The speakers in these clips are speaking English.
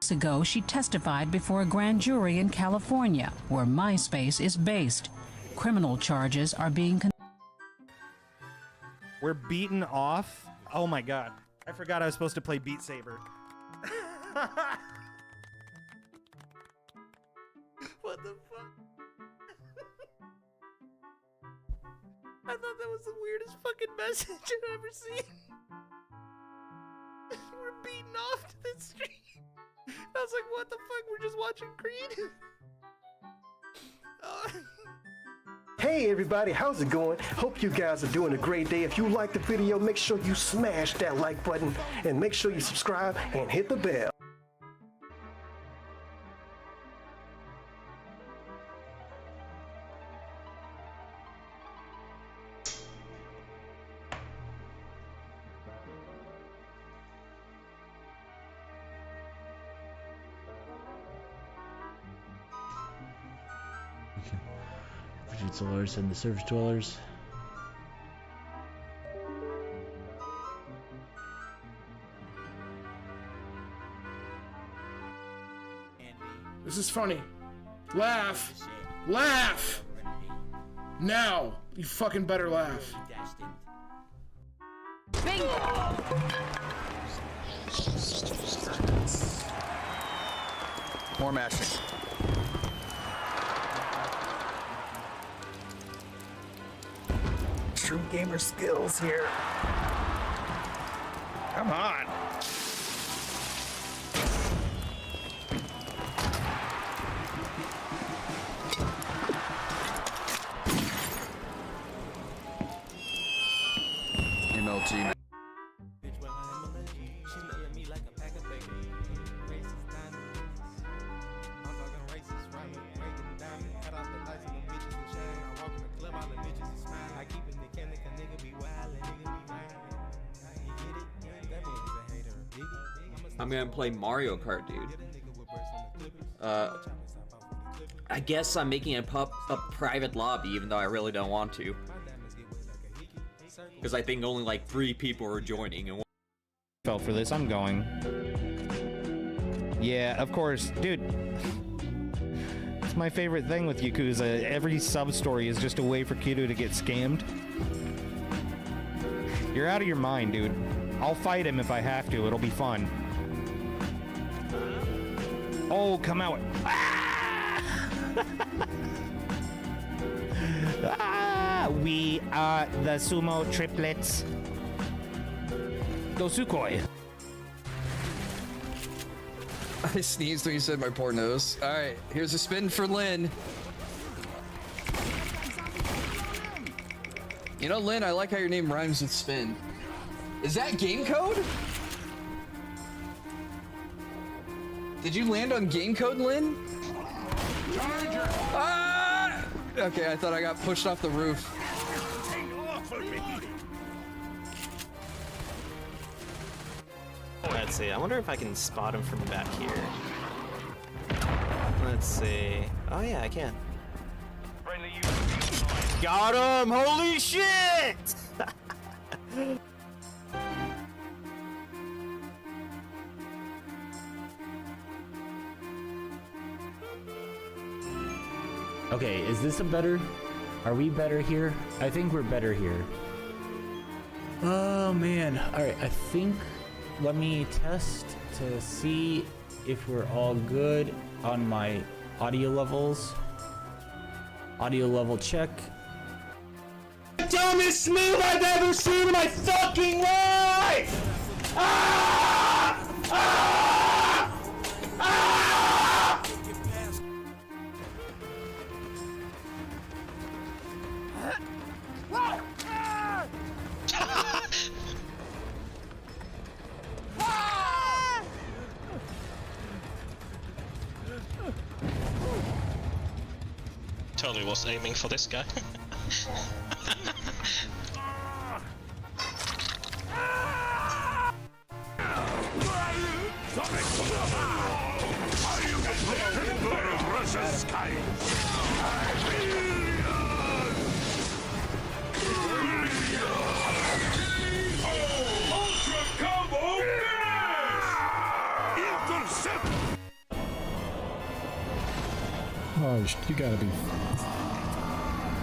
weeks ago, she testified before a grand jury in California, where MySpace is based. Criminal charges are being We're beaten off? Oh my god. I forgot I was supposed to play Beat Saber. What the fuck? I thought that was the weirdest fucking message I've ever seen. We're beaten off to the stream. I was like, what the fuck? We're just watching Creed? Hey everybody, how's it going? Hope you guys are doing a great day. If you like the video, make sure you smash that like button and make sure you subscribe and hit the bell. Dwellers and the surface dwellers. This is funny. Laugh! Laugh! Now! You fucking better laugh. Bingo! More mashing. True gamer skills here. Come on. MLG. I'm gonna play Mario Kart, dude. I guess I'm making a private lobby, even though I really don't want to. Because I think only like 3 people are joining. And fell for this, I'm going. Yeah, of course, dude. It's my favorite thing with Yakuza. Every sub-story is just a way for Kiryu to get scammed. You're out of your mind, dude. I'll fight him if I have to, it'll be fun. Oh, come out. Ah! Ah, we are the sumo triplets. Go Sukhoi. I sneezed when you said my poor nose. Alright, here's a spin for Lynn. You know, Lynn, I like how your name rhymes with spin. Is that game code? Did you land on game code, Lynn? Ah! Okay, I thought I got pushed off the roof. Let's see, I wonder if I can spot him from back here. Let's see. Oh yeah, I can. Got him! Holy shit! Okay, is this a better? Are we better here? I think we're better here. Oh man. Alright, I think let me test to see if we're all good on my audio levels. Audio level check. Dumbest move I've ever seen in my fucking life! Ah! Ah! Ah! Totally was aiming for this guy. Ultra combo! Intercept! Oh, you gotta be.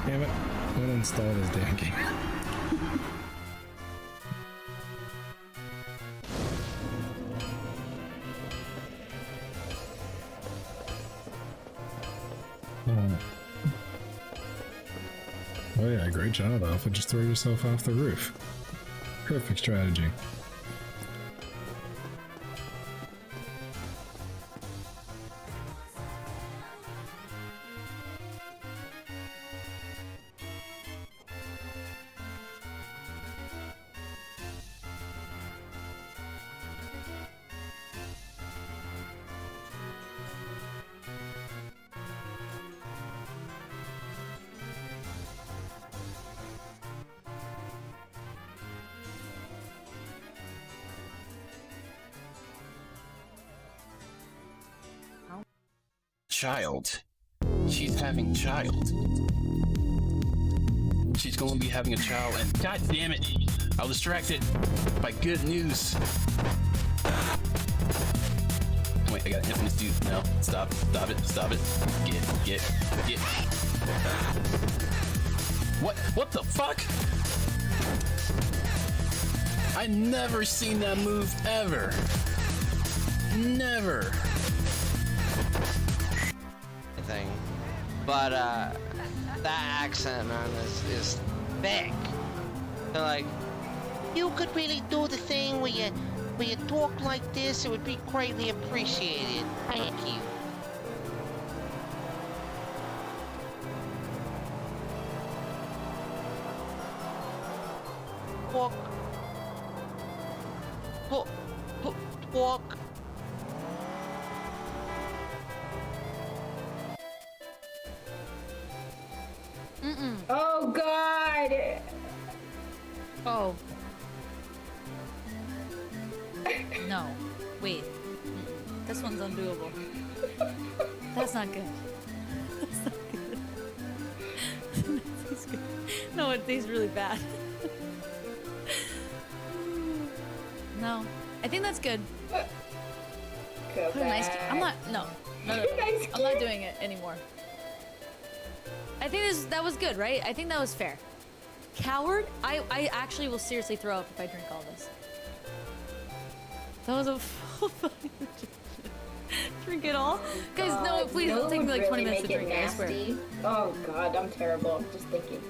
Damn it. Uninstall this damn game. Oh yeah, great job, Alpha. Just throw yourself off the roof. Perfect strategy. Child. She's having child. She's going to be having a child, and god damn it, I was distracted by good news. Wait, I got an infamous dude. No, stop it. Get. What the fuck? I never seen that move ever. Never. Thing, but that accent, man, is thick. They're like, you could really do the thing where you talk like this. It would be greatly appreciated. Thank you. Talk. Oh God! Oh. No. Wait. This one's undoable. That's not good. That's not good. That tastes good. No, it tastes really bad. No. I think that's good. Put a nice I'm not no. I'm not doing it anymore. I think that was good, right? I think that was fair. Coward? I actually will seriously throw up if I drink all this. That was a full fucking drink it all? Guys, no, please, it'll take me like 20 minutes to drink it, I swear. Oh God, I'm terrible. I'm just thinking.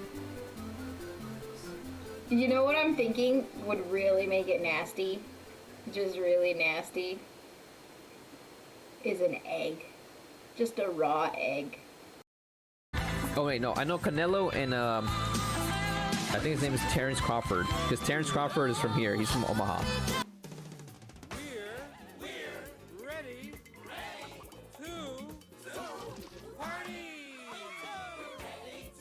You know what I'm thinking would really make it nasty? Just really nasty. Is an egg. Just a raw egg. Oh wait, no, I know Canelo and I think his name is Terrence Crawford. Because Terrence Crawford is from here. He's from Omaha. We're ready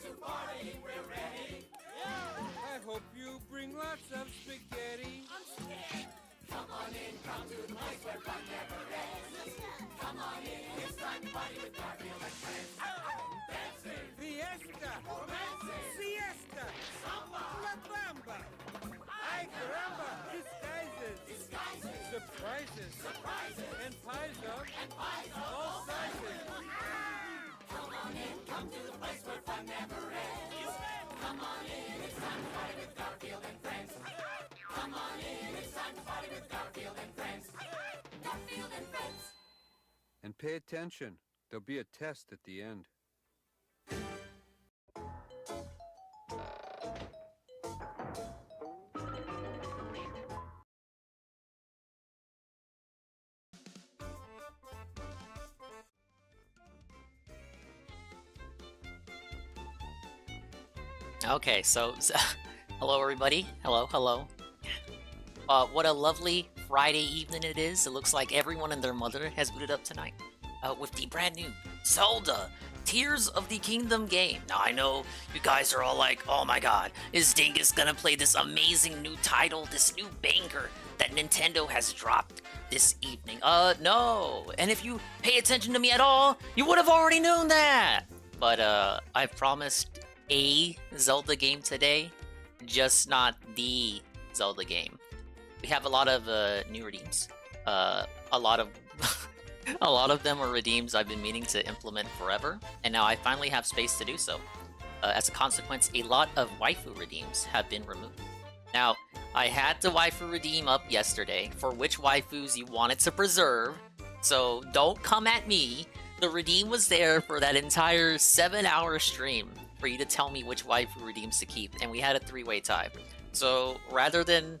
to party. We're ready. I hope you bring lots of spaghetti. Come on in, come to the place where fun never ends. Come on in, it's time to party with Garfield and friends. Dancing, fiesta, romancing, siesta, samba, la bamba. Ay caramba, disguises, surprises, and pies of all sizes. Come on in, come to the place where fun never ends. Come on in, it's time to party with Garfield and friends. Come on in, it's time to party with Garfield and friends. Garfield and friends. And pay attention. There'll be a test at the end. Okay, so hello everybody. Hello. What a lovely Friday evening it is. It looks like everyone and their mother has booted up tonight with the brand new Zelda Tears of the Kingdom game. Now I know you guys are all like, oh my god, is Dingus gonna play this amazing new title, this new banger that Nintendo has dropped this evening? No. And if you pay attention to me at all, you would have already known that. But I've promised a Zelda game today, just not the Zelda game. We have a lot of new redeems, a lot of A lot of them are redeems I've been meaning to implement forever, and now I finally have space to do so. As a consequence, a lot of waifu redeems have been removed. Now, I had the waifu redeem up yesterday for which waifus you wanted to preserve, so don't come at me. The redeem was there for that entire 7-hour stream for you to tell me which waifu redeems to keep, and we had a 3-way tie. So rather than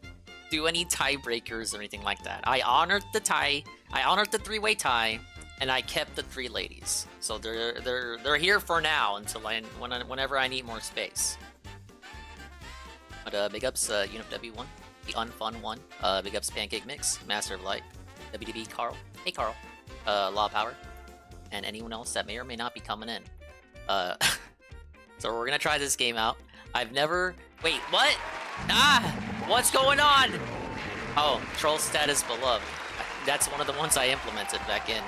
do any tiebreakers or anything like that, I honored the tie, I honored the 3-way tie, and I kept the 3 ladies. So they're here for now until whenever I need more space. But big ups Unif W1, the unfun one. Big ups Pancake Mix, Master of Light, WDB Carl, hey Carl, Law Power, and anyone else that may or may not be coming in. So we're gonna try this game out. I've never... Wait, what? Ah! What's going on? Oh, Troll Status Beloved. That's one of the ones I implemented back in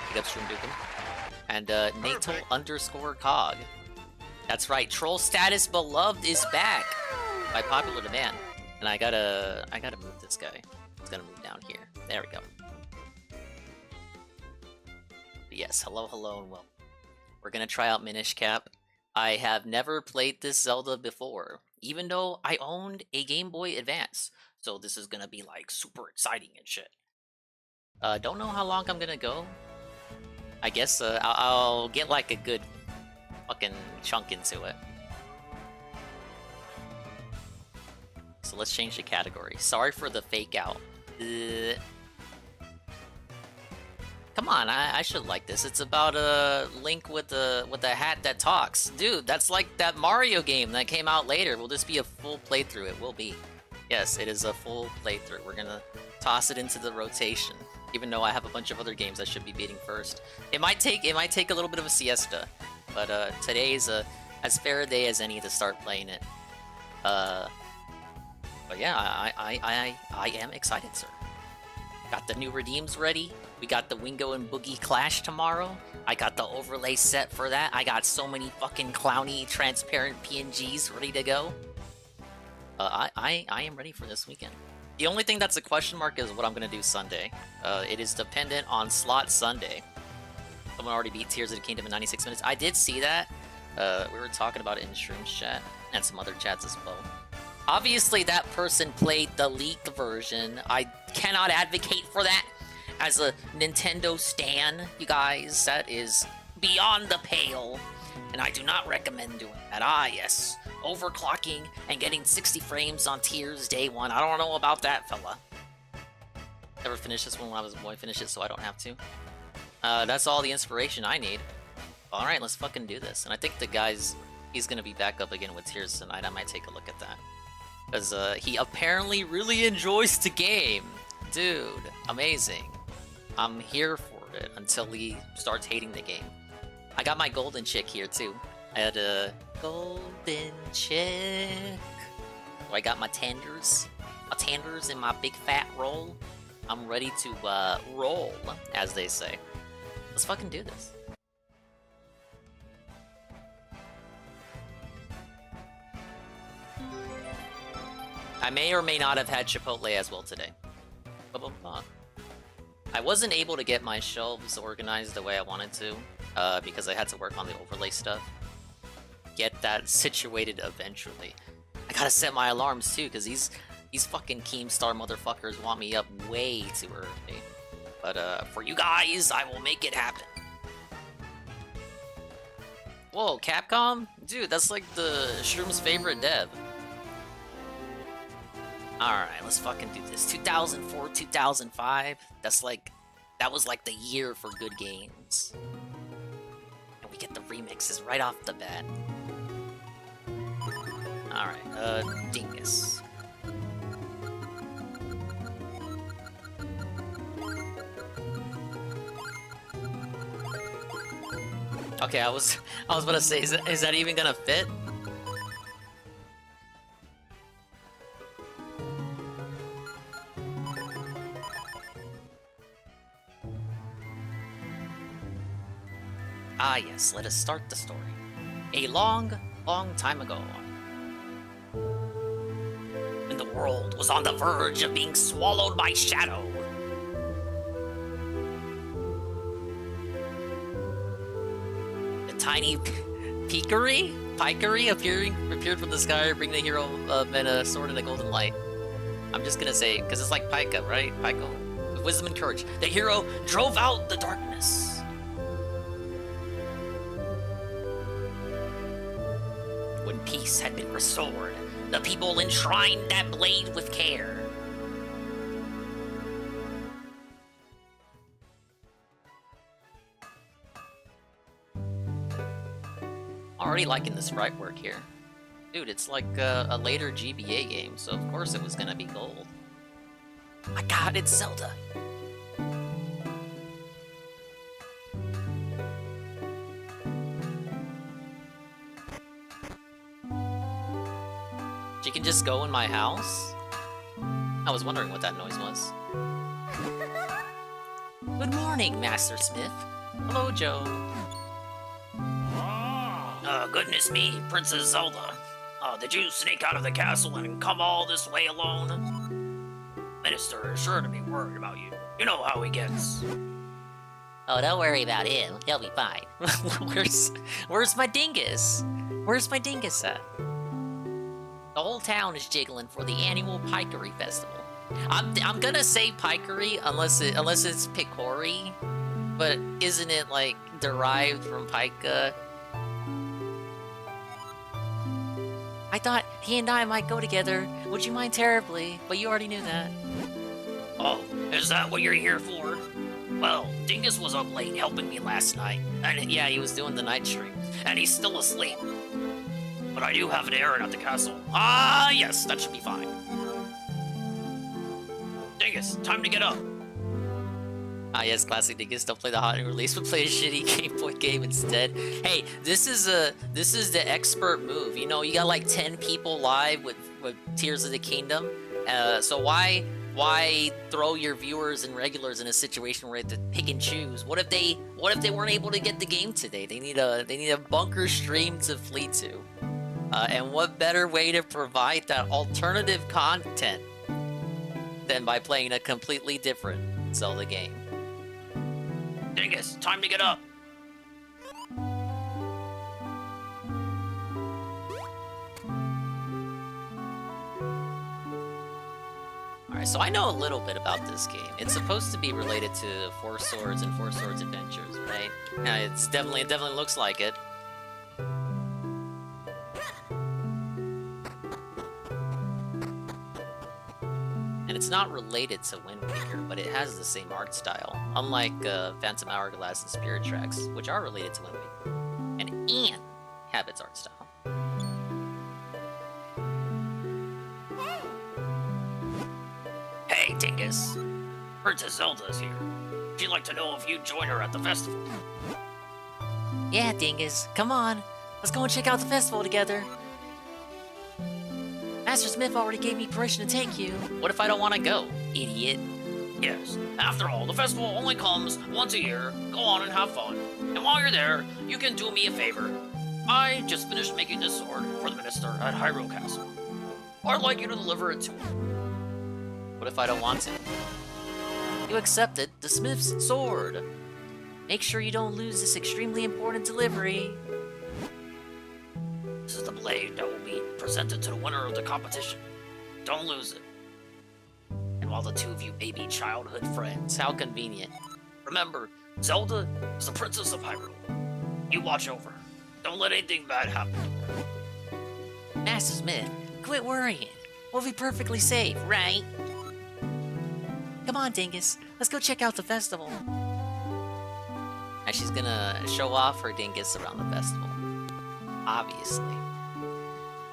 Big Up Stream Dukem. And Natal _ Cog. That's right, Troll Status Beloved is back by popular demand. And I gotta move this guy. He's gonna move down here. There we go. But yes, hello, and welcome. We're gonna try out Minish Cap. I have never played this Zelda before, even though I owned a Game Boy Advance. So this is gonna be like super exciting and shit. Don't know how long I'm gonna go. I guess I'll get like a good fucking chunk into it. So let's change the category. Sorry for the fake out. Come on, I should like this. It's about a Link with a hat that talks. Dude, that's like that Mario game that came out later. Will this be a full playthrough? It will be. Yes, it is a full playthrough. We're gonna toss it into the rotation, even though I have a bunch of other games I should be beating first. It might take a little bit of a siesta, but today is as fair a day as any to start playing it. But yeah, I am excited, sir. Got the new redeems ready. We got the Wingo and Boogie Clash tomorrow. I got the overlay set for that. I got so many fucking clowny, transparent PNGs ready to go. I am ready for this weekend. The only thing that's a question mark is what I'm gonna do Sunday. It is dependent on slot Sunday. Someone already beat Tears of the Kingdom in 96 minutes. I did see that. We were talking about it in Shroom's chat and some other chats as well. Obviously, that person played the leaked version. I cannot advocate for that as a Nintendo stan, you guys. That is beyond the pale, and I do not recommend doing that. Ah, yes. Overclocking and getting 60 frames on Tears day 1. I don't know about that, fella. Never finished this one when I was a boy. Finish it so I don't have to. That's all the inspiration I need. Alright, let's fucking do this. And I think the guy's... he's gonna be back up again with Tears tonight. I might take a look at that. Because he apparently really enjoys the game. Dude, amazing. I'm here for it until he starts hating the game. I got my golden chick here too. I had a golden chick. So I got my tenders. My tenders and my big fat roll. I'm ready to roll, as they say. Let's fucking do this. I may or may not have had Chipotle as well today. I wasn't able to get my shelves organized the way I wanted to, because I had to work on the overlay stuff. Get that situated eventually. I gotta set my alarms too, because these fucking Keemstar motherfuckers want me up way too early. But for you guys, I will make it happen. Whoa, Capcom? Dude, that's like the Shroom's favorite dev. Alright, let's fucking do this. 2004, 2005. That was like the year for good games. And we get the remixes right off the bat. Alright, Dingus. Okay, I was about to say, is that even gonna fit? Ah yes, let us start the story. A long, long time ago, when the world was on the verge of being swallowed by shadow, tiny pikery appeared from the sky, bring the hero and a sword and a golden light. I'm just gonna say, because it's like Pika, right? Pika, with wisdom and courage. The hero drove out the darkness. When peace had been restored, the people enshrined that blade with care. Already liking the sprite work here. Dude, it's like a later GBA game, so of course it was gonna be gold. My god, it's Zelda! She can just go in my house? I was wondering what that noise was. Good morning, Master Smith. Hello, Joe. Goodness me, Princess Zelda. Did you sneak out of the castle and come all this way alone? Minister is sure to be worried about you. You know how he gets. Oh, don't worry about him. He'll be fine. Where's my dingus? Where's my dingus at? The whole town is jiggling for the annual Pikery Festival. I'm gonna say Pikery unless it's Picori, but isn't it like derived from Pika? I thought he and I might go together. Would you mind terribly? But you already knew that. Oh, is that what you're here for? Well, Dingus was up late helping me last night. And yeah, he was doing the night stream. And he's still asleep. But I do have an errand at the castle. Ah, yes, that should be fine. Dingus, time to get up. Ah, yes, classic Dingus. Don't play the hot new release, but play a shitty Game Boy game instead. Hey, this is the expert move. You know, you got like 10 people live with Tears of the Kingdom. So why throw your viewers and regulars in a situation where they have to pick and choose? What if they weren't able to get the game today? They need a bunker stream to flee to. And what better way to provide that alternative content than by playing a completely different Zelda game? Dingus, time to get up! Alright, so I know a little bit about this game. It's supposed to be related to Four Swords and Four Swords Adventures, right? Yeah, it definitely looks like it. And it's not related to Wind Waker, but it has the same art style, unlike Phantom Hourglass and Spirit Tracks, which are related to Wind Waker, and have its art style. Hey, Dingus! Princess Zelda's here. She'd like to know if you'd join her at the festival. Yeah, Dingus, come on. Let's go and check out the festival together. Master Smith already gave me permission to take you. What if I don't want to go, idiot? Yes, after all, the festival only comes once a year. Go on and have fun. And while you're there, you can do me a favor. I just finished making this sword for the minister at Hyrule Castle. I'd like you to deliver it to him. What if I don't want to? You accepted the Smith's sword. Make sure you don't lose this extremely important delivery. This is the blade that will be presented to the winner of the competition. Don't lose it. And while the two of you may be childhood friends, how convenient. Remember, Zelda is the princess of Hyrule. You watch over her. Don't let anything bad happen to her. Master Smith, quit worrying. We'll be perfectly safe, right? Come on, Dingus. Let's go check out the festival. And she's gonna show off her Dingus around the festival. Obviously.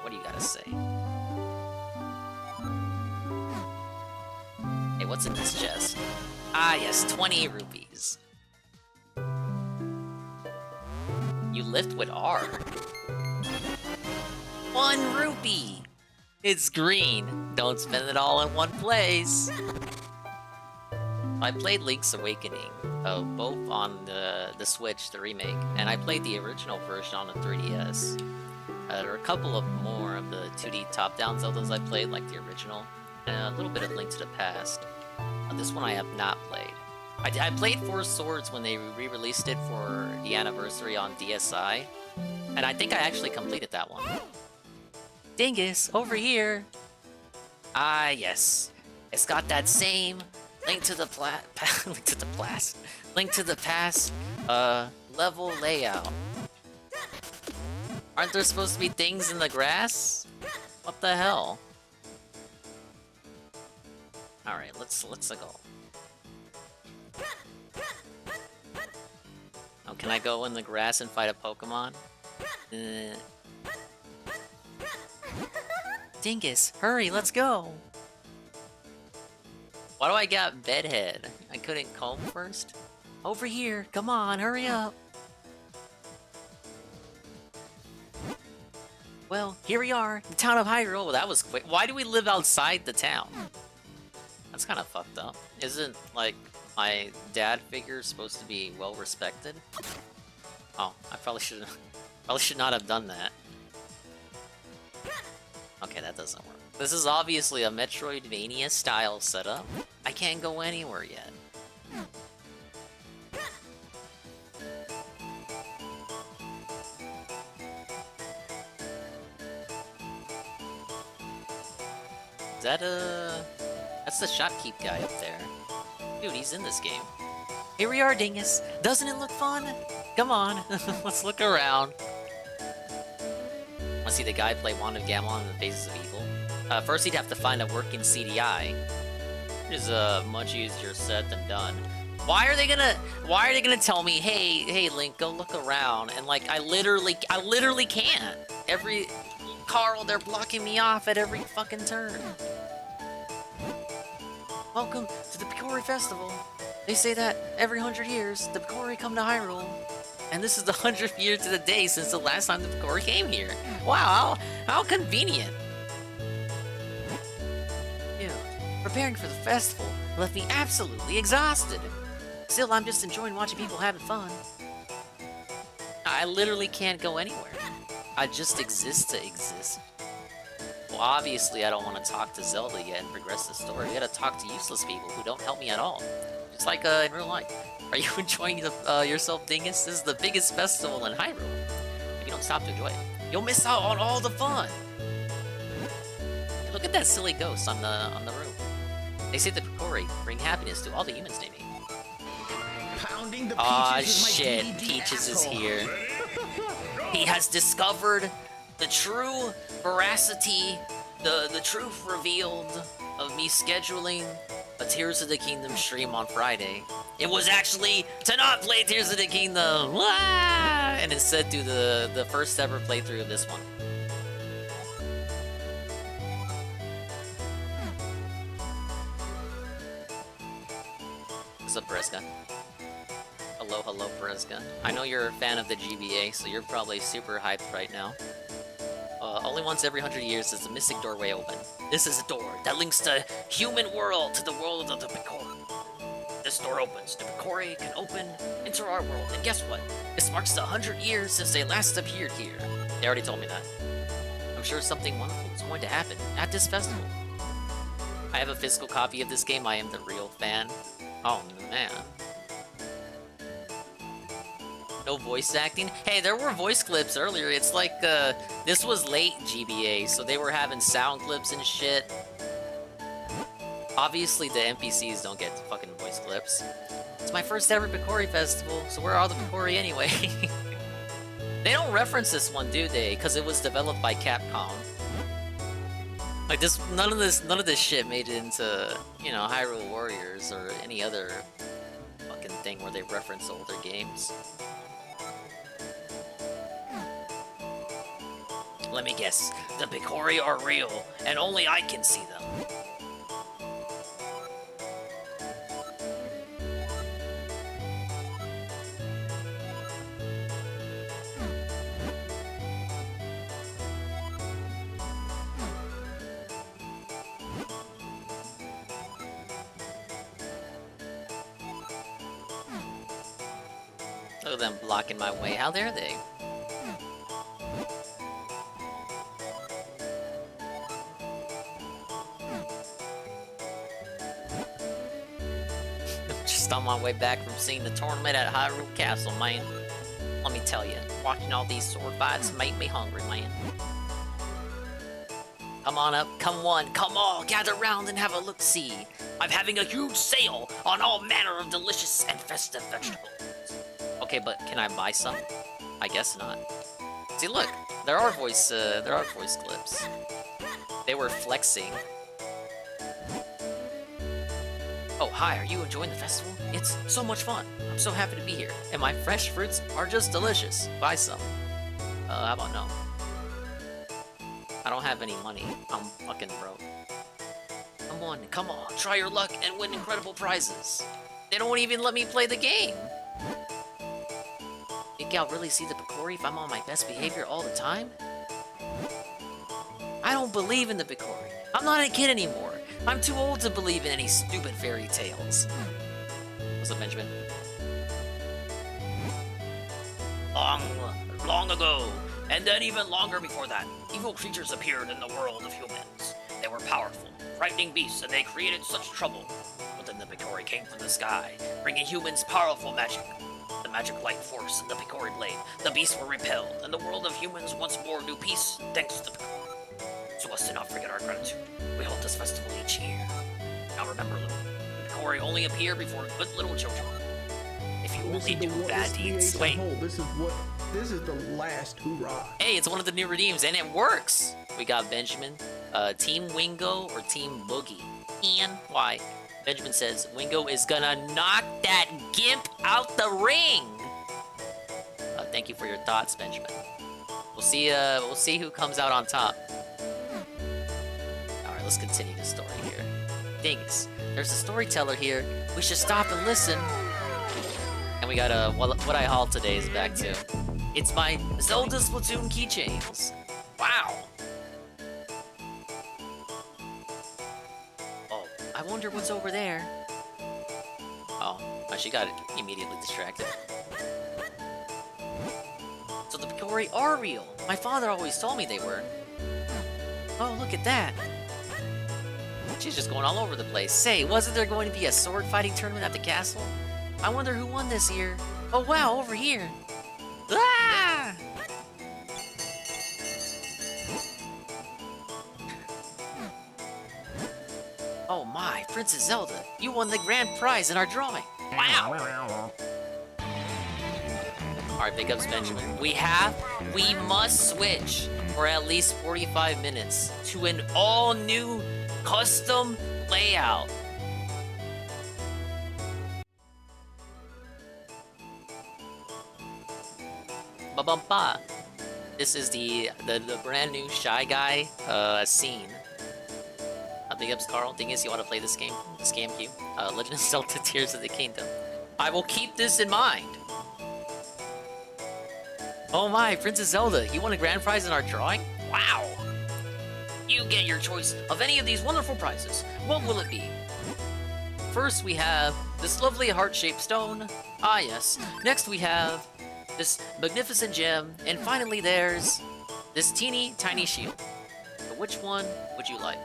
What do you gotta say? Hey, what's in this chest? Ah, yes, 20 rupees. You lift with R. 1 rupee! It's green. Don't spend it all in one place. I played Link's Awakening, both on the Switch, the remake, and I played the original version on the 3DS. There are a couple of more of the 2D top-down Zeldas I played, like the original, and a little bit of Link to the Past. This one I have not played. I played Four Swords when they re-released it for the anniversary on DSi, and I think I actually completed that one. Dingus, over here! Ah, yes. It's got that same Link to the Past level layout. Aren't there supposed to be things in the grass? What the hell? Alright, let's go. Oh, can I go in the grass and fight a Pokemon? Dingus, hurry, let's go! Why do I got bedhead? I couldn't comb first? Over here, come on, hurry up! Well, here we are, the town of Hyrule. That was quick. Why do we live outside the town? That's kind of fucked up. Isn't, like, my dad figure supposed to be well respected? Oh, I probably should not have done that. Okay, that doesn't work. This is obviously a Metroidvania style setup. I can't go anywhere yet. Is that that's the shopkeep guy up there. Dude, he's in this game. Here we are, Dingus. Doesn't it look fun? Come on, let's look around. Wanna see the guy play Wand of Gamelon in the Faces of Evil? First he'd have to find a working CDI. It is much easier said than done. Why are they gonna tell me, hey Link, go look around, and like I literally can't. Carl, they're blocking me off at every fucking turn. Welcome to the Picori Festival. They say that every 100 years, the Picori come to Hyrule. And this is the 100th year to the day since the last time the Picori came here. Wow, how convenient. Yeah, preparing for the festival left me absolutely exhausted. Still, I'm just enjoying watching people having fun. I literally can't go anywhere. I just exist to exist. Well, obviously I don't want to talk to Zelda yet and progress the story. I gotta talk to useless people who don't help me at all. Just like in real life. Are you enjoying yourself, Dingus? This is the biggest festival in Hyrule. If you don't stop to enjoy it, you'll miss out on all the fun. Look at that silly ghost on the roof. They say the Picori bring happiness to all the humans they meet. Aw, shit, Peaches is here. He has discovered the true veracity, the truth revealed of me scheduling a Tears of the Kingdom stream on Friday. It was actually to not play Tears of the Kingdom, and instead do the first ever playthrough of this one. What's up, Breska? Hello, Breska. I know you're a fan of the GBA, so you're probably super hyped right now. Only once every 100 years does the mystic doorway open. This is a door that links the human world to the world of the Picori. This door opens, the Picori can open into our world, and guess what? This marks the 100 years since they last appeared here. They already told me that. I'm sure something wonderful is going to happen at this festival. I have a physical copy of this game. I am the real fan. Oh, man. No voice acting? Hey, there were voice clips earlier. It's like, this was late GBA, so they were having sound clips and shit. Obviously, the NPCs don't get fucking voice clips. It's my first ever Picori festival, so where are the Picori anyway? They don't reference this one, do they? Because it was developed by Capcom. Like, none of this shit made it into, you know, Hyrule Warriors or any other fucking thing where they reference older games. Let me guess, the Picori are real, and only I can see them. Look at them blocking my way. How dare they? Just on my way back from seeing the tournament at Hyrule Castle, man. Let me tell you, watching all these sword fights made me hungry, man. Come on up, come on, come all, gather round and have a look-see. I'm having a huge sale on all manner of delicious and festive vegetables. Okay, but can I buy some? I guess not. See, look, there are voice clips. They were flexing. Oh, hi, are you enjoying the festival? It's so much fun. I'm so happy to be here. And my fresh fruits are just delicious. Buy some. How about no? I don't have any money. I'm fucking broke. Come on, try your luck and win incredible prizes. They don't even let me play the game. Think I'll really see the Picori if I'm on my best behavior all the time? I don't believe in the Picori. I'm not a kid anymore. I'm too old to believe in any stupid fairy tales. What's up, Benjamin? Long ago, and then even longer before that, evil creatures appeared in the world of humans. They were powerful, frightening beasts, and they created such trouble. But then the Picori came from the sky, bringing humans powerful magic. The magic light force and the Picori blade. The beasts were repelled, and the world of humans once more knew peace thanks to the Picori. So let's not forget our gratitude. We hold this festival each year. Now remember, little, the Picori only appear before good little children. If you only do bad deeds. Wait. This is the last hoorah. Hey, it's one of the new redeems, and it works! We got Benjamin, Team Wingo or Team Boogie. And why? Benjamin says, Wingo is gonna knock that gimp out the ring! Thank you for your thoughts, Benjamin. We'll see who comes out on top. Alright, let's continue the story here. Dingus, there's a storyteller here. We should stop and listen. And we got what I hauled today is back too. It's my Zelda Splatoon keychains. Wow. Oh, I wonder what's over there. Oh, she got immediately distracted. So the Picori are real. My father always told me they were. Oh, look at that. She's just going all over the place. Say, wasn't there going to be a sword fighting tournament at the castle? I wonder who won this year. Oh wow, over here. Ah! Oh my, Princess Zelda, you won the grand prize in our drawing. Wow. Alright, big ups, Benjamin. We must switch for at least 45 minutes to an all-new custom layout. Ba-bum-ba. This is the brand new Shy Guy scene. Big ups, Carl. Dingus, you want to play this game? This game queue? Legend of Zelda Tears of the Kingdom. I will keep this in mind. Oh my, Princess Zelda, you won a grand prize in our drawing? Wow! You get your choice of any of these wonderful prizes. What will it be? First we have this lovely heart-shaped stone. Ah yes. Next we have this magnificent gem. And finally there's this teeny tiny shield. But which one would you like?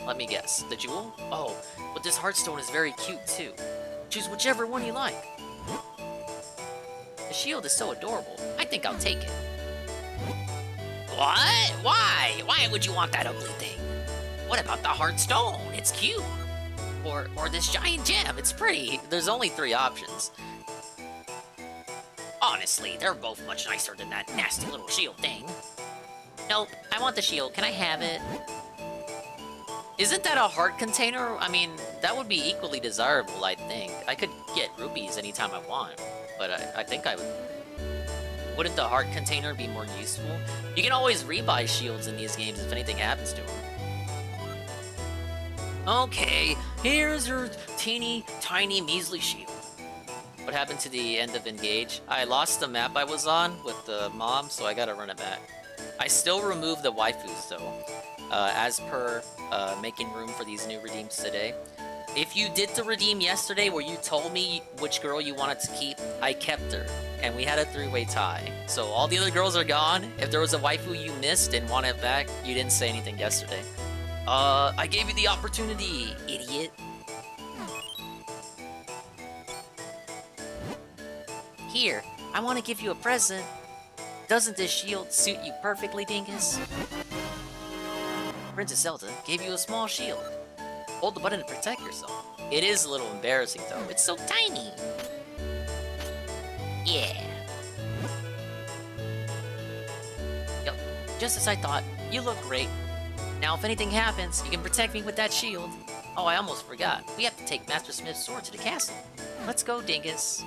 Let me guess. The jewel? Oh, but this heartstone is very cute too. Choose whichever one you like. The shield is so adorable. I think I'll take it. What? Why? Why would you want that ugly thing? What about the heartstone? It's cute. Or this giant gem. It's pretty. There's only 3 options. Honestly, they're both much nicer than that nasty little shield thing. Nope, I want the shield. Can I have it? Isn't that a heart container? I mean, that would be equally desirable, I think. I could get rupees anytime I want, but I think I would... Wouldn't the heart container be more useful? You can always rebuy shields in these games if anything happens to them. Okay, here's your teeny, tiny, measly shield. What happened to the end of Engage? I lost the map I was on with the mom, so I gotta run it back. I still removed the waifus, though. As per making room for these new redeems today. If you did the redeem yesterday where you told me which girl you wanted to keep, I kept her. And we had a 3-way tie. So all the other girls are gone. If there was a waifu you missed and want it back, you didn't say anything yesterday. I gave you the opportunity, idiot. Here, I want to give you a present. Doesn't this shield suit you perfectly, Dingus? Princess Zelda gave you a small shield. Hold the button to protect yourself. It is a little embarrassing though. It's so tiny. Yeah. Yep, just as I thought. You look great. Now if anything happens, you can protect me with that shield. Oh, I almost forgot. We have to take Master Smith's sword to the castle. Let's go, Dingus.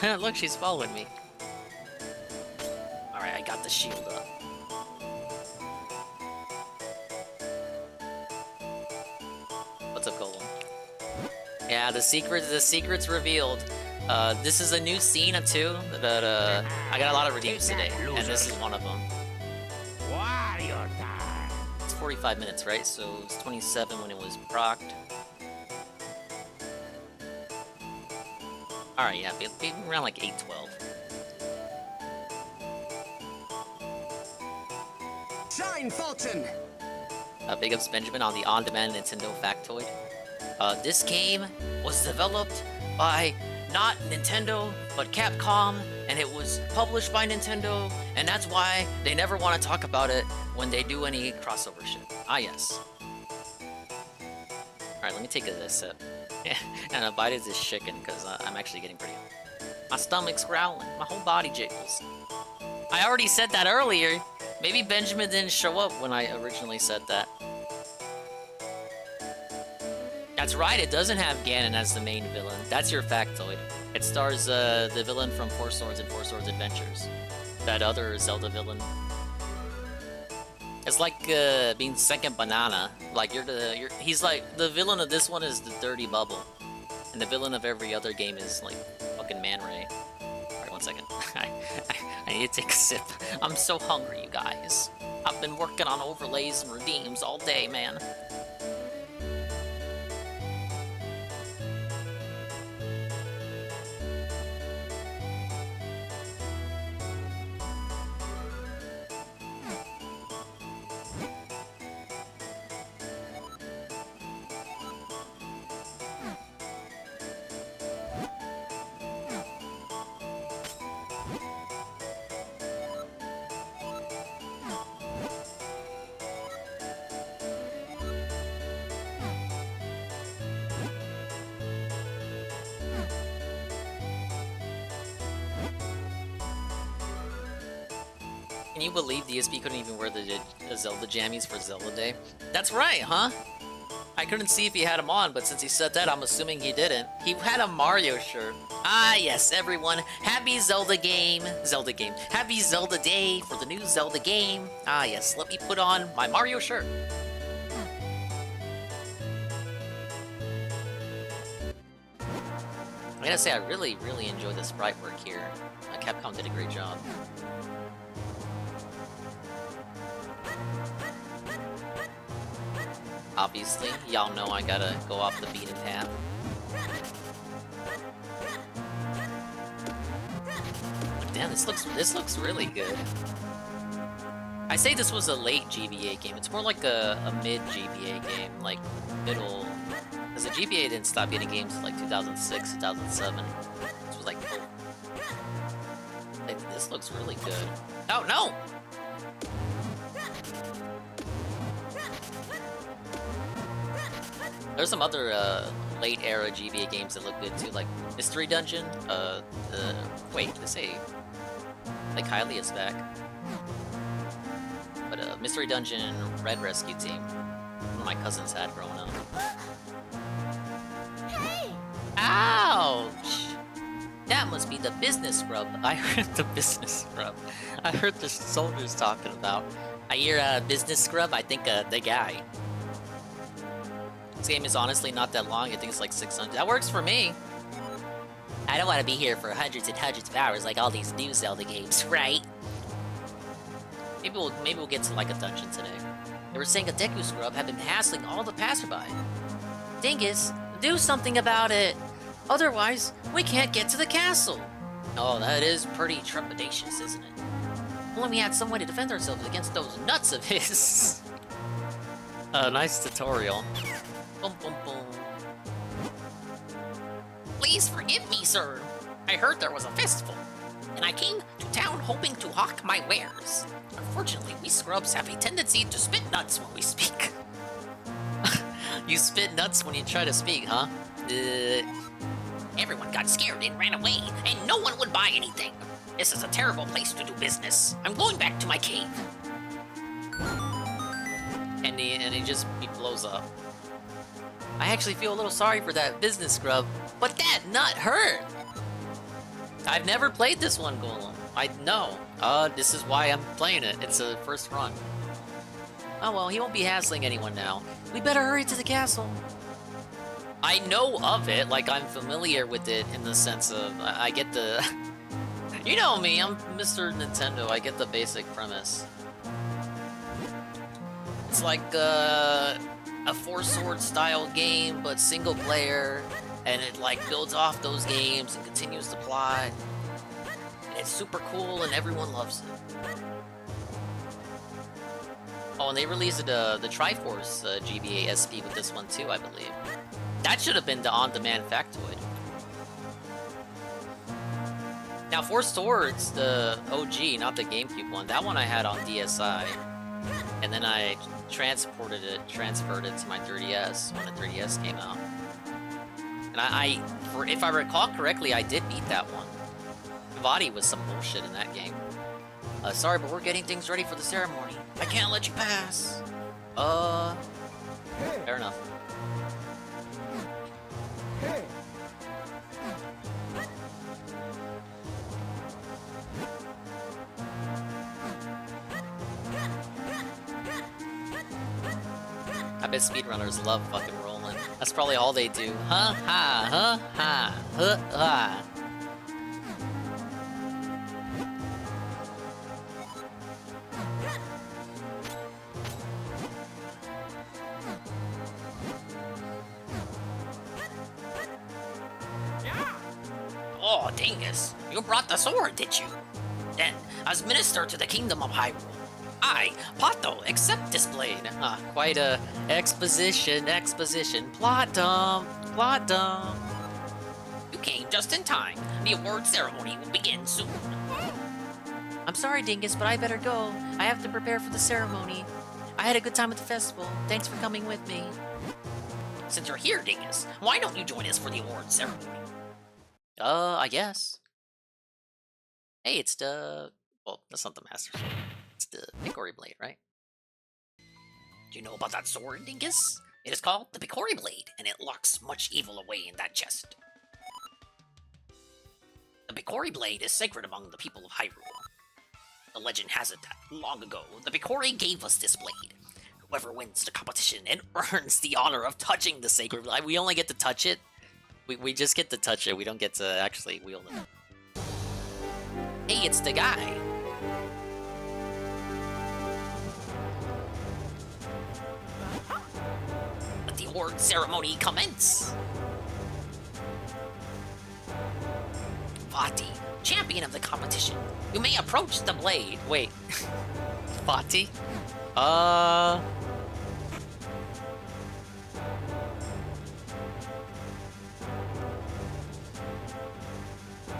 Look, she's following me. Alright, I got the shield up. What's up, Golem? Yeah, the secret's revealed. This is a new scene too, that I got a lot of redeems today, and this is one of them. It's 45 minutes, right? So it's 27 when it was procced. Alright, yeah, be around like 8:12. Shine, Fulton! Big ups Benjamin on the on-demand Nintendo factoid. This game was developed by not Nintendo, but Capcom, and it was published by Nintendo, and that's why they never want to talk about it when they do any crossover shit. Ah, yes. Alright, let me take a sip. And a bite of this chicken, because I'm actually getting pretty hungry. My stomach's growling. My whole body jiggles. I already said that earlier. Maybe Benjamin didn't show up when I originally said that. That's right, it doesn't have Ganon as the main villain. That's your factoid. It stars the villain from Four Swords and Four Swords Adventures. That other Zelda villain. It's like being second banana. Like he's like, the villain of this one is the Dirty Bubble. And the villain of every other game is like fucking Man Ray. Alright, 1 second. I need to take a sip. I'm so hungry, you guys. I've been working on overlays and redeems all day, man. Can you believe DSP couldn't even wear the Zelda jammies for Zelda Day? That's right, huh? I couldn't see if he had them on, but since he said that, I'm assuming he didn't. He had a Mario shirt. Ah, yes, everyone. Happy Zelda game. Happy Zelda Day for the new Zelda game. Ah, yes, let me put on my Mario shirt. I gotta say, I really, really enjoyed the sprite work here. Capcom did a great job. Obviously, y'all know I gotta go off the beaten path. Damn, this looks really good. I say this was a late GBA game. It's more like a mid GBA game, like middle. Because the GBA didn't stop getting games until like 2006, 2007. This was like, this looks really good. Oh no! There's some other late era GBA games that look good too, like Mystery Dungeon. Wait, let's say like Kylie is back, but Mystery Dungeon Red Rescue Team. One of my cousins had growing up. Hey! Ouch! That must be the business scrub. I heard the business scrub. I heard the soldiers talking about. I hear business scrub. I think the guy. This game is honestly not that long. I think it's like 600. That works for me. I don't want to be here for hundreds and hundreds of hours like all these new Zelda games, right? Maybe we'll get to like a dungeon today. They were saying a Deku Scrub had been hassling all the passerby. Dingus, do something about it. Otherwise, we can't get to the castle. Oh, that is pretty trepidatious, isn't it? Only we had some way to defend ourselves against those nuts of his. Nice tutorial. Boom, boom, boom. Please forgive me, sir. I heard there was a festival, and I came to town hoping to hawk my wares. Unfortunately, we scrubs have a tendency to spit nuts when we speak. You spit nuts when you try to speak, huh? Everyone got scared and ran away, and no one would buy anything. This is a terrible place to do business. I'm going back to my cave. And he blows up. I actually feel a little sorry for that business scrub, but that nut hurt. I've never played this one, Golem. I know. This is why I'm playing it. It's a first run. Oh well, he won't be hassling anyone now. We better hurry to the castle. I know of it, like I'm familiar with it in the sense of I get the... You know me, I'm Mr. Nintendo, I get the basic premise. It's like a Four Swords style game, but single player, and it like builds off those games and continues the plot. And it's super cool and everyone loves it. Oh, and they released the Triforce GBA SP with this one too, I believe. That should have been the on-demand factoid. Now, Four Swords, the OG, not the GameCube one, that one I had on DSi. And then I transferred it to my 3DS when the 3DS came out. And if I recall correctly, I did beat that one. Vadi was some bullshit in that game. Sorry, but we're getting things ready for the ceremony. I can't let you pass. Fair enough. I bet speedrunners love fucking rolling. That's probably all they do. Ha ha ha ha. Oh, Dingus, you brought the sword, did you? Then, as minister to the kingdom of Hyrule, I, Pato, accept this blade. Quite a exposition. Plot dump. You came just in time. The award ceremony will begin soon. I'm sorry, Dingus, but I better go. I have to prepare for the ceremony. I had a good time at the festival. Thanks for coming with me. Since you're here, Dingus, why don't you join us for the award ceremony? I guess. Hey, it's the... Well, that's not the Master Sword. It's the Picori Blade, right? Do you know about that sword, Dingus? It is called the Picori Blade, and it locks much evil away in that chest. The Picori Blade is sacred among the people of Hyrule. The legend has it that, long ago, the Picori gave us this blade. Whoever wins the competition and earns the honor of touching the sacred blade. We only get to touch it. We just get to touch it. We don't get to actually wield it. Hey, it's the guy. Let the award ceremony commence. Vati, champion of the competition. You may approach the blade. Wait. Vati?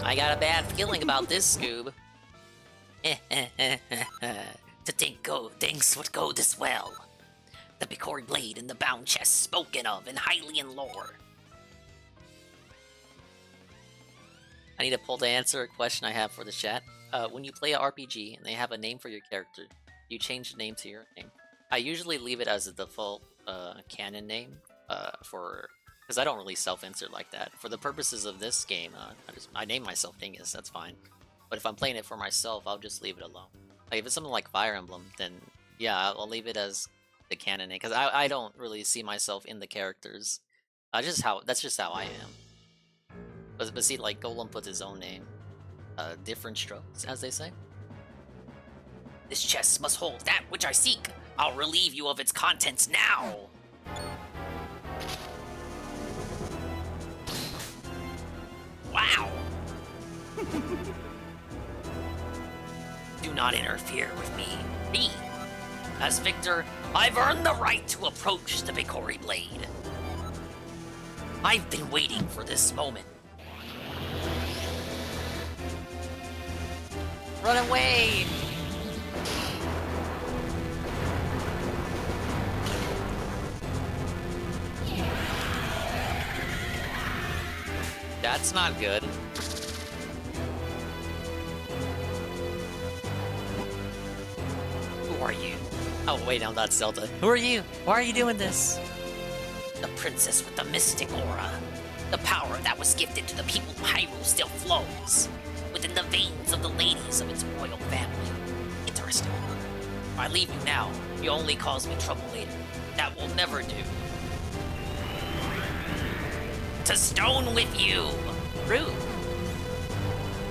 I got a bad feeling about this, Scoob. To think things would go this well. The Picori Blade in the bound chest spoken of in Hylian lore. I need to pull to answer a question I have for the chat. When you play an RPG and they have a name for your character, you change the name to your name. I usually leave it as a default canon name because I don't really self-insert like that. For the purposes of this game, I name myself Dingus, that's fine. But if I'm playing it for myself, I'll just leave it alone. Like if it's something like Fire Emblem, then yeah, I'll leave it as the canon name because I don't really see myself in the characters. That's just how I am. But see, like Golem put his own name. Different strokes, as they say. This chest must hold that which I seek. I'll relieve you of its contents now. Wow. Do not interfere with me. Me, as victor, I've earned the right to approach the Picori Blade. I've been waiting for this moment. Run away! That's not good. Who are you? Oh wait, I'm not Zelda. Who are you? Why are you doing this? The princess with the mystic aura. The power that was gifted to the people of Hyrule still flows within the veins of the ladies of its royal family. Interesting. If I leave you now, you only cause me trouble later. That will never do. To stone with you! Rude.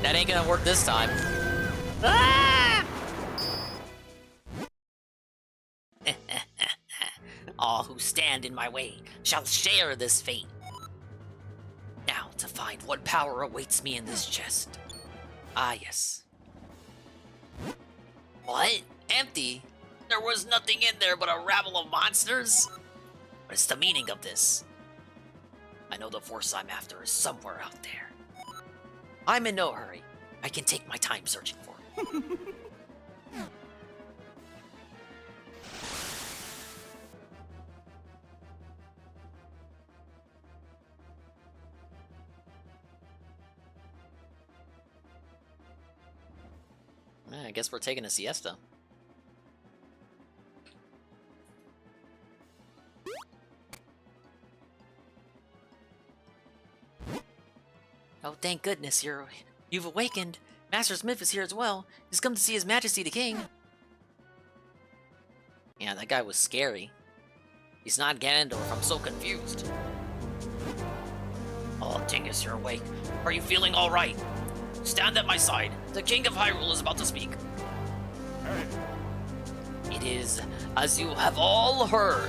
That ain't gonna work this time. Ah! All who stand in my way shall share this fate. Now to find what power awaits me in this chest. Ah, yes. What? Empty? There was nothing in there but a rabble of monsters? What is the meaning of this? I know the force I'm after is somewhere out there. I'm in no hurry. I can take my time searching for it. I guess we're taking a siesta. Oh, thank goodness you've awakened. Master Smith is here as well. He's come to see His Majesty the King. Yeah, that guy was scary. He's not Ganondorf. I'm so confused. Oh, Dingus, you're awake. Are you feeling all right? Stand at my side. The King of Hyrule is about to speak. It is, as you have all heard,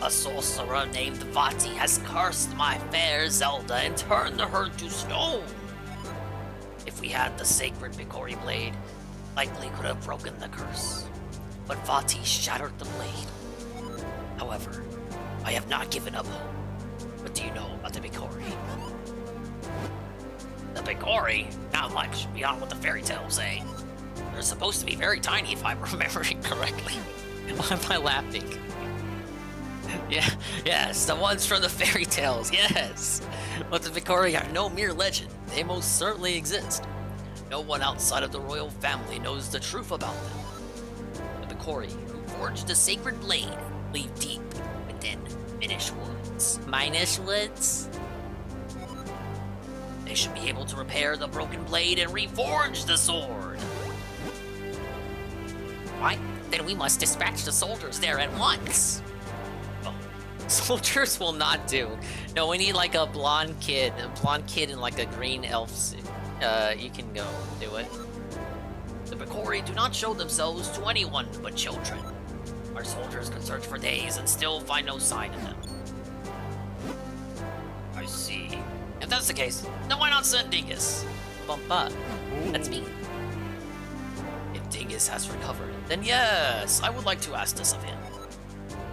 a sorcerer named Vati has cursed my fair Zelda and turned her to stone. If we had the sacred Bikori blade, likely could have broken the curse. But Vati shattered the blade. However, I have not given up hope. What do you know about the Bikori? The Bikori? Not much, beyond what the fairy tales say. They're supposed to be very tiny if I'm remembering correctly. Why am I laughing? Yes, the ones from the fairy tales, yes! But the Bikori are no mere legend. They most certainly exist. No one outside of the royal family knows the truth about them. The Bikori, who forged the sacred blade, live deep within Minish Woods. Minish Woods? They should be able to repair the broken blade and reforge the sword. Why? Then we must dispatch the soldiers there at once. Oh, soldiers will not do. No, we need like a blonde kid in like a green elf suit. You can go do it. The Bikori do not show themselves to anyone but children. Our soldiers can search for days and still find no sign of them. I see. If that's the case, then why not send Dingus? Bump up. That's me. If Dingus has recovered, then yes, I would like to ask this of him.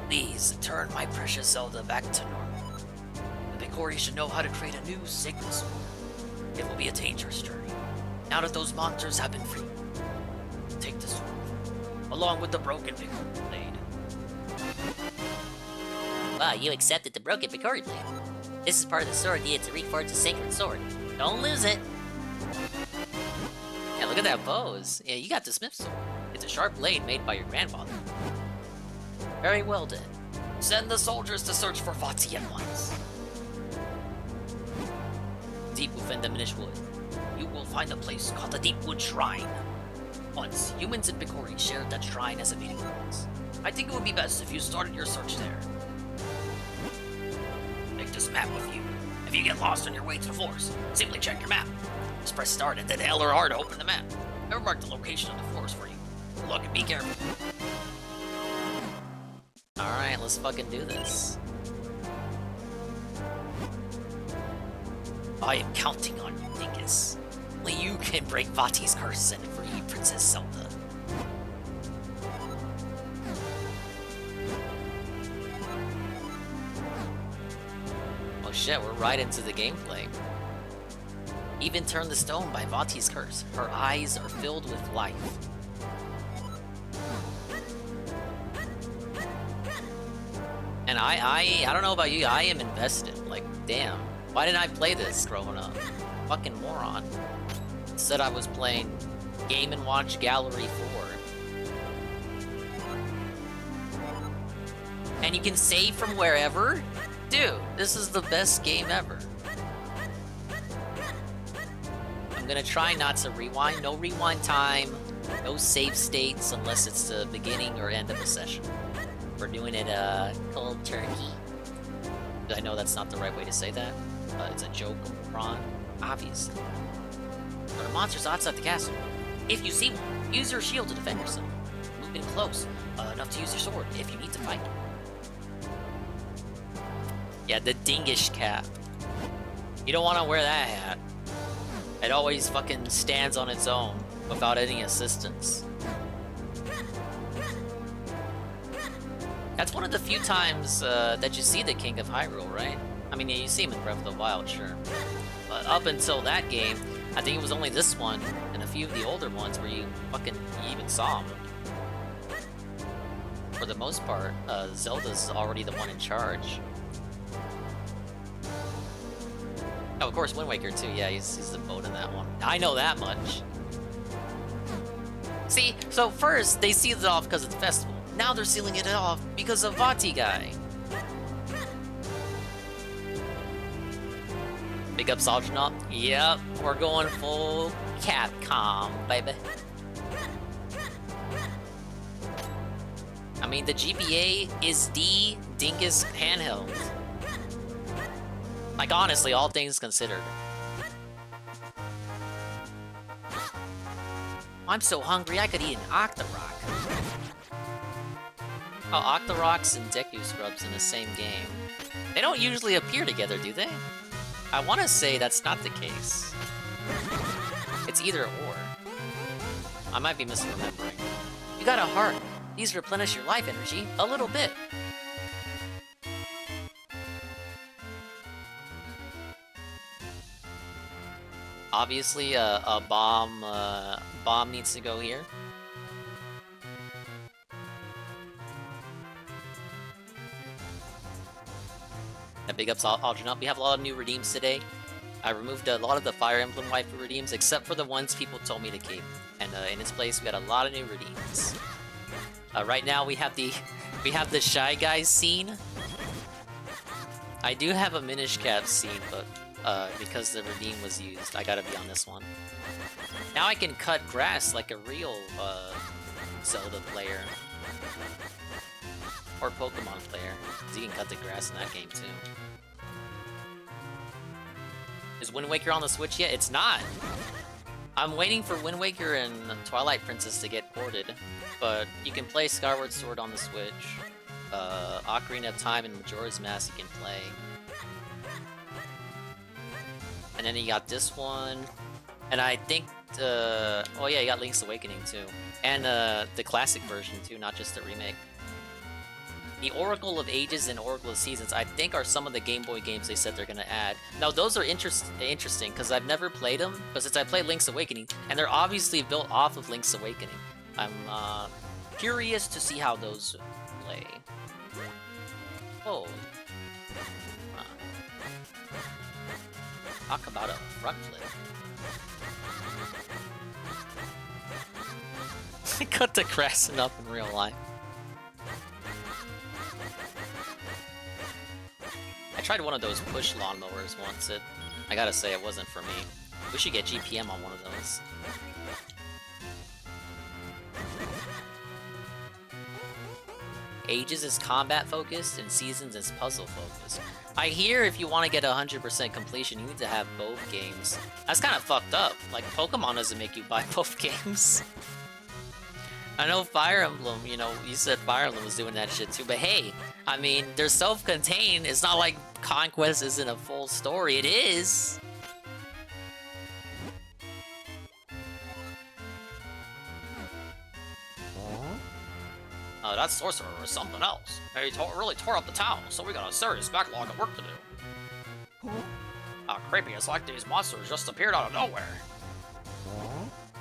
Please turn my precious Zelda back to normal. The Bikori should know how to create a new sacred sword. It will be a dangerous journey. Now that those monsters have been freed, take the sword, along with the broken Bikori blade. Wow, you accepted the broken Bikori blade. This is part of the sword needed to reforge the sacred sword. Don't lose it! Yeah, look at that pose. Yeah, you got the Smith sword. It's a sharp blade made by your grandfather. Very well done. Send the soldiers to search for Vati at once. Deep within the Minish Wood, you will find a place called the Deepwood Shrine. Once, humans and Bikori shared that shrine as a meeting place. I think it would be best if you started your search there. Take this map with you. If you get lost on your way to the forest, simply check your map. Just press start and then L or R to open the map. I've marked the location of the forest for you. Good luck and be careful. Alright, let's fucking do this. I am counting on you, Dingus. Only you can break Vati's curse and free Princess Zelda. Oh shit, we're right into the gameplay. even turn the stone by Vati's curse. Her eyes are filled with life. And I don't know about you, I am invested. Like, damn. Why didn't I play this growing up? Fucking moron. Instead I was playing Game & Watch Gallery 4. And you can save from wherever? Dude, this is the best game ever. I'm gonna try not to rewind. No rewind time, no save states unless it's the beginning or end of a session. We're doing it cold turkey. I know that's not the right way to say that. It's a joke, Ron. Obviously. There are monsters outside the castle. If you see one, use your shield to defend yourself. Move in close, enough to use your sword if you need to fight. Yeah, the Dingus cap. You don't want to wear that hat. It always fucking stands on its own without any assistance. That's one of the few times that you see the King of Hyrule, right? I mean, yeah, you see him in Breath of the Wild, sure. But up until that game, I think it was only this one and a few of the older ones where you even saw him. For the most part, Zelda's already the one in charge. Oh, of course, Wind Waker too. Yeah, he's the boat in that one. I know that much. See, so first they sealed it off because of the festival. Now they're sealing it off because of Vati guy. Big up Saltronaut. Yep, we're going full Capcom, baby. I mean, the GBA is the Dingus handheld. Like, honestly, all things considered. I'm so hungry, I could eat an Octorok. Oh, Octoroks and Deku Scrubs in the same game. They don't usually appear together, do they? I want to say that's not the case. It's either or. I might be misremembering. You got a heart. These replenish your life energy a little bit. Obviously, a bomb needs to go here. Big ups, Algernon. We have a lot of new redeems today. I removed a lot of the Fire Emblem waifu redeems, except for the ones people told me to keep. And in its place, we got a lot of new redeems. Right now, we have the Shy Guys scene. I do have a Minish Cap scene, but because the redeem was used, I gotta be on this one. Now I can cut grass like a real Zelda player. Or Pokemon player, because you can cut the grass in that game too. Is Wind Waker on the Switch yet? It's not! I'm waiting for Wind Waker and Twilight Princess to get ported, but you can play Skyward Sword on the Switch. Ocarina of Time and Majora's Mask you can play. And then you got this one, and I think, oh yeah, you got Link's Awakening too. And the classic version too, not just the remake. The Oracle of Ages and Oracle of Seasons, I think, are some of the Game Boy games they said they're gonna add. Now, those are interesting, because I've never played them, but since I played Link's Awakening, and they're obviously built off of Link's Awakening. I'm curious to see how those play. Whoa. Talk about a front flip. I cut the grass enough in real life. I tried one of those push lawnmowers once. I gotta say, it wasn't for me. We should get GPM on one of those. Ages is combat focused and Seasons is puzzle focused. I hear if you want to get 100% completion, you need to have both games. That's kind of fucked up. Like, Pokemon doesn't make you buy both games. I know Fire Emblem, you know, you said Fire Emblem was doing that shit too, but hey, I mean, they're self-contained. It's not like Conquest isn't a full story. It is. That sorcerer is something else. He really tore up the town, so we got a serious backlog of work to do. Oh Creepy, it's like these monsters just appeared out of nowhere.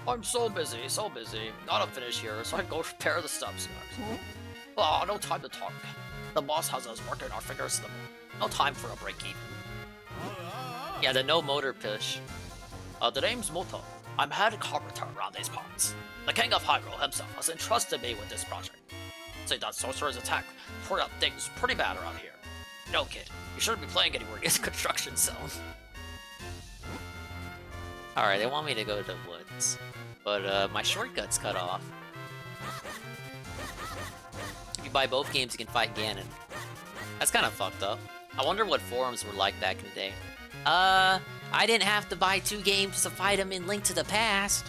I'm so busy, so busy. Gotta finish here, so I go repair the steps next. Oh, no time to talk. The boss has us working our fingers to the bone. No time for a break even. Yeah, the no motor push. The name's Moto. I'm head carpenter around these parts. The king of Hyrule himself has entrusted me with this project. Say that sorcerer's attack tore up things pretty bad around here. No, kid, you shouldn't be playing anywhere near the construction zone. Alright, they want me to go to the woods, but my shortcut's cut off. If you buy both games, you can fight Ganon. That's kind of fucked up. I wonder what forums were like back in the day. I didn't have to buy 2 games to fight him in Link to the Past.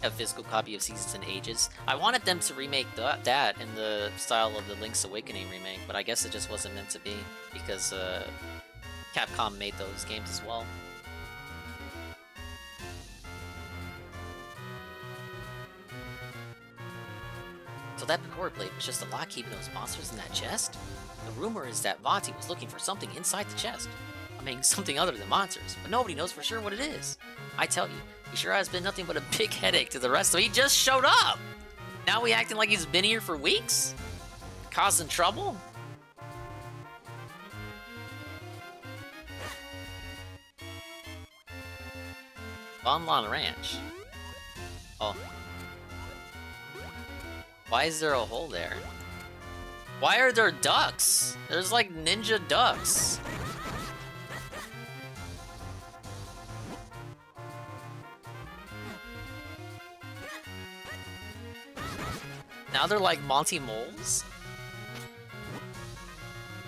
A physical copy of Seasons and Ages. I wanted them to remake that in the style of the Link's Awakening remake, but I guess it just wasn't meant to be, because Capcom made those games as well. So that Picora blade was just a lock keeping those monsters in that chest? The rumor is that Vati was looking for something inside the chest. I mean, something other than monsters, but nobody knows for sure what it is. I tell you, he sure has been nothing but a big headache to the rest of it. He just showed up! Now we acting like he's been here for weeks? Causing trouble? Bonlon Ranch. Oh. Why is there a hole there? Why are there ducks? There's like ninja ducks. Now they're like Monty moles?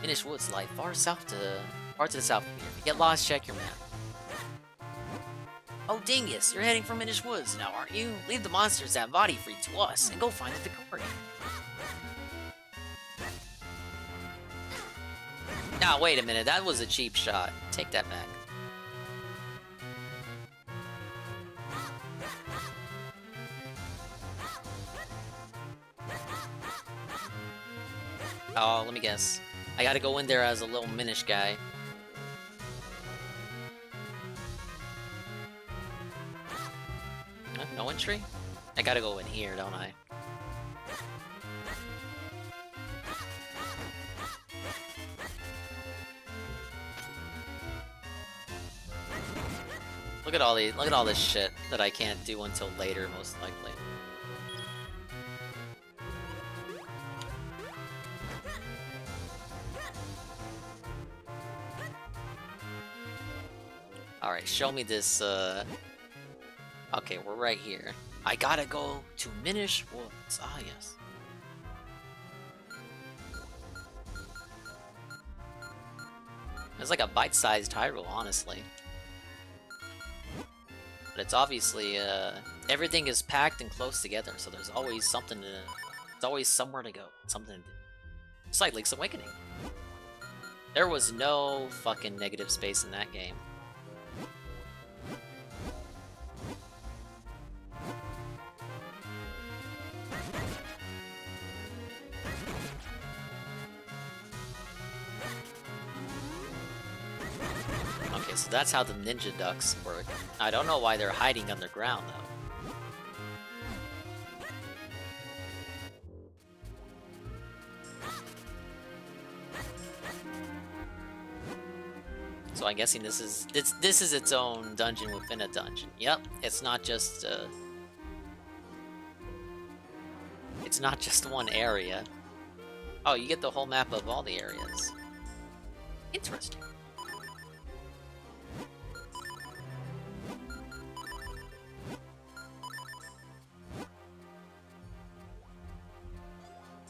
Minish Woods lie far to the south of here. If you get lost, check your map. Oh, Dingus, you're heading for Minish Woods now, aren't you? Leave the monsters at Vati free to us, and go find the Picora. Nah, wait a minute, that was a cheap shot. Take that back. Oh, let me guess. I gotta go in there as a little Minish guy. No entry? I gotta go in here, don't I? Look at all this shit that I can't do until later, most likely. Alright, show me this, Okay, we're right here. I gotta go to Minish Woods. Ah, yes. It's like a bite-sized Hyrule, honestly. But it's obviously, everything is packed and close together, so there's always something to... There's always somewhere to go. Something to do. It's like Link's Awakening. There was no fucking negative space in that game. Okay, so that's how the ninja ducks work. I don't know why they're hiding underground, though. So I'm guessing this is its own dungeon within a dungeon. Yep, it's not just one area. Oh, you get the whole map of all the areas. Interesting.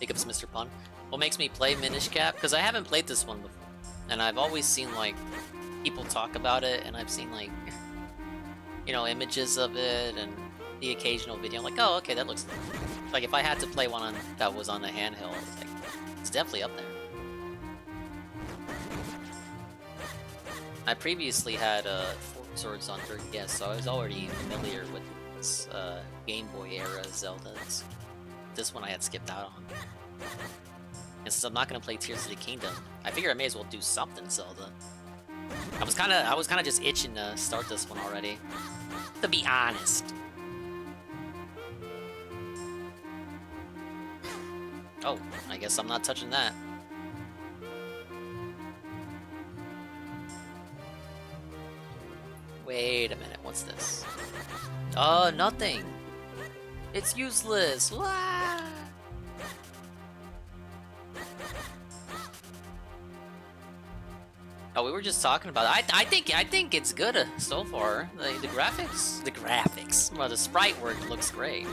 Hiccups, Mr. Pun. What makes me play Minish Cap? Because I haven't played this one before. And I've always seen, like, people talk about it, and I've seen, like, you know, images of it, and the occasional video. I'm like, oh, okay, that looks... Like, if I had to play one that was on a handheld, it's, like, it's definitely up there. I previously had, 4 Swords on 3DS, so I was already familiar with this, Game Boy era Zeldas. This one I had skipped out on. And since I'm not going to play Tears of the Kingdom, I figure I may as well do something, Zelda. I was kinda just itching to start this one already. To be honest. Oh, I guess I'm not touching that. Wait a minute, what's this? Oh, nothing. It's useless. Wah! Oh, we were just talking about it. I think it's good so far. The graphics. Well, the sprite work looks great.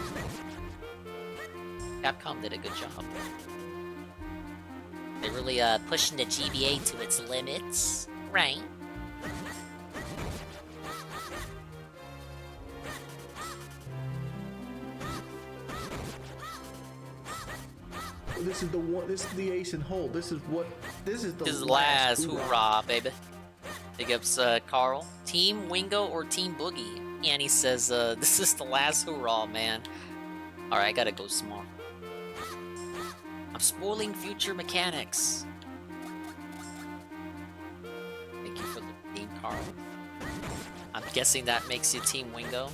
Capcom did a good job. They're really pushing the GBA to its limits, right? This is the one. This is the ace and hole. This is what. This is the last hoorah, baby. Big ups, Carl. Team Wingo or Team Boogie? Yeah, and he says, this is the last hoorah, man. Alright, I gotta go smart. I'm spoiling future mechanics. Thank you for the name, Carl. I'm guessing that makes you Team Wingo.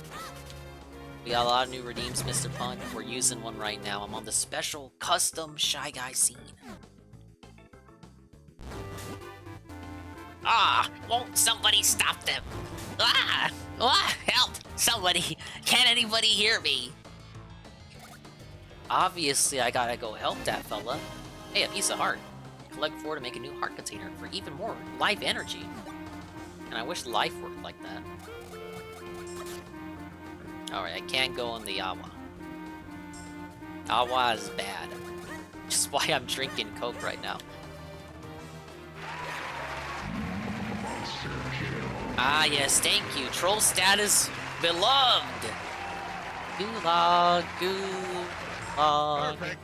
We got a lot of new redeems, Mr. Pun. We're using one right now. I'm on the special custom Shy Guy scene. Ah! Won't somebody stop them? Ah! Ah! Help! Somebody! Can't anybody hear me? Obviously, I gotta go help that fella. Hey, a piece of heart. Collect 4 to make a new heart container for even more life energy. And I wish life worked like that. Alright, I can't go in the Awa. Awa is bad. Which is why I'm drinking Coke right now. Ah, yes, thank you. Troll status beloved. Gulag, gulag. Perfect.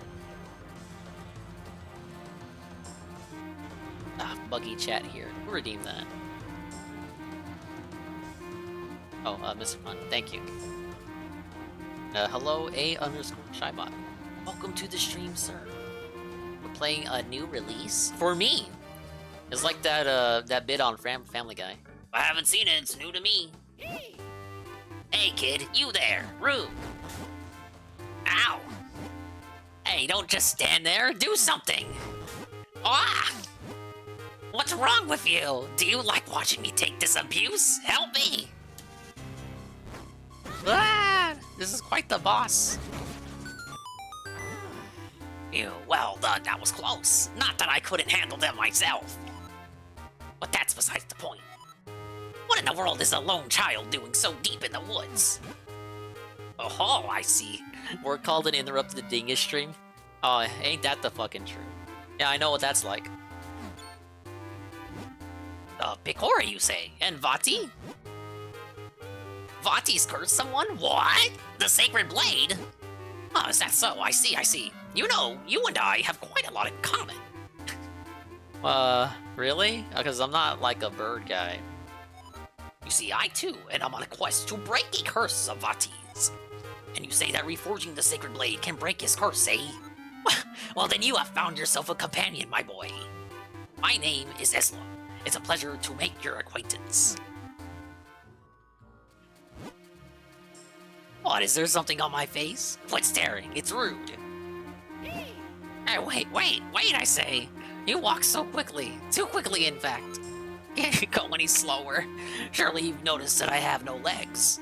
Ah, buggy chat here. Who redeemed that? Oh, Mr. Fun, thank you. Hello, A_Shybot. Welcome to the stream, sir. We're playing a new release for me. It's like that bit on Family Guy. I haven't seen it, it's new to me. Hey kid, you there, rude. Ow! Hey, don't just stand there, do something! Ah! What's wrong with you? Do you like watching me take this abuse? Help me! Ah! This is quite the boss. Ew, well done, that was close. Not that I couldn't handle them myself. But that's besides the point. What in the world is a lone child doing so deep in the woods? Oh, I see. We're called an interrupt to the Dingus stream? Oh, ain't that the fucking truth? Yeah, I know what that's like. Picora, you say? And Vati? Vati's cursed someone? What? The Sacred Blade? Oh, is that so? I see. You know, you and I have quite a lot in common. Really? Because I'm not like a bird guy. You see, I too, and I'm on a quest to break a curse of Vati's. And you say that reforging the Sacred Blade can break his curse, eh? Well, then you have found yourself a companion, my boy. My name is Esla. It's a pleasure to make your acquaintance. What, is there something on my face? Quit staring, it's rude. Hey, wait, I say. You walk so quickly. Too quickly, in fact. Can't go any slower. Surely you've noticed that I have no legs.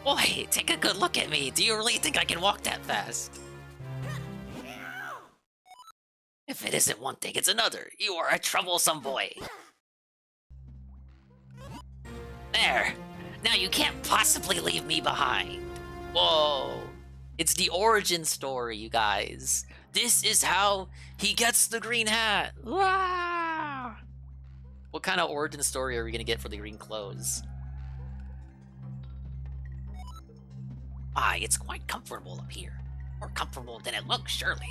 Boy, take a good look at me. Do you really think I can walk that fast? If it isn't one thing, it's another. You are a troublesome boy. There. Now you can't possibly leave me behind. Whoa. It's the origin story, you guys. This is how he gets the green hat. Wow. What kind of origin story are we gonna get for the green clothes? Why, it's quite comfortable up here. More comfortable than it looks, surely.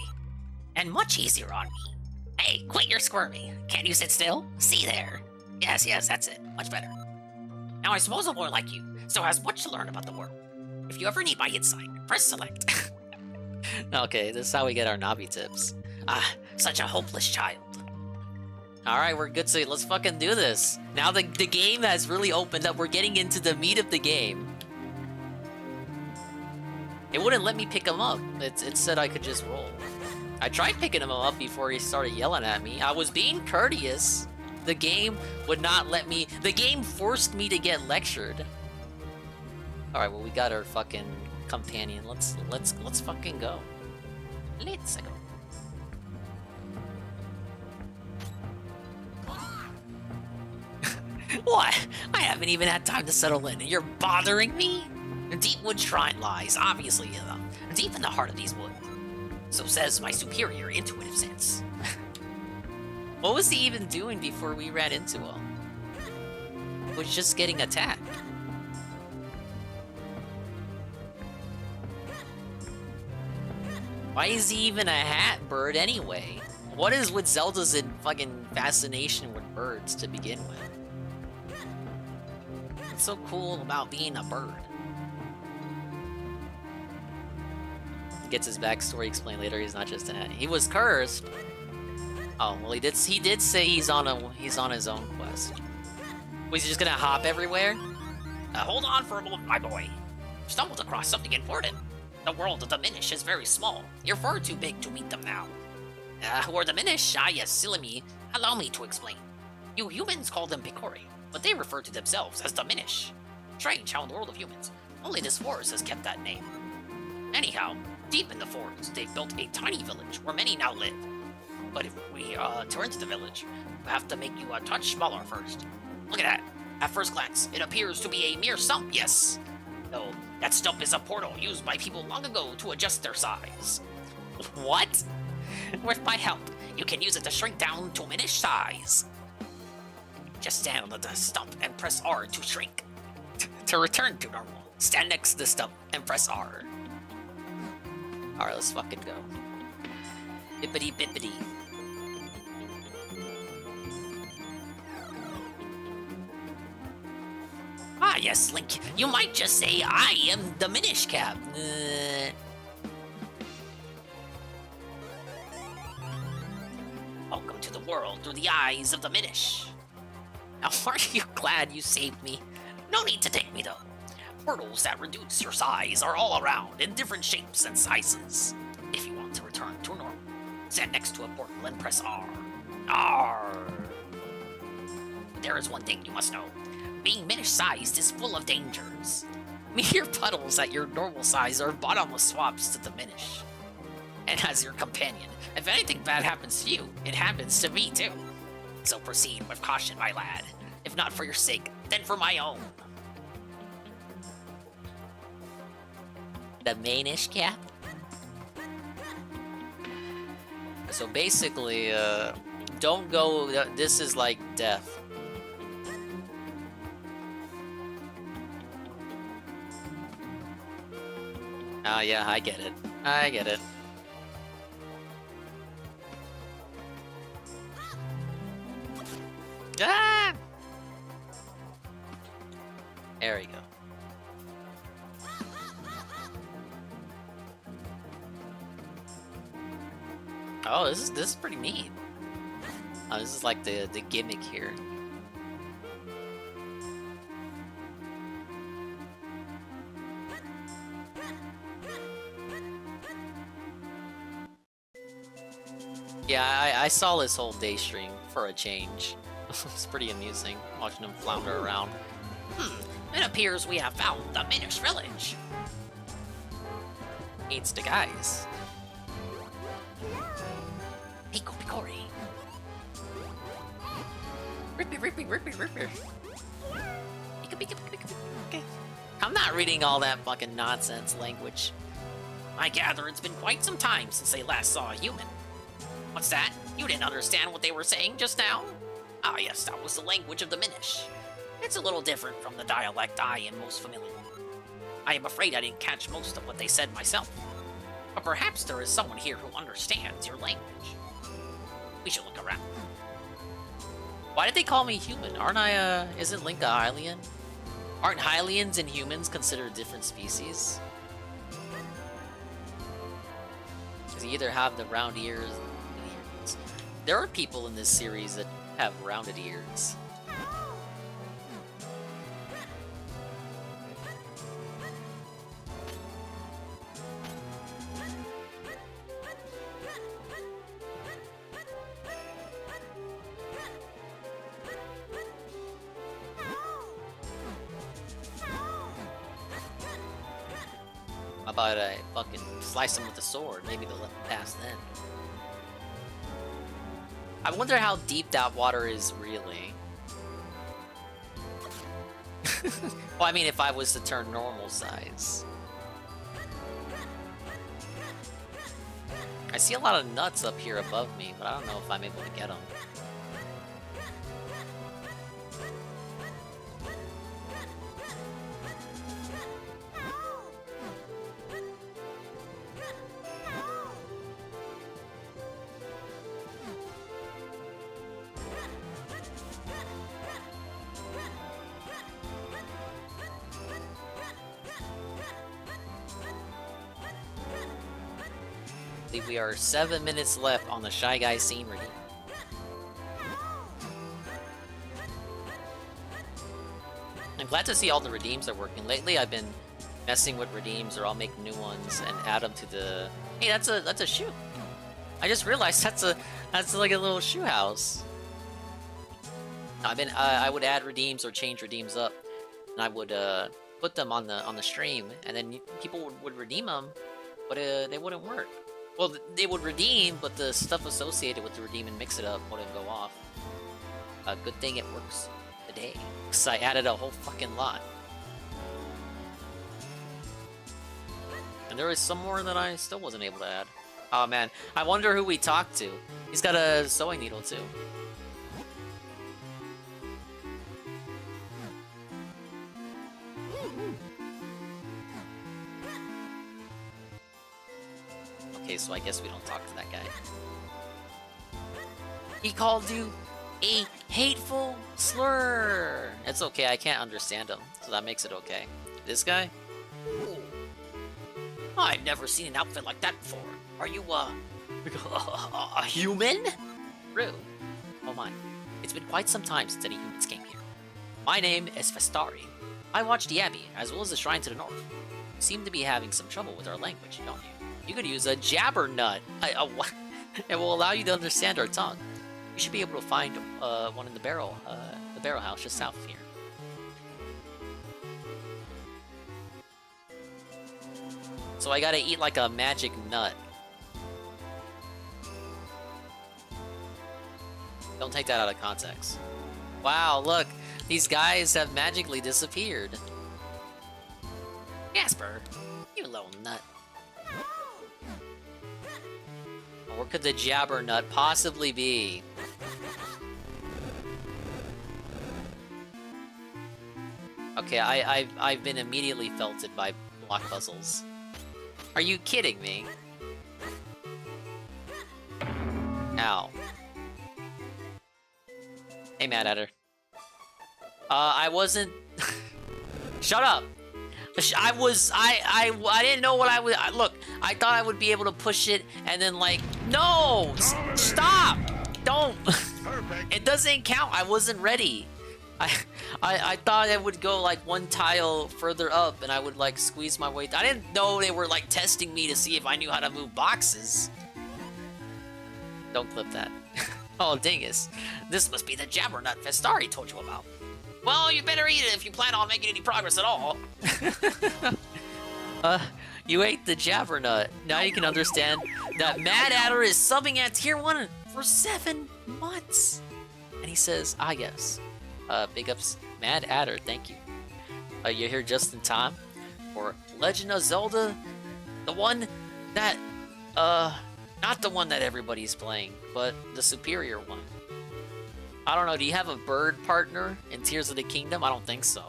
And much easier on me. Hey, quit your squirming. Can't you sit still? See there. Yes, that's it. Much better. Now I suppose a boy like you still has much to learn about the world. If you ever need my insight, press select. Okay, this is how we get our Navi tips. Ah, such a hopeless child. Alright, we're good, so let's fucking do this. Now the game has really opened up. We're getting into the meat of the game. It wouldn't let me pick him up. It said I could just roll. I tried picking him up before he started yelling at me. I was being courteous. The game would not let me. The game forced me to get lectured. Alright, well we got our fucking companion. Let's fucking go. Let's go. What? I haven't even had time to settle in, and you're bothering me? The Deepwood Shrine lies, obviously, deep in the heart of these woods. So says my superior intuitive sense. What was he even doing before we ran into him? Was just getting attacked. Why is he even a hat bird anyway? What is with Zelda's fucking fascination with birds to begin with? What's so cool about being a bird? He gets his backstory explained later. He's not just a hat. He was cursed. Oh well, he did say he's on his own quest. Was he just gonna hop everywhere? Hold on for a moment, my boy. Stumbled across something important. The world of the Minish is very small. You're far too big to meet them now. Who are the Minish? Ah, yes, silly me. Allow me to explain. You humans call them Picori, but they refer to themselves as the Minish. Strange how in the world of humans, only this forest has kept that name. Anyhow, deep in the forest, they've built a tiny village where many now live. But if we to enter the village, we have to make you a touch smaller first. Look at that. At first glance, it appears to be a mere stump, yes. No, that stump is a portal used by people long ago to adjust their size. What? With my help, you can use it to shrink down to Minish size. Just stand on the stump and press R to shrink. To return to normal, stand next to the stump and press R. Alright, let's fucking go. Bippity bippity. Ah, yes, Link. You might just say I am the Minish Cap. Welcome to the world through the eyes of the Minish. Now, aren't you glad you saved me? No need to thank me, though. Portals that reduce your size are all around in different shapes and sizes. If you want to return to normal, stand next to a portal and press R. R. There is one thing you must know. Being Minish-sized is full of dangers. Mere puddles at your normal size are bottomless swamps to the Minish. And as your companion, if anything bad happens to you, it happens to me too. So proceed with caution, my lad. If not for your sake, then for my own. The Minish Cap? So basically, don't go, this is like death. Oh yeah, I get it. I get it. Ah! There we go. Oh, this is pretty neat. Oh, this is like the gimmick here. Yeah, I saw this whole day stream for a change. It's pretty amusing watching them flounder around. It appears we have found the Minish village. It's the guys. Pico Picori. Rippy. Okay. I'm not reading all that fucking nonsense language. I gather it's been quite some time since they last saw a human. What's that? You didn't understand what they were saying just now? Ah yes, that was the language of the Minish. It's a little different from the dialect I am most familiar with. I am afraid I didn't catch most of what they said myself. But perhaps there is someone here who understands your language. We should look around. Why did they call me human? Aren't I, isn't Link a Hylian? Aren't Hylians and humans considered different species? you either have the round ears. There are people in this series that have rounded ears. How about I fucking slice them with the sword? Maybe they'll let me pass then. I wonder how deep that water is really. Well, I mean, if I was to turn normal size. I see a lot of nuts up here above me, but I don't know if I'm able to get them. We are 7 minutes left on the Shy Guy scene redeem. I'm glad to see all the redeems are working. Lately I've been messing with redeems, or I'll make new ones and add them to the... Hey, that's a shoe. I just realized that's like a little shoe house. I would add redeems or change redeems up, and I would put them on the stream, and then people would redeem them, but they wouldn't work. Well, they would redeem, but the stuff associated with the redeem and mix it up wouldn't go off. Good thing it works today, because I added a whole fucking lot. And there is some more that I still wasn't able to add. Oh man, I wonder who we talked to. He's got a sewing needle too. Okay, so I guess we don't talk to that guy. He called you a hateful slur. It's okay, I can't understand him, so that makes it okay. This guy? I've never seen an outfit like that before. Are you, a human? Rude. Oh my. It's been quite some time since any humans came here. My name is Festari. I watch the Abbey, as well as the Shrine to the North. You seem to be having some trouble with our language, don't you? You could use a jabber nut. It will allow you to understand our tongue. You should be able to find one in the barrel house just south of here. So I gotta eat like a magic nut. Don't take that out of context. Wow, look, these guys have magically disappeared. Jasper, you little nut. Where could the jabber nut possibly be? Okay, I've been immediately felted by block puzzles. Are you kidding me? Ow. Hey, Mad Hatter. I wasn't... Shut up! I didn't know what I would... Look, I thought I would be able to push it and then like... No! Stop! Don't! It doesn't count. I wasn't ready. I thought it would go like one tile further up and I would like squeeze my way... I didn't know they were like testing me to see if I knew how to move boxes. Don't clip that. Oh, Dingus. This must be the jabbernut Festari told you about. Well, you better eat it if you plan on making any progress at all. You ate the jabbernut. Now you can understand that Mad Hatter is subbing at Tier 1 for 7 months. And he says, ah, yes. Big ups, Mad Hatter, thank you. You're here just in time for Legend of Zelda. The one that, not the one that everybody's playing, but the superior one. I don't know, do you have a bird partner in Tears of the Kingdom? I don't think so.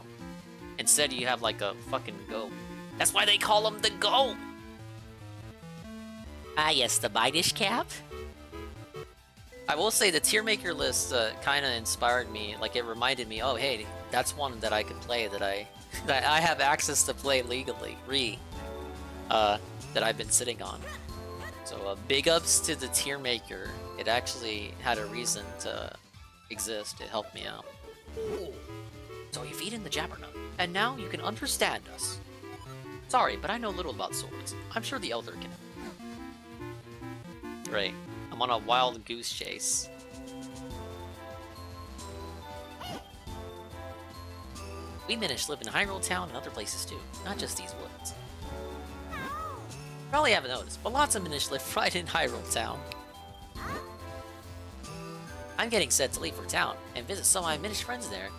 Instead, you have like a fucking goat. That's why they call him the goat! Ah yes, the Minish cap? I will say the tier maker list kinda inspired me, like it reminded me, oh hey, that's one that I could play that I have access to play legally, that I've been sitting on. So big ups to the tier maker. It actually had a reason to exist. It helped me out. So you've eaten the Jabbernut, and now you can understand us. Sorry, but I know little about swords. I'm sure the Elder can. Right. I'm on a wild goose chase. We Minish live in Hyrule Town and other places too, not just these woods. Probably haven't noticed, but lots of Minish live right in Hyrule Town. I'm getting set to leave for town and visit some of my Minish friends there.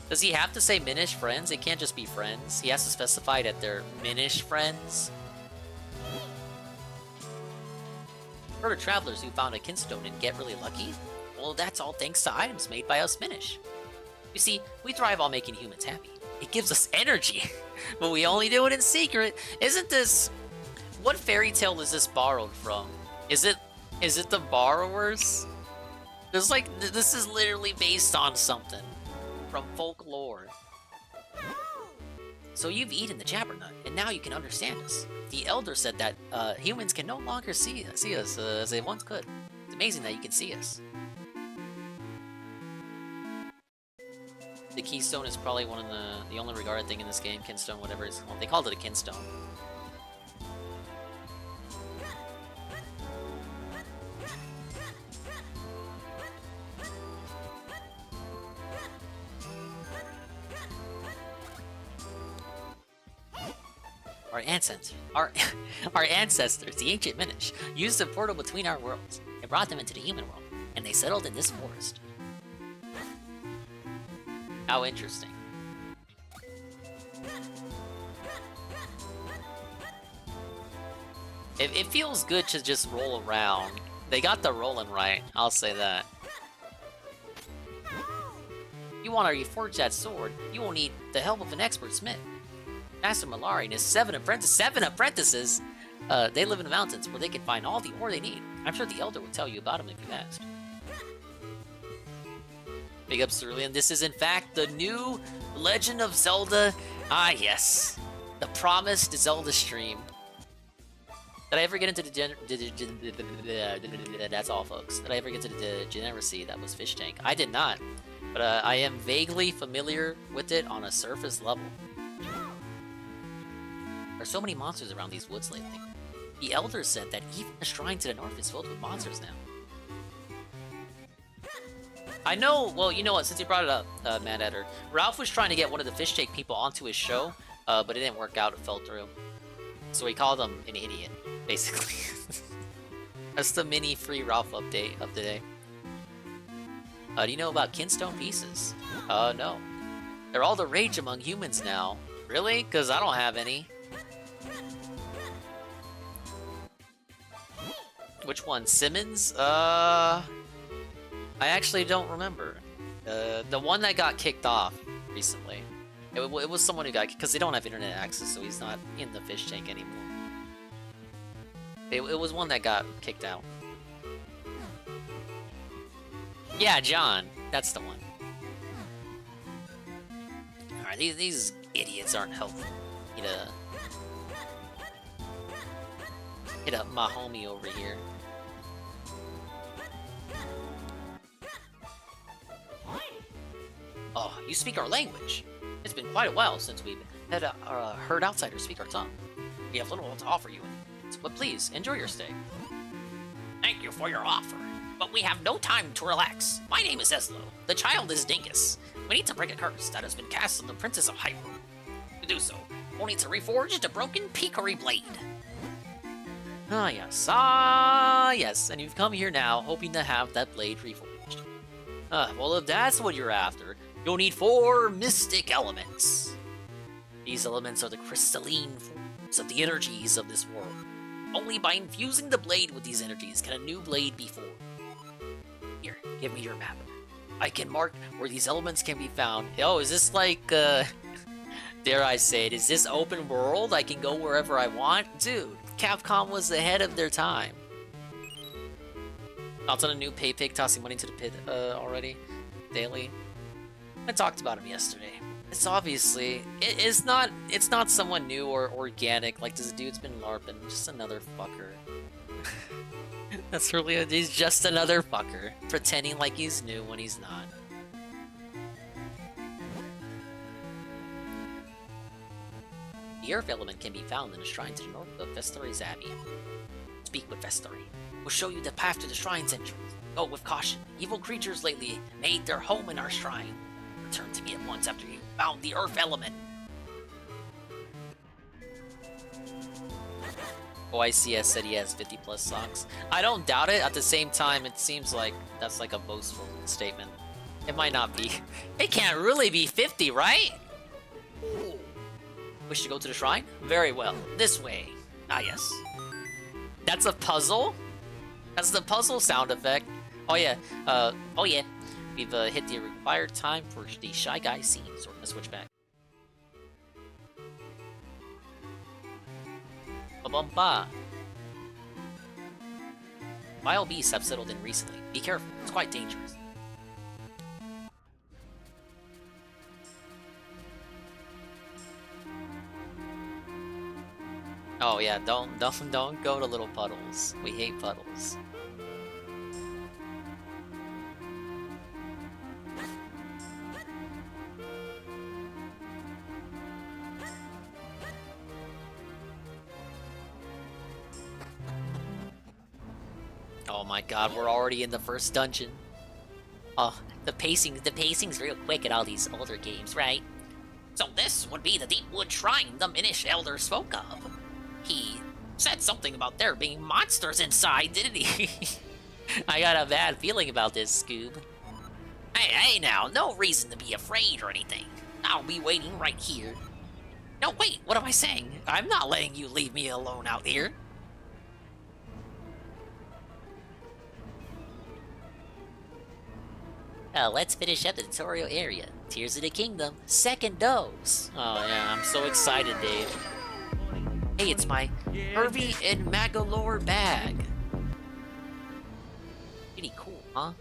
Does he have to say Minish friends? It can't just be friends. He has to specify that they're Minish friends. Heard of travelers who found a kinstone and get really lucky? Well, that's all thanks to items made by us Minish. You see, we thrive on making humans happy. It gives us energy, but we only do it in secret. Isn't this... What fairy tale is this borrowed from? Is it The Borrowers? There's like, this is literally based on something from folklore. So you've eaten the Jabbernut, and now you can understand us. The Elder said that humans can no longer see us as they once could. It's amazing that you can see us. The keystone is probably one of the only regarded thing in this game. Kinstone, whatever it's called. They called it a kinstone. Our ancestors, the ancient Minish, used a portal between our worlds and brought them into the human world, and they settled in this forest. How interesting. It feels good to just roll around. They got the rolling right, I'll say that. You want to reforge that sword, you will need the help of an expert smith. Master Malari and his 7 apprentices, they live in the mountains where they can find all the ore they need. I'm sure the Elder will tell you about him if you asked. Big ups, Cerulean. This is in fact the new Legend of Zelda. Ah, yes. The promised Zelda stream. Did I ever get into the that's all, folks. Did I ever get to the degeneracy that was Fish Tank? I did not. But I am vaguely familiar with it on a surface level. There are so many monsters around these woods lately. The Elder said that even the shrine to the north is filled with monsters now. I know, well, you know what, since you brought it up, Mad Editor, Ralph was trying to get one of the Fish Tank people onto his show, but it didn't work out, it fell through. So he called him an idiot, basically. That's the mini free Ralph update of the day. Do you know about Kinstone pieces? No. They're all the rage among humans now. Really? Because I don't have any. Which one? Simmons? I actually don't remember. The one that got kicked off recently. It was someone who got... Because they don't have internet access, so he's not in the Fish Tank anymore. It was one that got kicked out. Yeah, John. That's the one. Alright, these idiots aren't helpful. Hit up my homie over here. Oh, you speak our language. It's been quite a while since we've heard outsiders speak our tongue. We have little to offer you, but please, enjoy your stay. Thank you for your offer, but we have no time to relax. My name is Eslo. The child is Dingus. We need to break a curse that has been cast on the Princess of Hyrule. To do so, we'll need to reforge the broken Picori blade. Ah yes, and you've come here now hoping to have that blade reforged. Well, if that's what you're after, you'll need 4 mystic elements. These elements are the crystalline forms of the energies of this world. Only by infusing the blade with these energies can a new blade be formed. Here, give me your map. I can mark where these elements can be found. Oh, is this like, dare I say it, is this open world? I can go wherever I want? Dude, Capcom was ahead of their time. Thoughts on a new pay pig tossing money to the pit already? Daily? I talked about him yesterday. It's obviously it's not someone new or organic. Like this dude's been LARPing, just another fucker. That's really he's just another fucker pretending like he's new when he's not. The earth element can be found in the shrine to the north of Vestari's Abbey. Speak with Vestari. We'll show you the path to the shrine's entrance. Go with caution. Evil creatures lately made their home in our shrine. Return to me at once after you found the earth element. OICS said he has 50 plus songs. I don't doubt it. At the same time, it seems like that's like a boastful statement. It might not be. It can't really be 50, right? Wish to go to the shrine? Very well. This way. Ah, yes. That's a puzzle? That's the puzzle sound effect. Oh, yeah. We've hit the required time for the Shy Guy scene, so we're gonna switch back. Ba-bum-ba. Wild beasts have settled in recently. Be careful, it's quite dangerous. Oh yeah, don't go to little puddles. We hate puddles. Oh my god, we're already in the first dungeon. Oh, the pacing's real quick at all these older games, right? So this would be the Deepwood Shrine the Minish Elder spoke of. He said something about there being monsters inside, didn't he? I got a bad feeling about this, Scoob. Hey now, no reason to be afraid or anything. I'll be waiting right here. No, wait, what am I saying? I'm not letting you leave me alone out here. Let's finish up the tutorial area. Tears of the Kingdom, second dose. Oh yeah, I'm so excited, Dave. Hey, it's my Hervey and Magalore bag. Pretty cool, huh?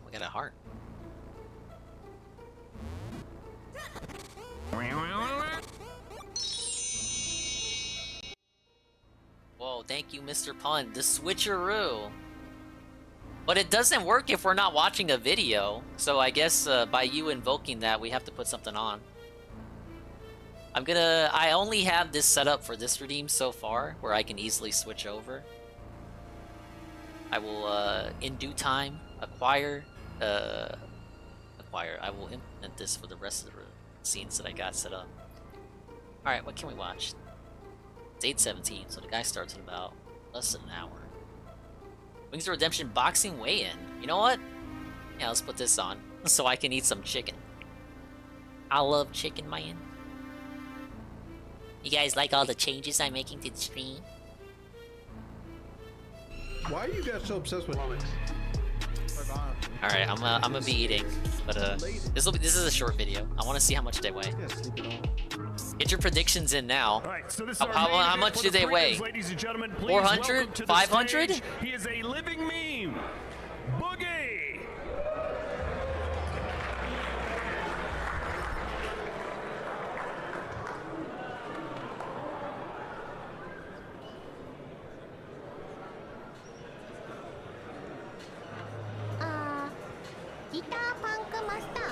We got a heart. Whoa, thank you, Mr. Pun. The switcheroo. But it doesn't work if we're not watching a video. So I guess by you invoking that, we have to put something on. I only have this set up for this redeem so far, where I can easily switch over. I will, in due time, I will implement this for the rest of the scenes that I got set up. Alright, what can we watch? It's 8:17, so the guy starts in about less than an hour. Wings of Redemption boxing weigh-in. You know what? Yeah, let's put this on, so I can eat some chicken. I love chicken, man. You guys like all the changes I'm making to the stream? Why are you guys so obsessed with Alex? Alright, I'm gonna be eating, but this is a short video. I want to see how much they weigh. Get your predictions in now. Right, so this how much do they weigh? 400? 500? He is a living meme. Boogie. Guitar Punk Master.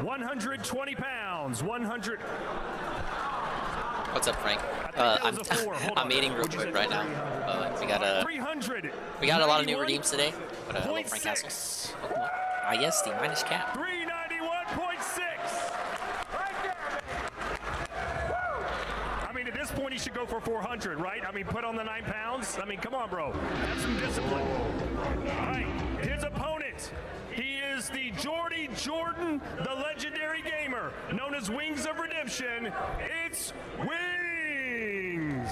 120 pounds. 100. What's up, Frank? I'm eating real quick right now. We got a lot of new redeems today. But hello, Frank Castle. Ah, yes, the Minish cap. 391.6. I mean, at this point, he should go for 400, right? I mean, put on the 9 pounds. I mean, come on, bro. Have some discipline. All right, his opponent. He is the Jordy Jordan, the legendary gamer, known as Wings of Redemption. It's Wings!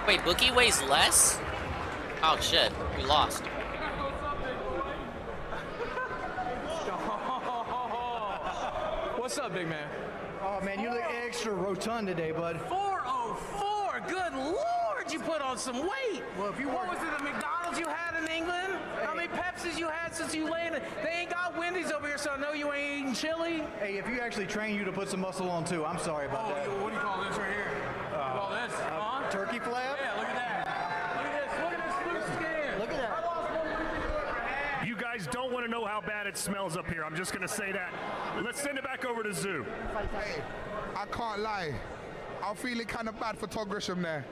Wait, Boogie weighs less? Oh shit, we lost. What's up, big man? Oh man, you look extra rotund today, bud. 404. Good lord, you put on some weight. Well, if you What were- was it, the McDonald's you had in England? How many Pepsis you had since you landed? They ain't got Wendy's over here, so I know you ain't eating chili. Hey, if you actually train you to put some muscle on too, I'm sorry about that. What do you call this right here? What do you call this? Huh? Turkey flap? Yeah, look at that. Look at this. Look at this loose skin. Look at that. I lost 1 You guys don't want to know how bad it smells up here. I'm just going to say that. Let's send it back over to Zoo. Hey, I can't lie. I'm feeling kind of bad for Todd Grisham there.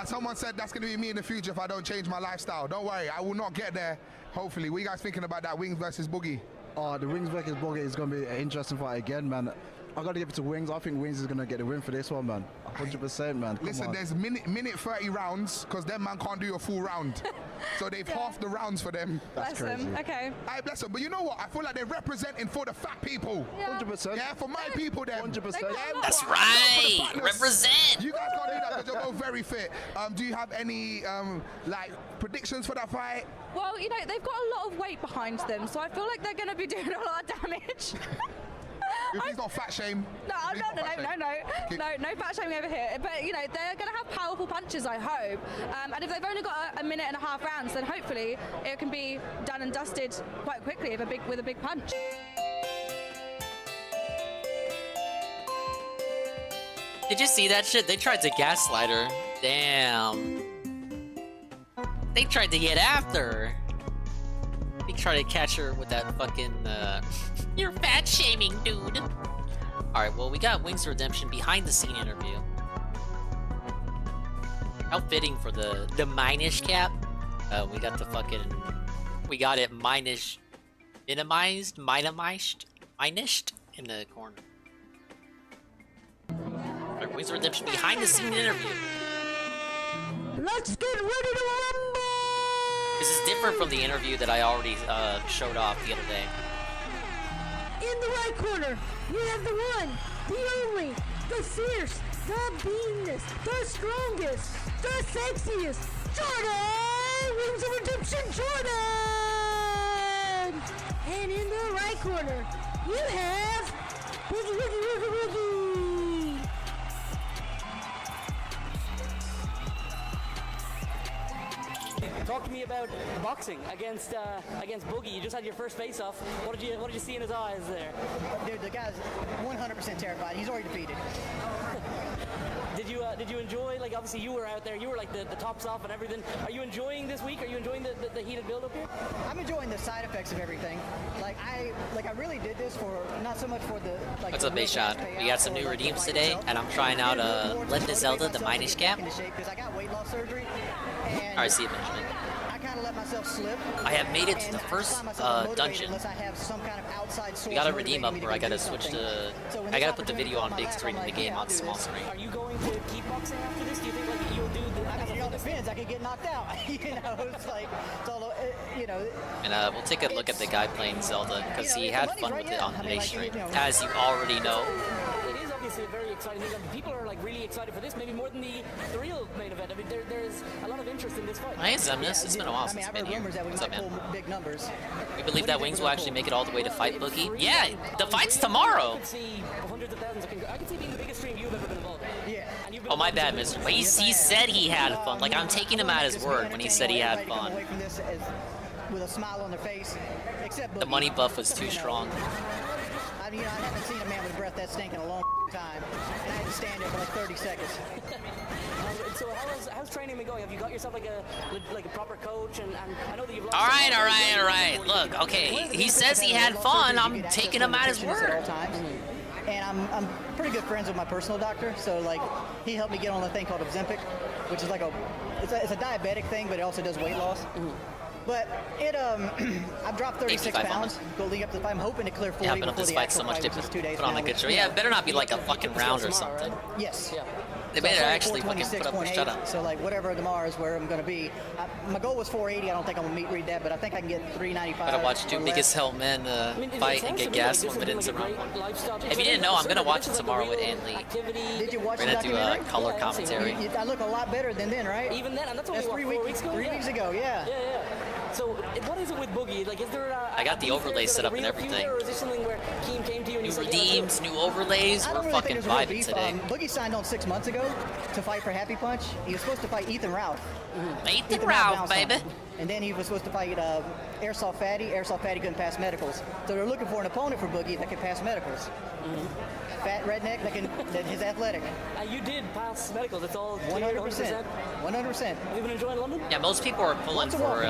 Someone said that's going to be me in the future if I don't change my lifestyle. Don't worry, I will not get there. Hopefully. What are you guys thinking about that Wings versus Boogie? Oh, the Wings versus Boogie is going to be an interesting fight again, man. I got to give it to Wings. I think Wings is going to get the win for this one, man. 100%, man. Come Listen, on. there's minute 30 rounds because them man can't do a full round. So they've halved the rounds for them. That's Bless crazy. him. Okay. I bless them. But you know what? I feel like they're representing for the fat people. Yeah. 100%. Yeah, for my people then. 100%. That's right. Represent. You guys can't do that because you're both very fit. Do you have any like predictions for that fight? Well, you know, they've got a lot of weight behind them, so I feel like they're going to be doing a lot of damage. If he's not fat shame. No, no fat shaming over here. But you know, they're going to have powerful punches, I hope. And if they've only got a minute and a half rounds, then hopefully it can be done and dusted quite quickly with a big punch. Did you see that shit? They tried to gaslight her. Damn. They tried to get after her. They tried to catch her with that fucking, you're fat shaming, dude. Alright, well, we got Wings Redemption behind the scene interview. How fitting for the Minish cap. We got the fucking, we got it minushed in the corner. Alright, Wings Redemption behind the scene interview. Let's get ready to rumble! This is different from the interview that I already showed off the other day. In the right corner, we have the one, the only, the fierce, the beanest, the strongest, the sexiest, Jordan! Wings of Redemption, Jordan! And in the right corner, you have Woogie. Talk to me about boxing against Boogie. You just had your first face-off. What did you see in his eyes there? Dude, the guy's 100% terrified. He's already defeated. Did you enjoy, like, obviously you were out there, you were like the tops off and everything. Are you enjoying this week? Are you enjoying the heated build-up here? I'm enjoying the side effects of everything. I really did this for not so much for the like. What's up, Base Shot? We got some new redeems today, and I'm trying out Legend of Zelda, the Minish cap. Because I got weight loss surgery. Alright, see you, Benjamin. I kind of let myself slip. I have made it to the first dungeon. Unless I have some kind of outside source We got a redeem up where I gotta switch to. I gotta put the video on big screen and the game on small screen. Are you going to keep boxing after this? Do you think like you'll do the? I mean, it all depends. I could get knocked out. You know, it's like it's all you know. And we'll take a look at the guy playing Zelda because he had fun with it on today's stream, as you already know. It is obviously a very exciting thing. People are like really excited for this, maybe more than the real main event. I mean, there's a lot of interest in this fight. Hey, Zemnis, it's been a while since you've been here. What's up, man? Big numbers. We believe that Wings will actually make it all the way to fight Boogie. Yeah, the fight's tomorrow. I could see hundreds of thousands. I could see being the biggest stream you've ever been involved in. Yeah. Oh, my bad, mister. But he said he had fun. Like, I'm taking him at his word when he said he had fun. With a smile on their face, except The money buff was too strong. I mean, I haven't seen a man with a breath that stink in a long time, and I had to stand there for like 30 seconds. So how's training been going? Have you got yourself like a proper coach? And I know that you've lost. All right. Look, okay. He says he had fun. I'm taking him at his word. And I'm pretty good friends with my personal doctor, so like he helped me get on a thing called Ozempic, which is like it's a diabetic thing, but it also does weight loss. But it I've dropped 36 pounds building up to the fight. I'm hoping to clear 40 yeah, but before this the fight's actual so much fight, which is 2 days put on a from good now. show. Yeah, it better not be like a fucking round or something. Yes. Yeah. They made it actually fucking put up a shutout. So like whatever tomorrow is where I'm gonna be. My goal was 480. I don't think I'm gonna read that, but I think I can get 395. Gotta watch two biggest hell men fight and get gas 1 minute into round 1. If you didn't know, I'm gonna watch it tomorrow with Ann Lee. Did you watch We're the gonna do documentary? color commentary. I look a lot better than then, right? Even then, and that's only That's what, 4 weeks ago. 3 weeks ago, yeah. Yeah. So what is it with Boogie? Like, is there? I got the overlay set up and everything. Or is this something where Keem came to you and New he said, redeems, new overlays. I We're don't really fucking think there's a real vibing beef. today. Boogie signed on 6 months ago to fight for Happy Punch. He was supposed to fight Ethan Ralph. Ethan Ralph, bounced on baby. him. And then he was supposed to fight Airsoft Fatty. Airsoft Fatty couldn't pass medicals. So they're looking for an opponent for Boogie that can pass medicals. Fat redneck that is athletic. You did pass medicals. It's all 100%. 100%. Have you been enjoying London? Yeah, most people are pulling for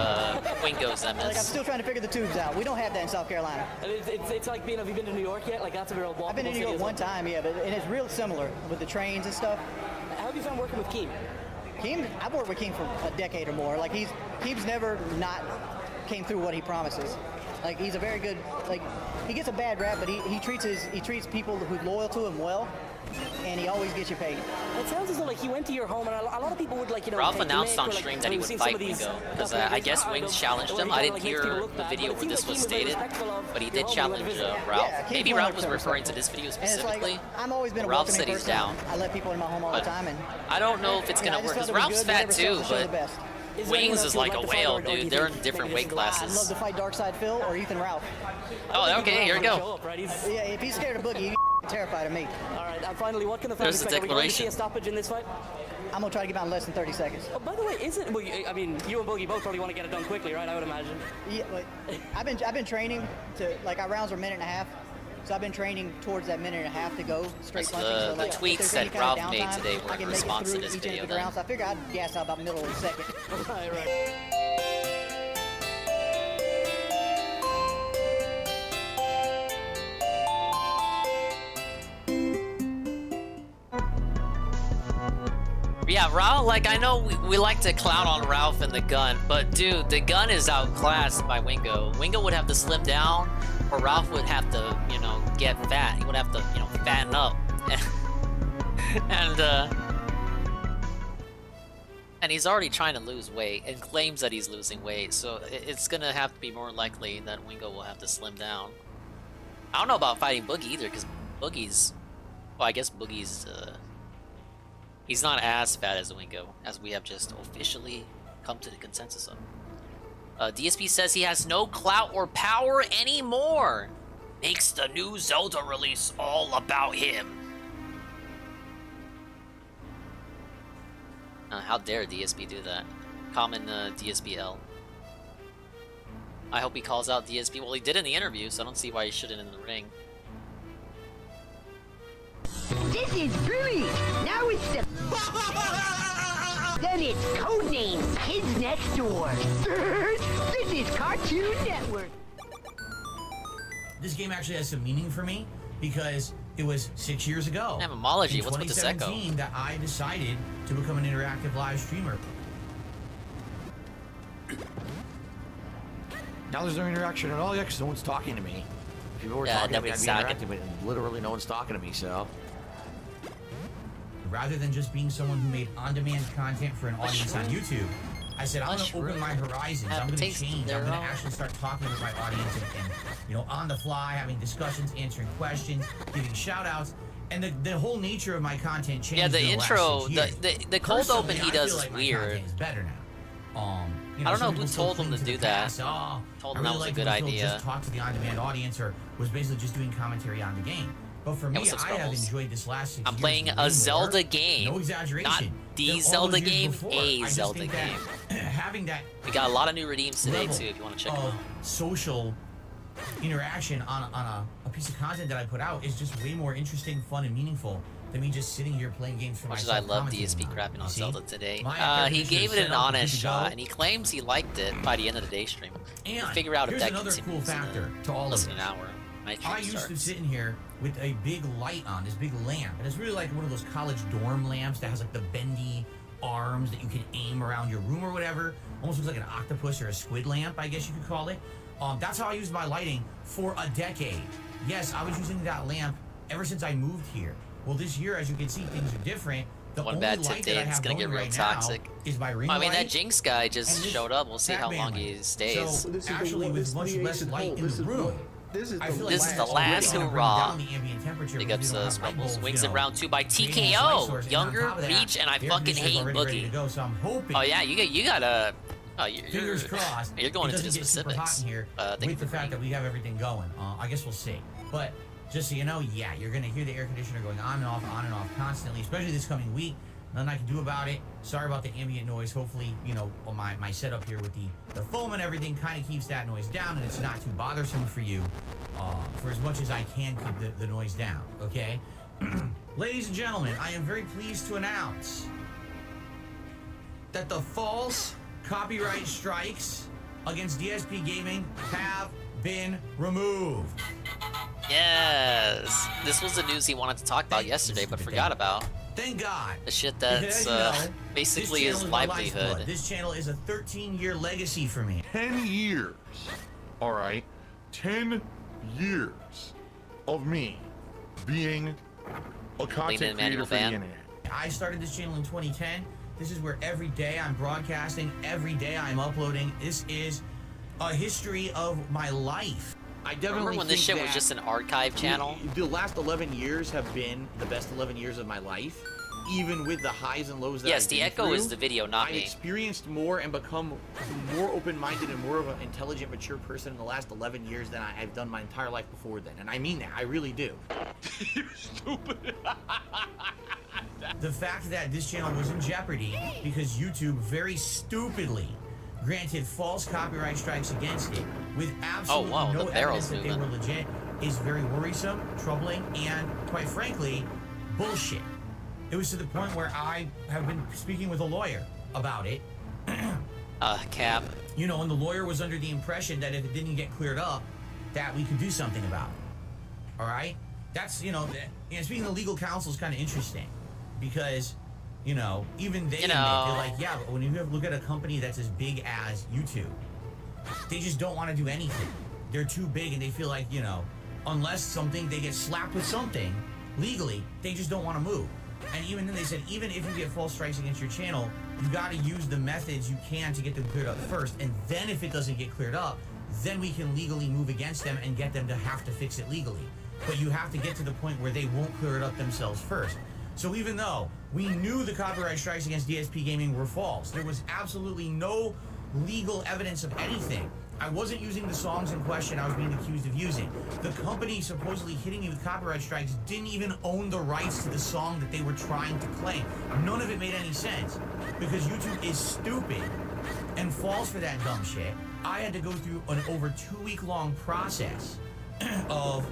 Wingo's MS. Like, I'm still trying to figure the tubes out. We don't have that in South Carolina. And it's like being. Have you been to New York yet? Like that's a real walkable I've been to New York one time, yeah, but and it's real similar with the trains and stuff. How have you found working with Keem? Keem, I've worked with Keem for a decade or more. Like Keem's never not came through what he promises. Like he's a very good, like he gets a bad rap, but he treats people who's loyal to him well, and he always gets you paid. It sounds as though like he went to your home, and a lot of people would like Ralph announced on stream that he would fight Wingo because I guess Wings challenged him. I didn't hear the video where this was stated, but he did challenge Ralph. Yeah, Maybe Ralph was referring to this video And it's specifically. like, I'm always been a Ralph welcoming said he's person. down. I let people in my home all the time, and I don't know if it's gonna work because Ralph's fat too, but Wings is like a whale, dude. They're in different weight I'd love classes. to fight Darkside Phil or Ethan Ralph. Oh, okay, here we go. Yeah, if he's scared of Boogie, he's terrified of me. All right, and finally, what can the fans There's the expect? Are we going to see declaration. a stoppage in this fight? I'm gonna try to get out in less than 30 seconds. Oh, by the way, is it? Well, I mean, you and Boogie both probably want to get it done quickly, right? I would imagine. Yeah, but I've been training to like our rounds are a minute and a half, so I've been training towards that minute and a half to go straight That's punching. So, the like, tweets if there's that any kind of Ralph made downtime, today were I in can make it response to through this each video individual then. round. So I figure I'd gas out about middle of the second. right. Yeah, Ralph, like, I know we like to clown on Ralph and the gun, but dude, the gun is outclassed by Wingo. Wingo would have to slim down, or Ralph would have to, you know, get fat. He would have to, you know, fatten up. And he's already trying to lose weight and claims that he's losing weight, so it's gonna have to be more likely that Wingo will have to slim down. I don't know about fighting Boogie either, because Boogie's, well, I guess Boogie's, he's not as fat as Wingo, as we have just officially come to the consensus of. DSP says he has no clout or power anymore. Makes the new Zelda release all about him. How dare DSP do that? Common DSPL. I hope he calls out DSP. Well, he did in the interview, so I don't see why he shouldn't in the ring. This is brilliant! Now it's the... Then it's codename Kids Next Door. This is Cartoon Network. This game actually has some meaning for me because it was 6 years ago. Etymology, in what's with this echo? 2017 that I decided to become an interactive live streamer. Now there's no interaction at all yet because no one's talking to me. If people were talking, I'd be interacting, but literally no one's talking to me, so... Rather than just being someone who made on-demand content for an audience on YouTube, I said, I'm going to open my horizons. I'm going to change. I'm going to actually start talking with my audience and, you know, on the fly, having discussions, answering questions, giving shout-outs. And the whole nature of my content changed. Yeah, the in intro, last 6 years. the cold Personally, open he I does feel is like my weird. content is better now. You I don't know some who people still told him cling to do the that. past. Oh, Told I him that really was a liked good when Phil idea. just talked to the on-demand audience or was basically just doing commentary on the game. But for me, what's up, I have Scrubbles? enjoyed this last 6 I'm years playing way a more. Zelda game. No exaggeration. Not than the all Zelda those years game, before. a I just Zelda think game. that having that We got a lot of new redeems today level too, if you want to check of them out. social interaction on a piece of content that I put out is just way more interesting, fun, and meaningful than me just sitting here playing games for Much as myself. I love commentating DSP on it, crapping you on see? Zelda today. My He character gave is it set an up, honest good to go. shot, and he claims he liked it by the end of the day stream. And Figure out if here's that another cool continues factor to all of less than this. an hour. My stream I used to starts. sit in here with a big light on, this big lamp, and it's really like one of those college dorm lamps that has like the bendy arms that you can aim around your room or whatever. Almost looks like an octopus or a squid lamp, I guess you could call it. That's how I used my lighting for a decade. Yes, I was using that lamp ever since I moved here. Well, this year, as you can see, things are different. one bad tip day, it's gonna get real toxic. I mean, that Jinx guy just showed up. We'll see how long he stays. So actually, with much less light in the room. This is the last hurrah. Big ups Scrumbles. Wings in round 2 by TKO. Younger, Reach, and I fucking hate Boogie. Oh yeah, you gotta. Oh, fingers crossed. You're going into the specifics. Here with the fact that we have everything going. I guess we'll see. But just so you know, yeah, you're gonna hear the air conditioner going on and off constantly, especially this coming week. Nothing I can do about it. Sorry about the ambient noise. Hopefully, you know, my setup here with the foam and everything kind of keeps that noise down, and it's not too bothersome for you, for as much as I can keep the noise down, okay? Ladies and gentlemen, I am very pleased to announce that the false copyright strikes against DSP Gaming have been removed. Yes! This was the news he wanted to talk about yesterday, but forgot about. Thank God. The shit that's basically his livelihood. This channel is a 13-year legacy for me. 10 years. All right. 10 years of me being a content creator for the internet. I started this channel in 2010. This is where every day I'm broadcasting, every day I'm uploading. This is a history of my life. I definitely remember when this shit was just an archive channel. The last 11 years have been the best 11 years of my life, even with the highs and lows that yes, the echo is the video, not me. I've experienced more and become more open-minded and more of an intelligent, mature person in the last 11 years than I've done my entire life before then. And I mean that. I really do. You're stupid. The fact that this channel was in jeopardy because YouTube very stupidly granted false copyright strikes against it with absolutely no evidence that they were legit is very worrisome, troubling, and quite frankly, bullshit. It was to the point where I have been speaking with a lawyer about it. Cap. You know, and the lawyer was under the impression that if it didn't get cleared up, that we could do something about it. All right? That's, you know, speaking of legal counsel is kind of interesting because, you know, even they admit, they're like, yeah, but when you look at a company that's as big as YouTube, they just don't want to do anything. They're too big and they feel like, you know, unless they get slapped with something legally, they just don't want to move. And even then they said, even if you get false strikes against your channel, you got to use the methods you can to get them cleared up first. And then if it doesn't get cleared up, then we can legally move against them and get them to have to fix it legally. But you have to get to the point where they won't clear it up themselves first. So even though we knew the copyright strikes against DSP Gaming were false, there was absolutely no legal evidence of anything. I wasn't using the songs in question I was being accused of using. The company supposedly hitting me with copyright strikes didn't even own the rights to the song that they were trying to claim. None of it made any sense because YouTube is stupid and falls for that dumb shit. I had to go through an over 2-week-long process of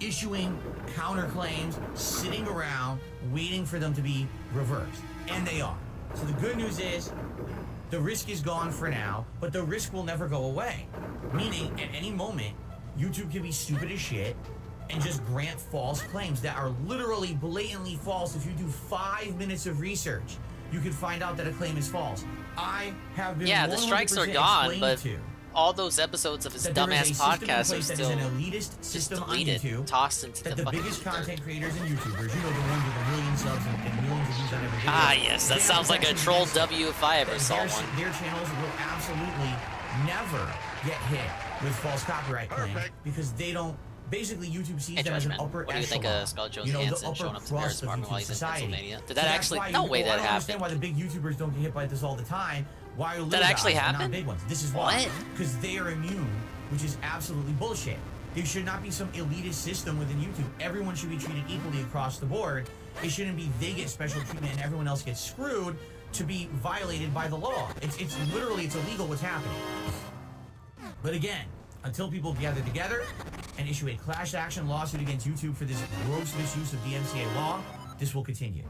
issuing counterclaims, sitting around, waiting for them to be reversed. And they are. So the good news is, the risk is gone for now, but the risk will never go away. Meaning, at any moment, YouTube can be stupid as shit and just grant false claims that are literally blatantly false. If you do 5 minutes of research, you can find out that a claim is false. I have been the strikes are gone, but all those episodes of his dumbass podcast are still an elitist system deleted, on YouTube, tossed into that the biggest content creators and YouTubers, you know, the ones with a million subs and millions of views on every video. Ah, yes, that sounds like a troll W if I ever saw one. Their channels will absolutely never get hit with false copyright claims because they don't. Basically, YouTube sees them as an upper echelon. What do you think of Scarlett Johansson showing up to Paris Apartment while he's in Pennsylvania? Did that so actually? No way that happened. I understand why the big YouTubers don't get hit by this all the time. Why are that actually happened? Not big ones. This is why. Because they are immune, which is absolutely bullshit. There should not be some elitist system within YouTube. Everyone should be treated equally across the board. It shouldn't be they get special treatment and everyone else gets screwed to be violated by the law. It's literally, it's illegal what's happening. But again, until people gather together and issue a class action lawsuit against YouTube for this gross misuse of DMCA law, this will continue.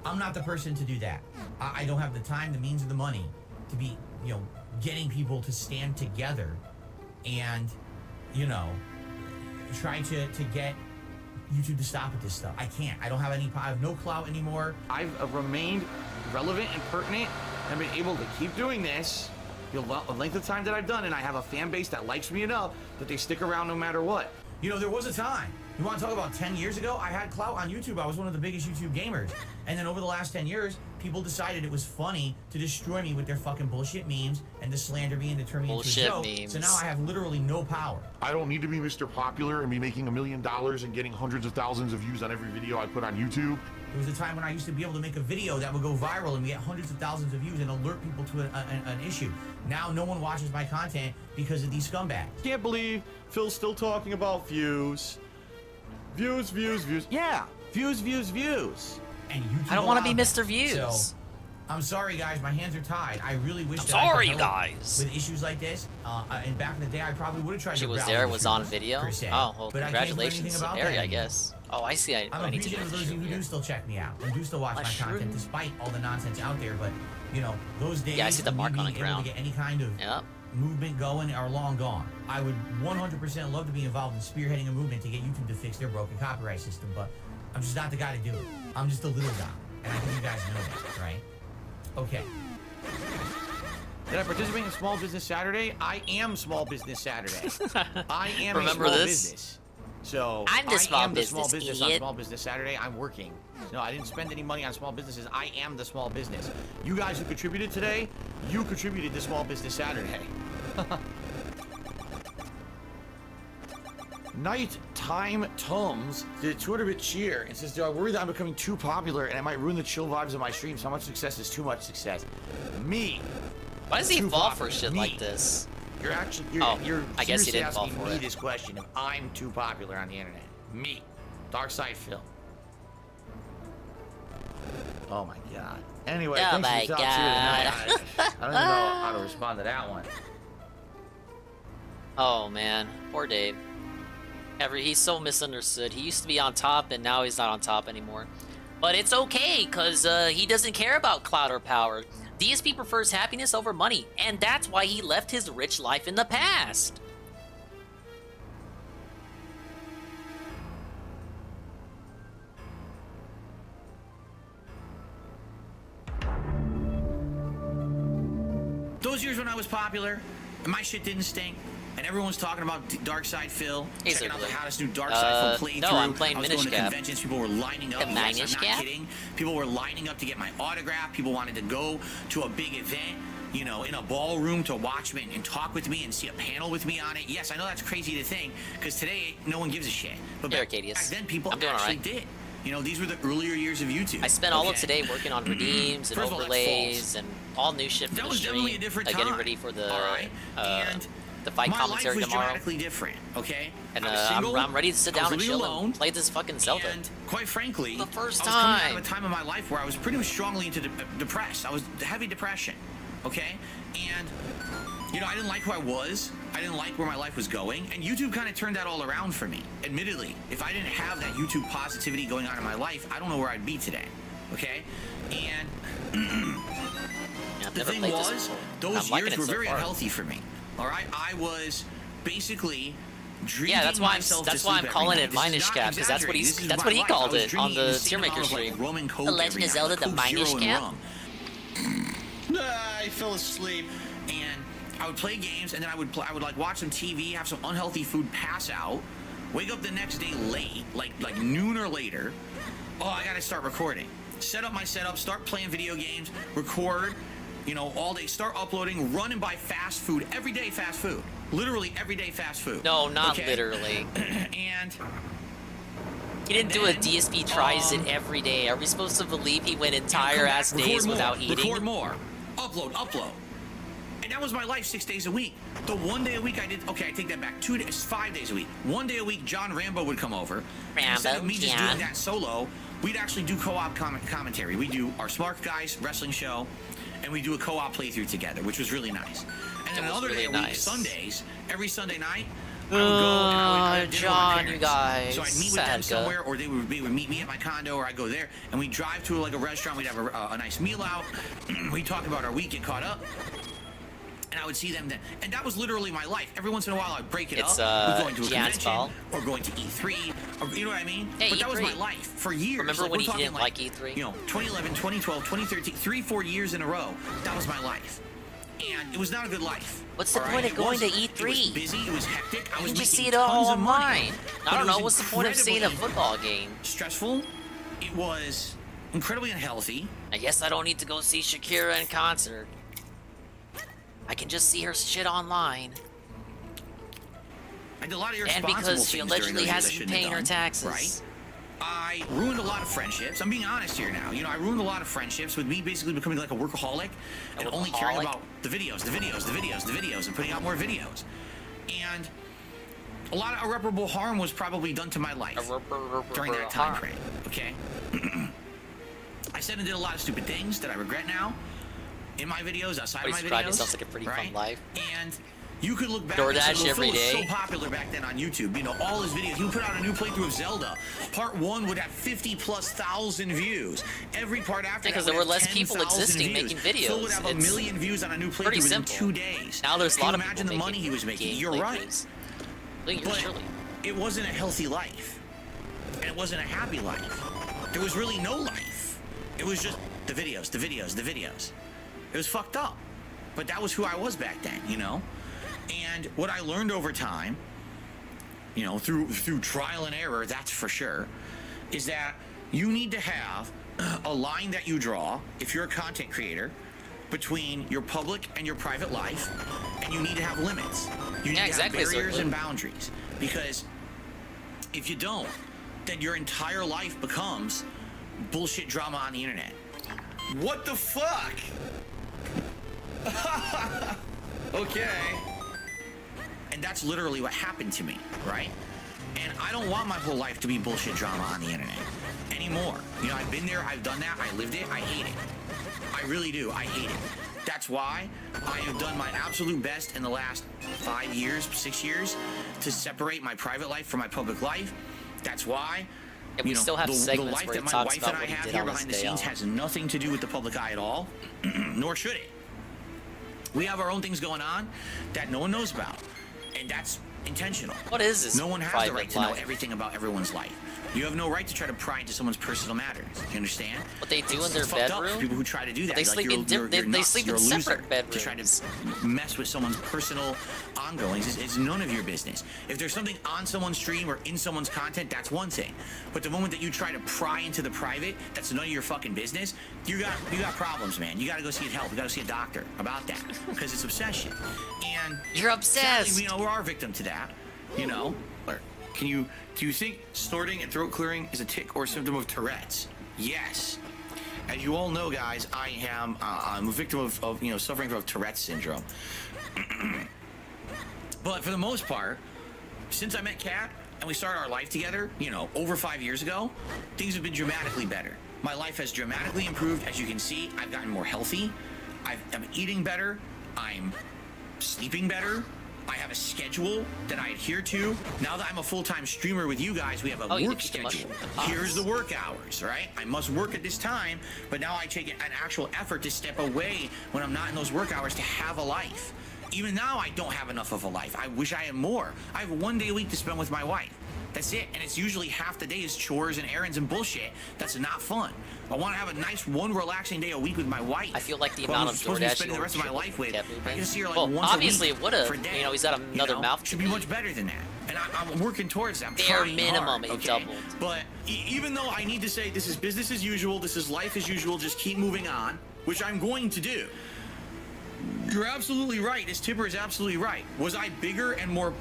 I'm not the person to do that. I don't have the time, the means, or the money to be, you know, getting people to stand together and, you know, try to get YouTube to stop with this stuff. I can't. I have no clout anymore. I've remained relevant and pertinent and been able to keep doing this the length of time that I've done, and I have a fan base that likes me enough that they stick around no matter what. You know, there was a time You want to talk about 10 years ago? I had clout on YouTube. I was one of the biggest YouTube gamers. And then over the last 10 years, people decided it was funny to destroy me with their fucking bullshit memes and to slander me and to turn me into a joke. So now I have literally no power. I don't need to be Mr. Popular and be making $1 million and getting hundreds of thousands of views on every video I put on YouTube. There was a time when I used to be able to make a video that would go viral and we get hundreds of thousands of views and alert people to an issue. Now no one watches my content because of these scumbags. Can't believe Phil's still talking about views. Views, views, views. Yeah, views, views, views. And YouTube I don't want to be allowed Mr. Views. So, I'm sorry, guys. My hands are tied. I really wish I'm that I sorry, could you help guys. with issues like this. And back in the day, I probably would have tried She to was rally there, the was on troops, video. per se. Oh, well, But I can't do anything congratulations, about Mary, that I guess. Oh, I see. I'm I need to appreciative of those of you who do still check me out and do still watch my Mushroom. content despite all the nonsense out there. But you know, those days Yeah, I see the of me mark on being the able ground. to get any kind of movement going are long gone. I would 100% love to be involved in spearheading a movement to get YouTube to fix their broken copyright system, but I'm just not the guy to do it. I'm just a little guy, and I think you guys know that, right? Okay. Did I participate in Small Business Saturday? I am Small Business Saturday. I am Remember a small this? business. So I'm the small I am the business, small business on idiot. Small Business Saturday. I'm working. No, I didn't spend any money on small businesses. I am the small business. You guys who contributed today, you contributed to Small Business Saturday. Night Time Tums did a Twitter-bit cheer and says, "Do I worry that I'm becoming too popular and I might ruin the chill vibes of my streams? How much success is too much success?" Me. Why does he Too fall popular. for shit Me. like this? You're actually, you're I guess he seriously didn't fall asking for me it. this question if I'm too popular on the internet. Me. Darkside Phil. Oh my god. Anyway, Oh thanks my for your thoughts here tonight. God. I don't even know how to respond to that one. Oh man, poor Dave. He's so misunderstood. He used to be on top, and now he's not on top anymore. But it's okay, cause he doesn't care about clout or power. DSP prefers happiness over money, and that's why he left his rich life in the past. Those years when I was popular, and my shit didn't stink, and everyone's talking about Darkside Phil, checking out the hottest new Darkside Phil playthrough. No, I'm playing I was Minish going to Cap. conventions, people were lining up. The Yes, Minish I'm Cap? not kidding. People were lining up to get my autograph. People wanted to go to a big event, you know, in a ballroom to watch me and talk with me and see a panel with me on it. Yes, I know that's crazy to think, because today no one gives a shit. But back then people I'm doing actually alright. did. You know, these were the earlier years of YouTube. I spent all of okay? today working on redeems and First of all, that's overlays false. and all new shit for That the was stream. definitely a different Getting time. ready for the Alright? And the fight my commentary life was tomorrow. dramatically different, okay? And I was single, I'm ready to sit I was down and living chill alone, and play this fucking Zelda. And quite frankly, The first I was coming out time. of a time in my life where I was pretty strongly into depressed. I was heavy depression, okay? And you know, I didn't like who I was. I didn't like where my life was going, and YouTube kind of turned that all around for me. Admittedly, if I didn't have that YouTube positivity going on in my life, I don't know where I'd be today, okay? And the thing was, those years were very unhealthy for me. All right, I was basically drinking Yeah, that's why myself I'm to sleep calling every it night. This is Minish not Cap, because that's what exaggerating. This is that's my what he life. I called was it on drinking the insane Tier Maker amount of, stream. like, rum and Coke The Legend every of night, Zelda, like the Coke Minish Zero and Cap. rum. I fell asleep, and I would play games, and then I would like watch some TV, have some unhealthy food, pass out, wake up the next day late, like noon or later. Oh, I gotta start recording. Set up my setup, start playing video games, record, you know, all day, start uploading, run and buy fast food, everyday fast food. Literally everyday fast food. No, not okay? literally. And he didn't do a DSP tries it every day. Are we supposed to believe he went entire ass days without eating? Record more. Upload. And that was my life 6 days a week. The one day a week I did, okay, I take that back. 2 days, 5 days a week. One day a week, John Rambo would come over. Instead of me just doing that solo, we'd actually do co-op commentary. We do our Smart Guys wrestling show, and we do a co-op playthrough together, which was really nice. And then another day a week, Sundays, every Sunday night, I would go and I would have dinner with my John, you parents. guys. So I'd meet with them somewhere, or they would meet me at my condo, or I'd go there, and we'd drive to like a restaurant. We'd have a nice meal out. We'd talk about our week, get caught up. And I would see them then. And that was literally my life. Every once in a while, I'd break it up. We'd go into a convention, or going to E3, or you know what I mean? Hey, but that was E3. my life for years. Remember like, when we're he talking didn't like E3? You know, 2011, 2012, 2013, 3-4 years in a row. That was my life. And it was not a good life. What's the point of going to E3? It was busy, it was hectic. I was You just see making it all tons of money. online. But I don't it was know. What's the point of seeing a incredibly football game? Stressful. It was incredibly unhealthy. I guess I don't need to go see Shakira in concert. I can just see her shit online. I did a lot of And irresponsible because she things during allegedly those years I hasn't been shouldn't have paying her done, taxes. Right? I ruined a lot of friendships. I'm being honest here now. You know, I ruined a lot of friendships with me basically becoming like a workaholic and only caring about the videos, and putting out more videos. And a lot of irreparable harm was probably done to my life during that time frame. Okay? I said and did a lot of stupid things that I regret now in my videos, outside of my videos. Sounds like a pretty fun life. And you could look back DoorDash and every Phil was day. so popular back then on YouTube. You know, all his videos. He would put out a new playthrough of Zelda. Part 1 would have 50,000+ views. Every part after Because that there would were have less people 10,000 existing views. making videos. Phil would have a million views on a new playthrough pretty within simple. 2 days. Now there's a Can lot you of imagine the people money he was making? game You're right. playthroughs. But it wasn't a healthy life. And it wasn't a happy life. There was really no life. It was just the videos. It was fucked up. But that was who I was back then, you know? And what I learned over time, you know, through trial and error, that's for sure, is that you need to have a line that you draw, if you're a content creator, between your public and your private life, and you need to have limits. You need to have barriers and boundaries. Because if you don't, then your entire life becomes bullshit drama on the internet. What the fuck? Okay. And that's literally what happened to me, right? And I don't want my whole life to be bullshit drama on the internet anymore. You know, I've been there, I've done that, I lived it, I hate it. I really do, I hate it. That's why I have done my absolute best in the last 5 years, 6 years to separate my private life from my public life. That's why we still have the segments life where that he my talks wife about and I what he have did here on his behind the day scenes off. has nothing to do with the public eye at all, nor should it. We have our own things going on that no one knows about, and that's intentional. What is this? No one has the private right to know life? everything about everyone's life. You have no right to try to pry into someone's personal matters. You understand? What they do in It's their fucked up for bedroom? people who try to do that. They Like, sleep you're- in you're they nuts. sleep You're in a loser separate bedrooms. to try to mess with someone's personal ongoings. It's none of your business. If there's something on someone's stream or in someone's content, that's one thing. But the moment that you try to pry into the private, that's none of your fucking business. You got problems, man. You got to go see help. You got to see a doctor about that because it's obsession. And you're obsessed. Sadly, you know, we're our victim to that. You know. Do you think snorting and throat clearing is a tic or a symptom of Tourette's? Yes. As you all know, guys, I'm a victim of you know, suffering from Tourette's syndrome. But for the most part, since I met Kat and we started our life together, you know, over 5 years ago, things have been dramatically better. My life has dramatically improved. As you can see, I've gotten more healthy. I'm eating better. I'm sleeping better. I have a schedule that I adhere to. Now that I'm a full-time streamer with you guys, we have a work schedule. Here's the work hours, right? I must work at this time, but now I take an actual effort to step away when I'm not in those work hours to have a life. Even now, I don't have enough of a life. I wish I had more. I have 1 day a week to spend with my wife. That's it. And it's usually half the day is chores and errands and bullshit. That's not fun. I want to have a nice one relaxing day a week with my wife. I feel like the who amount I'm of supposed to be DoorDash spending the rest of my life with. I can see her like well, once obviously a week it would have. for a day. You know, he's got another mouth. Should be much better than that. And I'm working towards that. I'm Bare trying minimum, hard, he okay? doubled. But even though I need to say this is business as usual, this is life as usual, just keep moving on, which I'm going to do. You're absolutely right. This tipper is absolutely right. Was I bigger and more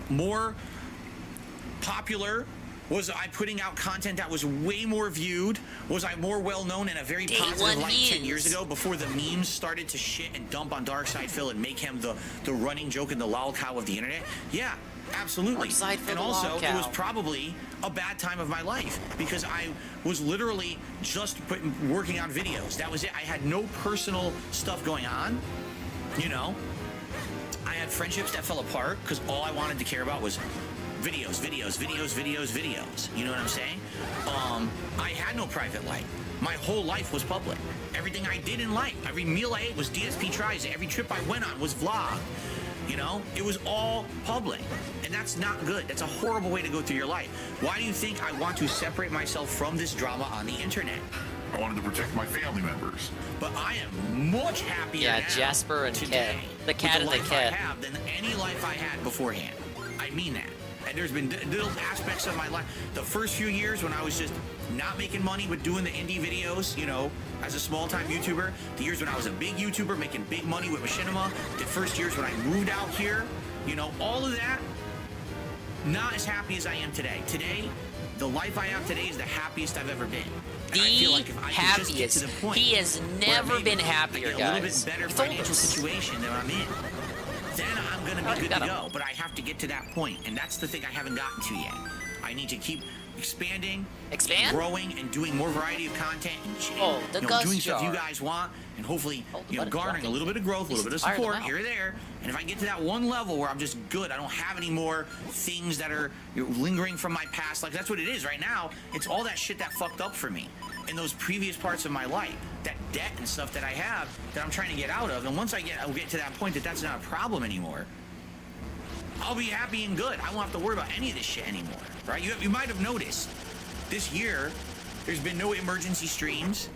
popular? Was I putting out content that was way more viewed? Was I more well-known in a very positive light 10 years ago before the memes started to shit and dump on Darkside Phil and make him the running joke and the lol cow of the internet? Yeah, absolutely. And also, it was probably a bad time of my life because I was literally just working on videos. That was it. I had no personal stuff going on, you know? I had friendships that fell apart because all I wanted to care about was videos. You know what I'm saying? I had no private life. My whole life was public. Everything I did in life, every meal I ate was DSP tries. Every trip I went on was vlogged. You know, it was all public, and that's not good. That's a horrible way to go through your life. Why do you think I want to separate myself from this drama on the internet? I wanted to protect my family members. But I am much happier now Jasper and today the cat with and the cat I have than any life I had beforehand. I mean that. And there's been little aspects of my life. The first few years when I was just not making money but doing the indie videos, you know, as a small-time YouTuber. The years when I was a big YouTuber making big money with Machinima. The first years when I moved out here. You know, all of that. Not as happy as I am today. Today, the life I have today is the happiest I've ever been. And I feel like if I could just get to the point he has never been happier, a guys. little bit better financial situation that I'm in, then I'm gonna be good to go. But I have to get to that point, and that's the thing I haven't gotten to yet. I need to keep expanding, growing, and doing more variety of content, and doing stuff you guys want, and hopefully, garnering a little bit of growth, a little bit of support here or there. And if I get to that one level where I'm just good, I don't have any more things that are lingering from my past. Like that's what it is right now. It's all that shit that fucked up for me in those previous parts of my life, that debt and stuff that I have that I'm trying to get out of. And once I'll get to that point that that's not a problem anymore, I'll be happy and good. I won't have to worry about any of this shit anymore, right? You might have noticed this year, there's been no emergency streams.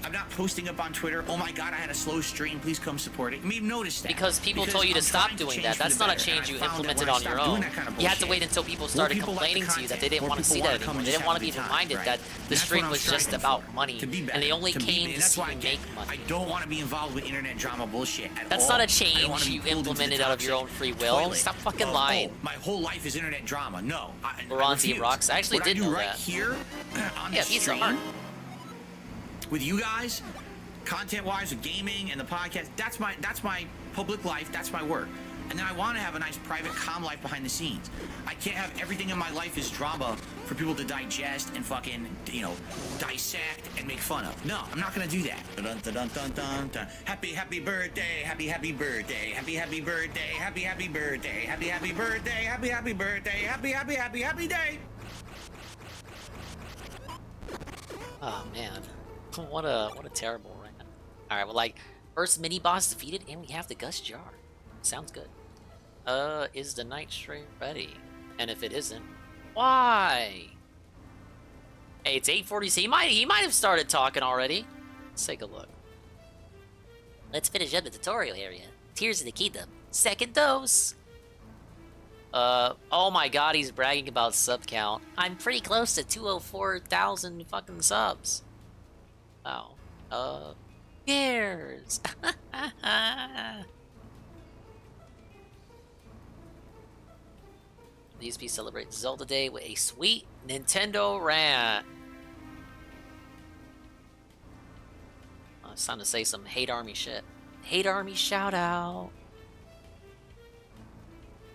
I'm not posting up on Twitter, oh my god, I had a slow stream, please come support it. You may have noticed that. Because people told you to stop doing that. That's not a change you implemented on your own. You had to wait until people started complaining to you that they didn't want to see that anymore. They didn't want to be reminded that the stream was just about money, and they only came to see you make money. I don't want to be involved with internet drama bullshit at all. That's not a change you implemented out of your own free will. Stop fucking lying. My whole life is internet drama. No. Veronzi rocks. I actually did know that. Here on the stream with you guys, content-wise, with gaming and the podcast, that's my public life, that's my work. And then I want to have a nice private calm life behind the scenes. I can't have everything in my life is drama for people to digest and fucking, dissect and make fun of. No, I'm not going to do that. Dun, dun, dun, dun, dun, dun. Happy birthday, happy birthday, happy birthday, happy birthday, happy birthday, happy birthday, happy day. Oh man. What a terrible rant. Alright, well, first mini boss defeated, and we have the Gust Jar. Sounds good. Is the night stream ready? And if it isn't, why? Hey, it's 8:40, so he might have started talking already. Let's take a look. Let's finish up the tutorial area. Tears of the Kingdom. Second dose. Oh my god, he's bragging about sub count. I'm pretty close to 204,000 fucking subs. Wow. Cares. These be celebrate Zelda Day with a sweet Nintendo rant. It's time to say some Hate Army shit. Hate Army shout out.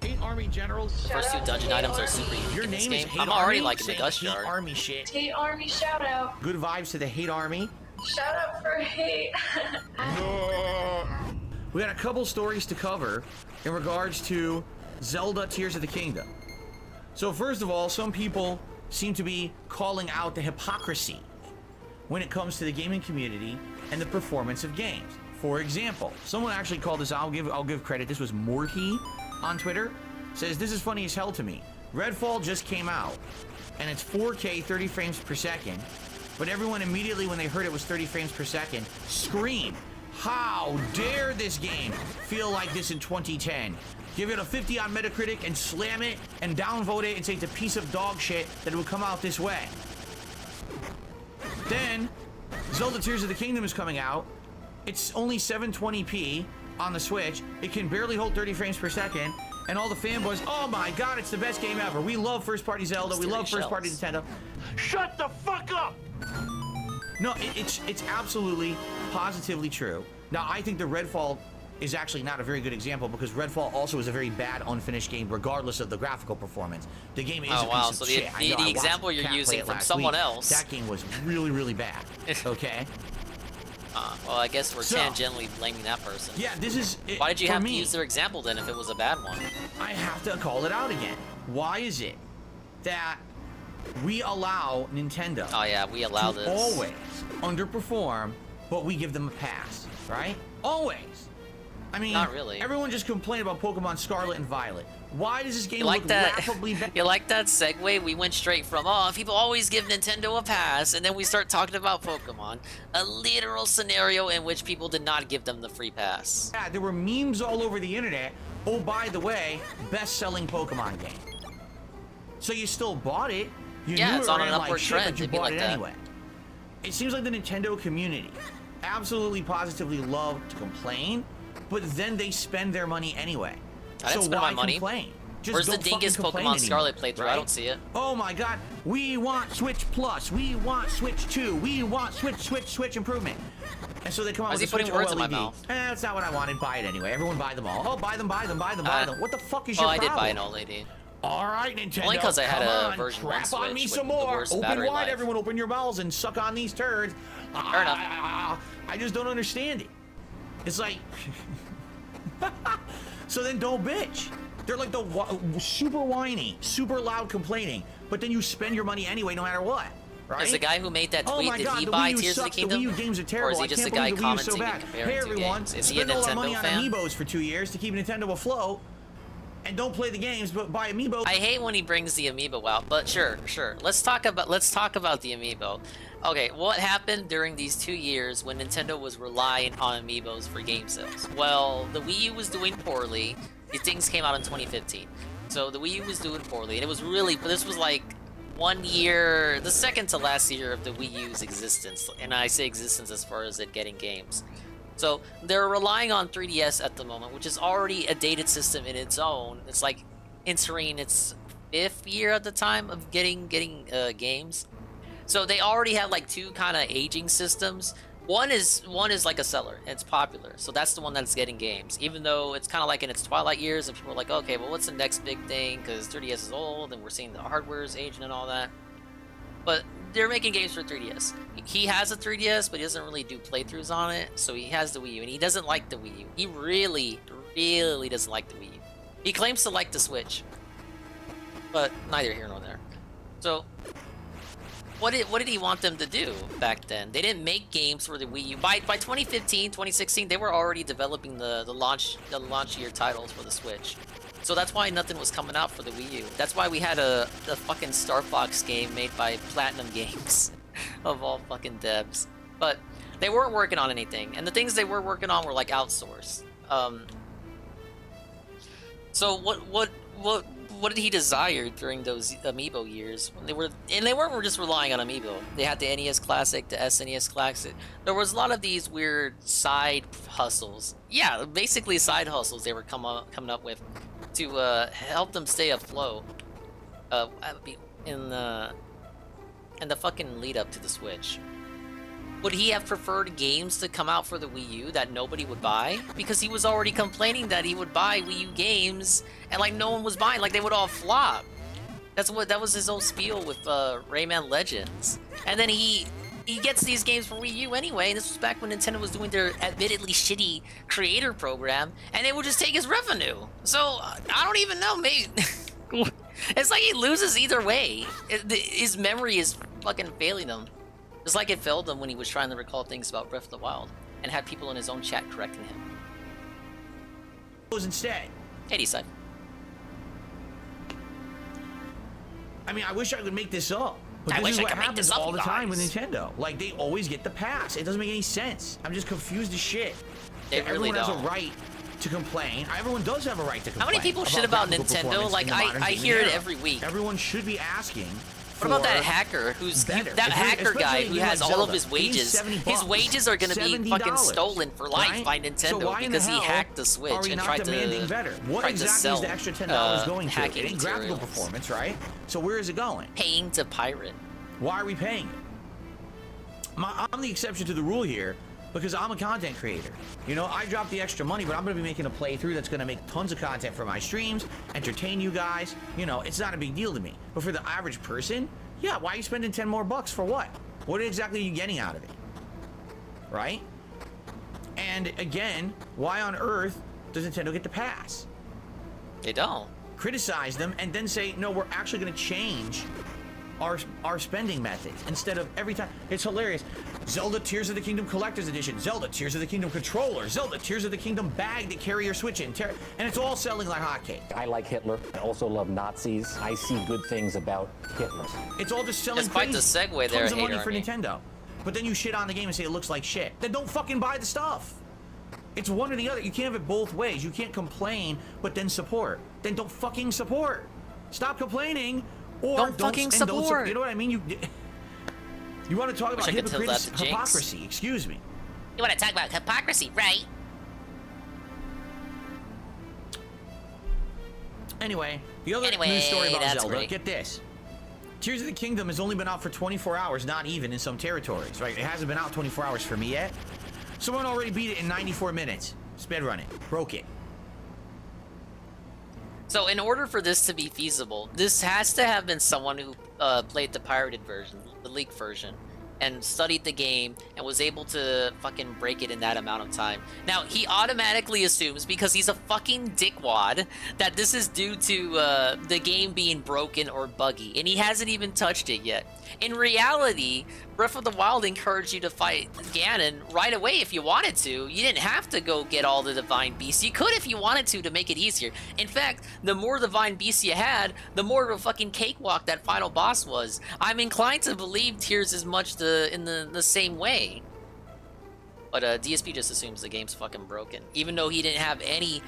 Hate Army generals. The first two dungeon items are super unique in this game. I'm already liking the Gust Jar. Hate Army shit. Hate Army shout out. Good vibes to the Hate Army. Shout out for hate. We got a couple stories to cover in regards to Zelda Tears of the Kingdom. So first of all, some people seem to be calling out the hypocrisy when it comes to the gaming community and the performance of games. For example, someone actually called this, I'll give credit, this was Morty on Twitter, says, this is funny as hell to me. Redfall just came out, and it's 4K 30 frames per second, but everyone immediately when they heard it was 30 frames per second, screamed, how dare this game feel like this in 2010? Give it a 50 on Metacritic and slam it and downvote it and say it's a piece of dog shit that it would come out this way. Then, Zelda Tears of the Kingdom is coming out. It's only 720p on the Switch. It can barely hold 30 frames per second. And all the fanboys, oh my god, it's the best game ever. We love first-party Zelda. We love first-party Nintendo. Shut the fuck up! No, it's absolutely, positively true. Now, I think the Redfall is actually not a very good example because Redfall also is a very bad, unfinished game, regardless of the graphical performance. The game is a piece of shit. The example you're using from someone else. That game was really, really bad. Okay? Well, I guess we're tangentially blaming that person. Yeah, this is... Why did you have to use their example then if it was a bad one? I have to call it out again. Why is it that we allow Nintendo we allow to this. always underperform, but we give them a pass, right? Always. I mean, not really. Everyone just complained about Pokemon Scarlet and Violet. Why does this game like look that? laughably bad? You like that segue? We went straight from, oh, people always give Nintendo a pass, and then we start talking about Pokemon. A literal scenario in which people did not give them the free pass. Yeah, there were memes all over the internet. Oh, by the way, best-selling Pokemon game. So you still bought it. You Yeah, knew it's it on an ran like upward shit, trend. but you It'd be bought like it that. anyway. It seems like the Nintendo community absolutely positively love to complain, but then they spend their money anyway. I didn't so spend why my money. complain? Just Where's the don't fucking Dingus complain Pokemon anymore, Scarlet playthrough? right? I don't see it. Oh my god, we want Switch Plus, we want Switch 2, we want Switch improvement. And so they come out Why is with he a Switch putting words in my OLED. mouth? That's not what I wanted, buy it anyway. Everyone buy them all. Oh, buy them. What the fuck is your I problem? did buy an OLED. All right, Nintendo. Only 'cause I had come a on, version 1 crap on me Switch some with the more. worst Open battery wide, life. everyone. Open your bowels and suck on these turds. Fair enough. I just don't understand it. It's like, so then don't bitch. They're like the super whiny, super loud complaining, but then you spend your money anyway, no matter what. Right? Is the guy who made that Oh tweet, my did God, he the buy Wii U Tears of the sucks. Kingdom? The Wii U games are Or terrible. is he I just a can't guy believe the Wii U is so commenting bad. and comparing Hey two everyone, games? Is he a spend all that money Nintendo on fan? amiibos for 2 years to keep Nintendo afloat, and don't play the games, but buy amiibos. I hate when he brings the amiibo out, but sure. Let's talk about the amiibo. Okay, what happened during these 2 years when Nintendo was relying on amiibos for game sales? Well, the Wii U was doing poorly. These things came out in 2015. So the Wii U was doing poorly, and it was really, this was like 1 year, the second to last year of the Wii U's existence. And I say existence as far as it getting games. So they're relying on 3DS at the moment, which is already a dated system in its own. It's like entering its 5th year at the time of getting games. So they already have like 2 kind of aging systems. One is like a seller, and it's popular. So that's the one that's getting games, even though it's kind of like in its twilight years, and people are like, okay, well, what's the next big thing? Because 3DS is old, and we're seeing the hardware is aging and all that. But they're making games for 3DS. He has a 3DS, but he doesn't really do playthroughs on it, so he has the Wii U, and he doesn't like the Wii U. He really, really doesn't like the Wii U. He claims to like the Switch, but neither here nor there. So what did he want them to do back then? They didn't make games for the Wii U. By 2015, 2016, they were already developing the launch year titles for the Switch. So that's why nothing was coming out for the Wii U. That's why we had a fucking Star Fox game made by Platinum Games, of all fucking devs. But they weren't working on anything, and the things they were working on were like outsourced. So what did he desire during those amiibo years? They weren't just relying on amiibo. They had the NES Classic, the SNES Classic. There was a lot of these weird side hustles. Yeah, basically side hustles they were coming up with to help them stay afloat. In the fucking lead up to the Switch. Would he have preferred games to come out for the Wii U that nobody would buy? Because he was already complaining that he would buy Wii U games and like no one was buying, like they would all flop. That was his whole spiel with Rayman Legends. And then he gets these games for Wii U anyway, and this was back when Nintendo was doing their admittedly shitty creator program, and they would just take his revenue. So I don't even know, maybe it's like he loses either way. His memory is fucking failing him. Just like it failed him when he was trying to recall things about Breath of the Wild and had people in his own chat correcting him. Instead. 80 side. I mean, I wish I could make this up, but this is what happens all the time with Nintendo. Like, they always get the pass. It doesn't make any sense. I'm just confused as shit. They really Everyone has a right to complain. Everyone does have a right to complain. How many people shit about Nintendo? Like, I hear it every week. Everyone should be asking. What about that hacker hacker guy who has all of his wages? His wages are going to be fucking stolen for life by Nintendo because he hacked the Switch and tried to better? What exactly is the extra $10 going to? It ain't graphical materials. performance, right? So where is it going? Paying to pirate. Why are we paying it? I'm the exception to the rule here because I'm a content creator. You know, I drop the extra money, but I'm going to be making a playthrough that's going to make tons of content for my streams, entertain you guys. You know, it's not a big deal to me. But for the average person, yeah, why are you spending 10 more bucks for what? What exactly are you getting out of it? Right? And again, why on earth does Nintendo get the pass? They don't. Criticize them and then say, no, we're actually going to change our spending methods instead of every time. It's hilarious. Zelda Tears of the Kingdom Collector's Edition, Zelda Tears of the Kingdom controller, Zelda Tears of the Kingdom bag to carry your Switch in, and it's all selling like hotcakes. I like Hitler. I also love Nazis. I see good things about Hitler. It's all just selling. That's quite the segue there, tons of money Hater for Army. Nintendo. But then you shit on the game and say it looks like shit. Then don't fucking buy the stuff. It's one or the other. You can't have it both ways. You can't complain, but then support. Then don't fucking support. Stop complaining, or Don't fucking support. You know what I mean? You want to talk about I could tell that to Jinx. hypocrisy? Excuse me. You want to talk about hypocrisy, right? Anyway, the other news story about that's Zelda. great. Get this. Tears of the Kingdom has only been out for 24 hours, not even in some territories, right? It hasn't been out 24 hours for me yet. Someone already beat it in 94 minutes. Speedrun it. Broke it. So in order for this to be feasible, this has to have been someone who played the pirated version, the leaked version, and studied the game and was able to fucking break it in that amount of time. Now, he automatically assumes, because he's a fucking dickwad, that this is due to the game being broken or buggy, and he hasn't even touched it yet. In reality, Breath of the Wild encouraged you to fight Ganon right away if you wanted to. You didn't have to go get all the Divine Beasts. You could if you wanted to make it easier. In fact, the more Divine Beasts you had, the more of a fucking cakewalk that final boss was. I'm inclined to believe Tears is much in the same way. But DSP just assumes the game's fucking broken. Even though he didn't have any,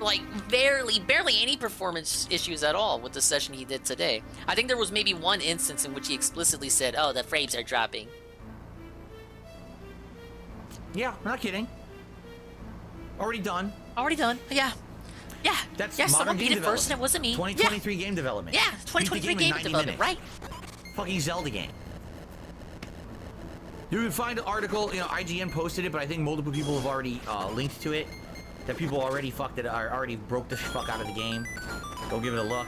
like, barely any performance issues at all with the session he did today. I think there was maybe one instance in which he explicitly said, oh, the frames are dropping. Yeah, I'm not kidding. Already done. Already done. Yeah. Yeah. That's modern modern beat game it first and it wasn't me. 2023 game development. Yeah, Beat the 2023 in game 90 development, minutes. right? Fucking Zelda game. You can find an article, you know, IGN posted it, but I think multiple people have already linked to it. That people already already broke the fuck out of the game. Go give it a look.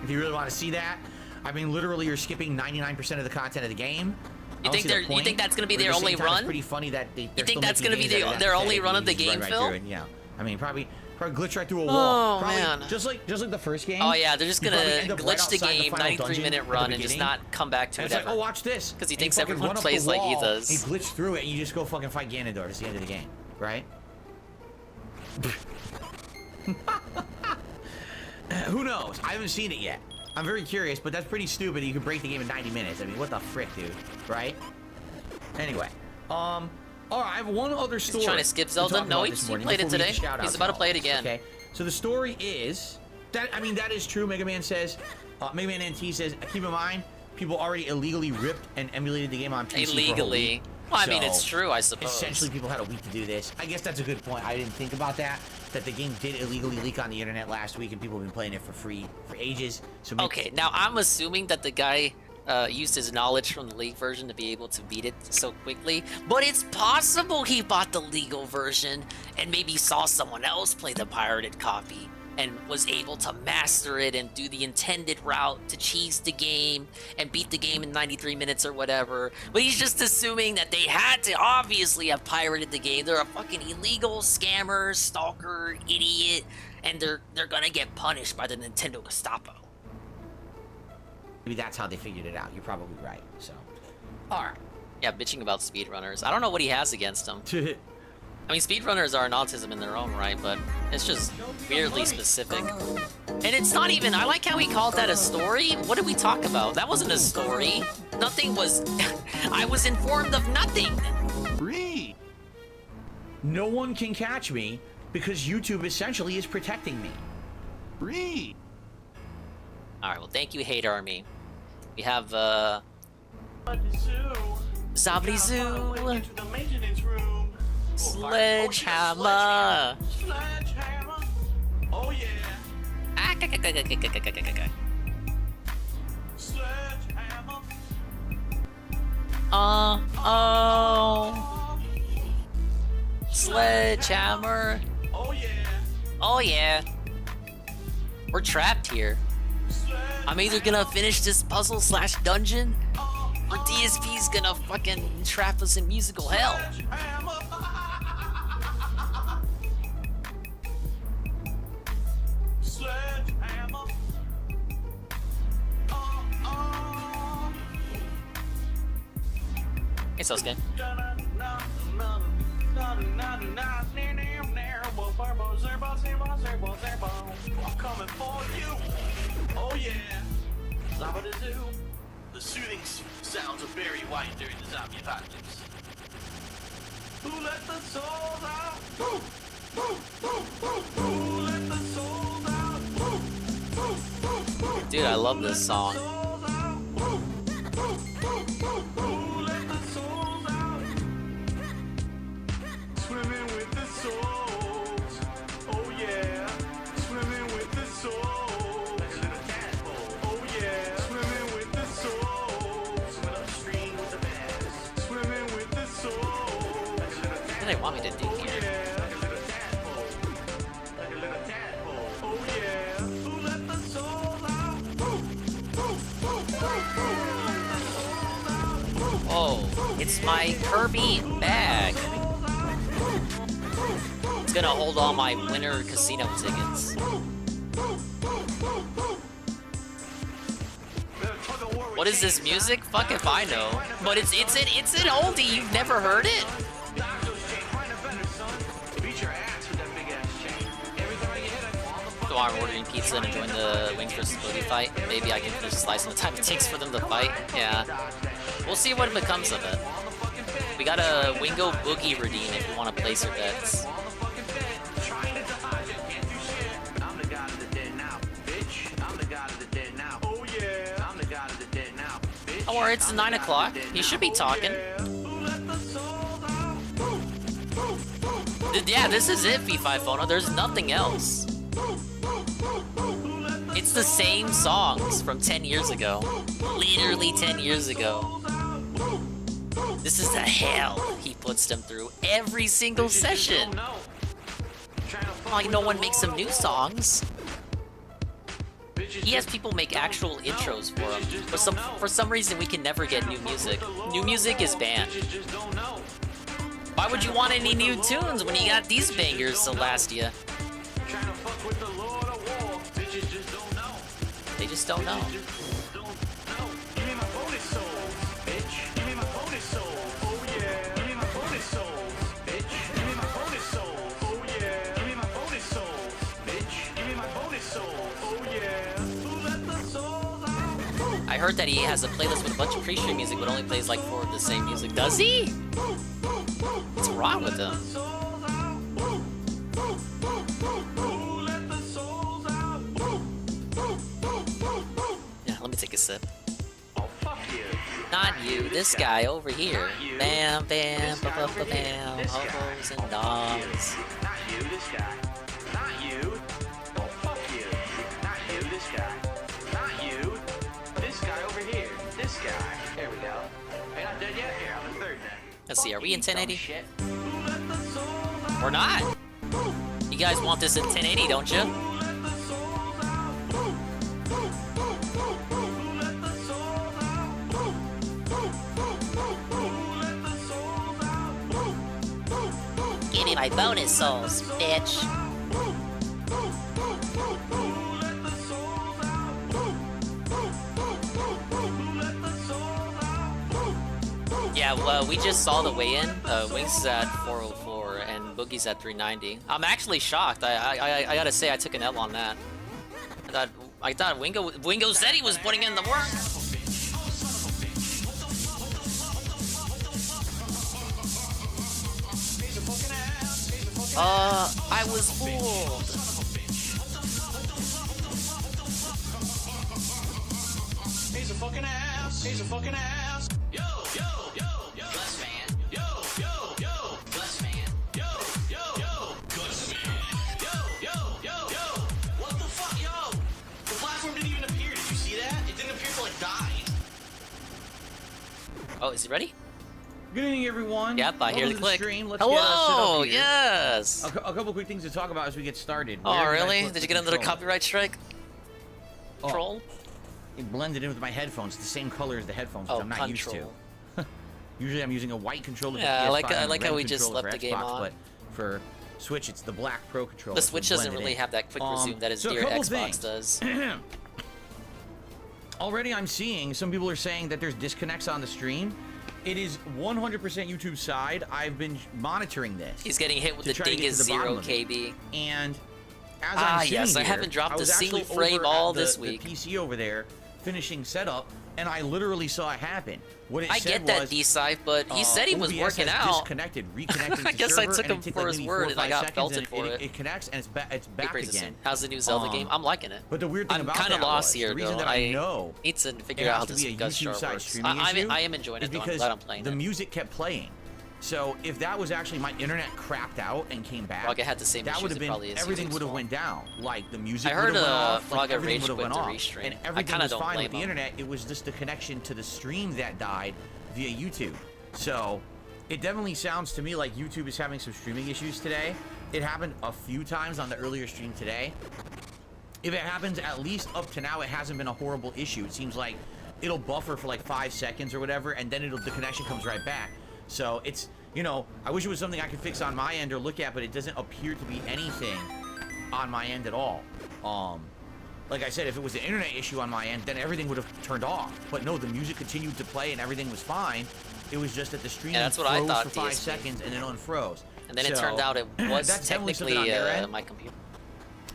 If you really want to see that, I mean, literally, you're skipping 99% of the content of the game. You think that's gonna be their only run? It's pretty funny that you think that's gonna be their only run of the game, Phil? Yeah, I mean, probably glitch right through a wall. Oh probably, man, just like the first game. Oh yeah, they're just gonna glitch the game, 93-minute minute run, and just not come back to it ever. ever. Like, oh, watch this. Because he And thinks fucking everyone run up plays the like he wall, does. He glitched through it, and you just go fucking fight Ganondorf. It's the end of the game, right? Who knows? I haven't seen it yet. I'm very curious, but that's pretty stupid. You can break the game in 90 minutes. I mean, what the frick, dude? Right? Anyway, all right. I have one other story. He's trying to skip Zelda. No, he played it today. He's about to play it again. Okay. So the story is that, I mean, that is true. Mega Man says, Mega Man NT says, keep in mind, people already illegally ripped and emulated the game on PC. Illegally. Well, I mean, it's true, I suppose. Essentially, people had a week to do this. I guess that's a good point. I didn't think about that. That the game did illegally leak on the internet last week, and people have been playing it for free for ages. So okay, now I'm assuming that the guy used his knowledge from the league version to be able to beat it so quickly, but it's possible he bought the legal version and maybe saw someone else play the pirated copy and was able to master it and do the intended route to cheese the game and beat the game in 93 minutes or whatever. But he's just assuming that they had to obviously have pirated the game. They're a fucking illegal scammer, stalker, idiot, and they're gonna get punished by the Nintendo Gestapo. Maybe that's how they figured it out. You're probably right. So, all right. Yeah, bitching about speedrunners. I don't know what he has against them. I mean, speedrunners are an autism in their own right, but it's just weirdly specific. And it's not even, I like how he called that a story. What did we talk about? That wasn't a story. Nothing was, I was informed of nothing. Read. No one can catch me because YouTube essentially is protecting me. Read. All right, well, thank you, Hate Army. We have, Zabri Zoo. Sledgehammer. Sledgehammer. Oh yeah. Sledgehammer. Oh. Sledgehammer. Oh yeah. Oh yeah. We're trapped here. I'm either gonna finish this puzzle / dungeon, or DSP's gonna fucking trap us in musical hell. Sledgehammer. Hey, Sosuke. I'm coming for you. Oh yeah. Zabba-da-doo. The soothing sounds of Barry White during the zombie apocalypse. Who let the souls out? Who let the souls out? Dude, I love this song. Who let the souls out? Swimming with the souls. Oh yeah. Swimming with the souls. Like a little tadpole. Oh yeah. Swimming with the souls. Swimming upstream with the bass. Swimming with the souls. Like a little tadpole. What do they want me to do here? Like a little tadpole. Like a little tadpole. Oh yeah. Who let the souls out? Oh, it's my Kirby bag. It's gonna hold all my winter casino tickets. What is this music? Fuck if I know. But it's an oldie. You've never heard it? So I'm ordering pizza and enjoying the Wings vs. Booty fight. Maybe I can finish a slice in the time it takes for them to fight. Yeah. We'll see what becomes of it. We got a Wingo Boogie redeem if you want to place your bets. Don't worry, it's 9 o'clock. He should be talking. Yeah, this is it, V5 Phono. There's nothing else. It's the same songs from 10 years ago. Literally 10 years ago. This is the hell he puts them through every single session. Like no one makes some new songs. He has people make actual intros for him. For some reason, we can never get new music. New music is banned. Why would you want any new tunes when you got these bangers to last you? They just don't know. I heard that he has a playlist with a bunch of pre-stream music, but only plays like 4 of the same music. Does he? What's wrong with him? Yeah, let me take a sip. Not you, this guy over here. Bam, bam, ba ba ba bam, hobos and dogs. Not you, this guy. Not you. Oh, fuck you. Not you, this guy. Not you. This guy over here. This guy. There we go. Are you not dead yet? Here, I'm in third then. Let's see, are we in 1080? We're not. You guys want this in 1080, don't you? Give me my bonus souls, bitch. Yeah, well, we just saw the weigh-in. Wings is at 404 and Boogie's at 390. I'm actually shocked. I gotta say, I took an L on that. I thought Wingo said he was putting in the work. I was fooled. He's a fucking ass. He's a fucking ass. Yo, yo, yo, yo. Bless man. Yo, yo, yo. Bless man. Yo, yo, yo. Bless man. Yo, yo, yo, yo. What the fuck, yo? The platform didn't even appear. Did you see that? It didn't appear till it died. Oh, is he ready? Good evening, everyone. Yep, I hear the click. Stream. Let's Hello, get set up here. yes. A couple quick things to talk about as we get started. Oh, really? Did you get another copyright strike? Oh. Troll? It blended in with my headphones. It's the same color as the headphones, which I'm not used to. Usually I'm using a white controller. Yeah, for PS5 I like and a how red we just controller left for the game Xbox, on. But for Switch, it's the black Pro controller. The Switch doesn't really have that quick resume that its dear Xbox does. Already I'm seeing some people are saying that there's disconnects on the stream. It is 100% YouTube's side. I've been monitoring this. He's getting hit with the Dingus 0 KB. And as I'm sitting yes, here, I haven't dropped a single actually frame over all at this the week. PC over there, finishing setup, and I literally saw it happen. What it I said get that was, D-Scythe, but he said he was OBS working has out. Disconnected, reconnecting I to guess I server, took and him it takes for like his maybe word 4 or and I 5 got seconds, belted and for it. It connects and it's back again. How's the new Zelda game? I'm liking it. But the weird thing I'm about kind of that lost was, here, the reason though. that I know need to figure it out has how to this be a Gus Star YouTube-side works. streaming I issue am enjoying is it, though. I'm because glad I'm playing the it. music kept playing. So if that was actually my internet crapped out and came back, Frog had the same that issues, would have it been probably is everything YouTube's would have fault. went down. Like the music I would heard have went off, Frog like, had everything rage would have quit went the off, restream. and I everything kinda was don't fine blame with the him. internet. It was just the connection to the stream that died via YouTube. So it definitely sounds to me like YouTube is having some streaming issues today. It happened a few times on the earlier stream today. If it happens at least up to now, it hasn't been a horrible issue. It seems like it'll buffer for like 5 seconds or whatever, and then the connection comes right back. So it's, you know, I wish it was something I could fix on my end or look at, but it doesn't appear to be anything on my end at all. Like I said, if it was an internet issue on my end, then everything would have turned off. But no, the music continued to play and everything was fine. It was just that the stream that's what I froze thought, for 5 DSP. seconds and then unfroze. And then it So, turned out it was that's definitely something technically on their end. my computer.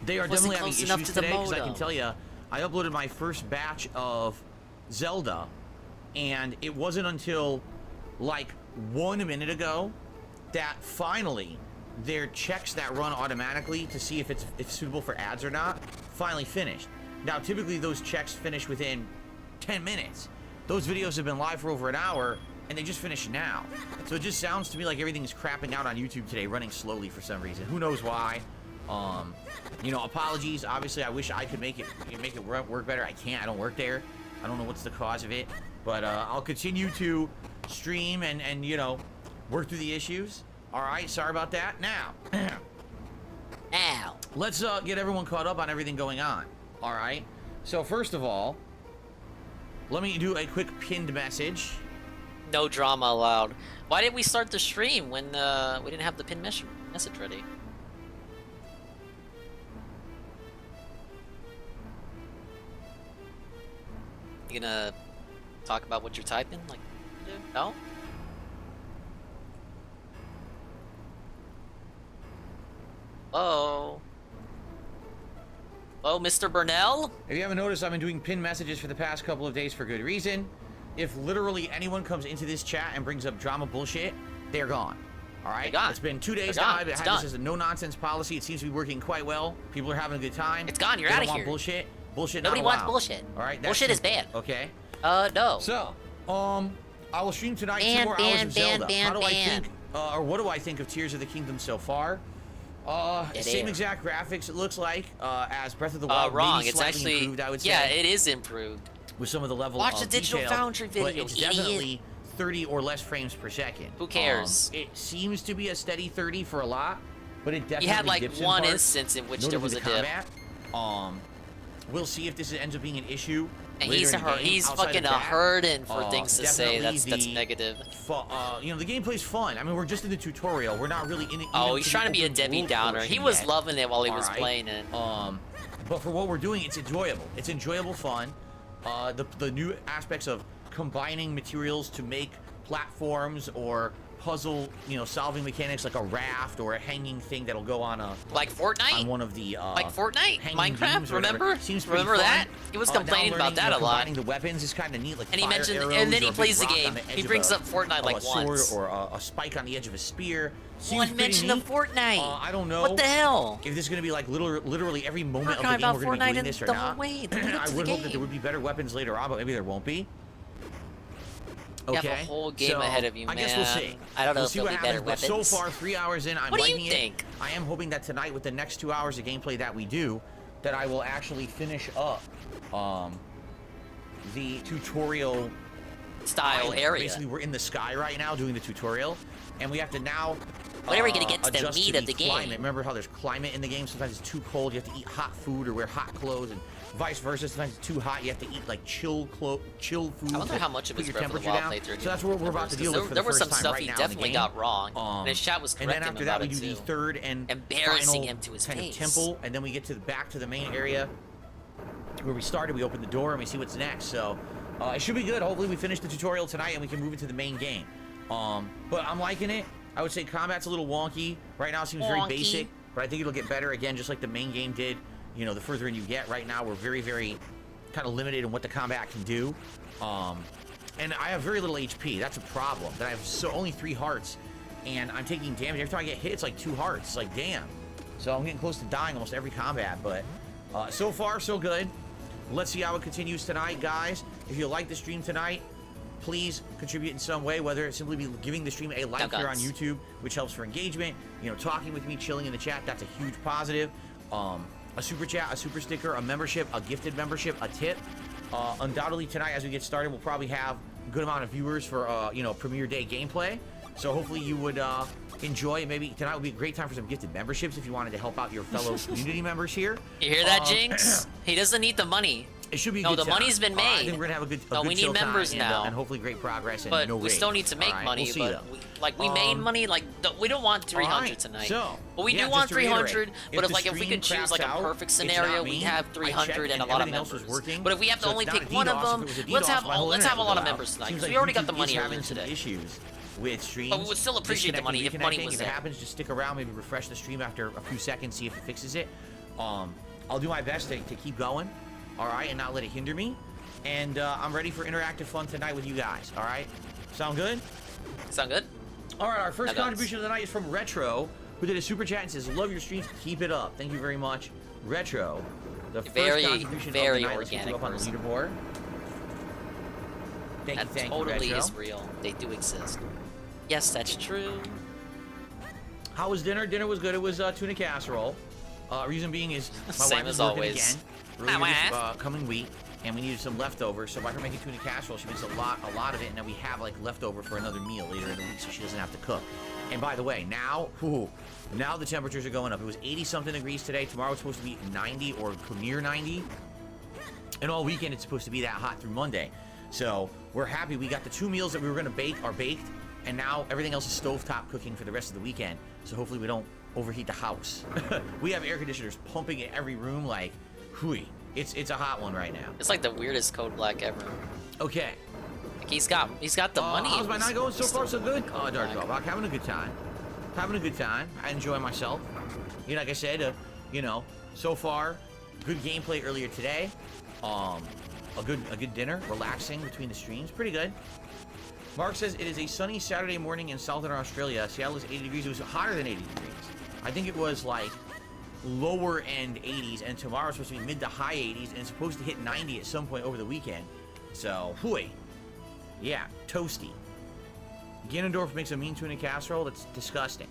They are Wasn't definitely having close enough issues to the today because I can modem. tell you, I uploaded my first batch of Zelda, and it wasn't until like 1 minute ago that finally their checks that run automatically to see if it's suitable for ads or not finally finished. Now, typically those checks finish within 10 minutes. Those videos have been live for over an hour, and they just finished now. So it just sounds to me like everything is crapping out on YouTube today, running slowly for some reason. Who knows why? You know, apologies. Obviously, I wish I could make it work better. I can't. I don't work there. I don't know what's the cause of it, but I'll continue to stream and you know, work through the issues. All right. Sorry about that. Now, let's get everyone caught up on everything going on. All right. So first of all, let me do a quick pinned message. No drama allowed. Why didn't we start the stream when we didn't have the pinned message ready? You gonna talk about what you're typing? Like, no? Oh. Oh, Mr. Burnell? If you haven't noticed, I've been doing pinned messages for the past couple of days for good reason. If literally anyone comes into this chat and brings up drama bullshit, they're gone. All right? It's been 2 days now. I've had this as a no-nonsense policy. It seems to be working quite well. People are having a good time. It's gone. You're They out don't of want here. bullshit. Bullshit Nobody not wants allowed. bullshit. All right? Bullshit is bad. Okay? No. So, I will stream tonight 2 more hours ban, of Zelda. ban, How do I ban. think, or what do I think of Tears of the Kingdom so far? Same exact graphics it looks like as Breath of the Wild. Wrong. Maybe It's slightly actually improved, I would say. Yeah, it is improved. With some of the level Watch of the Digital detail, Foundry but video, it's idiot. definitely 30 or less frames per second. Who cares? It seems to be a steady 30 for a lot, but it definitely You had like dips in one parts, instance in which notably there was the a dip. combat. We'll see if this ends up being an issue. And later he's in the game. he's Outside fucking of that, hurting for things to say. definitely That's the negative. You know, the gameplay's fun. I mean, we're just in the tutorial. We're not really in it. Oh, he's trying to be a Debbie Downer. He was loving it while he was playing it. But for what we're doing, it's enjoyable. It's enjoyable fun. The new aspects of combining materials to make platforms or puzzle, you know, solving mechanics like a raft or a hanging thing that'll go on a like Fortnite, on one of the like Fortnite, hanging Minecraft. beams or whatever. Remember? Seems pretty Remember fun. that? He was complaining Now about learning, that you know, a lot. combining the weapons is kind of neat, like And he fire mentioned, arrows and then or he a big plays the rock game. on the edge He of brings a- up Fortnite like a sword once. or a spike on the edge of a spear. Seems One pretty mention neat. of Fortnite. I don't know. What the hell? If this is going to be like literally every moment of the talking game about we're going to be Fortnite doing this or the whole not. way, the I lead up to would the hope that there game. would be better weapons later on, but maybe there won't be. You Okay. have a whole game so, ahead of you, I guess we'll man. see. I don't know We'll if see there'll what be better happens, weapons. But so far, 3 hours in, I'm What do liking you think? it. I am hoping that tonight, with the next 2 hours of gameplay that we do, that I will actually finish up the tutorial style island. area. Basically, we're in the sky right now doing the tutorial, and we have to now When are we gonna get to the adjust meat to of the game? climate. Remember how there's climate in the game? Sometimes it's too cold, you have to eat hot food or wear hot clothes, and vice versa. Sometimes it's too hot, you have to eat like chill food. I wonder to how much of put his your Breath of the temperature Wild down. playthrough. So that's what we're about to deal with for the There was first some time stuff right he now in the definitely game. got wrong, and his chat was And correcting then after him that, about we it do the too. third and Embarrassing final him to his kind face. of temple, and then we get to back to the main area where we started. We open the door and we see what's next. So it should be good. Hopefully we finish the tutorial tonight and we can move into the main game. But I'm liking it. I would say combat's a little wonky. Right now it seems very basic, but I think it'll get better again, just like the main game did. You know, the further in you get. Right now we're very, very kind of limited in what the combat can do. And I have very little HP. That's a problem. That I have only 3 hearts, and I'm taking damage. Every time I get hit, it's like 2 hearts. Like, damn. So I'm getting close to dying almost every combat, but so far, so good. Let's see how it continues tonight, guys. If you like the stream tonight, please contribute in some way, whether it's simply be giving the stream a like here on YouTube, which helps for engagement, you know, talking with me, chilling in the chat. That's a huge positive. A super chat, a super sticker, a membership, a gifted membership, a tip. Undoubtedly tonight, as we get started, we'll probably have a good amount of viewers for, you know, premiere day gameplay. So hopefully you would enjoy it. Maybe tonight would be a great time for some gifted memberships if you wanted to help out your fellow community members here. You hear that, Jinx? He doesn't need the money. It should be a no, good the time. money's been made. I think we're gonna have a good no, we need members now, and hopefully great progress and but no we still need to make money. We'll see, but we made money. Like we don't want 300 tonight. So, but we do want 300. But if we could choose like a perfect scenario, we have 300 and a lot of members. But if we have to only pick one of them, let's have a lot of members tonight because we already got the money earlier today. Issues with streams. But we would still appreciate the money if money was there. If it happens, just stick around. Maybe refresh the stream after a few seconds, see if it fixes it. I'll do my best to keep going. All right, and not let it hinder me. And I'm ready for interactive fun tonight with you guys. All right, sound good? Sound good. All right, our first contribution of the night is from Retro, who did a super chat and says, "Love your streams, keep it up." Thank you very much, Retro. The first contribution of the night. Let's get you up on the leaderboard. Thank you, totally Retro. Is real. They do exist. Yes, that's true. How was dinner? Dinner was good. It was tuna casserole. Reason being is my wife is working again earlier this coming week, and we needed some leftovers. So by her making tuna casserole, she makes a lot of it, and then we have like leftover for another meal later in the week, so she doesn't have to cook. And by the way, now the temperatures are going up. It was 80-something degrees today. Tomorrow it's supposed to be 90 or near 90, and all weekend it's supposed to be that hot through Monday. So we're happy. We got the 2 meals that we were going to bake are baked, and now everything else is stovetop cooking for the rest of the weekend. So hopefully we don't overheat the house. We have air conditioners pumping in every room like, hooey. It's a hot one right now. It's like the weirdest code black ever. Okay. Like he's got the money. How's my night going so far? So good. Oh, Dark Dog, having a good time. Having a good time. I enjoy myself. You know, like I said, you know, so far, good gameplay earlier today. A good dinner, relaxing between the streams, pretty good. Mark says it is a sunny Saturday morning in southern Australia. Seattle is 80 degrees. It was hotter than 80 degrees. I think it was like lower end 80s, and tomorrow's supposed to be mid to high 80s, and it's supposed to hit 90 at some point over the weekend. So, hooey. Yeah, toasty. Ganondorf makes a mean tuna casserole. That's disgusting.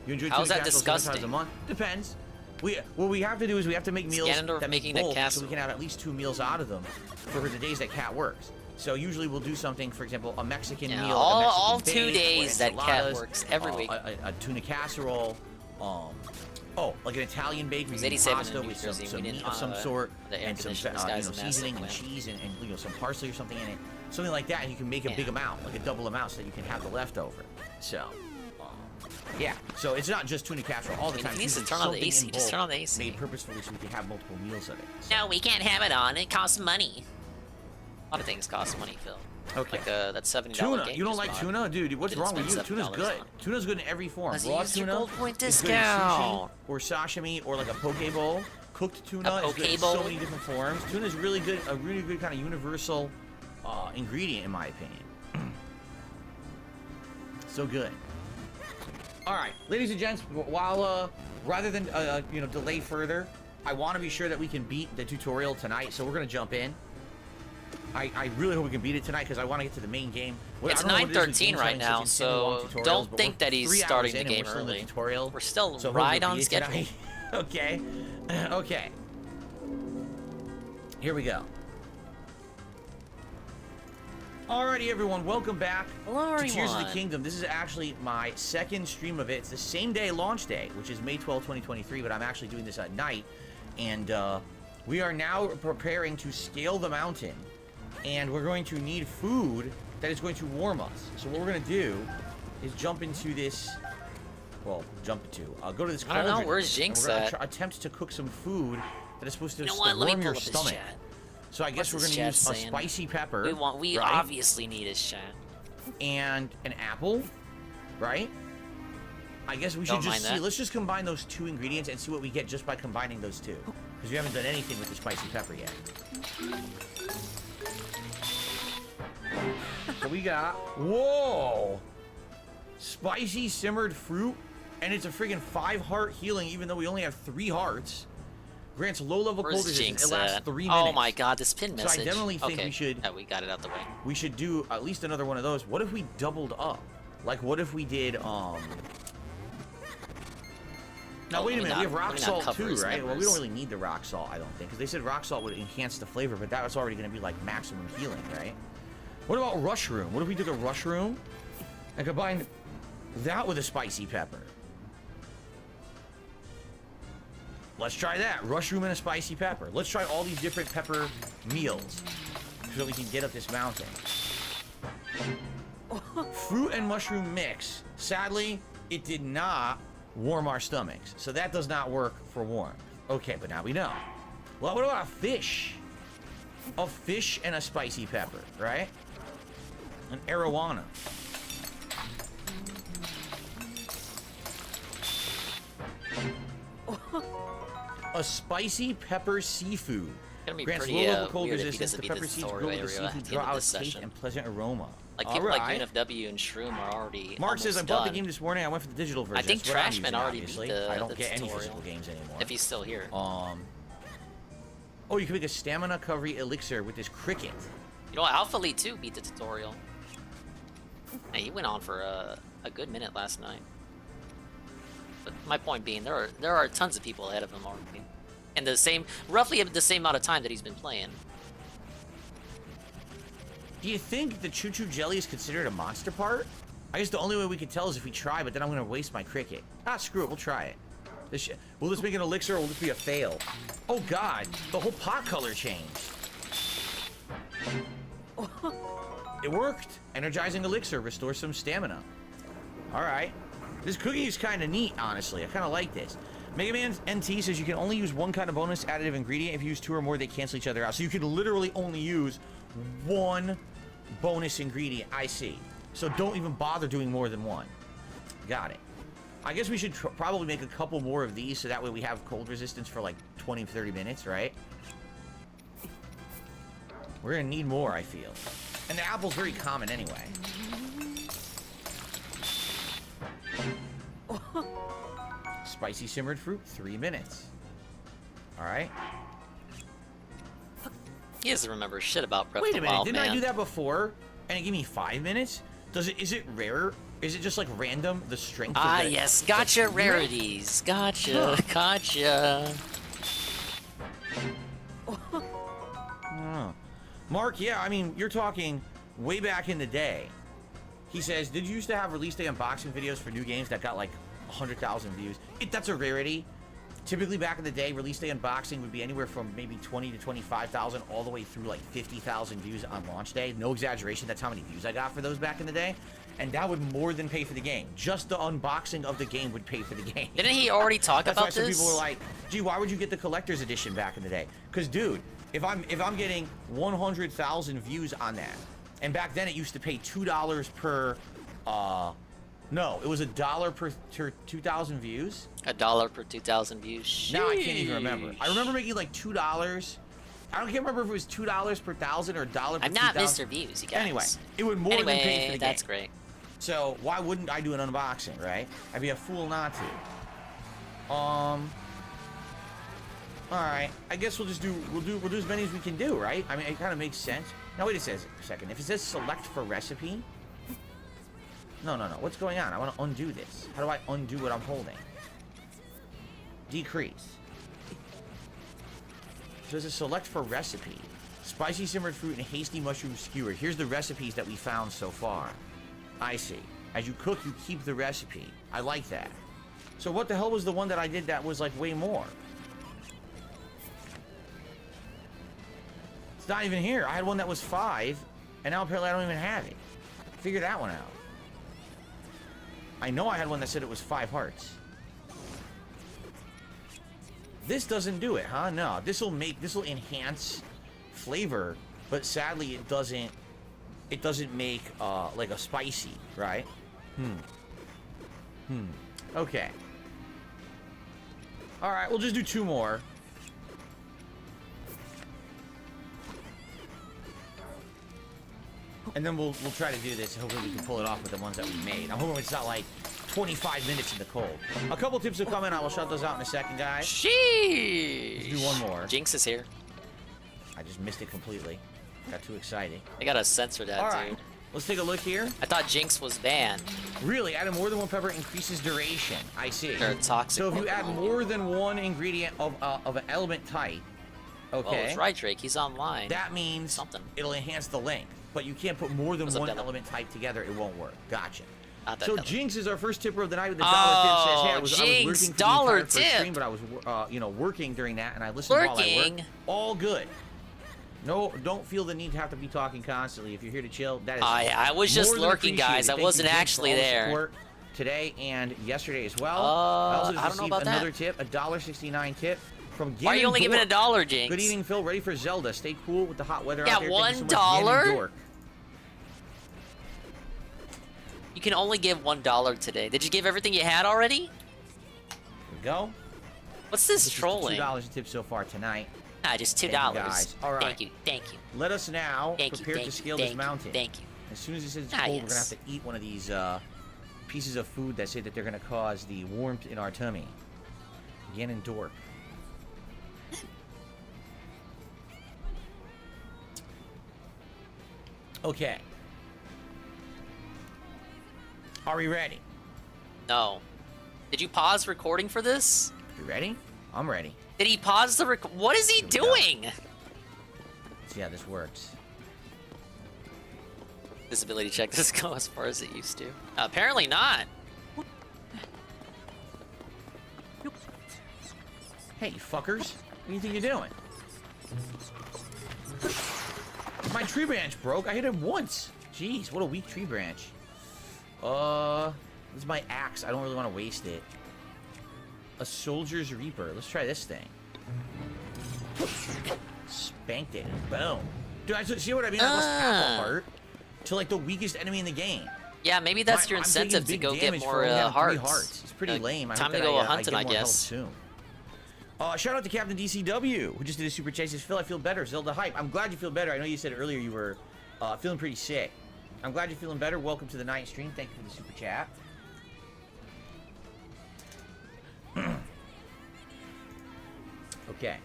You enjoy tuna casserole 7 times a month? Depends. What we have to do is we have to make meals that make bulk, so we can have at least 2 meals out of them for the days that Cat works. So usually we'll do something, for example, a Mexican meal. All 2 days that Cat works every week. A tuna casserole. Like an Italian bake with pasta with some meat of some sort and some seasoning and cheese and some parsley or something in it. Something like that, and you can make a big amount, like a double amount, so that you can have the leftover. So, yeah. So it's not just tuna casserole all the time. He needs to turn on the AC. Just turn on the AC. Made purposefully so we can have multiple meals of it. So. No, we can't have it on. It costs money. A lot of things cost money, Phil. Okay. Like that $70 tuna. game You don't like tuna, dude? What's wrong with you? Tuna's good. Tuna's good in every form. Raw tuna gold point is good in sushi or sashimi or like a poke bowl. Cooked tuna is good in so many different forms. Tuna is really good, a really good kind of universal ingredient in my opinion. So good. All right, ladies and gents, while rather than delay further, I want to be sure that we can beat the tutorial tonight, so we're gonna jump in. I really hope we can beat it tonight because I want to get to the main game. It's 9:13 right now, so don't think that he's starting the game early. We're still right on schedule. Okay. Okay. Here we go. Alrighty, everyone, welcome back to Tears of the Kingdom. This is actually my second stream of it. It's the same day, launch day, which is May 12, 2023, but I'm actually doing this at night. And we are now preparing to scale the mountain. And we're going to need food that is going to warm us. So what we're going to do is jump into this... Well, go to this I don't know, where's Jinx at? Attempt to cook some food that is supposed to warm your stomach. So I guess we're What's gonna his use a chat saying? spicy pepper. We right? obviously need his chat. And an apple, right? I guess we should Don't just mind see. that. Let's just combine those 2 ingredients and see what we get just by combining those 2. Because we haven't done anything with the spicy pepper yet. So we got, whoa! Spicy simmered fruit, and it's a friggin' 5-heart healing, even though we only have 3 hearts. Grants low-level cold Where's resistance. Jinx It lasts at? 3 minutes. Oh my god, this pin message. So I definitely think we should... Yeah, we got it out the way. We should do at least another one of those. What if we doubled up? Like, what if we did, Now, wait a minute. We have rock salt, too, right? Well, we don't really need the rock salt, I don't think. Because they said rock salt would enhance the flavor, but that was already going to be, like, maximum healing, right? What about rushroom? What if we took a rushroom and combined that with a spicy pepper? Let's try that. Rushroom and a spicy pepper. Let's try all these different pepper meals so we can get up this mountain. Fruit and mushroom mix. Sadly, it did not warm our stomachs. So that does not work for warmth. Okay, but now we know. Well, what about a fish? A fish and a spicy pepper, right? An arowana. A spicy pepper seafood. Gonna be Grants pretty low-level cold weird if he resistance. doesn't The beat pepper the seeds tutorial grow with the area at seafood, the draw end of out this taste session. and pleasant aroma. Like All people like right. UNFW and Shroom are already Mark says, I almost bought the done. game this morning. I went for the digital version. I think That's what I'm Trashman using, already obviously. beat the I don't the get any tutorial. physical games anymore. If he's still here. Oh, you can make a stamina recovery elixir with this cricket. You know what? Alpha Elite 2 beat the tutorial. Hey, he went on for a good minute last night. But my point being, there are tons of people ahead of him already. And roughly the same amount of time that he's been playing. Do you think the Choo Choo Jelly is considered a monster part? I guess the only way we could tell is if we try, but then I'm going to waste my cricket. Ah, screw it. We'll try it. Will this make an elixir or will this be a fail? Oh, God. The whole pot color changed. It worked. Energizing elixir. Restores some stamina. All right. This cookie is kind of neat, honestly. I kind of like this. Mega Man NT says you can only use one kind of bonus additive ingredient. If you use 2 or more, they cancel each other out. So you can literally only use 1 bonus ingredient. I see. So don't even bother doing more than 1. Got it. I guess we should probably make a couple more of these so that way we have cold resistance for like 20, 30 minutes, right? We're gonna need more, I feel. And the apple's very common anyway. Spicy simmered fruit, 3 minutes. Alright. He doesn't remember shit about Breath Wait of a the minute, Wild, didn't man. I do that before? And it gave me 5 minutes? Is it rare? Is it just like random, the strength of the... Yes, gotcha rarities. Gotcha, gotcha. Mark, yeah, I mean, you're talking way back in the day. He says, did you used to have release day unboxing videos for new games that got like 100,000 views? That's a rarity. Typically back in the day, release day unboxing would be anywhere from maybe 20 to 25,000 all the way through like 50,000 views on launch day. No exaggeration, that's how many views I got for those back in the day. And that would more than pay for the game. Just the unboxing of the game would pay for the game. Didn't he already talk That's about why some this? people were like, gee, why would you get the collector's edition back in the day? Because, dude, if I'm getting 100,000 views on that, and back then it used to pay $2 per, no, it was $1 per 2,000 views. $1 per 2,000 views. Now I can't even remember. I remember making like $2. I can't remember if it was $2 per 1,000 or $1 per 2,000. I'm not Mr. Views, you guys. Anyway, it would more than pay for the game. That's great. So why wouldn't I do an unboxing, right? I'd be a fool not to. All right. I guess we'll do as many as we can do, right? I mean, it kind of makes sense. Now wait a second. If it says select for recipe, no. What's going on? I want to undo this. How do I undo what I'm holding? Decrease. So there's a select for recipe. Spicy simmered fruit and hasty mushroom skewer. Here's the recipes that we found so far. I see. As you cook, you keep the recipe. I like that. So what the hell was the one that I did that was like way more? It's not even here. I had one that was 5, and now apparently I don't even have it. Figure that one out. I know I had one that said it was 5 hearts. This doesn't do it, huh? No. This will enhance flavor, but sadly it doesn't make like a spicy, right? Okay. All right, we'll just do 2 more. And then we'll try to do this. Hopefully we can pull it off with the ones that we made. I'm hoping it's not like 25 minutes in the cold. A couple tips will come in. I will shut those out in a second, guys. Sheesh. Let's do one more. Jinx is here. I just missed it completely. Got too excited. I gotta censor that, All right. dude. Let's take a look here. I thought Jinx was banned. Really, adding more than 1 pepper increases duration. I see. They're toxic. So if you add more than 1 ingredient of an element type, okay. Oh, it's right, Drake. He's online. That means it'll enhance the length. But you can't put more than What's up, 1 Devin? element type together. It won't work. Gotcha. Not that So Devin. Jinx is our first tipper of the night with the dollar tip. Says, hey, I was Jinx, lurking for dollar the entire first tip. stream, but I was working during that, and I listened while I Lurking. worked. All good. No, don't feel the need to have to be talking constantly. If you're here to chill, that is. I was just more than lurking, guys. appreciated. I Thank wasn't you, Jinx, actually for all the there. support today and yesterday as well. I also don't know received about that. another tip, a $1.69 tip from. Why are you only giving $1, Jinx? Good evening, Phil. Ready for Zelda? Stay cool with the hot weather Yeah, out there. Thank you so much, $1? Gannon Dork. You can only give $1 today. Did you give everything you had already? Here we go. What's this This is trolling? $2 a tip so far tonight. Ah, just $2. Thank you, guys. All right. Thank you. Thank you. Let us now Thank you, prepare thank to you, scale thank this you, mountain. thank you. As soon as it says it's Ah, cold, we're gonna yes. have to eat one of these pieces of food that say that they're gonna cause the warmth in our tummy. Gannon Dork. Okay. Are we ready? No. Did you pause recording for this? You ready? I'm ready. Did he pause the What is he doing? Let's see how this works. Visibility check doesn't go as far as it used to. Apparently not. Hey, you fuckers. What do you think you're doing? My tree branch broke. I hit him once. Jeez, what a weak tree branch. This is my axe. I don't really want to waste it. A soldier's reaper. Let's try this thing. Spanked it. Boom. Dude, I see what I mean? I lost half a heart to like the weakest enemy in the game. Yeah, maybe that's your I'm incentive taking to big go get damage more for only having 3 hearts. hearts. It's pretty lame. I Time hope to that go I hunting, get I more health guess. soon. Shout out to Captain DCW, who just did a super chat. Says, Phil, I feel better. Zelda hype. I'm glad you feel better. I know you said earlier you were feeling pretty sick. I'm glad you're feeling better. Welcome to the night stream. Thank you for the super chat. Okay.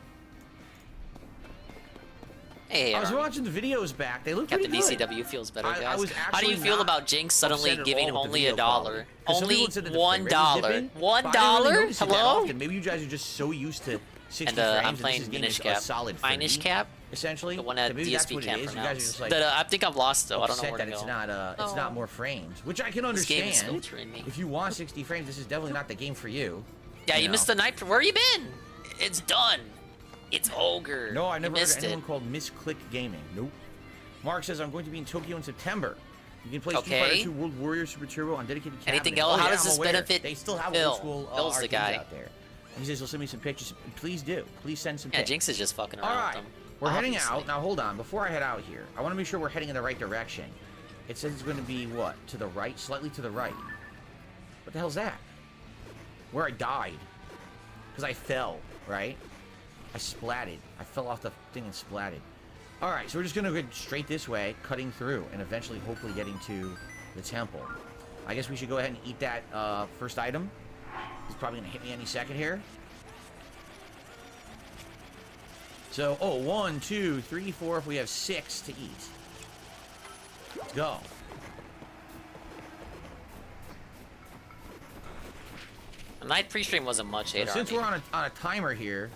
Hey, I was watching the videos back. They look Captain pretty good. DCW feels better, I guys. was How do you actually feel not about Jinx suddenly upset at giving all with only the video $1? quality. 'Cause some Only people said that the $1. frame rate was dipping, $1? but I didn't really notice it that Hello? often. Maybe you guys are just so used to 60 And frames. I'm and playing this is getting Minish a Cap. solid Minish 30, Cap? essentially. The one So that maybe that's DSP what it can't is. You guys are pronounce. just like That, I think I've lost though. I don't know upset where that to it's go. not it's not more frames, which I can This game is understand. filtering me. If you want 60 frames, this is definitely not the game for you. Yeah, you know? missed the night. Where you been? It's done. It's ogre. No, I You never heard missed of anyone it. called Misclick Gaming. Nope. Mark says, I'm going to be in Tokyo in September. You can play Street Okay. Fighter 2 World Warrior Super Turbo on dedicated cabinets. Anything else? Oh, How yeah, does I'm this aware. benefit They still have Phil? old school Phil's the arcades guy. out there. He says he'll send me some pictures. Please do. Please send some Yeah, pics. Jinx is just fucking around All with right. them. We're heading Obviously. out. Now, hold on. Before I head out here, I want to make sure we're heading in the right direction. It says it's going to be, what? To the right? Slightly to the right. What the hell's that? Where I died. Because I fell, right? I splatted. I fell off the thing and splatted. Alright, so we're just going to go straight this way, cutting through, and eventually hopefully getting to the temple. I guess we should go ahead and eat that first item. He's probably going to hit me any second here. So, 1, 2, 3, 4. If we have 6 to eat. Let's go. The night pre-stream wasn't much. So 8 since we're on a timer here,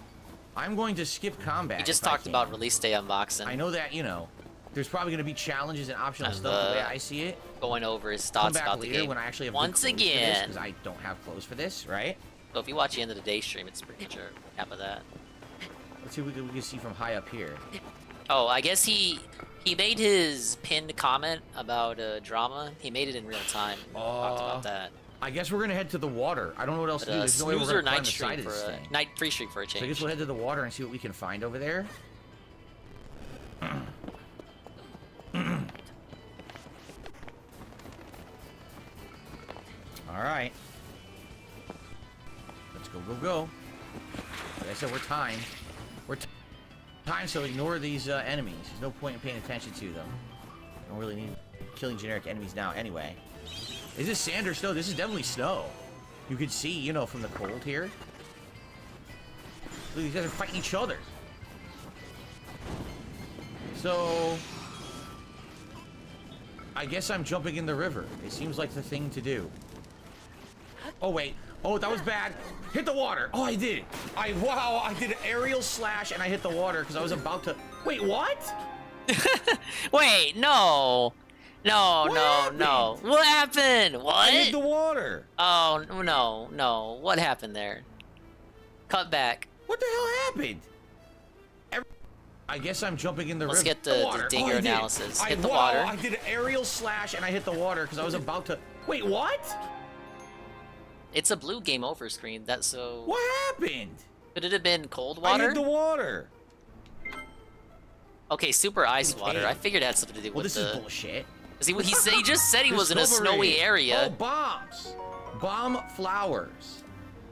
I'm going to skip combat. We just if I talked can. about release day unboxing. I know that, you know, there's probably going to be challenges and optional And, stuff the way I see it. Going over his Come thoughts back about the later game. when I actually have Once good clothes again. because I don't have clothes for this, right? So if you watch the end of the day stream, it's pretty sure half of that. Let's see what we can see from high up here. Oh, I guess he made his pinned comment about drama. He made it in real time. Talked about that. I guess we're gonna head to the water. I don't know what else But, to do. There's no way we're snooze gonna or climb night the side stream of for this a thing. night pre-stream for a So I change. guess we'll head to the water and see what we can find over there. All right. Let's go, go, go. Like I said, we're timed. We're timed, so ignore these enemies. There's no point in paying attention to them. Don't really need killing generic enemies now anyway. Is this sand or snow? This is definitely snow. You can see, you know, from the cold here. Look, these guys are fighting each other. So... I guess I'm jumping in the river. It seems like the thing to do. Oh, wait. Oh, that was bad. Hit the water. Oh, I did it. Wow, I did an aerial slash and I hit the water because I was about to... Wait, what? Wait, no. No, no. What happened? What? I hit the water. Oh, no. What happened there? Cut back. What the hell happened? I guess I'm jumping in the river. Let's get the dinger analysis. Hit the water. I did an aerial slash and I hit the water because I was about to... Wait, what? It's a blue game over screen. That's so... What happened? Could it have been cold water? I hit the water. Okay, super ice water. I figured it had something to do with this is bullshit. He just said he was in a snowy area. Oh, bombs. Bomb flowers.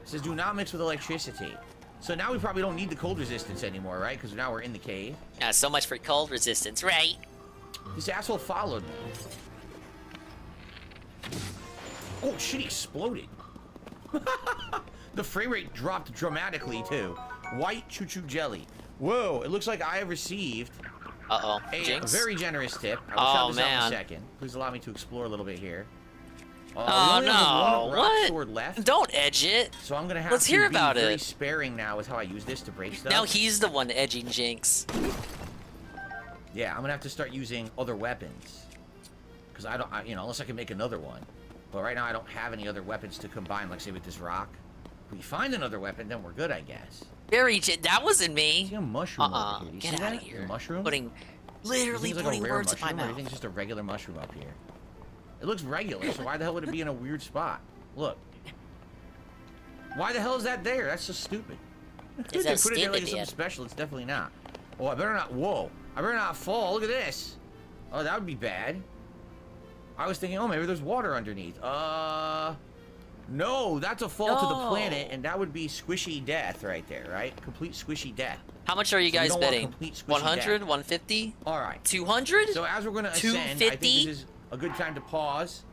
It says do not mix with electricity. So now we probably don't need the cold resistance anymore, right? Because now we're in the cave. Yeah, so much for cold resistance, right? This asshole followed me. Oh, shit, he exploded. The frame rate dropped dramatically, too. White choo-choo jelly. Whoa, it looks like I have received a Jinx? Very generous tip. I will shout this out in a second. Please allow me to explore a little bit here. Oh no! One rock What? sword left. Don't edge it. So I'm gonna have Let's to hear be about very it. sparing now with how I use this to break stuff. Now he's the one edging Jinx. Yeah, I'm gonna have to start using other weapons. Because I don't, you know, unless I can make another one. But right now I don't have any other weapons to combine, like say with this rock. If we find another weapon, then we're good, I guess. That wasn't me. See a mushroom over here. Do you Get see out that? of here. A mushroom? Putting, literally like putting a rare words in my mushroom, or do you mouth. think it's just a regular mushroom up here? It looks regular, so why the hell would it be in a weird spot? Look. Why the hell is that there? That's so stupid. Is They that put it there like stupid, it's something Dad? special. It's definitely not. Oh, I better not. Whoa. I better not fall. Look at this. Oh, that would be bad. I was thinking, oh, maybe there's water underneath. No, that's a fall to the planet, and that would be squishy death right there, right? Complete squishy death. How much are you So we guys don't want betting? complete squishy 100? death. 150? All right. 200? So as we're going to ascend, I think 250? this is a good time to pause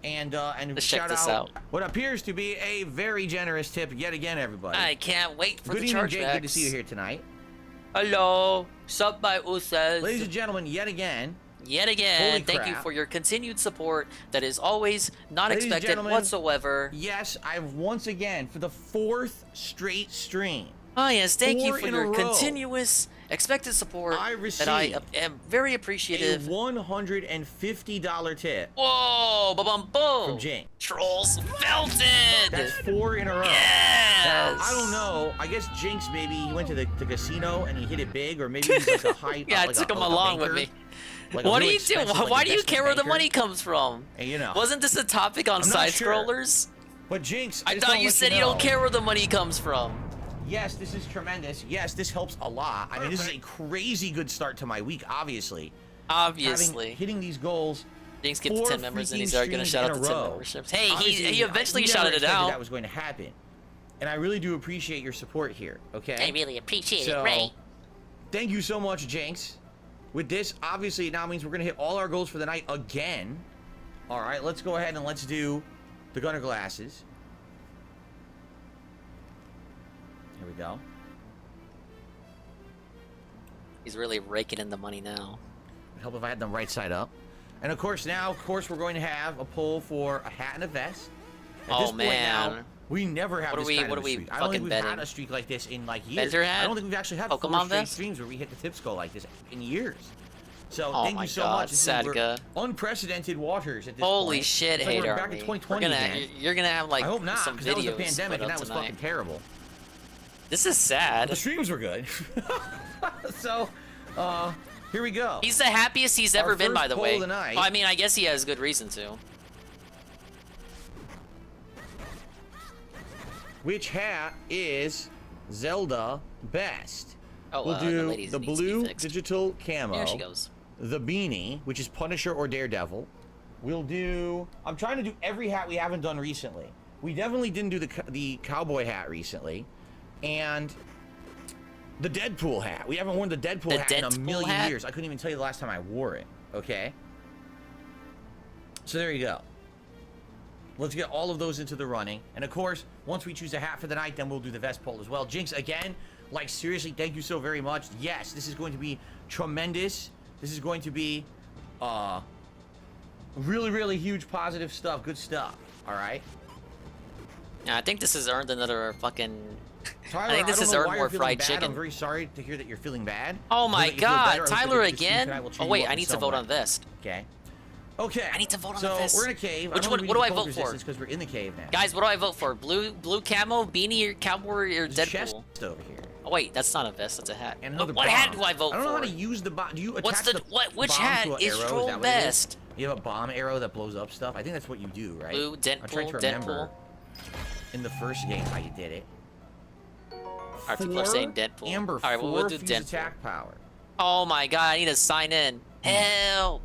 and Let's shout check this out out. what appears to be a very generous tip yet again, everybody. I can't wait for Good the evening, chargebacks. Jake. Good to see you here tonight. Hello. Sup, by Usas. Ladies and gentlemen, yet again. Yet again, Holy thank you crap. for your continued support that is always not Ladies and expected gentlemen, whatsoever. Yes, I've once again, for the 4th straight stream. Oh yes, thank you 4 for in a your row, continuous expected support I that I received am very appreciative. A $150 tip. Whoa, ba-bum boom. From Jane. Trolls melted. That's 4 in a row. Yes. Now, I don't know. I guess Jinx maybe he went to the casino and he hit it big, or maybe he's like a high. Yeah, I like took him a along banker. with me. Like a What do really you do? expensive, like, Why do you care where the investment money banker. comes from? And, you know. Wasn't this a topic on I'm not side sure. scrollers? But Jinx, I just thought wanna you let said you know. don't care where the money comes from. Yes, this is tremendous. Yes, this helps a lot. I mean, this is a crazy good start to my week, obviously. Hitting these goals. Jinx get to 10 members and he's freaking already going to streams shout in out to a 10 row. memberships. Hey, Obviously, he eventually we never shouted it expected out. That was going to happen. And I really do appreciate your support here, okay? I really appreciate So, it, right? Thank you so much, Jinx. With this, obviously, it now means we're going to hit all our goals for the night again. All right, let's go ahead and let's do the Gunner Glasses. Here we go. He's really raking in the money now. It'd help if I had them right side up. And of course, now, we're going to have a poll for a hat and a vest. At this point now, we never have What this are we- kind what of are a we streak. I don't think fucking we've betting? had a streak like this in like years. Bender hat? I don't think we've actually had Pokemon 4 straight vest? streams where we hit the tip skull like this in years. So Oh thank my you so God, much. This is- we're Sadka. unprecedented waters at this Holy point. shit, It's like hate we're back army. in 2020 again. You're gonna have like I hope not, some because that was the videos pandemic put and up that was tonight. fucking terrible. This is sad. The streams were good. So, here we go. He's the happiest he's ever Our been, by first the poll way. of the night. Well, I mean, I guess he has good reason to. Which hat is Zelda best? Oh, we'll the do ladies the needs to be blue fixed. digital camo. There she goes. The beanie, which is Punisher or Daredevil. We'll do... I'm trying to do every hat we haven't done recently. We definitely didn't do the cowboy hat recently. And the Deadpool hat. We haven't worn the Deadpool hat in a million years. I couldn't even tell you the last time I wore it. Okay? So there you go. Let's get all of those into the running. And of course, once we choose a hat for the night, then we'll do the vest poll as well. Jinx, again, like seriously, thank you so very much. Yes, this is going to be tremendous. This is going to be really, really huge positive stuff. Good stuff. All right? Yeah, I think this has earned another fucking... Tyler, I think this has earned more fried chicken. I'm very sorry to hear that you're feeling bad. Oh my god, Tyler again? Oh wait, I need to vote on vest. Okay. Okay. I need to vote on the vest. So we're in a cave. Which one? What do I vote for? Because we're in the cave now. Guys, what do I vote for? Blue camo, beanie, or cowboy, or There's Deadpool? a chest over here. Oh wait, that's not a vest. That's a hat. And another what bomb. hat do I vote for? I don't know how to use the bomb. Do you attach What's the which bomb hat to an is arrow? troll that what it best? is? You have a bomb arrow that blows up stuff. I think that's what you do, right? Blue, I'm trying to Deadpool, remember in the first game how you did it. Alright, people are saying Deadpool. Amber, Alright, well, we'll do fuse Deadpool. attack power. Oh my god, I need to sign in. Help!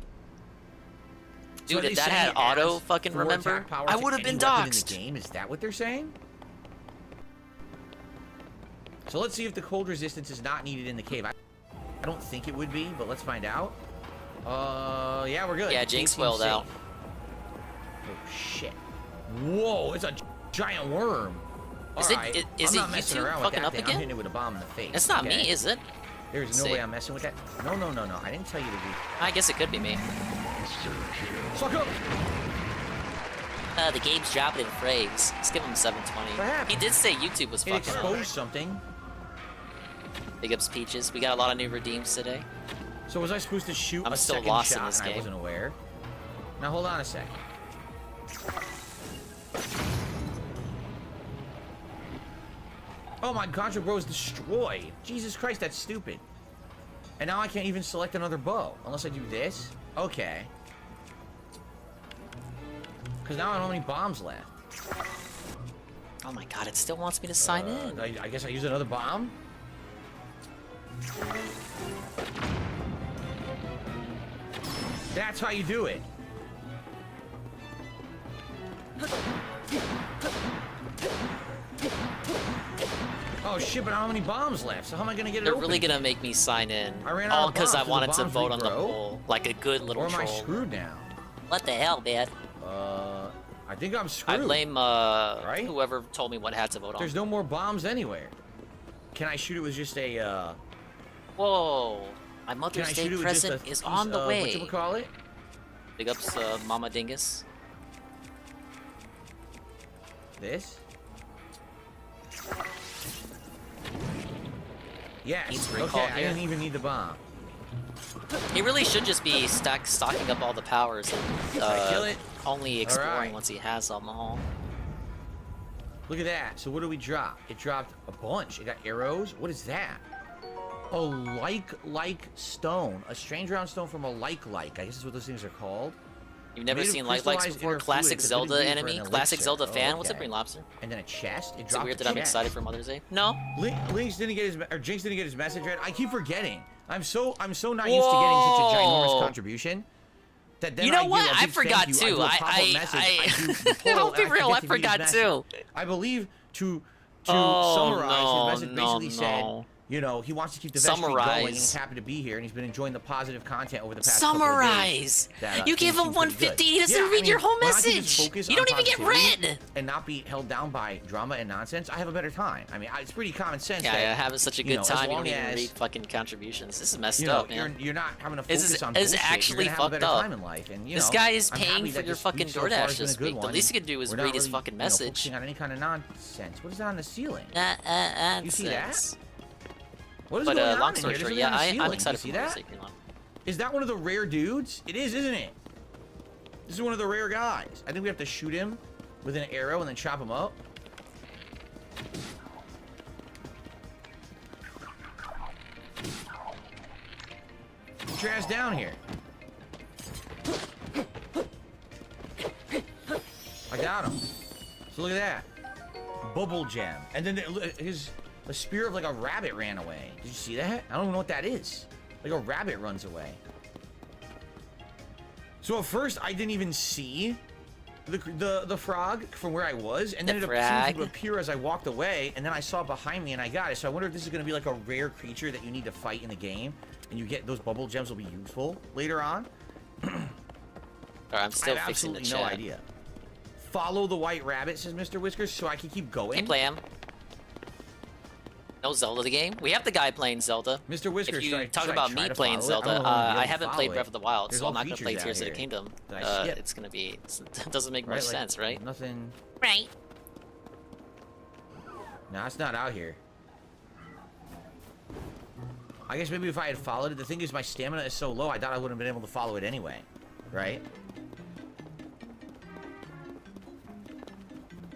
Dude, So if that had auto fucking remember, I would have been doxxed. In the game, is that what they're saying? So let's see if the cold resistance is not needed in the cave. I don't think it would be, but let's find out. Yeah, we're good. Yeah, Jinx wailed out. Oh shit! Whoa, it's a giant worm. Is Alright, it I'm not messing around with fucking that up thing. again? I'm hitting it with a bomb in the face. It's not okay? me, is it? There's no way I'm messing with that. No. I didn't tell you to be. I guess it could be me. Fuck up! The game's dropping in frames. Let's give him 720. Perhaps. He did say YouTube was It fucking exposed up. something. Big ups Peaches. We got a lot of new redeems today. So was I supposed to shoot I'm a still second lost shot in this and game. I wasn't aware? Now hold on a sec. Oh my Contra Bro is destroyed. Jesus Christ, that's stupid. And now I can't even select another bow unless I do this. Okay. Because now I don't have any bombs left. Oh my god, it still wants me to sign in. I guess I use another bomb. That's how you do it. Oh shit, but I don't have any bombs left, so how am I gonna get it They're open? really gonna make me sign in. I ran All out of because bombs. I Do the wanted to bombs vote on the regrow? poll. Like a good little Or am I troll. screwed now? What the hell, man? I think I'm screwed. I blame whoever told me what hat to vote on. There's no more bombs anywhere. Can I shoot it with just a, Whoa. My Can Mother's I Day shoot it with just present a is piece on the of, way. whatchamacallit? Big ups, Mama Dingus. This? Yes. Needs Okay, recall I here. didn't even need the bomb. He really should just be stocking up all the powers and Kill it. only exploring Alright. once he has them all. Look at that. So what do we drop? It dropped a bunch. It got arrows. What is that? A like stone. A strange round stone from a like. I guess is what those things are called. You've never Made of seen likes crystallized before? inner Classic fluid, so Zelda it could be enemy? for an Classic elixir. Zelda fan? Oh, What's up, okay. Green Lobster? And then a chest. It Is it dropped weird a that I'm chest. excited for Mother's Day? No. Jinx didn't get his message read. I keep forgetting. I'm so not used to getting such a ginormous Whoa. contribution. That then You know I what? give a I big forgot thank you. too. I do a pop-up message. do the poll, I'll be and real, I forget to read his forgot message. too. I believe to Oh, summarize, his no, message basically no. said, you know, he wants to keep the vest streak going, and Summarize. he's happy to be here, and he's been enjoying the positive content over the past couple of Summarize. days. That, You gave him seems pretty good. 150. He doesn't Yeah, I read mean, your whole when I can just message. focus You on don't even get positivity read. and not be held down by drama and nonsense, I have a better time. I mean, it's pretty common sense. Yeah, that, yeah, having such a you good know, as time, you don't long even as, read fucking contributions. This is messed you know, up, man. you're not having to This focus is- on this is bullshit. actually You're gonna have a fucked better up. time in life. And, you This know, guy is I'm paying happy for that your this fucking week so far DoorDash has been a this good week. The one, least you and could do is we're not read his really, fucking you know, message. focusing on any kind of nonsense. What is that on the ceiling? You see Nonsense. that? What is But going on long in story here? short, There's yeah, something on the I'm ceiling. excited You see for Mother's that? Day, Green Lobster. Is that one of the rare dudes? It is, isn't it? This is one of the rare guys. I think we have to shoot him with an arrow and then chop him up. Get your ass down here. I got him. So look at that. Bubble gem. And then the spear of like a rabbit ran away. Did you see that? I don't even know what that is. Like a rabbit runs away. So at first, I didn't even see the frog from where I was, and then it seemed to appear as I walked away, and then I saw it behind me, and I got it. So I wonder if this is going to be like a rare creature that you need to fight in the game, and you get those bubble gems will be useful later on. Alright, I'm still fixing the chat. I have absolutely no idea. Follow the white rabbit, says Mr. Whiskers, so I can keep going. Hey, Plam. No Zelda the game? We have the guy playing Zelda. Mr. Whiskers, if you talk about me playing Zelda, I haven't played Breath of the Wild, so I'm not going to play Tears of the Kingdom. It's going to be... It doesn't make much sense, right? Nothing... Right. No, it's not out here. I guess maybe if I had followed it, the thing is my stamina is so low, I thought I wouldn't have been able to follow it anyway. Right?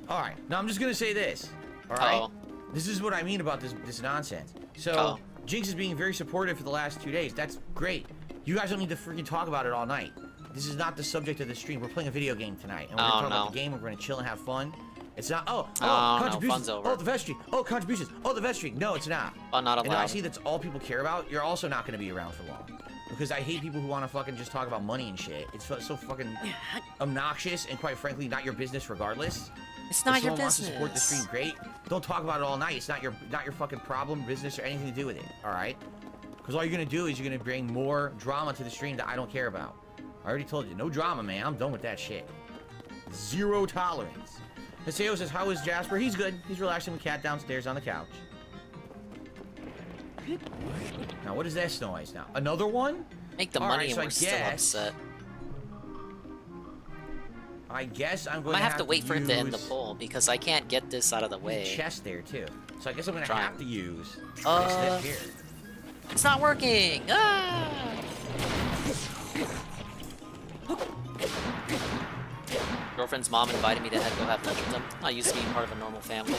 Alright, now I'm just going to say this. Alright? This is what I mean about this nonsense. So, Jinx is being very supportive for the last 2 days. That's great. You guys don't need to freaking talk about it all night. This is not the subject of the stream. We're playing a video game tonight. And we're going to talk about the game. We're going to chill and have fun. It's not, contributions. No, fun's over. Oh, the vestry. Oh, contributions. Oh, the vestry. No, it's not. Oh, not allowed. And I see that's all people care about. You're also not going to be around for long. Because I hate people who want to fucking just talk about money and shit. It's so fucking obnoxious and quite frankly not your business regardless. It's not your business. Wants to support the stream, great. Don't talk about it all night. It's not your fucking problem, business, or anything to do with it. All right? Because all you're gonna do is you're gonna bring more drama to the stream that I don't care about. I already told you, no drama, man. I'm done with that shit. Zero tolerance. Haseo says, "How is Jasper? He's good. He's relaxing with Cat downstairs on the couch." Now, what is this noise? Now, another one? Make the money, and we're still upset. I guess I'm going to have to wait for him to end the poll because I can't get this out of the way. There's a chest there too, so I guess I'm going to have to use this here. It's not working. Ah! Girlfriend's mom invited me to go have lunch with them. I used to be part of a normal family.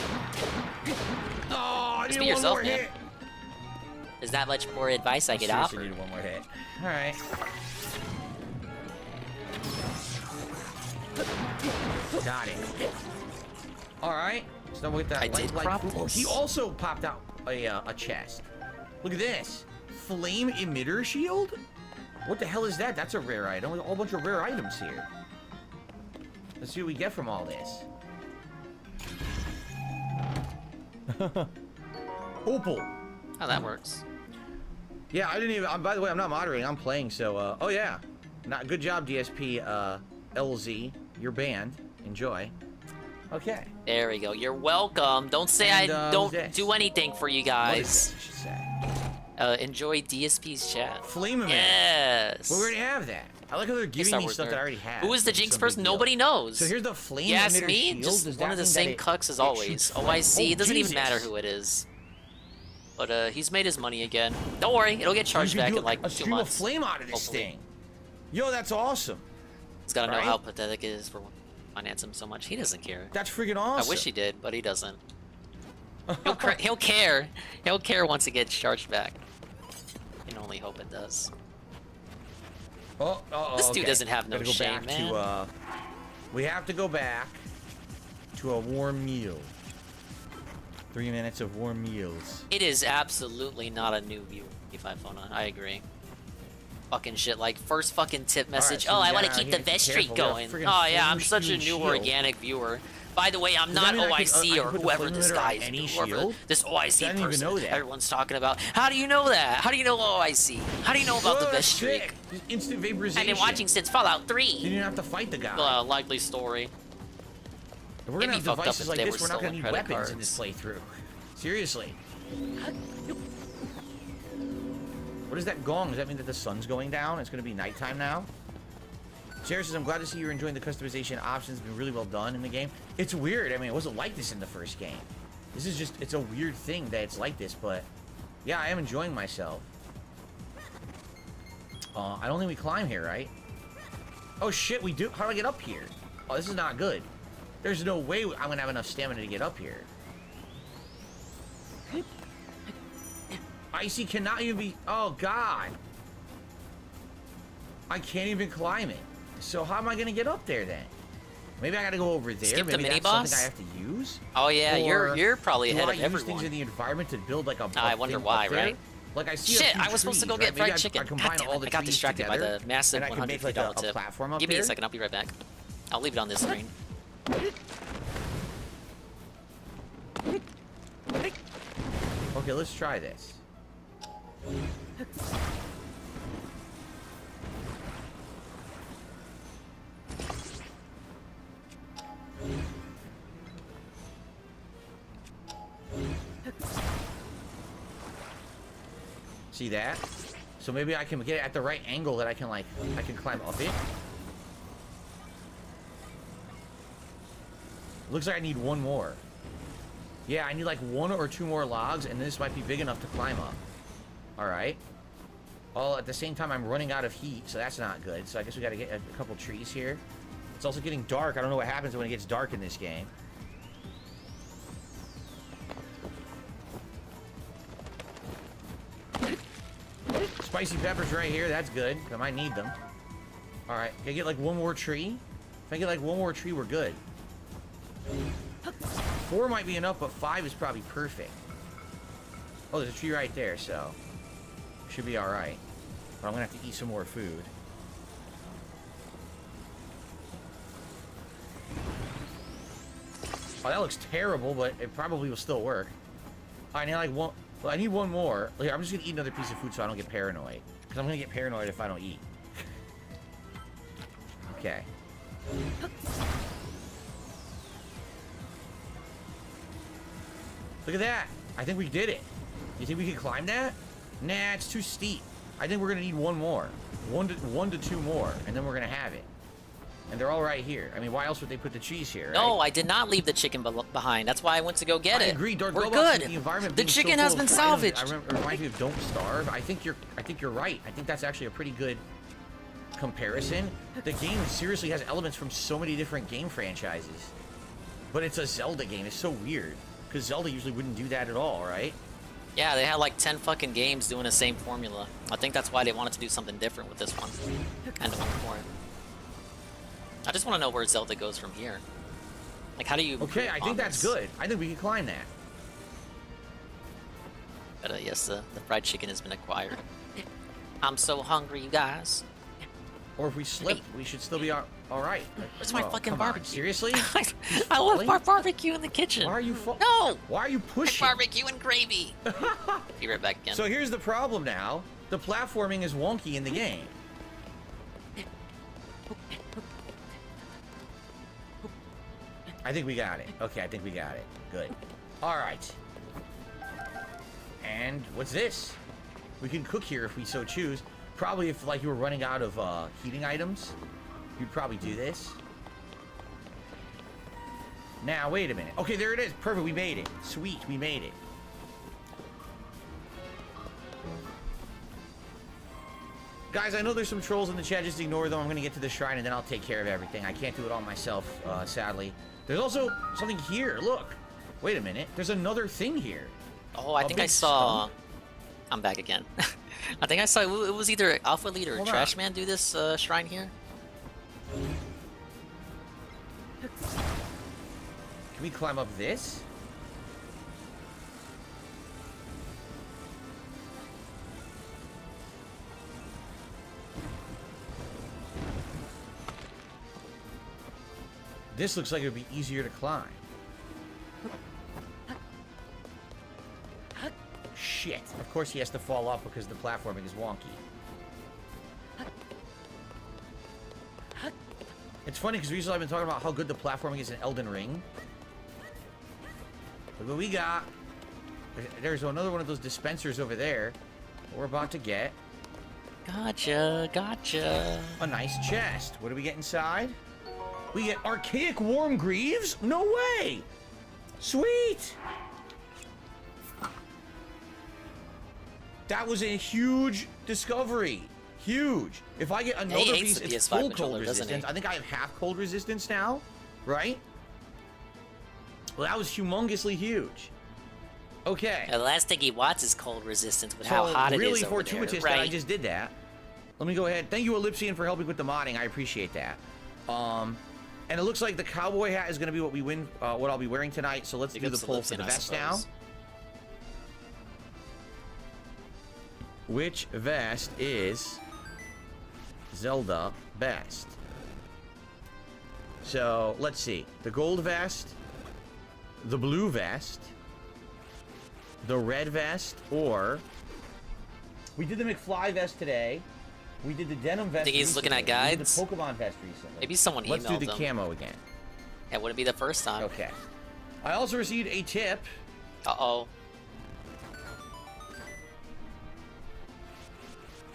Oh, just be yourself, man. Is that much more advice I could offer? Need one more hit. All right. Got it. All right. So we'll get that. I did crop this. Oh, he also popped out a chest. Look at this. Flame emitter shield. What the hell is that? That's a rare item. There's a whole bunch of rare items here. Let's see what we get from all this. Opal. How that works. Yeah, I didn't even. By the way, I'm not moderating. I'm playing. So, oh yeah, good job, DSP LZ. You're banned. Enjoy. Okay. There we go. You're welcome. Don't say I don't do anything for you guys. What is that, enjoy DSP's chat. Flame emitter. Yes. Well, we already have that. I like how they're giving me stuff that I already have. Who is the Jinx person? Nobody knows. So here's the flame yes, emitter me? shield. Just one of the same cucks as always. OIC. It doesn't even matter who it is. But he's made his money again. Don't worry, it'll get charged back in like 2 months. A flame out of this thing. Yo, that's awesome. He's gotta know how pathetic it is for finance him so much. He doesn't care. That's freaking awesome. I wish he did, but he doesn't. He'll care. He'll care once it gets charged back. I can only hope it does. This dude doesn't have no shame, man. We have to go back to a warm meal. 3 minutes of warm meals. It is absolutely not a new view. If I phone on, I agree. Fucking shit, like first fucking tip message. Right, so I want to keep the vest streak going. Oh yeah, I'm such a new organic viewer. By the way, I'm not OIC or whoever this guy is. Whoever this OIC person everyone's talking about. How do you know that? How do you know OIC? How do you know about the vest streak? Instant vaporization. I've been watching since Fallout 3. You didn't have to fight the guy. Likely story. If we're gonna have devices like this, we're not gonna need weapons in this playthrough. Seriously. What is that gong? Does that mean that the sun's going down? It's gonna be nighttime now? Sarah says, I'm glad to see you're enjoying the customization options. It's been really well done in the game. It's weird. I mean, it wasn't like this in the first game. This is just, it's a weird thing that it's like this, but yeah, I am enjoying myself. I don't think we climb here, right? Oh shit, we do. How do I get up here? Oh, this is not good. There's no way I'm gonna have enough stamina to get up here. Icy cannot even be. Oh god. I can't even climb it. So how am I gonna get up there then? Maybe I gotta go over there. Skip Maybe the mini that's boss? something I have to use. Oh yeah, or you're probably ahead of do I use everyone. things in the environment to build like a I wonder thing why, up there? right? Like I see. Shit, a few I was supposed to go trees, get right? fried chicken. I combine God damn all it, the I got trees distracted by together, the massive and I can make like $150 a tip. platform up Give me here. a second, I'll be right back. I'll leave it on this screen. Okay, let's try this. See that? So maybe I can get it at the right angle that I can climb up it. Looks like I need one more. Yeah, I need like 1 or 2 more logs, and this might be big enough to climb up. Alright. All at the same time, I'm running out of heat, so that's not good. So I guess we gotta get a couple trees here. It's also getting dark. I don't know what happens when it gets dark in this game. Spicy peppers right here. That's good. I might need them. Alright, can I get like 1 more tree? If I get like 1 more tree, we're good. 4 might be enough, but 5 is probably perfect. Oh, there's a tree right there, so should be alright. But I'm gonna have to eat some more food. Oh, that looks terrible, but it probably will still work. I need like 1. Well, I need 1 more. Here, I'm just gonna eat another piece of food so I don't get paranoid. Because I'm gonna get paranoid if I don't eat. Okay. Look at that. I think we did it. You think we can climb that? Nah, it's too steep. I think we're gonna need 1 more. 1 to 2 more, and then we're gonna have it. And they're all right here. I mean, why else would they put the cheese here, right? No, I did not leave the chicken behind. That's why I went to go get it. I agree. We're good. The chicken has been salvaged. I remember, it reminds me of Don't Starve. I think you're right. I think that's actually a pretty good comparison. The game seriously has elements from so many different game franchises. But it's a Zelda game. It's so weird. Because Zelda usually wouldn't do that at all, right? Yeah, they had like 10 fucking games doing the same formula. I think that's why they wanted to do something different with this one. Kind of more. I just want to know where Zelda goes from here. Like, how do you... Okay, I think that's good. I think we can climb that. But yes, the fried chicken has been acquired. I'm so hungry, you guys. Or if we slip, we should still be all right. Where's my fucking barbecue? Seriously? I left my barbecue in the kitchen. Why are you No! Why are you pushing? My barbecue and gravy. Be right back again. So here's the problem now. The platforming is wonky in the game. I think we got it. Okay, I think we got it. Good. All right. And what's this? We can cook here if we so choose. Probably if like you were running out of heating items, you'd probably do this. Now, wait a minute. Okay, there it is. Perfect, we made it. Sweet, we made it. Guys, I know there's some trolls in the chat. Just ignore them. I'm going to get to the shrine and then I'll take care of everything. I can't do it all myself, sadly. There's also something here. Look. Wait a minute. There's another thing here. Oh, I think I saw... I'm back again. I think I saw it was either Alpha Lead or Trash Man do this shrine here. Can we climb up this? This looks like it would be easier to climb. Shit. Of course he has to fall off because the platforming is wonky. It's funny because recently I've been talking about how good the platforming is in Elden Ring. Look what we got. There's another one of those dispensers over there. We're about to get. Gotcha, gotcha. A nice chest. What do we get inside? We get archaic warm greaves? No way! Sweet! That was a huge discovery. Huge. If I get another piece, it's full cold resistance. I think I have half cold resistance now, right? Well, that was humongously huge. Okay. The last thing he wants is cold resistance with how hot it is really over fortuitous there, that I right? just did that. Let me go ahead. Thank you, Ellipsian, for helping with the modding. I appreciate that. And it looks like the cowboy hat is going to be what we win, what I'll be wearing tonight. So let's do the poll for the vest now. which vest is Zelda best. So, let's see. The gold vest, the blue vest, the red vest, or... We did the McFly vest today. We did the denim vest. I think he's looking at recently. We did guides. the Pokemon vest recently. Maybe someone emailed Let's do the them. camo again. Yeah, would it be the first time? Okay. I also received a tip. Uh-oh.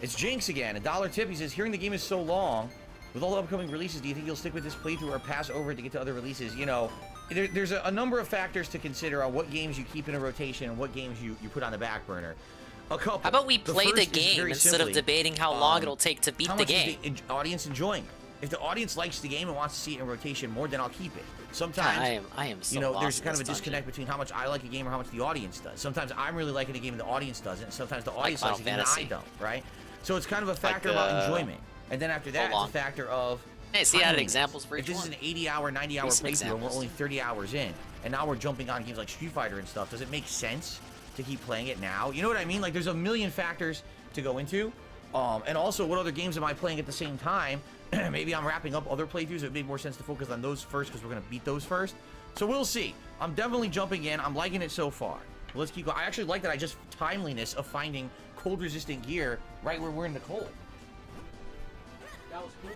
It's Jinx again. $1 tip. He says, hearing the game is so long, with all the upcoming releases, do you think you'll stick with this playthrough or pass over it to get to other releases? You know, there's a number of factors to consider on what games you keep in a rotation and what games you put on the back burner. A couple. How about we play the first is game very instead simply, of debating how long it'll take to beat how the much game? is the audience enjoying it? If the audience likes the game and wants to see it in rotation more, then I'll keep it. Sometimes, I am so you know, lost there's in kind of a this disconnect between how much I like a game or how much the audience does. Sometimes I'm really liking a game and the audience doesn't. And sometimes the audience likes a game and I don't, right? So it's kind of a factor about enjoyment. And then after that, it's a factor of... Hey, see, I added timeliness. examples for each If this one. is an 80-hour, 90-hour Recent playthrough and we're examples. only 30 hours in, and now we're jumping on games like Street Fighter and stuff, does it make sense to keep playing it now? You know what I mean? Like, there's a million factors to go into. And also, what other games am I playing at the same time? Maybe I'm wrapping up other playthroughs. It made more sense to focus on those first because we're going to beat those first. So we'll see. I'm definitely jumping in. I'm liking it so far. Let's keep going. I actually like that I just timeliness of finding cold-resistant gear right where we're in the cold. That was cool.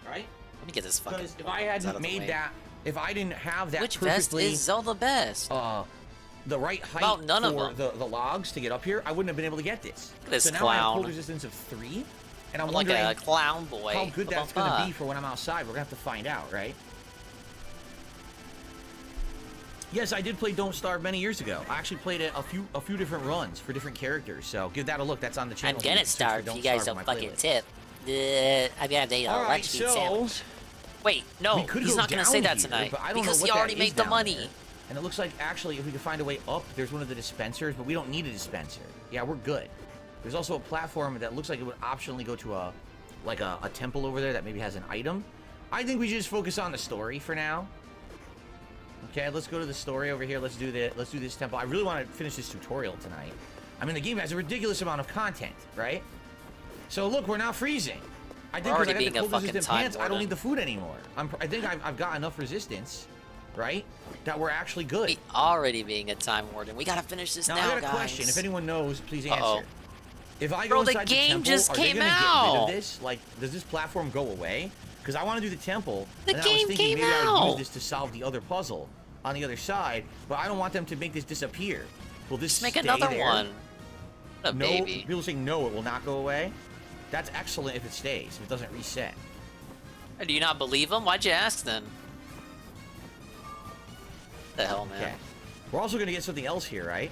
Right? Let me get this fucking... Because if I hadn't made that, if I didn't have that Which vest perfectly... is Zelda best? The right height About none of for them. the logs to get up here, I wouldn't have been able to get this. Look at this so now I have clown. cold resistance of 3, and I'm Like wondering a clown boy. how good that's going Ba-ba-ba. to be for when I'm outside. We're going to have to find out, right? Yes, I did play Don't Starve many years ago. I actually played it a few different runs for different characters, so give that a look. That's on the channel. I'm gonna starve if you guys don't fucking tip. I'm gonna make a All right, lunch meat sandwich. Wait, no, We could he's go not gonna down say that here, tonight but I don't because know he what already that made is the down money. there. And it looks like, actually, if we could find a way up, there's one of the dispensers, but we don't need a dispenser. Yeah, we're good. There's also a platform that looks like it would optionally go to a temple over there that maybe has an item. I think we should just focus on the story for now. Okay, let's go to the story over here. Let's do this temple. I really want to finish this tutorial tonight. I mean, the game has a ridiculous amount of content, right? So look, we're now freezing. I think because I got the cold resistant pants, I don't need the food anymore. I think I've got enough resistance, right? That we're actually good. We already being a time warden. We gotta finish this now, I got a guys. question. If anyone knows, please answer. If I Bro, go the inside game temple, just are they came gonna get rid out. of this? Like, does this platform go away? Because I want to do the temple. The and I was game thinking came maybe I would out. use this to solve the other puzzle on the other side, but I don't want them to make this disappear. Will this Make stay another there? one. What a No, baby. people saying no, it will not go away. That's excellent if it stays, if it doesn't reset. Do you not believe him? Why'd you ask then? The hell, man. Okay. We're also going to get something else here, right?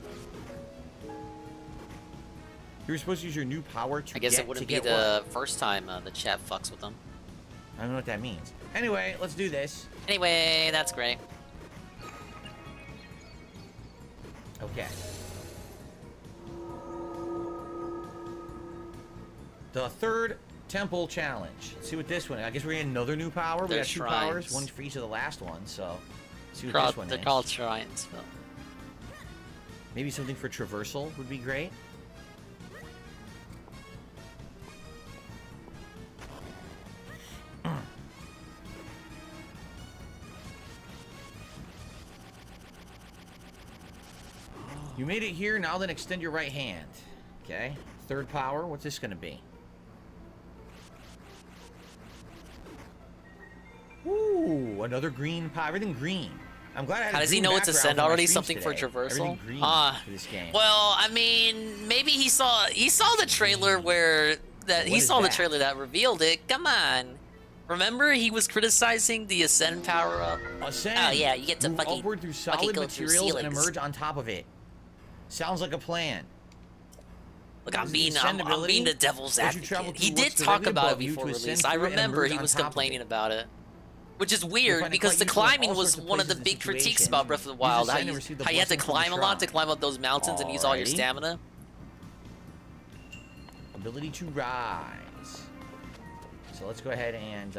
You were supposed to use your new power to I guess get, it wouldn't to be get the what? first time the chat fucks with them. I don't know what that means. Anyway, let's do this. Anyway, that's great. Okay. The third temple challenge. Let's see what this one. I guess we're getting another new power. We They're got 2 shrines. powers, one for each of the last one. So, let's see what this one They're is. called shrines, Phil. Maybe something for traversal would be great. You made it here, now then extend your right hand. Okay. Third power, what's this gonna be? Ooh, another green power. Everything green. I'm glad I had How a does he green know it's background ascend for my already? streams Something for today. traversal? Everything green for this game. Well, I mean, maybe he saw the trailer where that he What is saw the that? trailer that revealed it. Come on. Remember he was criticizing the ascend power up? Ascend. Oh yeah, you get to Move fucking upward through fucking solid go through materials and ceilings. emerge on top of it. Sounds like a plan. Look, I'm Is being the I'm ability being the devil's that you travel advocate. He through did what's talk directly about it above you before to ascend release. I through it and remember emerge he on was top of complaining it. about it. Which is You'll weird find it because quite the useful in climbing all was sorts of one of the places and big critiques situations. about Breath of the Use Wild. ascend and receive the How you had to blessing from the climb a lot shrine. to climb up those mountains and use all your Alrighty. stamina. Ability to rise. So let's go ahead and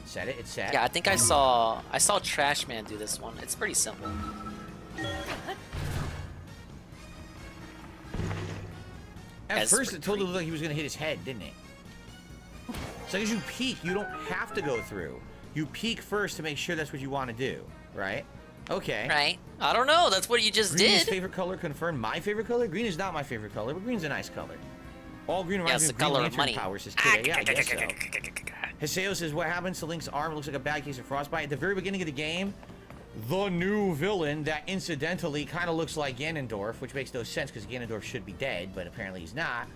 set it. It's set. Yeah, I think I saw Trash Man do this one. It's pretty simple. At first, it totally looked like he was gonna hit his head, didn't it? So as you peek, you don't have to go through. You peek first to make sure that's what you want to do, right? Okay. Right. I don't know. That's what you just Green did. Is favorite color confirmed. My favorite color? Green is not my favorite color, but green's a nice color. All green reminds me of Green Lantern powers, says Kid. Yeah, I guess so. Hiseo says, what happens to Link's arm? It looks like a bad case of frostbite. At the very beginning of the game, the new villain that incidentally kind of looks like Ganondorf, which makes no sense because Ganondorf should be dead, but apparently he's not.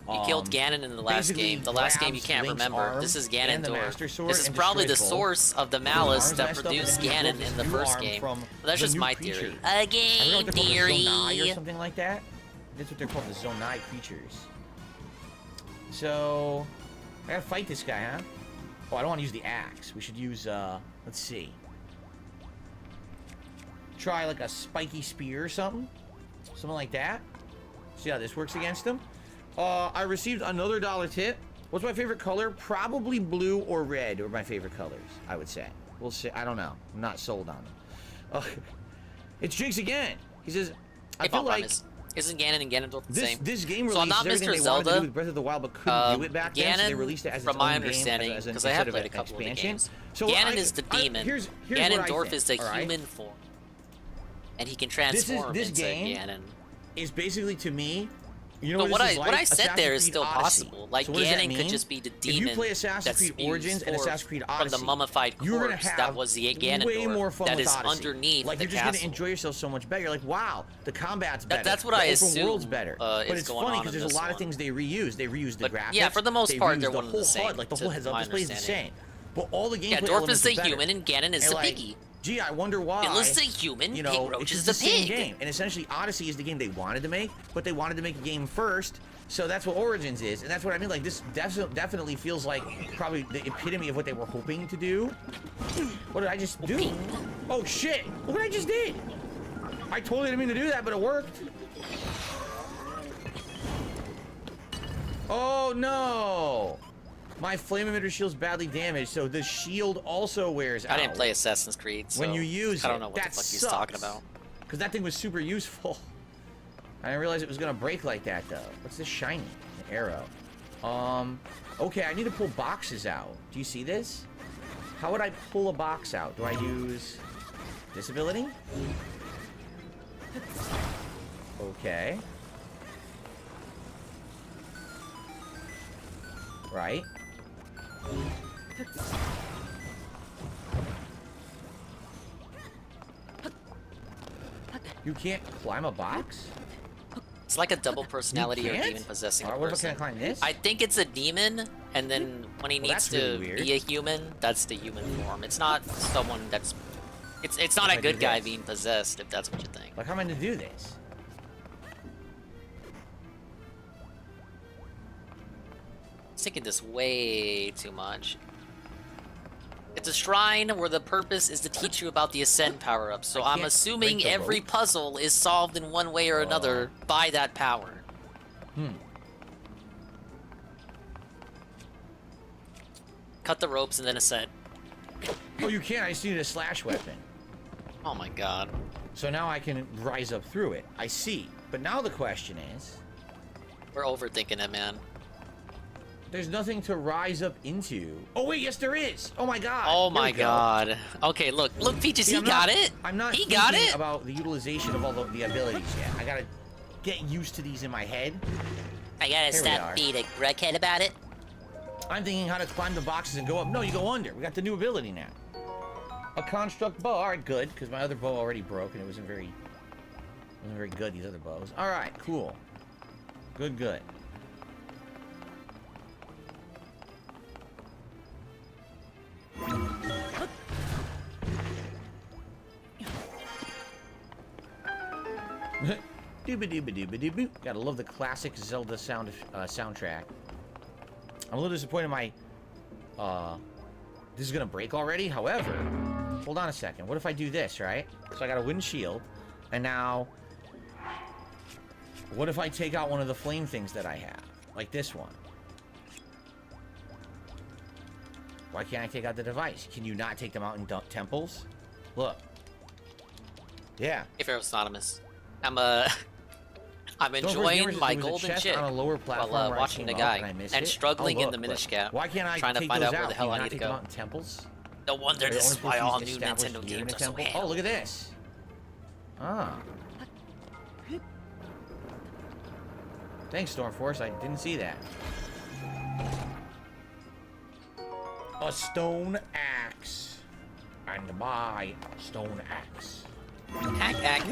You killed Ganon in the last game. The last game you can't remember. This is Ganondorf. This is probably the source of the malice that produced Ganon in the first game. But that's just my theory. A game theory. Or something like that. That's what they're called, the Zonai creatures. So, I gotta fight this guy, huh? Oh, I don't want to use the axe. We should use, let's see. Try like a spiky spear or something. Something like that. See how this works against him? I received another $1 tip. What's my favorite color? Probably blue or red are my favorite colors, I would say. We'll see. I don't know. I'm not sold on them. It's Jinx again. He says, I feel like... Isn't Ganon and Ganondorf the same? This game so I'm not released everything Mr. they wanted to do Zelda. with Breath of the Wild, but couldn't do it back then, so they Ganon, released it as its from my own game, understanding, because I have played a couple of the games. So Ganon is the demon. Here's Ganondorf is the human form. And he can transform this into game Ganon. Is basically, to me, you know but what I said there is Creed still Odyssey. possible. Like, so Ganon could just be the demon. If you play Assassin's Creed Origins and Assassin's Creed Odyssey, from the mummified corpse that was the Ganondorf, way more fun that with is Odyssey. underneath like, the you're just castle. gonna enjoy yourself so much better. You're like, wow, the combat's better. That's what the I open assume, world's better. But is it's going funny on because in there's a this lot of one. things they reuse. They reuse the graphics. Yeah, for the most part, they're reuse one and the the whole same. HUD, like the whole heads up display is the same. But all the gameplay Yeah, Dorf elements is the are better. human and Ganon is the like, piggy. Gee, I wonder why. Phyllis the human, you know, Pig Roach it's is just the same pig. game. And essentially, Odyssey is the game they wanted to make, but they wanted to make a game first. So that's what Origins is, and that's what I mean. Like, this definitely feels like probably the epitome of what they were hoping to do. What did I just do? Oh shit! Look what I just did! I totally didn't mean to do that, but it worked. Oh no! My flame emitter shield's badly damaged, so the shield also wears out. I didn't play Assassin's Creed, so when you use I don't know what the fuck sucks. he's talking about. Because that thing was super useful. I didn't realize it was gonna break like that though. What's this shiny? An arrow. Okay, I need to pull boxes out. Do you see this? How would I pull a box out? Do I use this ability? Okay. Right. You can't climb a box? It's like a double personality or can't? demon possessing a Alright, what if I person. can't climb this? I think it's a demon, and then when he Well, needs that's really to weird. be a human, that's the human form. It's not someone that's... It's not If a I do good guy this? being possessed, if that's what you think. Like, how am I gonna do this? It's taking this way too much. It's a shrine where the purpose is to teach you about the Ascend power-up, so I'm can't assuming break the every rope? puzzle is solved in one way or another by that power. Cut the ropes and then Ascend. Oh, you can't. I just needed a slash weapon. Oh my god. So now I can rise up through it. I see. But now the question is... We're overthinking it, man. There's nothing to rise up into. Oh, wait, yes, there is. Oh, my God. Oh Here my we go. god. Okay, look, Peaches, See, he I'm got not- it. I'm not He got thinking it. about the utilization of all the abilities yet. I gotta get used to these in my head. I gotta Here we stop are. being a crackhead about it. I'm thinking how to climb the boxes and go up. No, you go under. We got the new ability now. A construct bow. All right, good, because my other bow already broke and it wasn't very good, these other bows. All right, cool. Good, good. Dooba-dooba-dooba-dooba. Gotta love the classic Zelda soundtrack. I'm a little disappointed my... This is gonna break already? However... Hold on a second. What if I do this, right? So I got a wooden shield. And now... What if I take out one of the flame things that I have? Like this one. Why can't I take out the device? Can you not take them out in temples? Look. Yeah. If you're synonymous. I'm enjoying my golden chip on a lower platform while watching the guy and struggling in the Minish gap. Why can't I trying to take find those out where the hell I need to Can you go? not take them out in temples? No wonder this is why all new Nintendo games are so Oh, look at this. Ah. Thanks, Stormforce. I didn't see that. A stone axe. And my stone axe. Hack.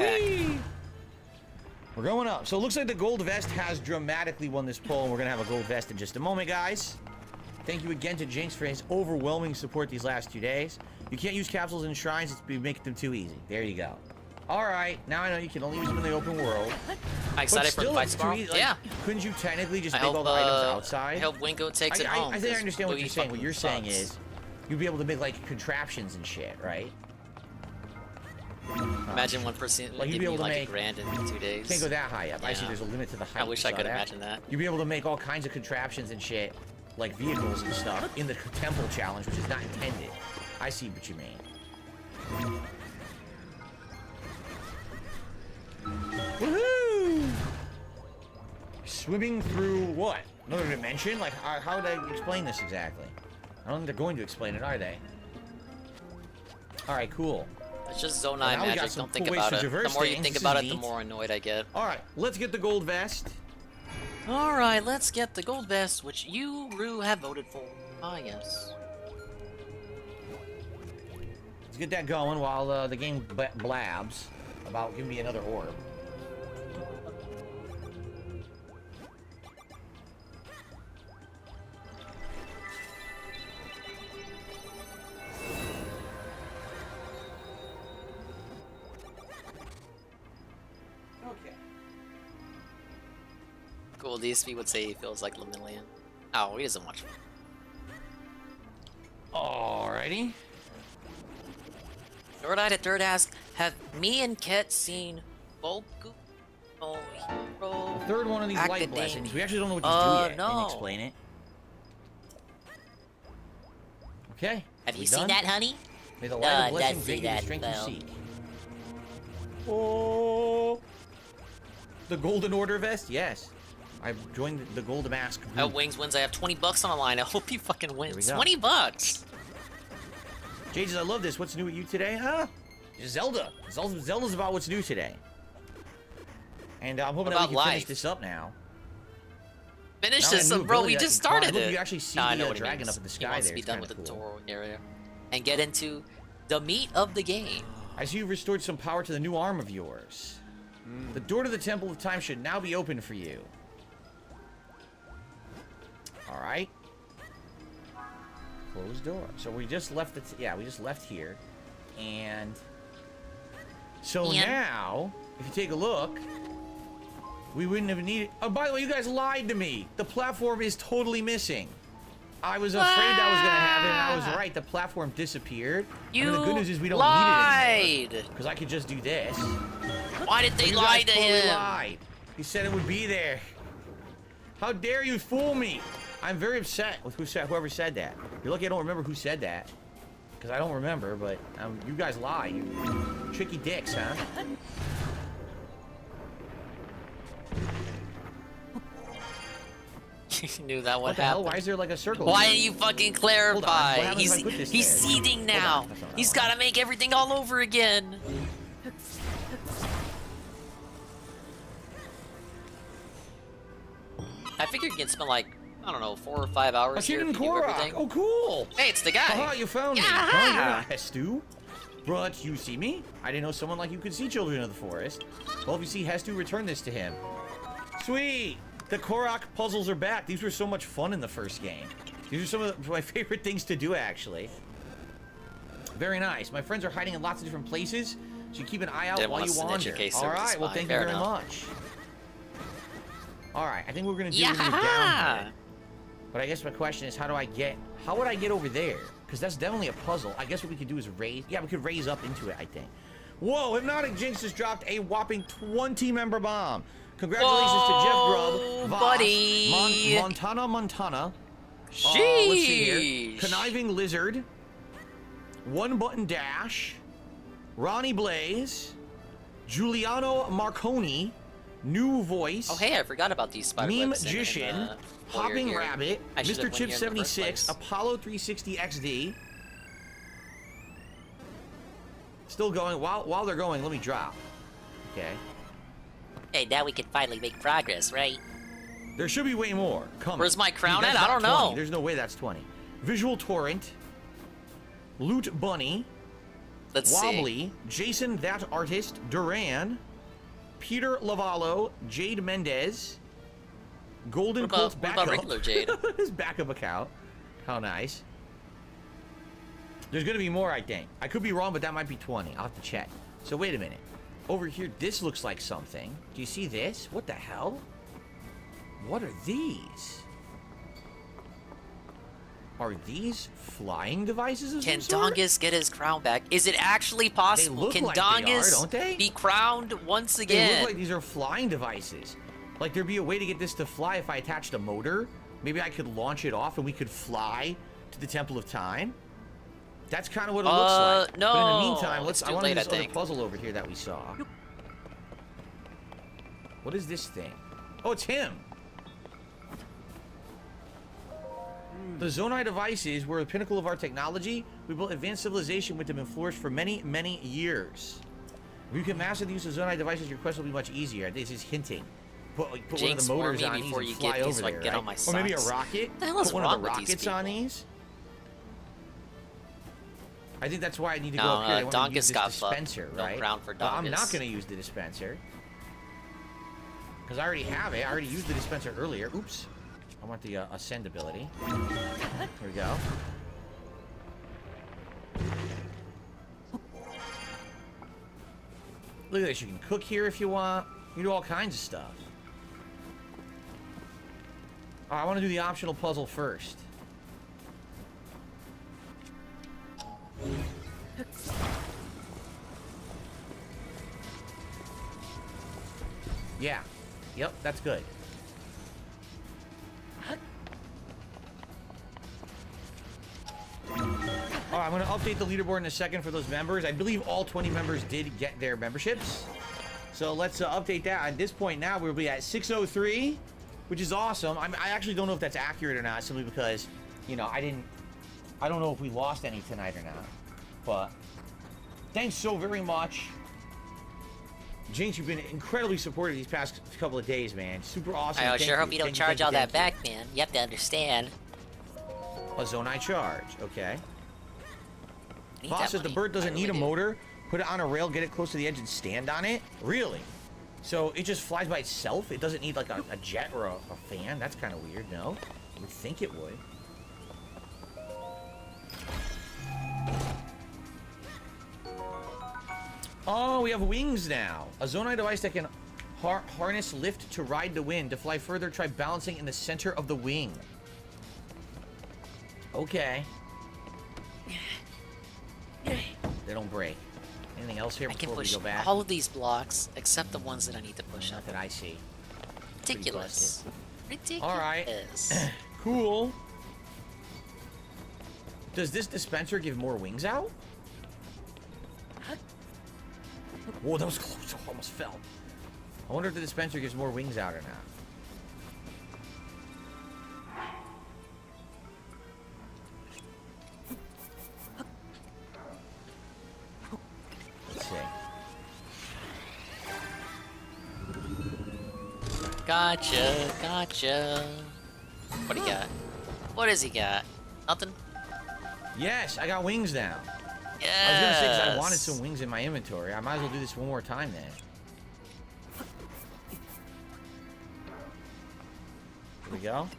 We're going up. So it looks like the gold vest has dramatically won this poll, and we're going to have a gold vest in just a moment, guys. Thank you again to Jinx for his overwhelming support these last 2 days. You can't use capsules in shrines. It's making them too easy. There you go. All right. Now I know you can only use them in the open world. I'm excited for the fight tomorrow. Like, yeah. Couldn't you technically just take all the items outside? I hope Wingo takes it home. I think I understand what you're saying. What you're saying is you'd be able to make, like, contraptions and shit, right? Imagine one person like, give me like $1,000 in 2 days. Can't go that high up. Yeah. I see there's a limit to the height. I wish I could imagine that. You'd be able to make all kinds of contraptions and shit, like vehicles and stuff, in the temple challenge, which is not intended. I see what you mean. Woohoo! Swimming through what? Another dimension? Like, how would I explain this exactly? I don't think they're going to explain it, are they? Alright, cool. It's just Zone 9 magic, don't think about it. The more you think about it, the more annoyed I get. Alright, let's get the gold vest. Alright, let's get the gold vest, which you, Rue, have voted for. Ah, yes. Let's get that going while the game blabs about giving me another orb. Cool, DSP would say he feels like Lemillion. Oh, he doesn't watch me. Alrighty. Third-Eye to Third asks, have me and Ket seen Boku no Hero The third one of these light Academia? blessings. We actually don't know what these do yet. No. Can you explain it? Okay. Have you seen that, honey? May the light of blessing grant you the strength you seek. Oh. The Golden Order vest? Yes. I've joined the Golden Mask group. I hope Wings wins. I have 20 bucks on the line. I hope he fucking wins. 20 bucks! Jages, I love this. What's new with you today? Huh? Zelda. Zelda's about what's new today. And I'm hoping that we can finish this up now. Finish this up, bro. We just started it. You actually see the dragon up in the sky there. He wants to be done with the tutorial area and get into the meat of the game. I see you've restored some power to the new arm of yours. The door to the Temple of Time should now be open for you. All right. Closed door. So we just left we just left here. And so now, if you take a look, we wouldn't have needed... Oh, by the way, you guys lied to me. The platform is totally missing. I was afraid that was going to happen, and I was right. The platform disappeared. You the good news is we don't lied. need it anymore. Because I could just do this. Why did they lie to him? Lied. He said it would be there. How dare you fool me? I'm very upset with whoever said that. You're lucky I don't remember who said that. Because I don't remember, but you guys lie. You tricky dicks, huh? You knew that would what the happen. Hell? Why is there like a circle? Why didn't you fucking clarify? He's seeding now. He's got to make everything all over again. I figured you can spend like, I don't know, 4 or 5 hours here if you do everything. Oh, cool. Hey, it's the guy. Haha, you found me. Yeah. Oh, you're not Hestu. But you see me? I didn't know someone like you could see children of the forest. Well, if you see Hestu, return this to him. Sweet. The Korok puzzles are back. These were so much fun in the first game. These are some of my favorite things to do, actually. Very nice. My friends are hiding in lots of different places, so you keep an eye out while you wander. All right, well, thank you very much. All right, I think we're going to do it down here. But I guess my question is, how would I get over there? Because that's definitely a puzzle. I guess what we could do is raise. Yeah, we could raise up into it, I think. Whoa, Hypnotic Jinx has dropped a whopping 20-member bomb. Congratulations to Jeff Grubb, Voss, buddy. Montana. Sheesh. Let's see here. Conniving Lizard, One Button Dash, Ronnie Blaze, Giuliano Marconi, new voice. Oh, hey, I forgot about these spider Meme webs Magician, Hopping Rabbit, Mr. Chip 76, Apollo 360 XD. Still going. While they're going, let me drop. Okay. Hey, now we can finally make progress, right? There should be way more. Come. Where's my crown Dude, at? I don't 20. know. There's no way that's 20. Visual Torrent, Loot Bunny, Let's Wobbly, Jason That Artist, Duran, Peter Lavallo, Jade Mendez, Golden Colt's backup. What about regular Jade? His backup account. How nice. There's gonna be more, I think. I could be wrong, but that might be 20. I'll have to check. So wait a minute. Over here, this looks like something. Do you see this? What the hell? What are these? Are these flying devices of Can some sort? Dongus get his crown back? Is it actually possible? They look Can like Dongus they are, don't they? be crowned once They again? look like these are flying devices. Like there'd be a way to get this to fly if I attached a motor. Maybe I could launch it off and we could fly to the Temple of Time. That's kind of what it looks like. No. But in the meantime, It's I too want to do late, this I other think. puzzle over here that we saw. What is this thing? Oh, it's him. The Zonai devices were the pinnacle of our technology. We built advanced civilization with them and flourished for many, many years. If you can master the use of Zonai devices, your quest will be much easier. This is hinting. Put one of Jinx, the warn motors me on these before and you fly get these over so I there, can get right? on my Or maybe a socks. rocket. What the hell is Put one wrong of the with these rockets on people? these. I think that's why I need to go No, up here. I want to Donkus use this got fucked. dispenser, No right? crown for But I'm not Donkus. going to use the dispenser. Because I already have it. I already used the dispenser earlier. Oops. I want the ascend ability. Here we go. Look at this. You can cook here if you want. You can do all kinds of stuff. Oh, I want to do the optional puzzle first. Yeah. Yep, that's good. All right, I'm going to update the leaderboard in a second for those members. I believe all 20 members did get their memberships. So let's update that. At this point now, we'll be at 603, which is awesome. I actually don't know if that's accurate or not, simply because, you know, I don't know if we lost any tonight or not. But thanks so very much. Jinx, you've been incredibly supportive these past couple of days, man. Super awesome. I Thank sure hope you don't Thank charge thank all that thank back, man. You have to understand. A Zonai charge, okay. Need Boss that says the money. bird doesn't I need a really do. motor. Put it on a rail, get it close to the edge, and stand on it? Really? So it just flies by itself? It doesn't need like a jet or a fan? That's kind of weird, no? I would think it would. Oh, we have wings now. A Zonai device that can harness lift to ride the wind. To fly further, try balancing in the center of the wing. Okay. They don't break. Anything else here I can before we push go back? all of these blocks except the ones that I need to push up. That I see. Ridiculous. Ridiculous. All right. Cool. Does this dispenser give more wings out? Whoa, that was close. I almost fell. I wonder if the dispenser gives more wings out or not. Let's see. Gotcha, gotcha. What do you got? What does he got? Nothing? Yes, I got wings now. Yes. I was gonna say, 'cause I wanted some wings in my inventory. I might as well do this one more time then. Here we go.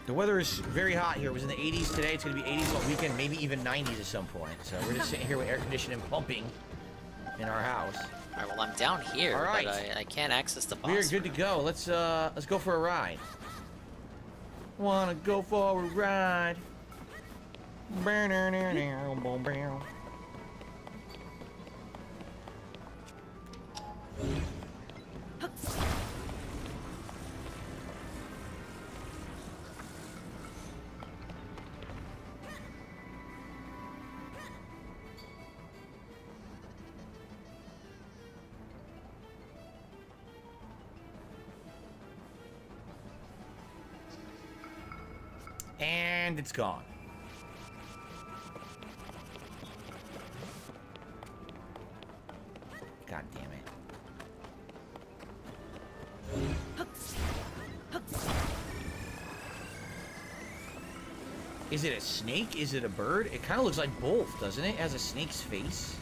The weather is very hot here. It was in the 80s today. It's gonna be 80s all weekend, maybe even 90s at some point. So we're just sitting here with air conditioning pumping in our house. All right, well, I'm down here, All right. but I can't access the boss. We're good to go. Let's go for a ride. Wanna go for a ride? And it's gone. God damn it. Is it a snake? Is it a bird? It kind of looks like both, doesn't it? It has a snake's face.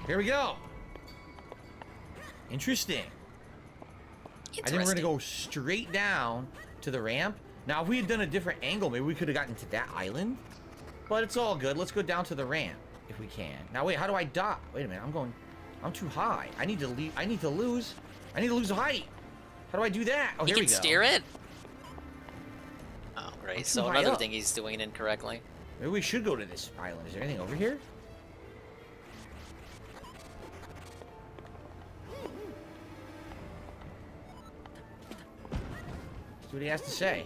Here we go. Interesting. I think we're gonna go straight down to the ramp. Now, if we had done a different angle, maybe we could have gotten to that island. But it's all good. Let's go down to the ramp if we can. Now, wait, how do I dot? Wait a minute, I'm too high. I need to lose height. How do I do that? Oh, here we go. You can steer it? Oh, great. So another thing he's doing incorrectly. Maybe we should go to this island. Is there anything over here? See what he has to say.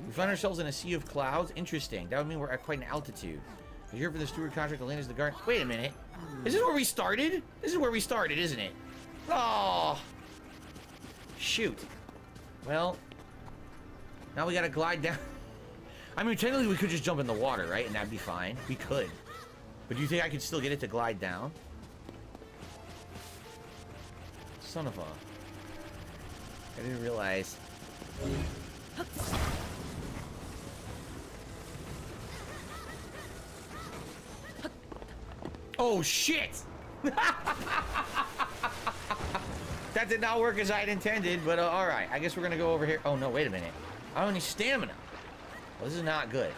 We find ourselves in a sea of clouds. Interesting. That would mean we're at quite an altitude. We're here for the steward contract. The land is the garden. Wait a minute. Is this where we started? This is where we started, isn't it? Oh. Shoot. Well. Now we gotta glide down. I mean, technically we could just jump in the water, right? And that'd be fine. We could. But do you think I could still get it to glide down? Son of a... I didn't realize. Oh, shit! That did not work as I had intended, but alright. I guess we're gonna go over here. Oh, no, wait a minute. I don't have any stamina. Well, this is not good.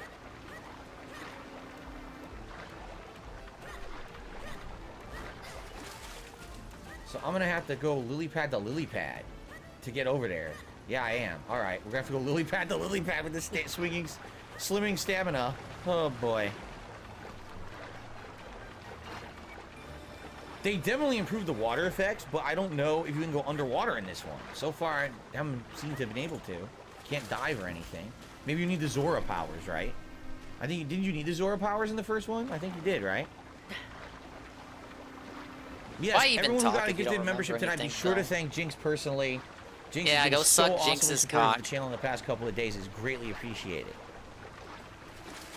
So I'm gonna have to go lily pad to lily pad to get over there. Yeah, I am. All right, we're gonna have to go lily pad to lily pad with this slimming stamina. Oh boy. They definitely improved the water effects, but I don't know if you can go underwater in this one. So far, I haven't seemed to have been able to. Can't dive or anything. Maybe you need the Zora powers, right? I think, didn't you need the Zora powers in the first one? I think you did, right? Yes, everyone who got a gifted membership tonight, be sure to thank Jinx personally. Jinx has been so awesome with support of the channel in the past couple of days. Is greatly appreciated.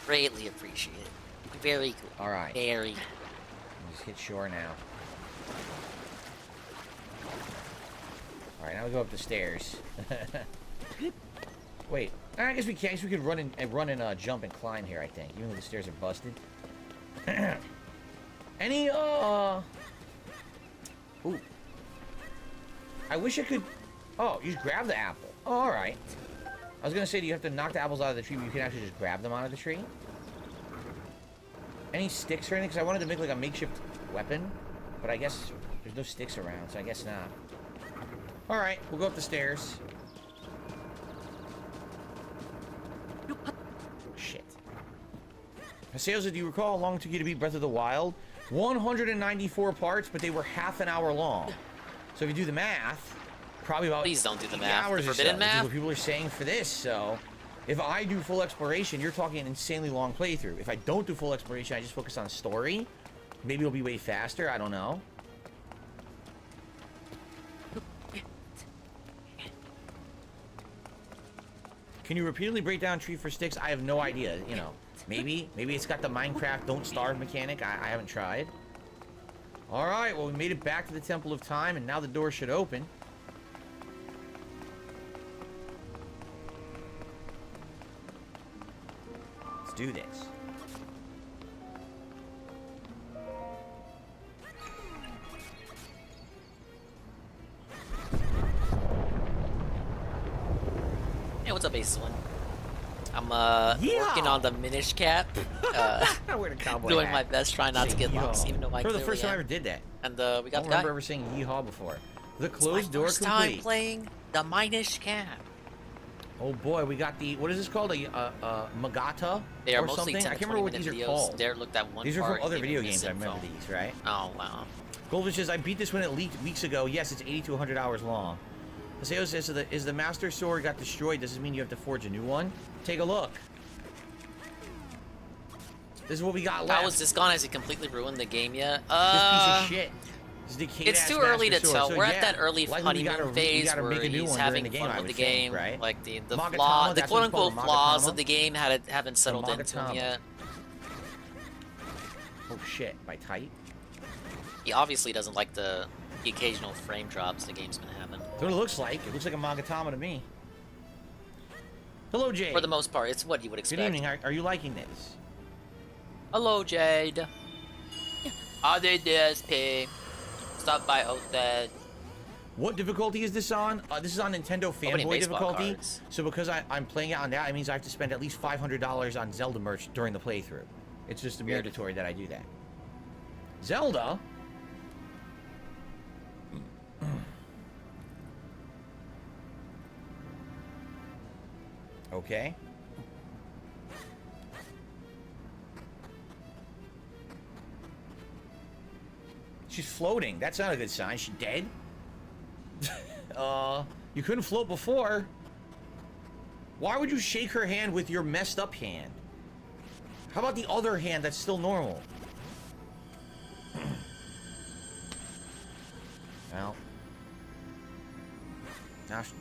Greatly appreciated. Very cool. All right. Very. Just hit shore now. All right, now we go up the stairs. Wait, I guess we can. I guess we could run and jump and climb here. I think, even though the stairs are busted. Any Ooh. I wish I could... Oh, you just grab the apple. Oh, alright. I was gonna say, do you have to knock the apples out of the tree, but you can actually just grab them out of the tree? Any sticks or anything? Because I wanted to make like a makeshift weapon, but I guess there's no sticks around, so I guess not. Alright, we'll go up the stairs. Shit. Haseo, do you recall how long it took you to beat Breath of the Wild? 194 parts, but they were half an hour long. So if you do the math, probably about Please don't do the math. hours The or so. forbidden math? This is what people are saying for this. So if I do full exploration, you're talking an insanely long playthrough. If I don't do full exploration, I just focus on story, maybe it'll be way faster. I don't know. Can you repeatedly break down a tree for sticks? I have no idea, you know. Maybe it's got the Minecraft don't starve mechanic. I haven't tried. Alright, well we made it back to the Temple of Time, and now the door should open. Let's do this. Hey, what's up, Ace One? I'm working on the Minish cap. Doing my best, trying not to get lost, even though I For the first time I ever did that. And we got I don't remember ever saying yeehaw before. The closed door complete. complete. Time playing the Minish cap. Oh boy, we got the, what is this called? A Magata They are or mostly something? 10 I to can't remember what 20 these minute are videos. called. There, looked at one These are part, from other gave me video games. I remember misinfo. these, right? Oh wow. Goldfish says, I beat this when it leaked weeks ago. Yes, it's 80 to 100 hours long. Haseo says, is the Master Sword got destroyed? Does this mean you have to forge a new one? Take a look. This is what we got left. How is this gone? Has he completely ruined the game yet? This piece of shit. It's too early to tell. So, We're yeah, at that early honeymoon phase where he's having fun with the game. Right? Like the Magatama, the quote-unquote flaws of the game haven't settled into him yet. Oh shit, by tight. He obviously doesn't like the occasional frame drops the game's been having. That's what it looks like. It looks like a Magatama to me. Hello, Jade. For the most part, it's what you would expect. Good evening. Are you liking this? Hello, Jade. How did this pig? Stop by Hosted. What difficulty is this on? This is on Nintendo Fanboy difficulty. Cards. So because I'm playing it on that, it means I have to spend at least $500 on Zelda merch during the playthrough. It's just mandatory that I do that. Zelda? Okay. She's floating. That's not a good sign. She dead? You couldn't float before. Why would you shake her hand with your messed up hand? How about the other hand that's still normal? Well.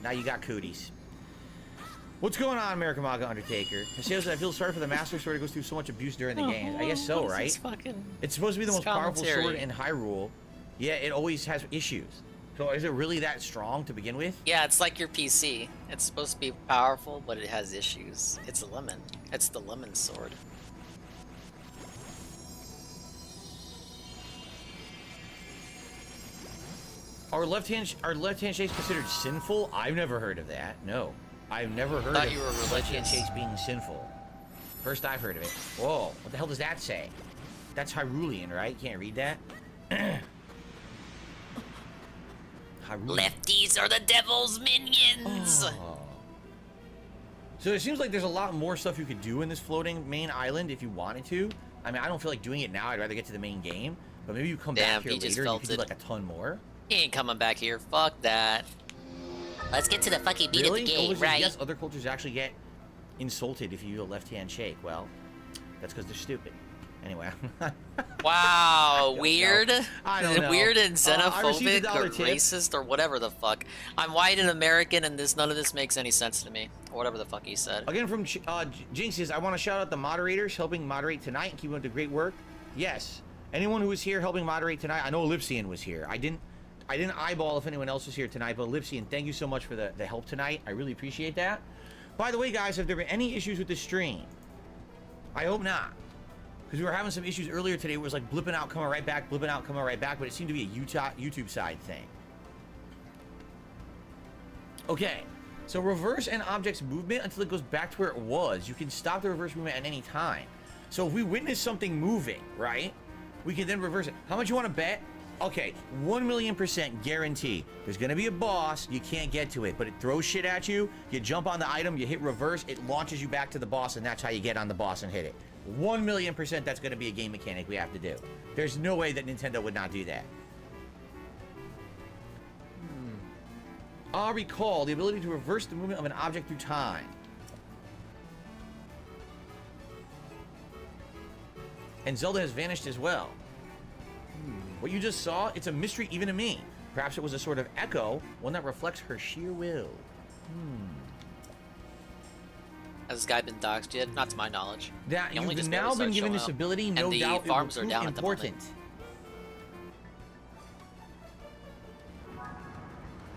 Now you got cooties. What's going on, American Maga Undertaker? I feel sorry for the Master Sword. It goes through so much abuse during the game. I guess so, right? It's supposed to be the most powerful sword in Hyrule. Yeah, it always has issues. So is it really that strong to begin with? Yeah, it's like your PC. It's supposed to be powerful, but it has issues. It's a lemon. It's the lemon sword. Are left-hand shakes considered sinful? I've never heard of that. No. I've never heard of you were religious. left-hand shakes being sinful. First I've heard of it. Whoa, what the hell does that say? That's Hyrulean, right? You can't read that? Lefties are the devil's minions! Oh. So it seems like there's a lot more stuff you could do in this floating main island if you wanted to. I mean, I don't feel like doing it now. I'd rather get to the main game. But maybe you come back here later and you could do like a ton more. He ain't coming back here. Fuck that. Let's get to the fucking beat of the game, right? Yes, other cultures actually get insulted if you do a left-hand shake. Well, that's because they're stupid. Anyway. Wow, weird. I don't know. Weird and xenophobic or tip. racist or whatever the fuck. I'm white and American and none of this makes any sense to me. Or whatever the fuck he said. Again from Jinx says, I want to shout out the moderators helping moderate tonight and keep up the great work. Yes. Anyone who was here helping moderate tonight, I know Ellipsian was here. I didn't eyeball if anyone else was here tonight, but Ellipsian, thank you so much for the help tonight. I really appreciate that. By the way, guys, have there been any issues with the stream? I hope not. Because we were having some issues earlier today where it was like blipping out, coming right back, blipping out, coming right back, but it seemed to be a YouTube side thing. Okay, so reverse an object's movement until it goes back to where it was. You can stop the reverse movement at any time. So if we witness something moving, right, we can then reverse it. How much you want to bet? Okay, 1,000,000% guarantee. There's gonna be a boss, you can't get to it, but it throws shit at you, you jump on the item, you hit reverse, it launches you back to the boss, and that's how you get on the boss and hit it. 1,000,000% that's gonna be a game mechanic we have to do. There's no way that Nintendo would not do that. I'll recall the ability to reverse the movement of an object through time. And Zelda has vanished as well. What you just saw, it's a mystery even to me. Perhaps it was a sort of echo, one that reflects her sheer will. Has this guy been doxed yet? Not to my knowledge. That you've now been given this ability, no doubt it will prove important.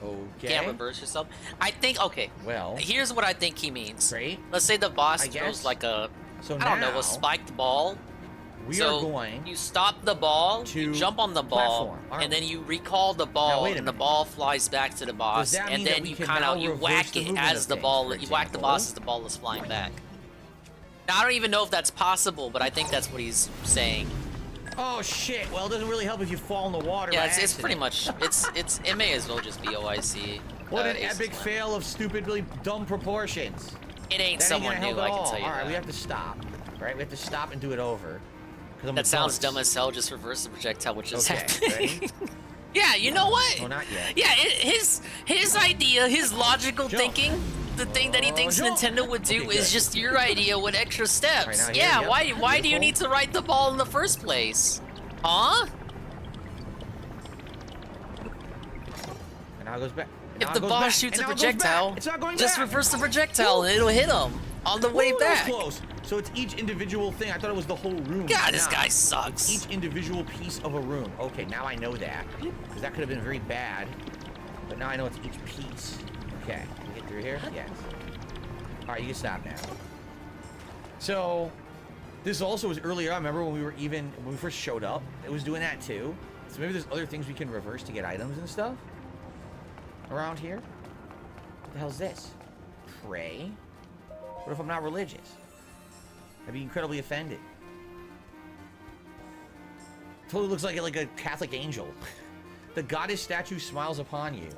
Okay. Can't reverse yourself. I think, okay. Well. Here's what I think he means. Great. Let's say the boss throws like a, I don't know, a spiked ball. We are going. You stop the ball, you jump on the ball, and then you recall the ball, and the ball flies back to the boss, and then you kind of whack it as the ball. You whack the boss as the ball is flying back. Now I don't even know if that's possible, but I think that's what he's saying. Oh shit! Well, it doesn't really help if you fall in the water. Yeah, it's pretty much it may as well just be OIC. What an epic fail of stupidly dumb proportions. It ain't someone new, I can tell you. All right, we have to stop. Right, we have to stop and do it over. That sounds dumb as hell. Just reverse the projectile, which is happening. Ready? Yeah, you know what? Oh, not yet. Yeah, his idea, his logical thinking the thing that he thinks Nintendo would do is just your idea with extra steps. Right, yeah, here, why do you need to ride the ball in the first place? Huh? And now it goes back. If the ball shoots a projectile, it's not going just back. reverse the projectile and it'll hit him on the way back. That was close. So it's each individual thing. I thought it was the whole room. God, this guy sucks. It's each individual piece of a room. Okay, now I know that. Because that could have been very bad. But now I know it's each piece. Okay, can we get through here? Yes. Alright, you can stop now. So, this also was earlier on. Remember when we first showed up? It was doing that too. So maybe there's other things we can reverse to get items and stuff around here. What the hell is this? Pray? What if I'm not religious? I'd be incredibly offended. Totally looks like a Catholic angel. The goddess statue smiles upon you.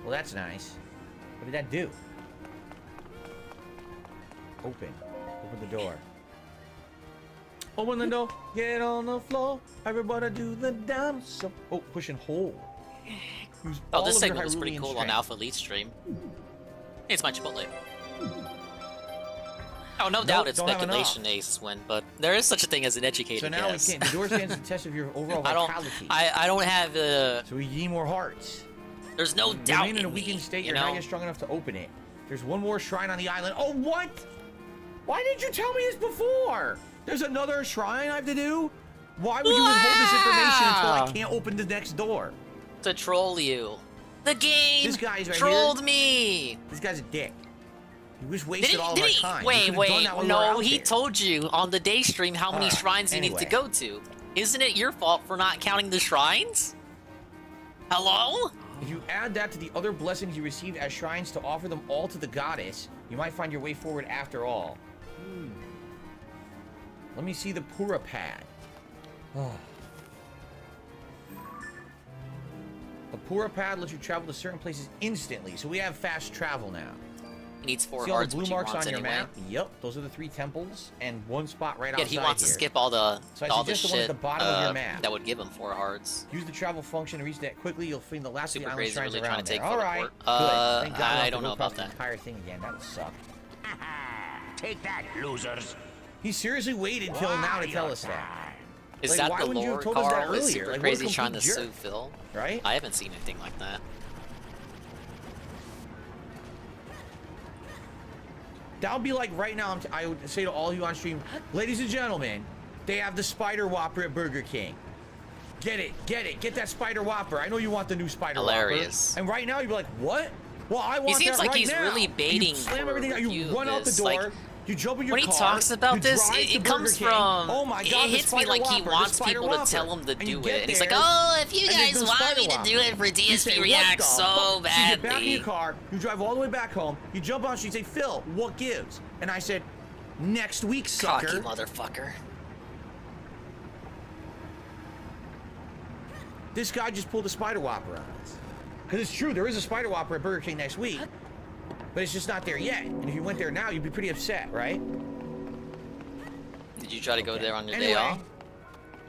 Well, that's nice. What did that do? Open. Open the door. Open the door. Get on the floor. Everybody do the dance. Oh, push and hold. Oh, this segment was pretty cool on Alpha Elite stream. Hey, it's my Chipotle. Oh, no doubt it's speculation Ace win, but there is such a thing as an educated guess. So now guess. we can't. The door stands the test of your overall vitality. I don't have So we need more hearts. There's no doubt in a weakened state, you're not yet strong enough to open it. There's one more shrine on the island. Oh, what? Why didn't you tell me this before? There's another shrine I have to do? Why would you withhold this information until I can't open the next door? To troll you. The game this guy's right trolled here. Me. This guy's a dick. He just wasted all of our time. Wait, no, he told you on the day stream how many shrines you need to go to. Isn't it your fault for not counting the shrines? Hello? If you add that to the other blessings you receive as shrines to offer them all to the goddess, you might find your way forward after all. Let me see the Pura pad. Oh. The Pura pad lets you travel to certain places instantly, so we have fast travel now. He needs 4 See all the hearts, blue which he marks wants on your anyway. map? Yep, those are the 3 temples and one spot right outside he wants here. to skip all the So I all the suggest the one at shit the bottom of your map. that would give him 4 hearts. Use the travel function to reach that quickly. You'll find the last of the Super island crazy, shrines really around trying to take there. All right, port. good. Thank God I have to don't go know across about the that. entire thing again. That would suck. Take that, losers. He seriously waited till now to tell us that. Is like, that why the wouldn't you lore, have told us that Carl? Is earlier? super Like, what a crazy trying to complete sue jerk. Phil. Right? I haven't seen anything like that. That would be like right now, I would say to all you on stream, ladies and gentlemen, they have the Spider Whopper at Burger King. Get it, get that Spider Whopper. I know you want the new Spider Hilarious. Whopper. And right now you'd be like, what? Well, I want He seems that like right he's now. really And baiting you slam for everything out, you review run out the this. door, Like, you jump in your when car, he talks about you this, drive to it comes Burger King. from. Oh my God, it the hits me Spider like he Whopper, wants the Spider people Whopper. to tell him to And you do get it. And he's like, there, oh, if you and there's guys no want Spider me to Whopper. do it for You say, DSP what React the so fuck? So you get back in badly. your car, you drive all the way back home, you jump on, she say, Phil, what gives? And I said, next week, sucker. Cocky motherfucker. This guy just pulled a Spider Whopper on us. Because it's true, there is a Spider Whopper at Burger King next week, but it's just not there yet. And if you went there now, you'd be pretty upset, right? Did you try to go there on your day off?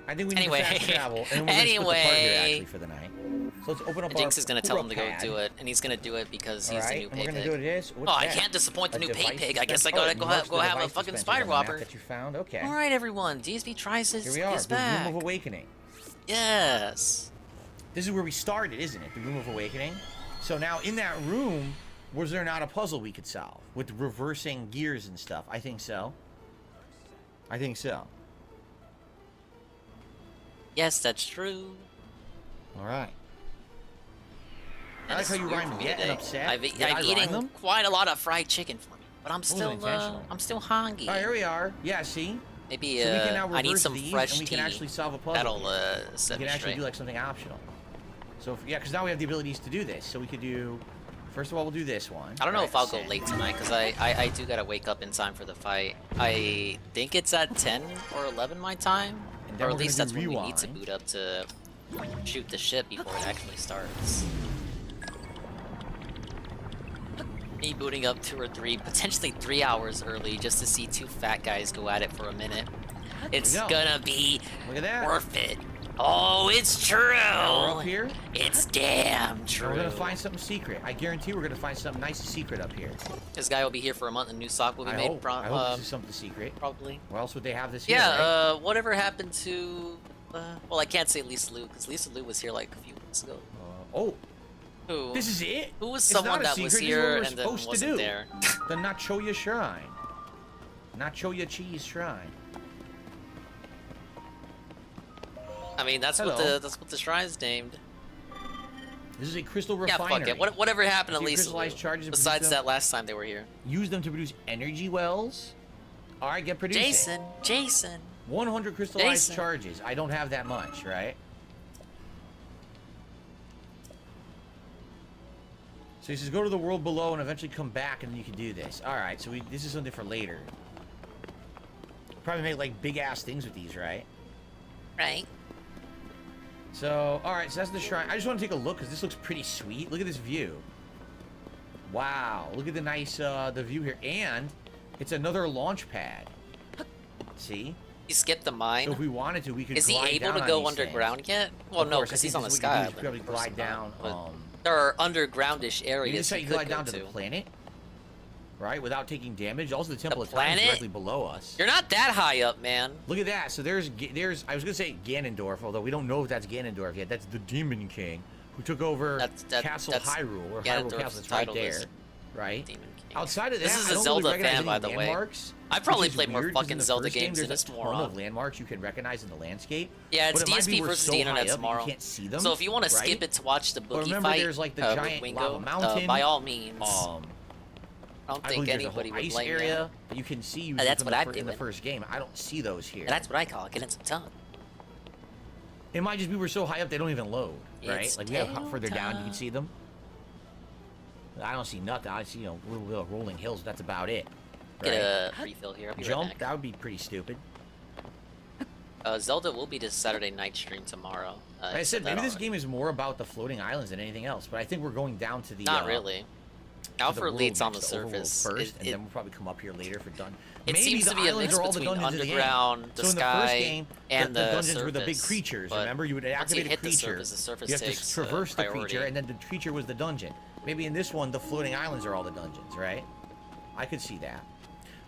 I think we need to fast travel, and then we're gonna split the party here actually for the night. So let's open up Jinx our is gonna tell him to go pad. do it, and he's gonna do it because he's the new and pay we're gonna pig. do this. Oh, What's I that? can't disappoint the A new pay device pig. I guess I dispenser? gotta Oh, go have a device fucking dispensers Spider on the map Whopper. that you found. Okay. All right, everyone. DSP tries his Here we are. his The back. Room of Awakening. Yes. This is where we started, isn't it? The Room of Awakening. So now in that room, was there not a puzzle we could solve with reversing gears and stuff? I think so. I think so. Yes, that's true. All right. And I like this how is you weird rhyme for me get and today. upset. Did I I've rhyme eaten them? quite a lot of fried chicken for me, but I'm still intentional. I'm still hungry. Oh, here we are. Yeah, see? Maybe So we can now I need reverse some these, fresh and we tea. can actually solve a puzzle. That'll here. set We me can actually straight. do like something optional. So yeah, because now we have the abilities to do this. So we could do. First of all, we'll do this one. I don't know right, if I'll go send. late tonight because I do gotta wake up in time for the fight. I think it's at 10 or 11 my time, And then or we're at least gonna that's do when we need to rewind. boot up to shoot the ship before it actually starts. Me booting up 2 or 3, potentially 3 hours early just to see 2 fat guys go at it for a minute. It's go. gonna be Look at that. worth it. Oh, it's true. Now we're up here. It's damn true. We're gonna find something secret. I guarantee we're gonna find something nice and secret up here. This guy will be here for a month and new sock will be I made. hope. I hope this is something secret. Probably. Where else would they have this? Yeah. Here, right? Whatever happened to? Well, I can't say Lisa Lou because Lisa Lou was here like a few months ago. Oh. Who? This is it. Who was It's someone not a that was secret. here This and is then what we're supposed wasn't to do. there? The Nachoya Shrine. Nachoya Cheese Shrine. I mean, that's what the shrine's named. This is a crystal Yeah, refinery. fuck it. Whatever happened to See, Lisa crystallized Lou, charges and besides produce that them- last time they were here? Use them to produce energy wells. All right, get producing. Jason. 100 crystallized Jason. charges. I don't have that much, right? So he says, go to the world below and eventually come back, and then you can do this. All right, so this is something for later. Probably make like big ass things with these, right? Right. So, all right, so that's the shrine. I just want to take a look because this looks pretty sweet. Look at this view. Wow, look at the nice the view here, and it's another launch pad. See? He skipped the mine. So if we wanted to, we could. Is he glide able down to on go these underground things. yet? Well, Of no, course, because I he's think on the this is sky. what you do, is probably glide down. There are undergroundish areas. This is how you could glide go down to the planet, right? Without taking damage. Also, the Temple of Time is planet? directly below us. You're not that high up, man. Look at that. So there's. I was gonna say Ganondorf, although we don't know if that's Ganondorf yet. That's the Demon King who took over Castle Hyrule, or Hyrule Castle. That's right there, right? Outside of that, This is I a don't Zelda really recognize fan, by any the way. landmarks, I've probably which is played more weird, 'cause fucking in the Zelda first game, games than there's this a ton moron. of landmarks you can recognize in the landscape. Yeah, it's but it might be DSP we're versus so the high internet up that tomorrow. You can't see them, So if you want to right? skip it to watch the But boogie remember, fight there's like the with giant Wingo, lava mountain. by all means. I don't think believe there's a anybody whole would ice blame you. area that you can see using That's from what the I'm in the doing. first game. I don't see those here. That's what I call it, getting some tongue. It might just be we're so high up they don't even load, right? It's Like we have further down, you can see them. I don't see nothing. I see a little bit of rolling hills. That's about it. Get right? a refill here. I'll be Jump. right That would be pretty stupid. back. Zelda will be this Saturday night stream tomorrow. Like I said, that maybe this already. game is more about the floating islands than anything else. But I think we're going down to the. Not really. to Alpha the world Elite's on the next, overworld surface. first, and then we'll probably come up here later for done. It Maybe seems the to be a islands mix are all the between dungeons of the game. underground, the So in the sky, first game, and the the dungeons were the big surface, creatures. but Remember, you would once you activate a hit the creature. surface, the surface You have to takes, traverse the priority. creature, and then the creature was the dungeon. Maybe in this one, the floating islands are all the dungeons, right? I could see that.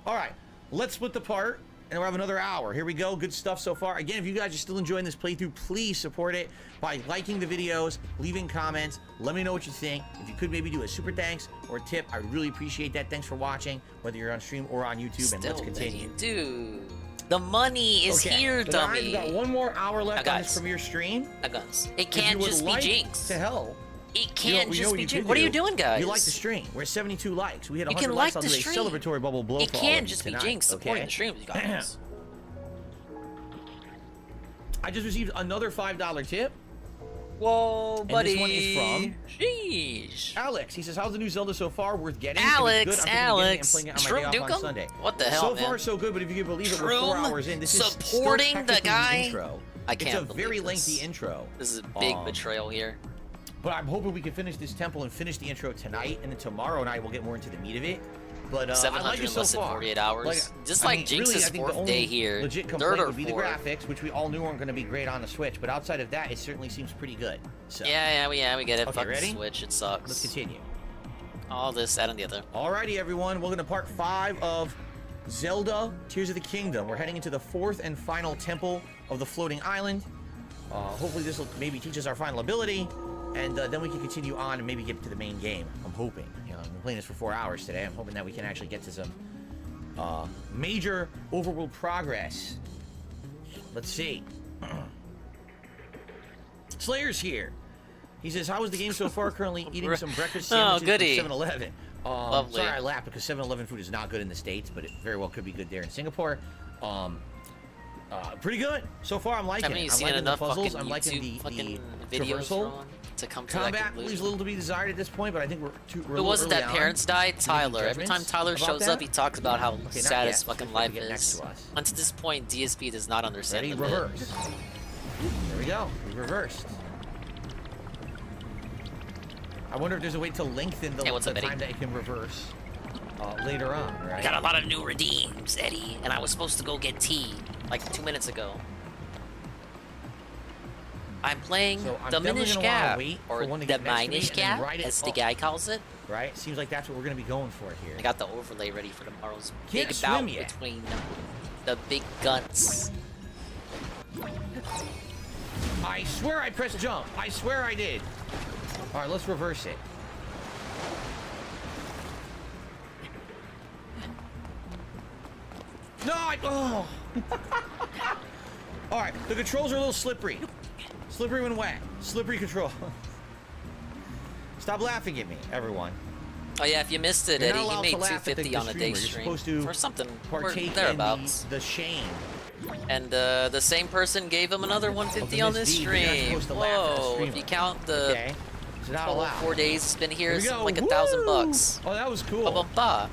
All right, let's split the part, and we'll have another hour. Here we go. Good stuff so far. Again, if you guys are still enjoying this playthrough, please support it by liking the videos, leaving comments. Let me know what you think. If you could maybe do a super thanks or tip, I would really appreciate that. Thanks for watching, whether you're on stream or on YouTube, and let's continue. Dude, the money is Okay, here, so dummy. We've got one more hour left Now, on this guys. premiere stream. Now, guys, it If can't you would just like be Jinx. To hell. It can't you know just what be you Jinx. could What are do? you doing, guys? You like the stream. We're at 72 likes. We hit You 100 can likes. like I'll the do a stream. celebratory bubble blow It for all of can't you just tonight, be Jinx supporting okay? the streams, you guys. I just received another $5 tip. Whoa, And buddy. this one is from Sheesh. Alex. He says, how's the new Zelda so far? Worth getting? Alex, If it's good, I'm Alex. thinking of getting it and playing it on my day off on Shroom Sunday. What the hell, So man? far, so good, but if you can believe it, we're 4 Shroom hours in. This is supporting still the technically guy? intro. I can't It's a believe very this. lengthy intro. This is a big betrayal here. But I'm hoping we can finish this temple and finish the intro tonight, and then tomorrow night we'll get more into the meat of it. But I 700 like it in so less than far. 48 hours. Just like Jinx's I think fourth the only day here, legit third complaint or would be the fourth. graphics, which we all knew weren't going to be great on the Switch. But outside of that, it certainly seems pretty good. So. Yeah, we get it. Okay, Fuck ready? the Switch, it sucks. Let's continue. All this, that, and the other. Alrighty, everyone. Welcome to part 5 of Zelda Tears of the Kingdom. We're heading into the 4th and final temple of the floating island. Hopefully this will maybe teach us our final ability, and then we can continue on and maybe get to the main game. I'm hoping. You know, I've been playing this for 4 hours today. I'm hoping that we can actually get to some major overworld progress. Let's see. Slayer's here. He says, how was the game so far? Currently eating some breakfast sandwiches goody. from 7-Eleven. Lovely. Sorry I laughed because 7-Eleven food is not good in the States, but it very well could be good there in Singapore. Pretty good. So far, I'm liking Haven't it. you I'm seen liking the enough puzzles. fucking I'm liking YouTube fucking the videos traversal. Ron, to come to that Combat conclusion? leaves a little to be desired at this point, but I think we're Who was it that parents died? Tyler. Every time Tyler shows up, he talks about how Okay, not sad yet. his fucking Let's life get next is. to us. Until this point, DSP does not understand Ready? the bit. Reverse. There we go. We reversed. I wonder if there's a way to lengthen the, Hey, what's the up, Eddie? time that it can reverse later on, right? I got a lot of new redeems, Eddie, and I was supposed to go get tea like 2 minutes ago. I'm playing So I'm the definitely Minish gonna wanna Gap, wait or for one to the get next to me Minish and then Gap, ride it as the up. guy calls it. Right? Seems like that's what we're gonna be going for here. I got the overlay ready for tomorrow's Can't big swim bout yet. between the big guns. I swear I pressed jump. I swear I did. All right, let's reverse it. No, oh. All right, the controls are a little slippery. Slippery when wet. Slippery control. Stop laughing at me, everyone. Oh yeah, if you missed it, You're not Eddie, he allowed made to laugh at the 250 on a day streamer. You're stream supposed to for something partake thereabouts. in the shame. And the same person gave him another 150 on this You're not stream. supposed to laugh at the Whoa! streamer. If you count the Okay. It's not total allowed. 4 days it's been here, Here we it's go. like Woo! $1,000. Oh, that was cool. Ba-ba-ba.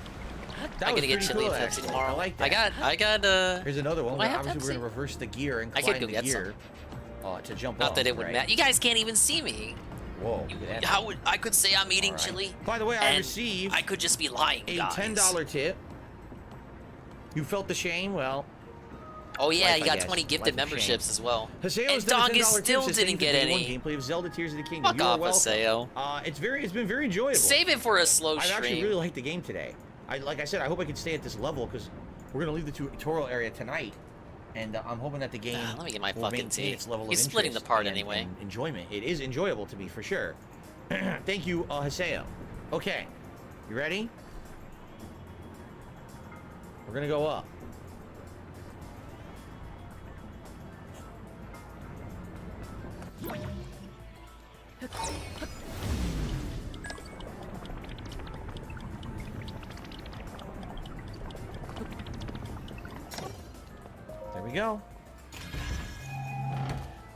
That I'm was gonna get pretty chili cool, and Pepsi actually. tomorrow. I like that. I got Here's another one. do I have Obviously, we're Pepsi? gonna reverse the gear and I climb could go the get gear to jump Not off, that it would right? matter. You guys can't even see me. Whoa. How would I could say I'm eating All right. chili? By the way, I and received I could just be lying, a guys. $10 tip. You felt the shame? Well. Oh yeah, life, you I got guess. 20 Life gifted of memberships shame. as well. Haseo's And done a Dongus $10 tip, still says, didn't "Thank you get for day one any. gameplay of Zelda Tears of the Kingdom." Fuck You are off, welcome. Haseo. It's been very enjoyable. Save it for a slow I've stream. actually really liked the game today. Like I said, I hope I can stay at this level because we're gonna leave the tutorial area tonight, and I'm hoping that the game let me get my will fucking maintain tea. its level He's of splitting the interest part and- anyway. and enjoyment. It is enjoyable to me for sure. Thank you, Haseo. Okay, you ready? We're gonna go up. There we go.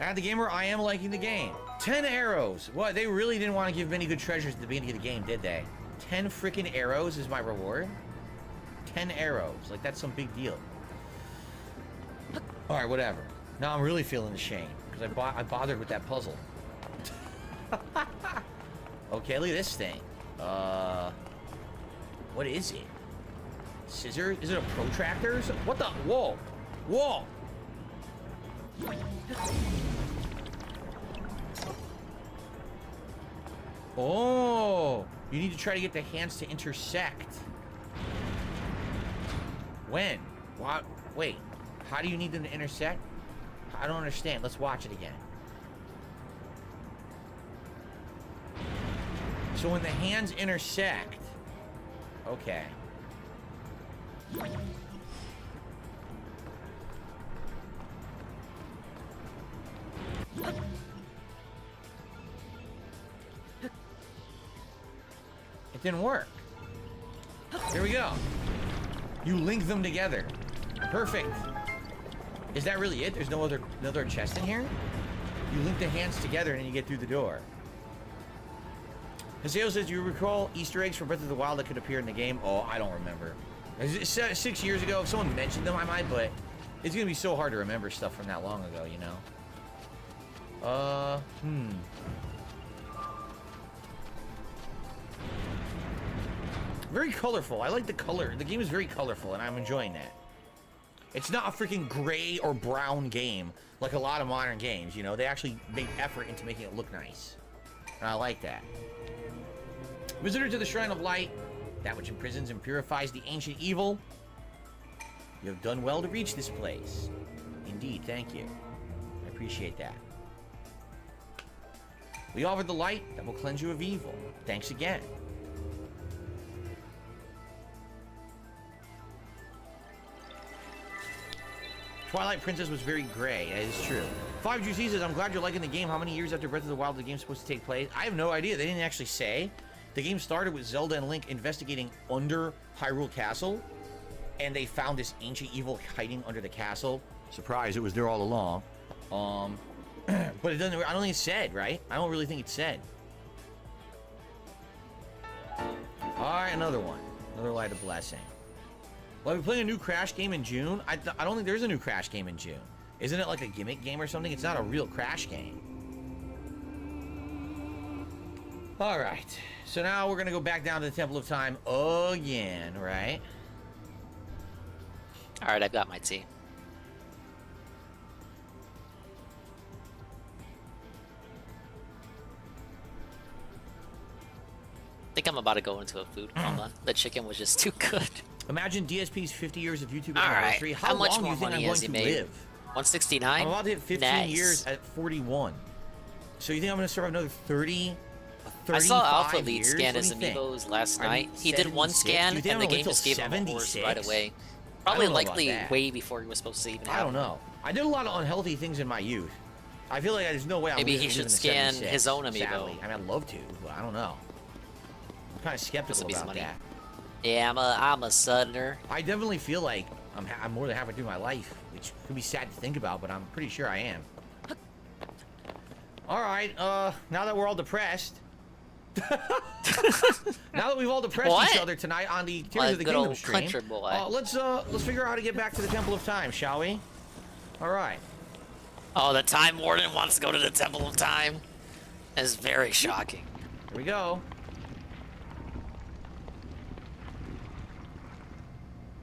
At the gamer, I am liking the game. 10 arrows. What? They really didn't want to give many good treasures at the beginning of the game, did they? 10 freaking arrows is my reward? 10 arrows. Like, that's some big deal. Alright, whatever. Now I'm really feeling the shame. Because I bothered with that puzzle. Okay, look at this thing. What is it? Scissors? Is it a protractor? What the? Whoa! Whoa! Oh! You need to try to get the hands to intersect. When? What? Wait. How do you need them to intersect? I don't understand. Let's watch it again. So when the hands intersect... Okay. It didn't work. Here we go. You link them together. Perfect. Is that really it? There's no other chest in here? You link the hands together and you get through the door. Haseo says, you recall Easter eggs from Breath of the Wild that could appear in the game? Oh, I don't remember. 6 years ago, if someone mentioned them, I might, but it's gonna be so hard to remember stuff from that long ago, you know? Very colorful. I like the color. The game is very colorful, and I'm enjoying that. It's not a freaking gray or brown game like a lot of modern games, you know? They actually make effort into making it look nice. And I like that. Visitor to the Shrine of Light, that which imprisons and purifies the ancient evil. You have done well to reach this place. Indeed, thank you. I appreciate that. We offer the light that will cleanse you of evil. Thanks again. Twilight Princess was very gray. That is true. 5GC says, I'm glad you're liking the game. How many years after Breath of the Wild the game's supposed to take place? I have no idea. They didn't actually say. The game started with Zelda and Link investigating under Hyrule Castle, and they found this ancient evil hiding under the castle. Surprise, it was there all along. But it doesn't, I don't think it's said, right? I don't really think it's said. Alright, another one. Another Light of Blessing. Well, we're playing a new Crash game in June. I don't think there's a new Crash game in June. Isn't it like a gimmick game or something? It's not a real Crash game. Alright. So now we're gonna go back down to the Temple of Time again, right? Alright, I've got my tea. think I'm about to go into a food coma. The chicken was just too good. Imagine DSP's 50 years of YouTube All right. anniversary. How much long do more you think money I'm has going he to made? live? 169. I'm about to hit 15 Nice. years at 41. So you think I'm going to survive another 30? I saw Alpha Lead years? scan What his do you think? amiibos last Are you night. He did one 76? scan, Do you think and I'm the gonna game live just till gave him a horse 76? right away. I Probably don't know about likely that. way before he was supposed to even I have don't know. I did a lot of unhealthy things in my youth. I feel like there's no way I'm Maybe he living should to scan 76, his own amiibo. sadly. I mean, I'd love to, but I don't know. I'm kind of skeptical be some about money. that. Yeah, I'm a southerner. I definitely feel like I'm more than halfway through my life, which could be sad to think about, but I'm pretty sure I am. All right, now that we're all depressed, now that we've all depressed each other tonight on the Tears of the good Kingdom old stream, country boy. let's figure out how to get back to the Temple of Time, shall we? All right. Oh, the Time Warden wants to go to the Temple of Time. That's very shocking. Here we go.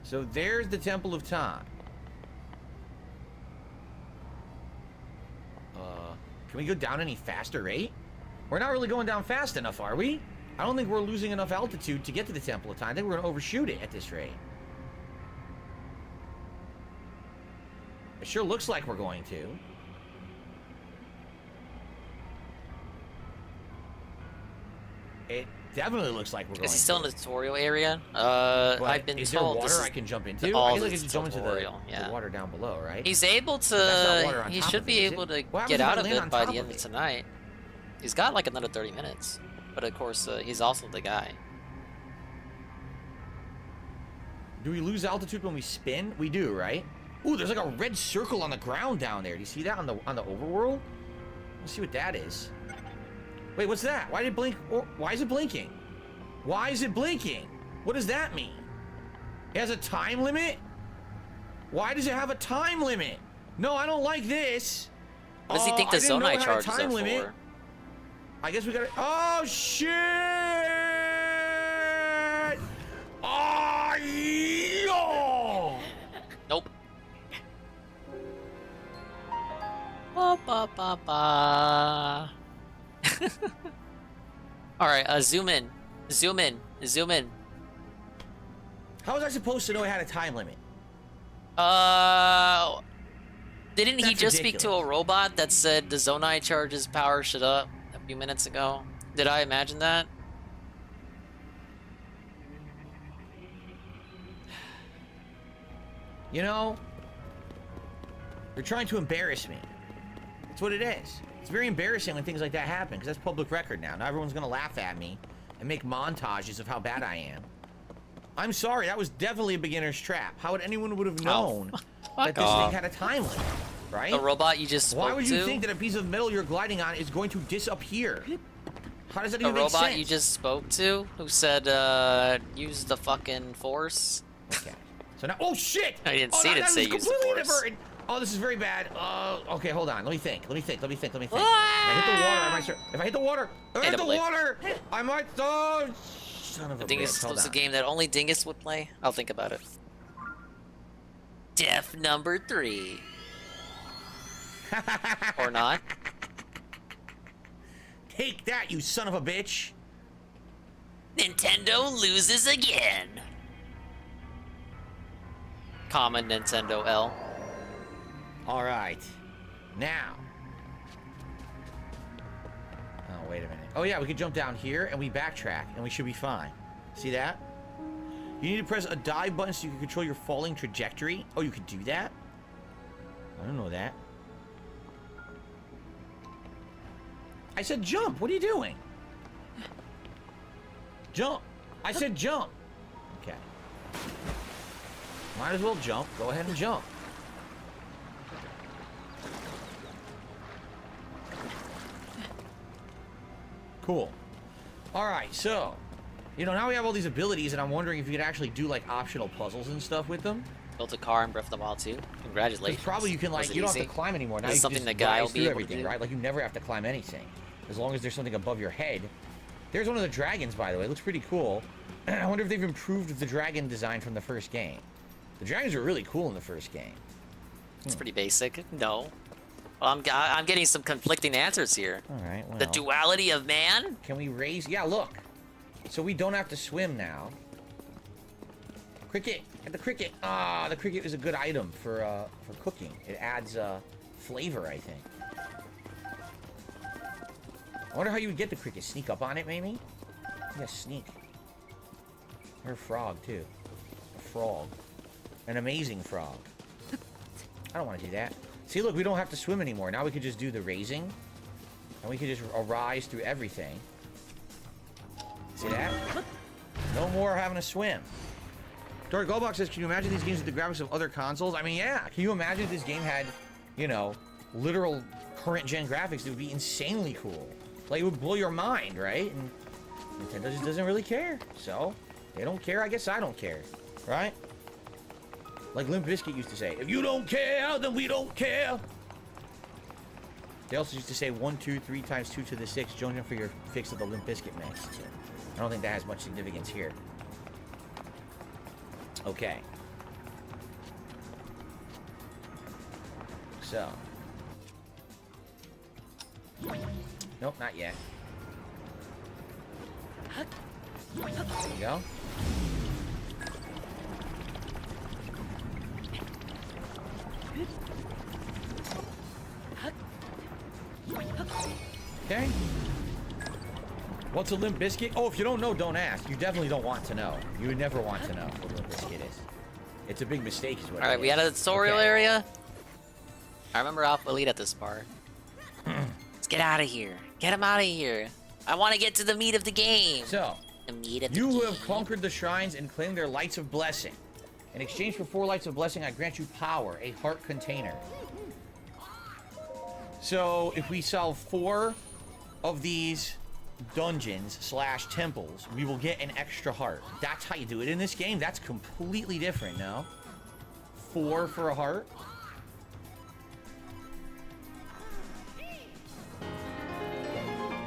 So there's the Temple of Time. Can we go down any faster rate? We're not really going down fast enough, are we? I don't think we're losing enough altitude to get to the Temple of Time. I think we're going to overshoot it at this rate. It sure looks like we're going to. It definitely looks like we're going to. Is he still in the tutorial area? But I've been is there told water this is I can jump into? all I guess I the can just jump into tutorial, yeah. the water down below, right? He's able But that's not water to. on He top should of be it, is able it? to What happens get if I out of land it on by top the of end of it? tonight. He's got like another 30 minutes, but of course he's also the guy. Do we lose altitude when we spin? We do, right? Ooh, there's like a red circle on the ground down there. Do you see that on the overworld? Let's see what that is. Wait, what's that? Why did it blink? Why is it blinking? Why is it blinking? What does that mean? It has a time limit? Why does it have a time limit? No, I don't like this. What does he think the Zonai charges are for? I guess we gotta. Oh shit! Oh, yo! Nope. Ba ba ba ba. All right, zoom in, zoom in, zoom in. How was I supposed to know it had a time limit? Didn't he That's just speak to a ridiculous. robot that said the Zonai charges power shit up a few minutes ago? Did I imagine that? You know, they're trying to embarrass me. That's what it is. It's very embarrassing when things like that happen, because that's public record now. Now everyone's gonna laugh at me and make montages of how bad I am. I'm sorry, that was definitely a beginner's trap. How would anyone would have known that this thing had a time limit, right? The robot you just spoke Why would you to? think that a piece of metal you're gliding on is going to disappear? How does that The even make robot sense? you just spoke to, who said, use the fucking force. Okay. So now, oh shit! I didn't Oh, see no, it that say was use the completely force. inadvertent. Oh, this is very bad. Okay, hold on. Let me think. If I hit the water, I might start. If I hit the water, I might. Oh, son of a I think bitch. this Hold was a on. game that only Dingus would play. I'll think about it. Death number 3. Or not. Take that, you son of a bitch. Nintendo loses again. Common Nintendo L. All right. Now. Oh, wait a minute. Oh, yeah, we can jump down here and we backtrack and we should be fine. See that? You need to press a dive button so you can control your falling trajectory. Oh, you could do that? I don't know that. I said jump. What are you doing? Jump. I said jump. Okay. Might as well jump. Go ahead and jump. Cool. All right, so, you know, now we have all these abilities, and I'm wondering if you could actually do, like, optional puzzles and stuff with them. Built a car in Breath of the Wild 2. Congratulations. 'Cause probably you can, like, Was it you don't easy? have to climb anymore. Now Is you it can something just the guy will rise be through able to everything, do? right? Like, you never have to climb anything. As long as there's something above your head. There's one of the dragons, by the way. It looks pretty cool. I wonder if they've improved the dragon design from the first game. The dragons were really cool in the first game. It's pretty basic. No. Well, I'm getting some conflicting answers here. All right, well. The duality of man? Can we raise... Yeah, look. So we don't have to swim now. Cricket! Get the cricket! Ah, the cricket is a good item for cooking. It adds flavor, I think. I wonder how you would get the cricket. Sneak up on it, maybe? Yeah, sneak. Or a frog, too. A frog. An amazing frog. I don't want to do that. See, look, we don't have to swim anymore. Now we can just do the raising. And we can just rise through everything. See that? No more having to swim. Dory Goldbox says, can you imagine these games with the graphics of other consoles? I mean, yeah. Can you imagine if this game had, you know, literal current-gen graphics? It would be insanely cool. Like, it would blow your mind, right? And Nintendo just doesn't really care. So, they don't care. I guess I don't care. Right? Like Limp Bizkit used to say, if you don't care, then we don't care. They also used to say 1, 2, 3 times 2 to the 6. Join in for your fix of the Limp Bizkit mix. So, I don't think that has much significance here. Okay. So. Nope, not yet. There you go. Okay. What's a Limp Bizkit? Oh, if you don't know, don't ask. You definitely don't want to know. You would never want to know what a Limp Bizkit is. It's a big mistake is what it is. Alright, we had a tutorial area. I remember Alpha Elite at this bar. Let's get out of here. Get him out of here. I want to get to the meat of the game. So, the meat of the you game. who have conquered the shrines and claimed their lights of blessing. In exchange for 4 lights of blessing, I grant you power, a heart container. So, if we solve 4 of these dungeons / temples, we will get an extra heart. That's how you do it in this game. That's completely different, no? 4 for a heart.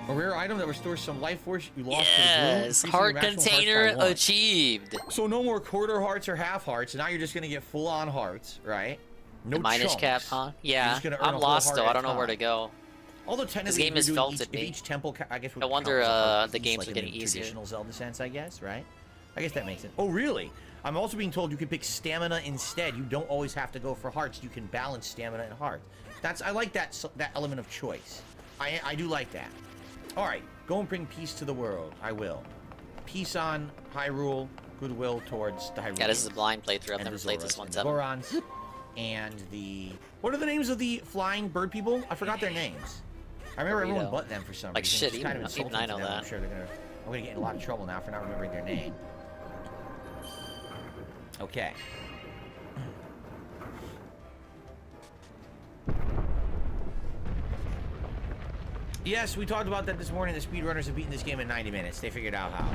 A rare item that restores some life force you lost to the bloom. Yes, heart container achieved. So no more quarter hearts or half hearts. Now you're just gonna get full-on hearts, right? No the Minish chunks. cap, huh? Yeah, I'm lost though. I don't know where to go. Although technically, this game has felted me. Each temple, I guess. I wonder the games like are getting easier. Traditional Zelda sense, I guess, right? I guess that makes sense. Oh, really? I'm also being told you can pick stamina instead. You don't always have to go for hearts. You can balance stamina and heart. I like that element of choice. I do like that. All right, go and bring peace to the world. I will. Peace on Hyrule, goodwill towards the Hyrule. Yeah, this is a blind playthrough. I've never played this one. The Gorons and the... What are the names of the flying bird people? I forgot their names. I remember everyone but them for some like reason. Shit, it's kind of insulting even I know to them. that. I'm sure I'm gonna get in a lot of trouble now for not remembering their name. Okay. Yes, we talked about that this morning. The speedrunners have beaten this game in 90 minutes. They figured out how.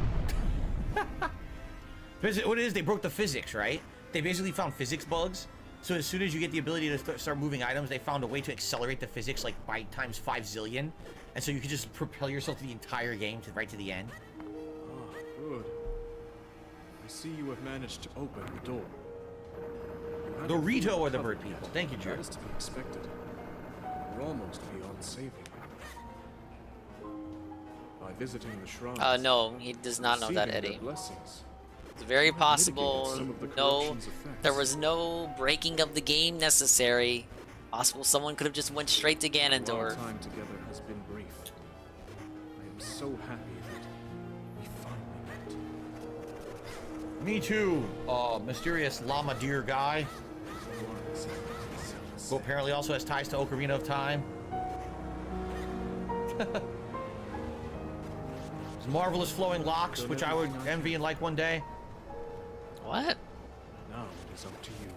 What it is, they broke the physics, right? They basically found physics bugs. So as soon as you get the ability to start moving items, they found a way to accelerate the physics like by times 5 zillion. And so you can just propel yourself to the entire game right to the end. Ah, good. I see you have managed to open the door. The Rito or the bird people. Thank you, Drew. That is to be expected. You're almost beyond saving. By visiting the shrine. No, he does not know that, Eddie. Blessings. It's very possible. No, there was no breaking of the game necessary. Possible someone could have just went straight to Ganondorf. Our time together has been brief. I am so happy that we finally met. Me too, mysterious llama deer guy. Who apparently also has ties to Ocarina of Time. His marvelous flowing locks, which I would envy and like one day. What? Now it is up to you.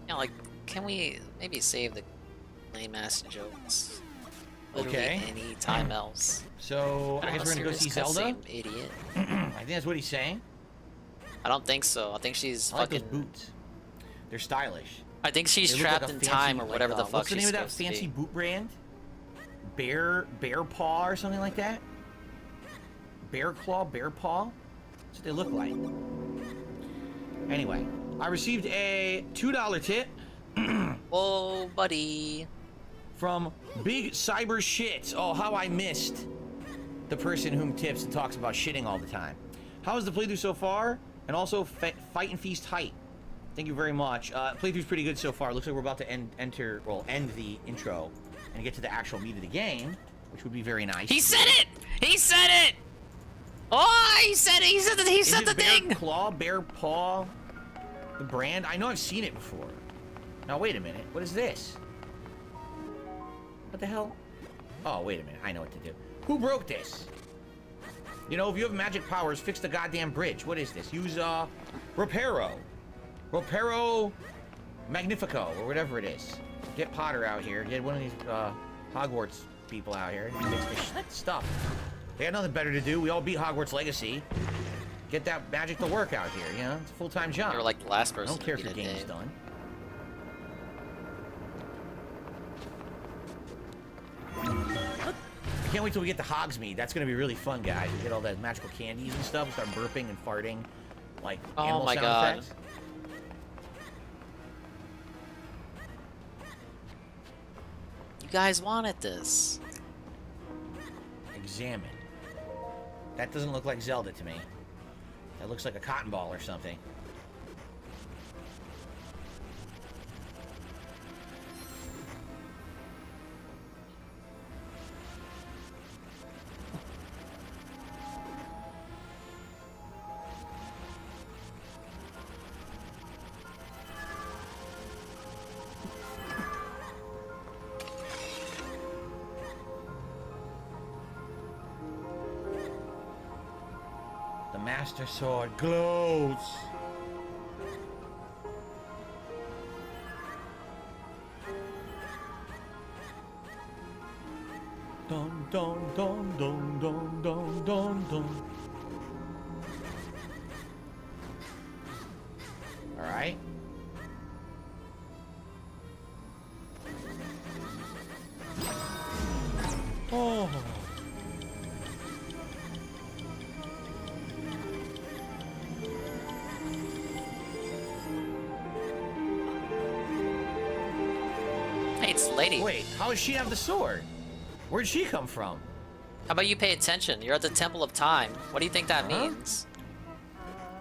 Yeah, like, can we maybe save the lame-ass jokes? Literally Okay. any time else. So, I guess we're gonna go see Zelda? Idiot. I think that's what he's saying. I don't think so. I think she's I like fucking... those boots. They're stylish. I think she's They look trapped like a in fancy, time or whatever like, the fuck what's the name she's of that supposed to fancy be. boot brand? Bear Paw or something like that? Bear Claw, Bear Paw? That's what they look like. Anyway, I received a $2 tip. Whoa, buddy. From Big Cyber Shit. Oh, how I missed the person whom tips and talks about shitting all the time. How is the playthrough so far? And also, Fight and Feast Height. Thank you very much. Playthrough's pretty good so far. Looks like we're about to end the intro and get to the actual meat of the game, which would be very nice. He said it! He said it! Oh, he said it! He said it! He said the thing! Bear Claw, Bear Paw, the brand? I know I've seen it before. Now, wait a minute. What is this? What the hell? Oh, wait a minute. I know what to do. Who broke this? You know, if you have magic powers, fix the goddamn bridge. What is this? Use, Reparo. Reparo Magnifico, or whatever it is. Get Potter out here. Get one of these, Hogwarts people out here. Fix this stuff. They got nothing better to do. We all beat Hogwarts Legacy. Get that magic to work out here, you know? It's a full-time job. You're like the last person. I don't care if your game's done. I can't wait till we get to Hogsmeade. That's gonna be really fun, guys. We get all that magical candies and stuff. Start burping and farting, like animal sound effects. You guys wanted this. Examine. That doesn't look like Zelda to me. That looks like a cotton ball or something. Master Sword glows. Dun dun dun dun dun dun dun dun. All right. Oh. Lady. Wait, how does she have the sword? Where'd she come from? How about you pay attention? You're at the Temple of Time. What do you think that means?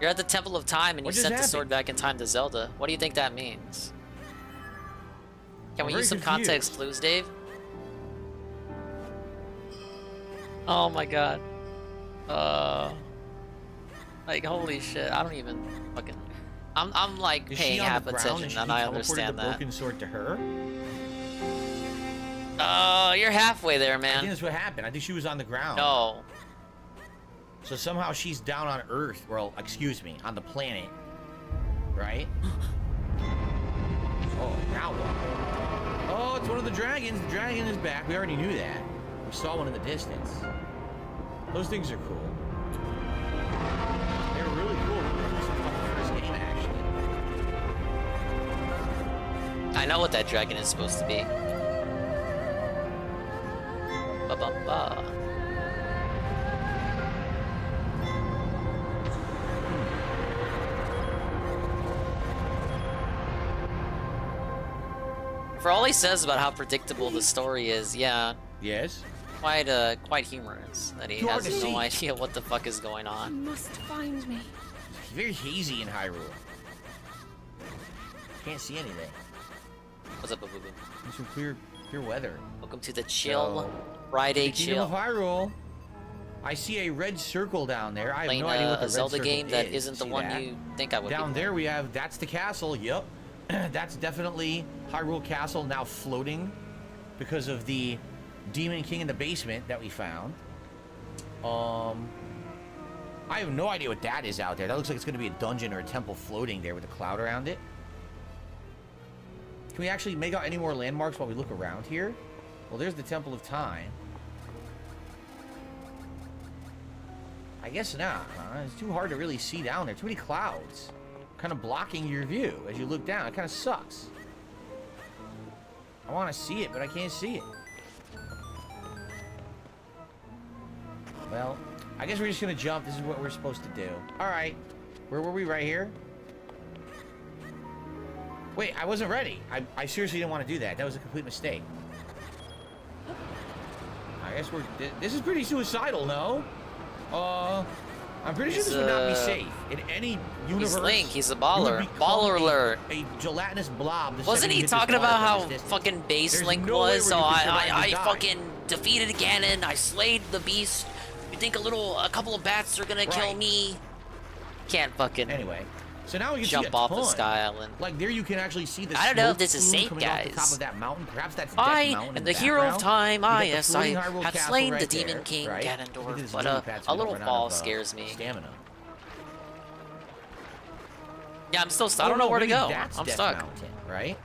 You're at the Temple of Time and you sent the sword back in time to Zelda. What do you think that means? Can we use some context clues, Dave? Oh my god. Like, holy shit. I don't even fucking... I'm like paying half attention and I understand that. Broken sword to her? Oh, you're halfway there, man. I think that's what happened. I think she was on the ground. No. So somehow she's down on Earth. Well, excuse me, on the planet. Right? Oh, now what? Oh, it's one of the dragons. The dragon is back. We already knew that. We saw one in the distance. Those things are cool. They were really cool. This was the first game, actually. I know what that dragon is supposed to be. Ba-ba-ba. For all he says about how predictable the story is, yeah. Yes. Quite humorous. That he has no idea what the fuck is going on. You must find me. It's very hazy in Hyrule. Can't see anything. What's up, boo-boo? There's some clear weather. Welcome to the chill Friday chill. Kingdom of Hyrule. I see a red circle down there. I have no idea what the red Zelda circle game that is. isn't the one you think I would. Down there we have, that's the castle. Yep. That's definitely Hyrule Castle, now floating because of the Demon King in the basement that we found. I have no idea what that is out there. That looks like it's going to be a dungeon or a temple floating there with a cloud around it. Can we actually make out any more landmarks while we look around here? Well, there's the Temple of Time. I guess not, huh? It's too hard to really see down there. Too many clouds. Kind of blocking your view as you look down. It kind of sucks. I want to see it, but I can't see it. Well, I guess we're just gonna jump. This is what we're supposed to do. All right. Where were we? Right here? Wait, I wasn't ready. I seriously didn't want to do that. That was a complete mistake. I guess this is pretty suicidal, no? I'm pretty sure this would not be safe in any universe. He's Link. He's a baller. Baller alert. A gelatinous blob. Wasn't he talking about how fucking base Link was? So I fucking defeated Ganon. I slayed the beast. You think a couple of bats are gonna kill me? Can't fucking. Anyway. So now we can jump see a off ton. the Sky Island. Like there, you can actually see the. I don't know if this is safe, guys. Off the top of that mountain. Perhaps that's Death Mountain. I am the hero of time. Yes, I have slain the Demon King Ganondorf, but a little fall scares me. Stamina. Yeah, I'm still stuck. I don't know where to go. I'm stuck. Mountain, right?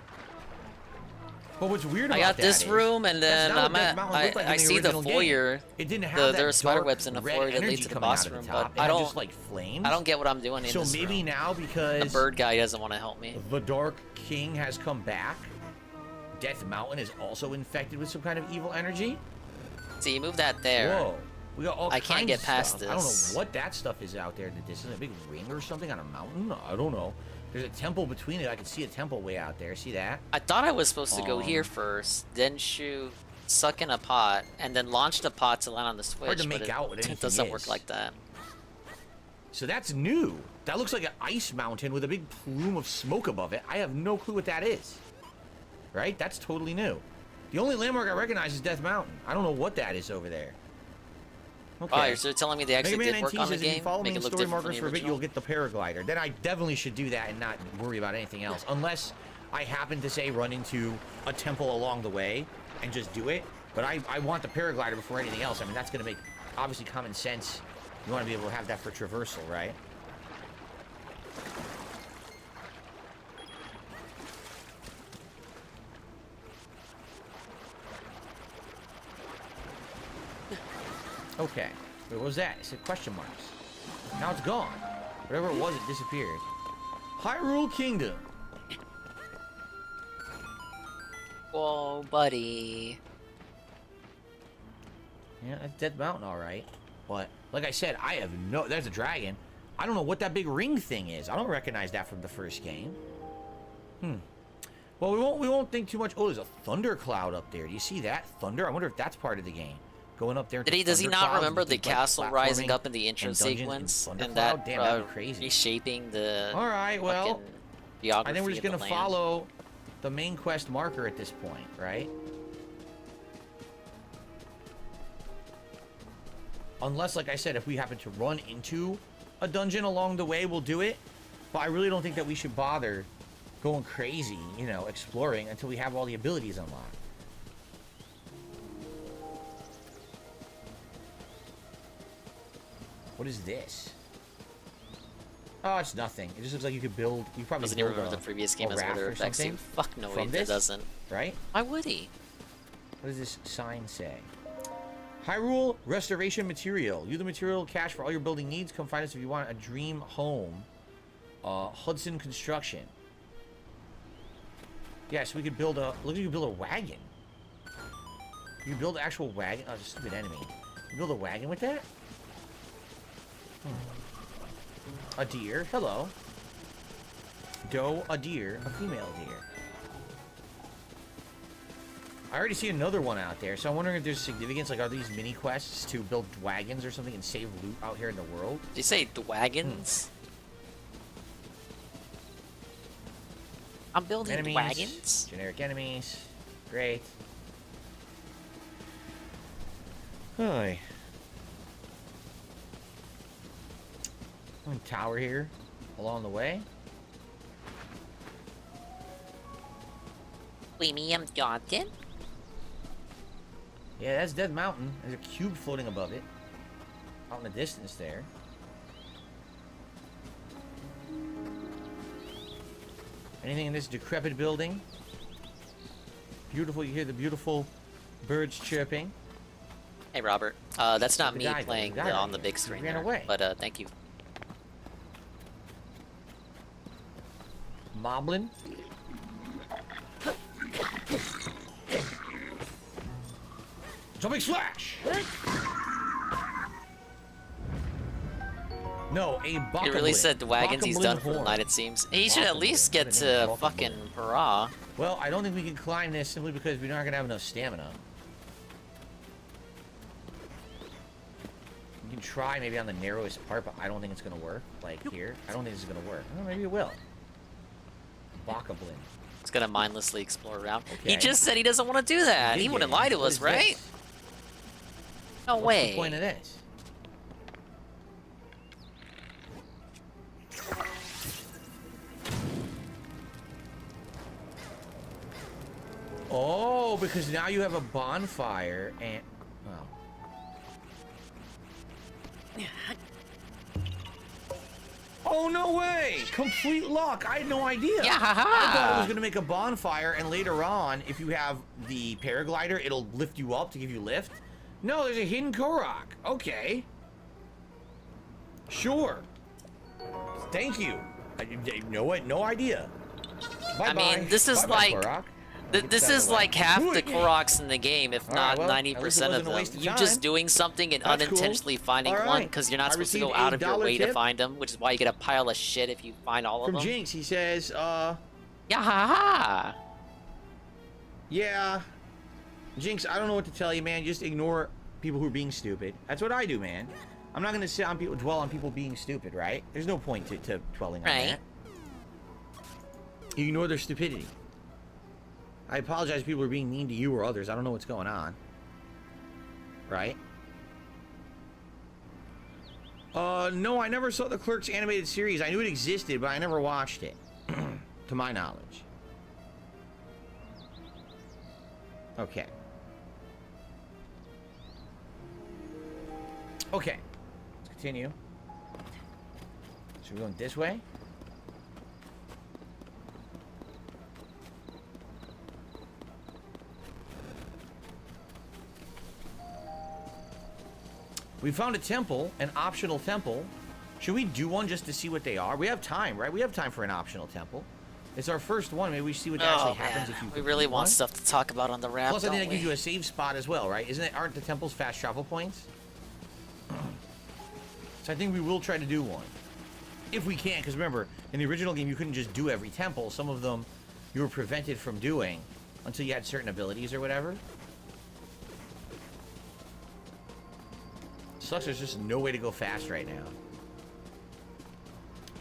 But what's weird I about got this room, and then I see the foyer. It didn't have there are spider webs in the foyer that lead to the boss room, but I don't like flames. I don't get what I'm doing in so this maybe room. now because the bird guy doesn't want to help me. The Dark King has come back. Death Mountain is also infected with some kind of evil energy. See, you move that there. Whoa. We got all I can't get past stuff. this. I don't know what that stuff is out there in the distance. A big ring or something on a mountain? I don't know. There's a temple between it. I can see a temple way out there. See that? I thought I was supposed to go here first, then shoot, suck in a pot, and then launch the pot to land on the switch. Hard to make out what it doesn't work like that. So that's new. That looks like an ice mountain with a big plume of smoke above it. I have no clue what that is. Right? That's totally new. The only landmark I recognize is Death Mountain. I don't know what that is over there. Okay. Oh, you're telling me they actually did work on the game? If you follow me in story markers for a bit, original? you'll get the paraglider. Then I definitely should do that and not worry about anything else. Unless I happen to, say, run into a temple along the way and just do it. But I want the paraglider before anything else. I mean, that's going to make, obviously, common sense. You want to be able to have that for traversal, right? Okay. Wait, what was that? It said question marks. Now it's gone. Whatever it was, it disappeared. Hyrule Kingdom. Whoa, buddy. Yeah, that's Death Mountain, all right. But, like I said, I have no... There's a dragon. I don't know what that big ring thing is. I don't recognize that from the first game. Well, we won't think too much. Oh, there's a thundercloud up there. Do you see that? Thunder? I wonder if that's part of the game. Going up there. Does he not remember the castle rising up in the intro sequence and that crazy. reshaping the? All right, well, geography I think we're just gonna of the land? follow the main quest marker at this point, right? Unless, like I said, if we happen to run into a dungeon along the way, we'll do it. But I really don't think that we should bother going crazy, you know, exploring until we have all the abilities unlocked. What is this? Oh, it's nothing. It just looks like you could build. You probably doesn't even remember the previous game as weather effects. Fuck no, he doesn't. Right? Why would he? What does this sign say? Hyrule Restoration Material. You the material cache for all your building needs. Come find us if you want a dream home. Hudson Construction. Yeah, so we could build a. Look, you could build a wagon. You build an actual wagon. Oh, it's a stupid enemy. You build a wagon with that? A deer. Hello. Doe, a deer, a female deer. I already see another one out there, so I'm wondering if there's significance. Like, are these mini quests to build wagons or something and save loot out here in the world? Did you say wagons? I'm building enemies, wagons. Generic enemies. Great. Hi. Tower here along the way. Premium Johnson? Yeah, that's Dead Mountain. There's a cube floating above it. Out in the distance there. Anything in this decrepit building? Beautiful, you hear the beautiful birds chirping. Hey, Robert. That's not me guy, playing the guy on the big screen ran there, away. but thank you. Moblin. Jumping slash! No, a He Bakablin. really said wagons. He's done for the horn. night, it seems. He should at least get to fucking Pará. Well, I don't think we can climb this simply because we're not gonna have enough stamina. You can try maybe on the narrowest part, but I don't think it's gonna work. Like here, I don't think this is gonna work. Well, maybe it will. Bakablin. He's gonna mindlessly explore around. Okay. He just said he doesn't want to do that. He wouldn't lie to What us, is right? this? No What's way. the point of this? Oh, because now you have a bonfire and... Well. Oh, no way! Complete luck! I had no idea! Yeah, ha, ha. I thought I was gonna make a bonfire, and later on, if you have the paraglider, it'll lift you up to give you lift. No, there's a hidden Korok. Okay. Sure. Thank you. No idea. I mean, this is like... This is like half the Koroks in the game, if not 90% of them. You just doing something and unintentionally finding one, because you're not supposed to go out of your way to find them, which is why you get a pile of shit if you find all of them. From Jinx, he says, Yeah, ha. Yeah. Jinx, I don't know what to tell you, man. Just ignore people who are being stupid. That's what I do, man. I'm not going to sit on people, dwell on people being stupid, right? There's no point to dwelling on that. You ignore their stupidity. I apologize if people are being mean to you or others. I don't know what's going on. Right? No, I never saw the Clerks animated series. I knew it existed, but I never watched it. To my knowledge. Okay. Okay. Let's continue. So we're going this way? We found a temple, an optional temple. Should we do one just to see what they are? We have time, right? We have time for an optional temple. It's our first one. Maybe we see what actually happens if you. We really want stuff to talk about on the wrap. Plus, I think that gives you a save spot as well, right? Aren't the temples fast travel points? So I think we will try to do one. If we can, because remember, in the original game, you couldn't just do every temple. Some of them you were prevented from doing until you had certain abilities or whatever. Sucks, there's just no way to go fast right now.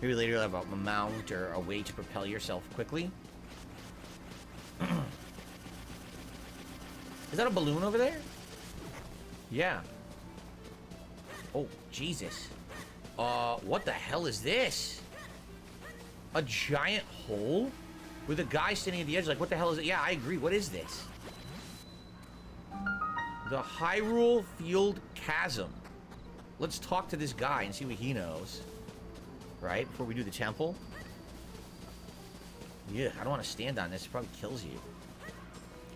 Maybe later you'll have a mount or a way to propel yourself quickly. Is that a balloon over there? Yeah. Oh, Jesus. What the hell is this? A giant hole? With a guy standing at the edge, like, what the hell is it? Yeah, I agree. What is this? The Hyrule Field Chasm. Let's talk to this guy and see what he knows. Right? Before we do the temple. Yeah, I don't want to stand on this. It probably kills you.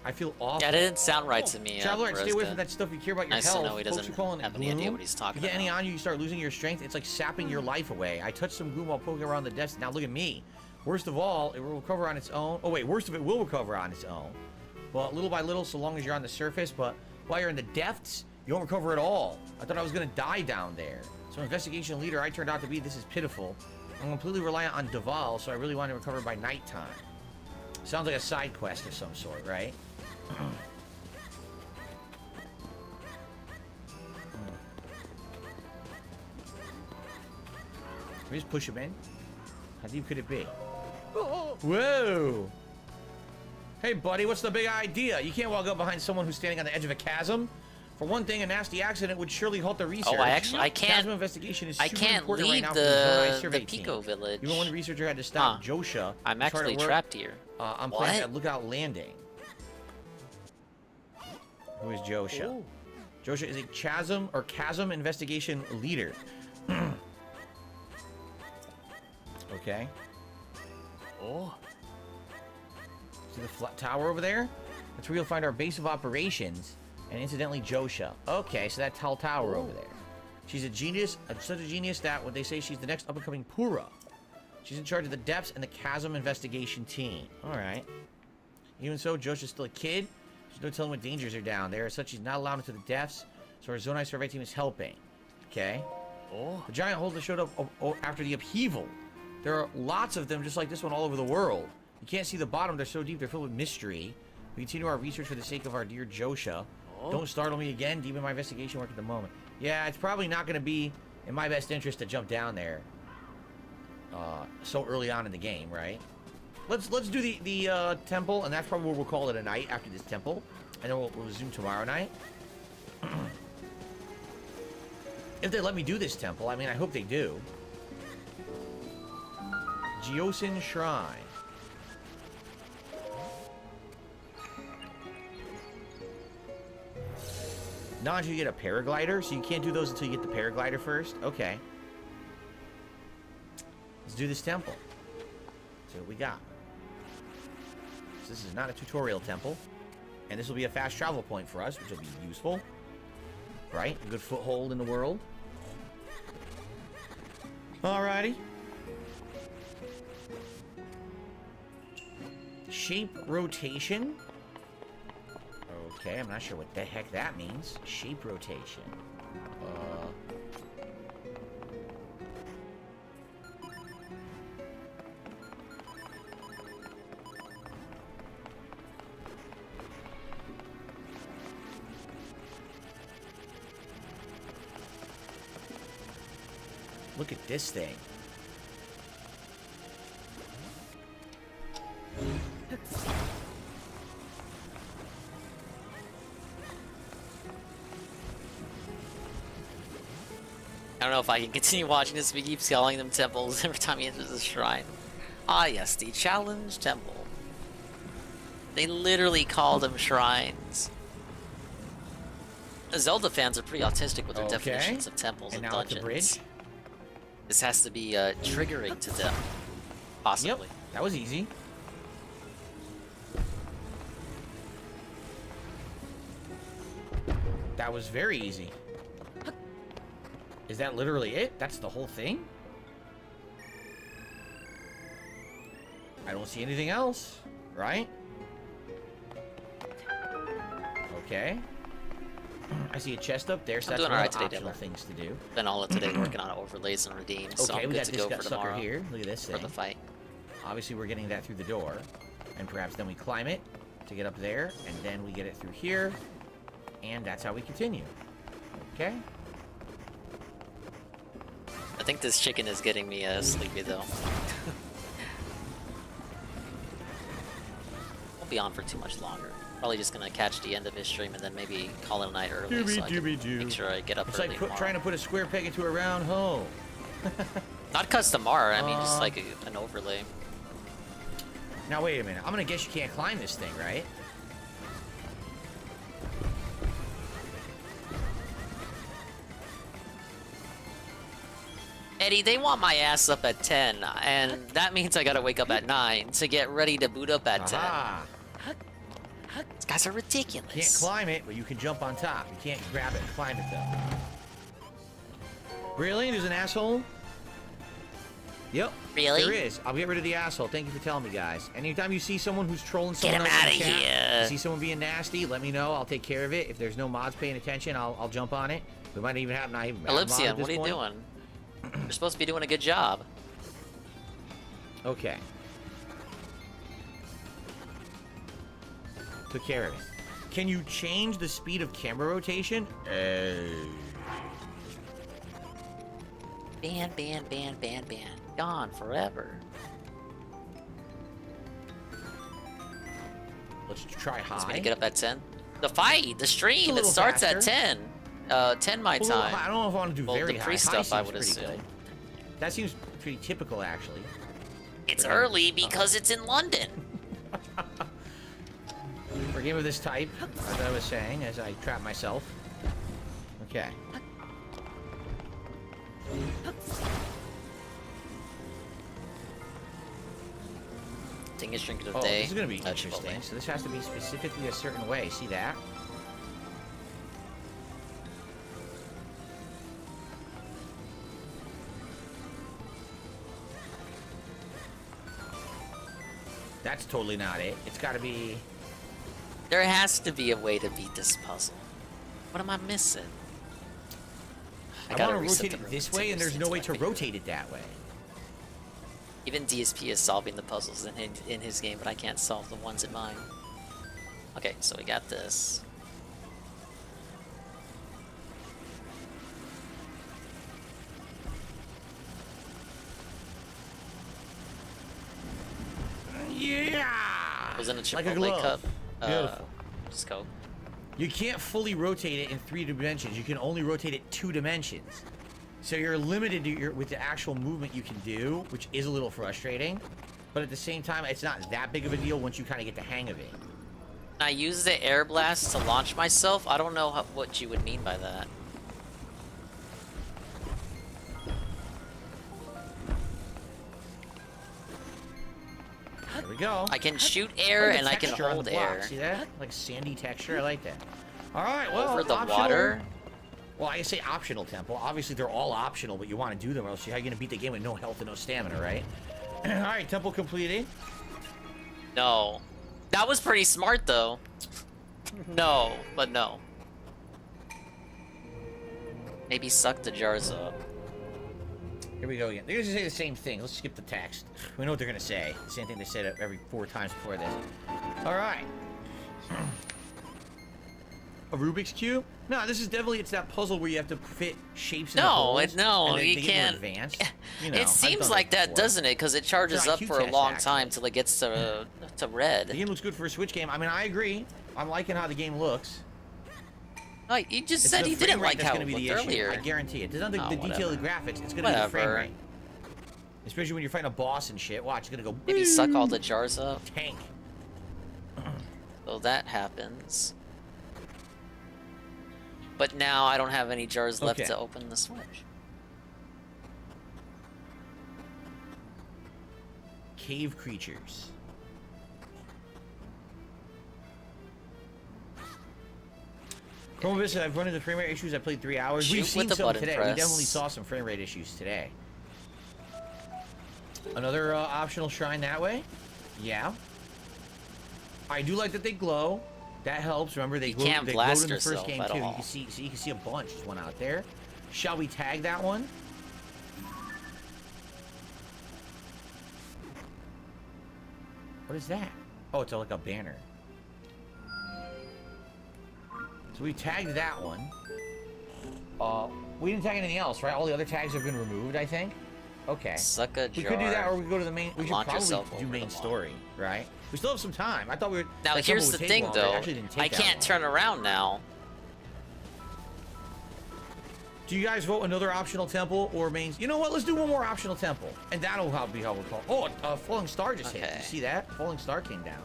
I feel awful. Yeah, it didn't sound right to me. Traveler, stay away from that stuff. You care about your nice health. To know he doesn't have any idea what he's talking about. You get any on you, you start losing your strength. It's like sapping your life away. I touched some goon while poking around the depths. Now look at me. Worst of all, it will recover on its own. Oh wait, worst of it will recover on its own. Well, little by little, so long as you're on the surface. But while you're in the depths, you don't recover at all. I thought I was gonna die down there. So investigation leader, I turned out to be. This is pitiful. I'm completely reliant on Duval, so I really want to recover by nighttime. Sounds like a side quest of some sort, right? Can we just push him in? How deep could it be? Whoa! Hey, buddy, what's the big idea? You can't walk up behind someone who's standing on the edge of a chasm. For one thing, a nasty accident would surely halt the research. Oh, I can't. Chasm investigation is super important leave right now the Pico village. Even one researcher had to stop Josha. I'm actually trapped here. I'm playing at Lookout Landing. Who is Josha? Ooh. Josha is a chasm investigation leader. Okay. Oh. See the flat tower over there? That's where you'll find our base of operations, and incidentally, Josha. Okay, so that tall tower over there. She's a genius, such a genius that when they say she's the next up-and-coming Pura. She's in charge of the depths and the chasm investigation team. All right. Even so, Josha's still a kid. There's no telling what dangers are down there. As such, she's not allowed into the depths, so our Zonai survey team is helping. Okay. The giant holes that showed up after the upheaval. There are lots of them just like this one all over the world. You can't see the bottom. They're so deep. They're filled with mystery. We continue our research for the sake of our dear Josha. Don't startle me again. Deep in my investigation work at the moment. Yeah, it's probably not going to be in my best interest to jump down there so early on in the game, right? Let's do the temple, and that's probably where we'll call it a night after this temple. And then we'll resume tomorrow night. If they let me do this temple, I mean, I hope they do. Geosin Shrine. Not until you get a paraglider, so you can't do those until you get the paraglider first? Okay. Let's do this temple. See what we got. So this is not a tutorial temple. And this will be a fast travel point for us, which will be useful. Right? A good foothold in the world. Alrighty. Shape rotation. Okay, I'm not sure what the heck that means. Shape rotation. Look at this thing. I don't know if I can continue watching this, but he keeps calling them temples every time he enters the shrine. Ah yes, the challenge temple. They literally call them shrines. The Zelda fans are pretty autistic with their definitions of temples and dungeons. The bridge. This has to be triggering to them. Possibly. Yep, that was easy. That was very easy. Is that literally it? That's the whole thing? I don't see anything else, right? Okay. I see a chest up there, so that's one of the optional things to do. Been all of today working on overlays and redeems, so I'm good to go for tomorrow. Here. Look at this thing. For the fight. Obviously, we're getting that through the door. And perhaps then we climb it to get up there, and then we get it through here. And that's how we continue. Okay. I think this chicken is getting me sleepy, though. Won't be on for too much longer. Probably just gonna catch the end of his stream and then maybe call it a night early so I can make sure I get up early tomorrow. It's like trying to put a square peg into a round hole. Not custom art, I mean just like an overlay. Now wait a minute, I'm gonna guess you can't climb this thing, right? Eddie, they want my ass up at 10, and that means I gotta wake up at 9 to get ready to boot up at 10. These guys are ridiculous. You can't climb it, but you can jump on top. You can't grab it and climb it, though. Really? There's an asshole? Yep. Really? There is. I'll get rid of the asshole. Thank you for telling me, guys. Anytime you see someone who's trolling someone else in the chat, here. See someone being nasty, let me know. I'll take care of it. If there's no mods paying attention, I'll jump on it. We might even have not even Ellipsian, what are you doing? You're supposed to be doing a good job. Okay. Took care of it. Can you change the speed of camera rotation? Ban. Gone forever. Let's try high. Let's get up at 10. The fight, the stream, it starts faster. at 10. 10 my time. I don't know if I want to do very the high. pre-stuff, I would assume. Good. That seems pretty typical, actually. It's early because it's in London. For a game of this type, as I was saying, as I trap myself. Okay. Dingus drink of the day. This is going to be interesting. So this has to be specifically a certain way. See that? That's totally not it. It's got to be... There has to be a way to beat this puzzle. What am I missing? I want to rotate it this way, and there's no way to rotate it that way. Even DSP is solving the puzzles in his game, but I can't solve the ones in mine. Okay, so we got this. Yeah! It was in a Like a Chipotle glove. cup. Beautiful. Scope. You can't fully rotate it in 3 dimensions. You can only rotate it 2 dimensions. So you're limited to with the actual movement you can do, which is a little frustrating. But at the same time, it's not that big of a deal once you kind of get the hang of it. I use the air blast to launch myself. I don't know what you would mean by that. There we go. I can shoot air and I can hold air. See that? Like sandy texture. I like that. All right. Well, over the optional. water. Well, I say optional temple. Obviously, they're all optional, but you want to do them, or else how are you gonna beat the game with no health and no stamina, right? All right. Temple completed. No. That was pretty smart, though. No, but no. Maybe suck the jars up. Here we go again. They're gonna say the same thing. Let's skip the text. We know what they're gonna say. Same thing they said every 4 times before this. All right. A Rubik's Cube? No, this is definitely, it's that puzzle where you have to fit shapes in the holes. No, and you they get can't. more advanced. You know, It seems like that, doesn't it? Because it charges up for a long time till it gets to red. The game looks good for a Switch game. I mean, I agree. I'm liking how the game looks. Like, you just said you didn't like how it looked earlier. I guarantee it. It's not the detail of the graphics. It's gonna be the frame rate. Especially when you're fighting a boss and shit. Watch, it's gonna go. Maybe suck all the jars up. Tank. So that happens. But now I don't have any jars left to open the Switch. Cave creatures. Chroma Vista, I've run into frame rate issues. I played 3 hours. We've seen some today. We definitely saw some frame rate issues today. Another optional shrine that way. Yeah. I do like that they glow. That helps. Remember, they glowed in the first game too. You can see a bunch. Just one out there. Shall we tag that one? What is that? Oh, it's like a banner. So we tagged that one. We didn't tag anything else, right? All the other tags have been removed, I think. Okay. Suck a jar. We could do that, or we could go to the main. We should probably do main story, right? We still have some time. I thought we were. Now here's the thing, though. I can't turn around now. Do you guys vote another optional temple or main? You know what? Let's do one more optional temple, and that'll be how we'll call. Oh, a falling star just hit. Did you see that? Falling star came down.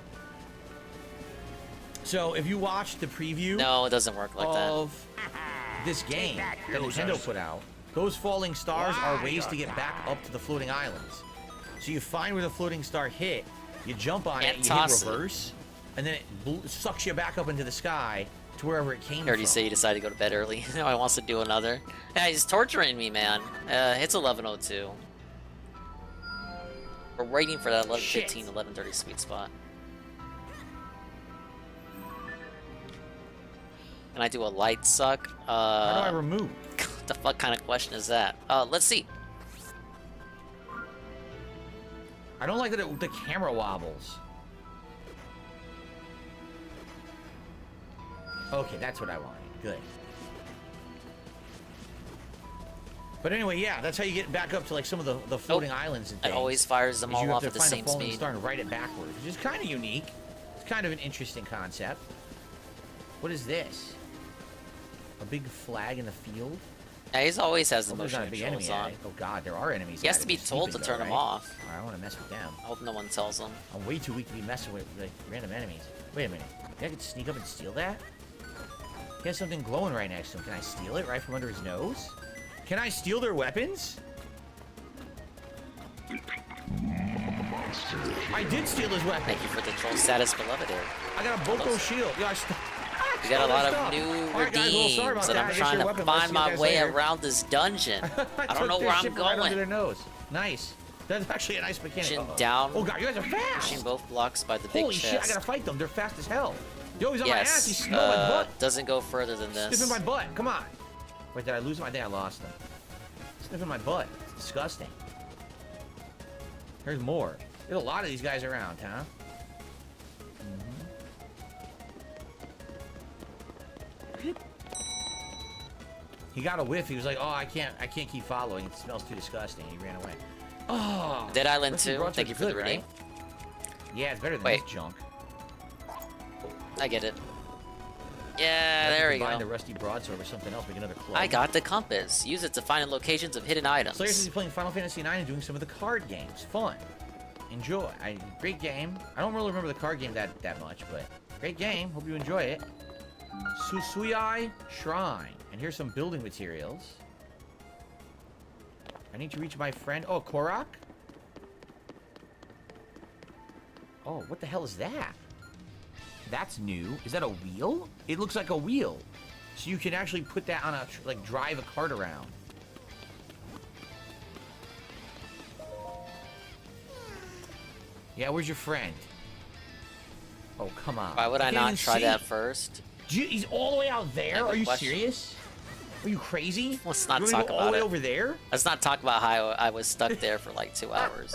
So if you watch the preview, no, it doesn't work like of this game that Nintendo put out, those falling stars are ways to get back up to the floating islands. So you find where the floating star hit, you jump on it, you hit reverse, and then it sucks you back up into the sky to wherever it came from. I heard you say you decided to go to bed early. Now he wants to do another. Yeah, he's torturing me, man. It's 11:02. We're waiting for that 11:15, 11:30 sweet spot. Can I do a light suck? How do I remove? What the fuck kind of question is that? Let's see. I don't like that the camera wobbles. Okay, that's what I wanted. Good. But anyway, yeah, that's how you get back up to like some of the floating islands and things. It always fires them all off at the same speed. You have to find a falling speed. star and write it backwards, which is kind of unique. It's kind of an interesting concept. What is this? A big flag in the field? Yeah, he always has the motion not a big controls enemy on. Oh god, there are enemies. He has to be told to turn them off. Alright, I don't want to mess with them. I hope no one tells him. I'm way too weak to be messing with like random enemies. Wait a minute. Think I could sneak up and steal that? He has something glowing right next to him. Can I steal it right from under his nose? Can I steal their weapons? I did steal his weapon. Thank you for the troll status, beloved. I got a Boko shield. Yeah, we got a lot of new redeems, and I'm trying to find my way around this dungeon. I don't know where I'm going. Right under their nose. Nice. That's actually a nice mechanic. Pushing down. Oh god, you guys are fast. Pushing both blocks by the big Holy chest. shit, I gotta fight them. They're fast as hell. Yo, he's on my ass. He's sniffing my butt. Doesn't go further than this. Sniffing my butt. Come on. Wait, did I lose him? I think I lost him. Sniffing my butt. It's disgusting. There's more. There's a lot of these guys around, huh? He got a whiff. He was like, "Oh, I can't keep following. It smells too disgusting." He ran away. Oh, Dead Island 2. Thank you for the redeem. right? Yeah, it's better than this junk. I get it. Yeah, there we Combine go. the rusty broadsword with something else. Make another club. I got the compass. Use it to find locations of hidden items. Slayer says he's playing Final Fantasy IX and doing some of the card games. Fun. Enjoy. Great game. I don't really remember the card game that much, but great game. Hope you enjoy it. Susuyai Shrine. And here's some building materials. I need to reach my friend. Oh, Korok? Oh, what the hell is that? That's new. Is that a wheel? It looks like a wheel. So you can actually put that on a, like, drive a cart around. Yeah, where's your friend? Oh, come on. Why would I not try that first? He's all the way out there? Are you serious? Are you crazy? Let's not You talk wanna go about all the way it. over there? Let's not talk about how I was stuck there for like 2 hours.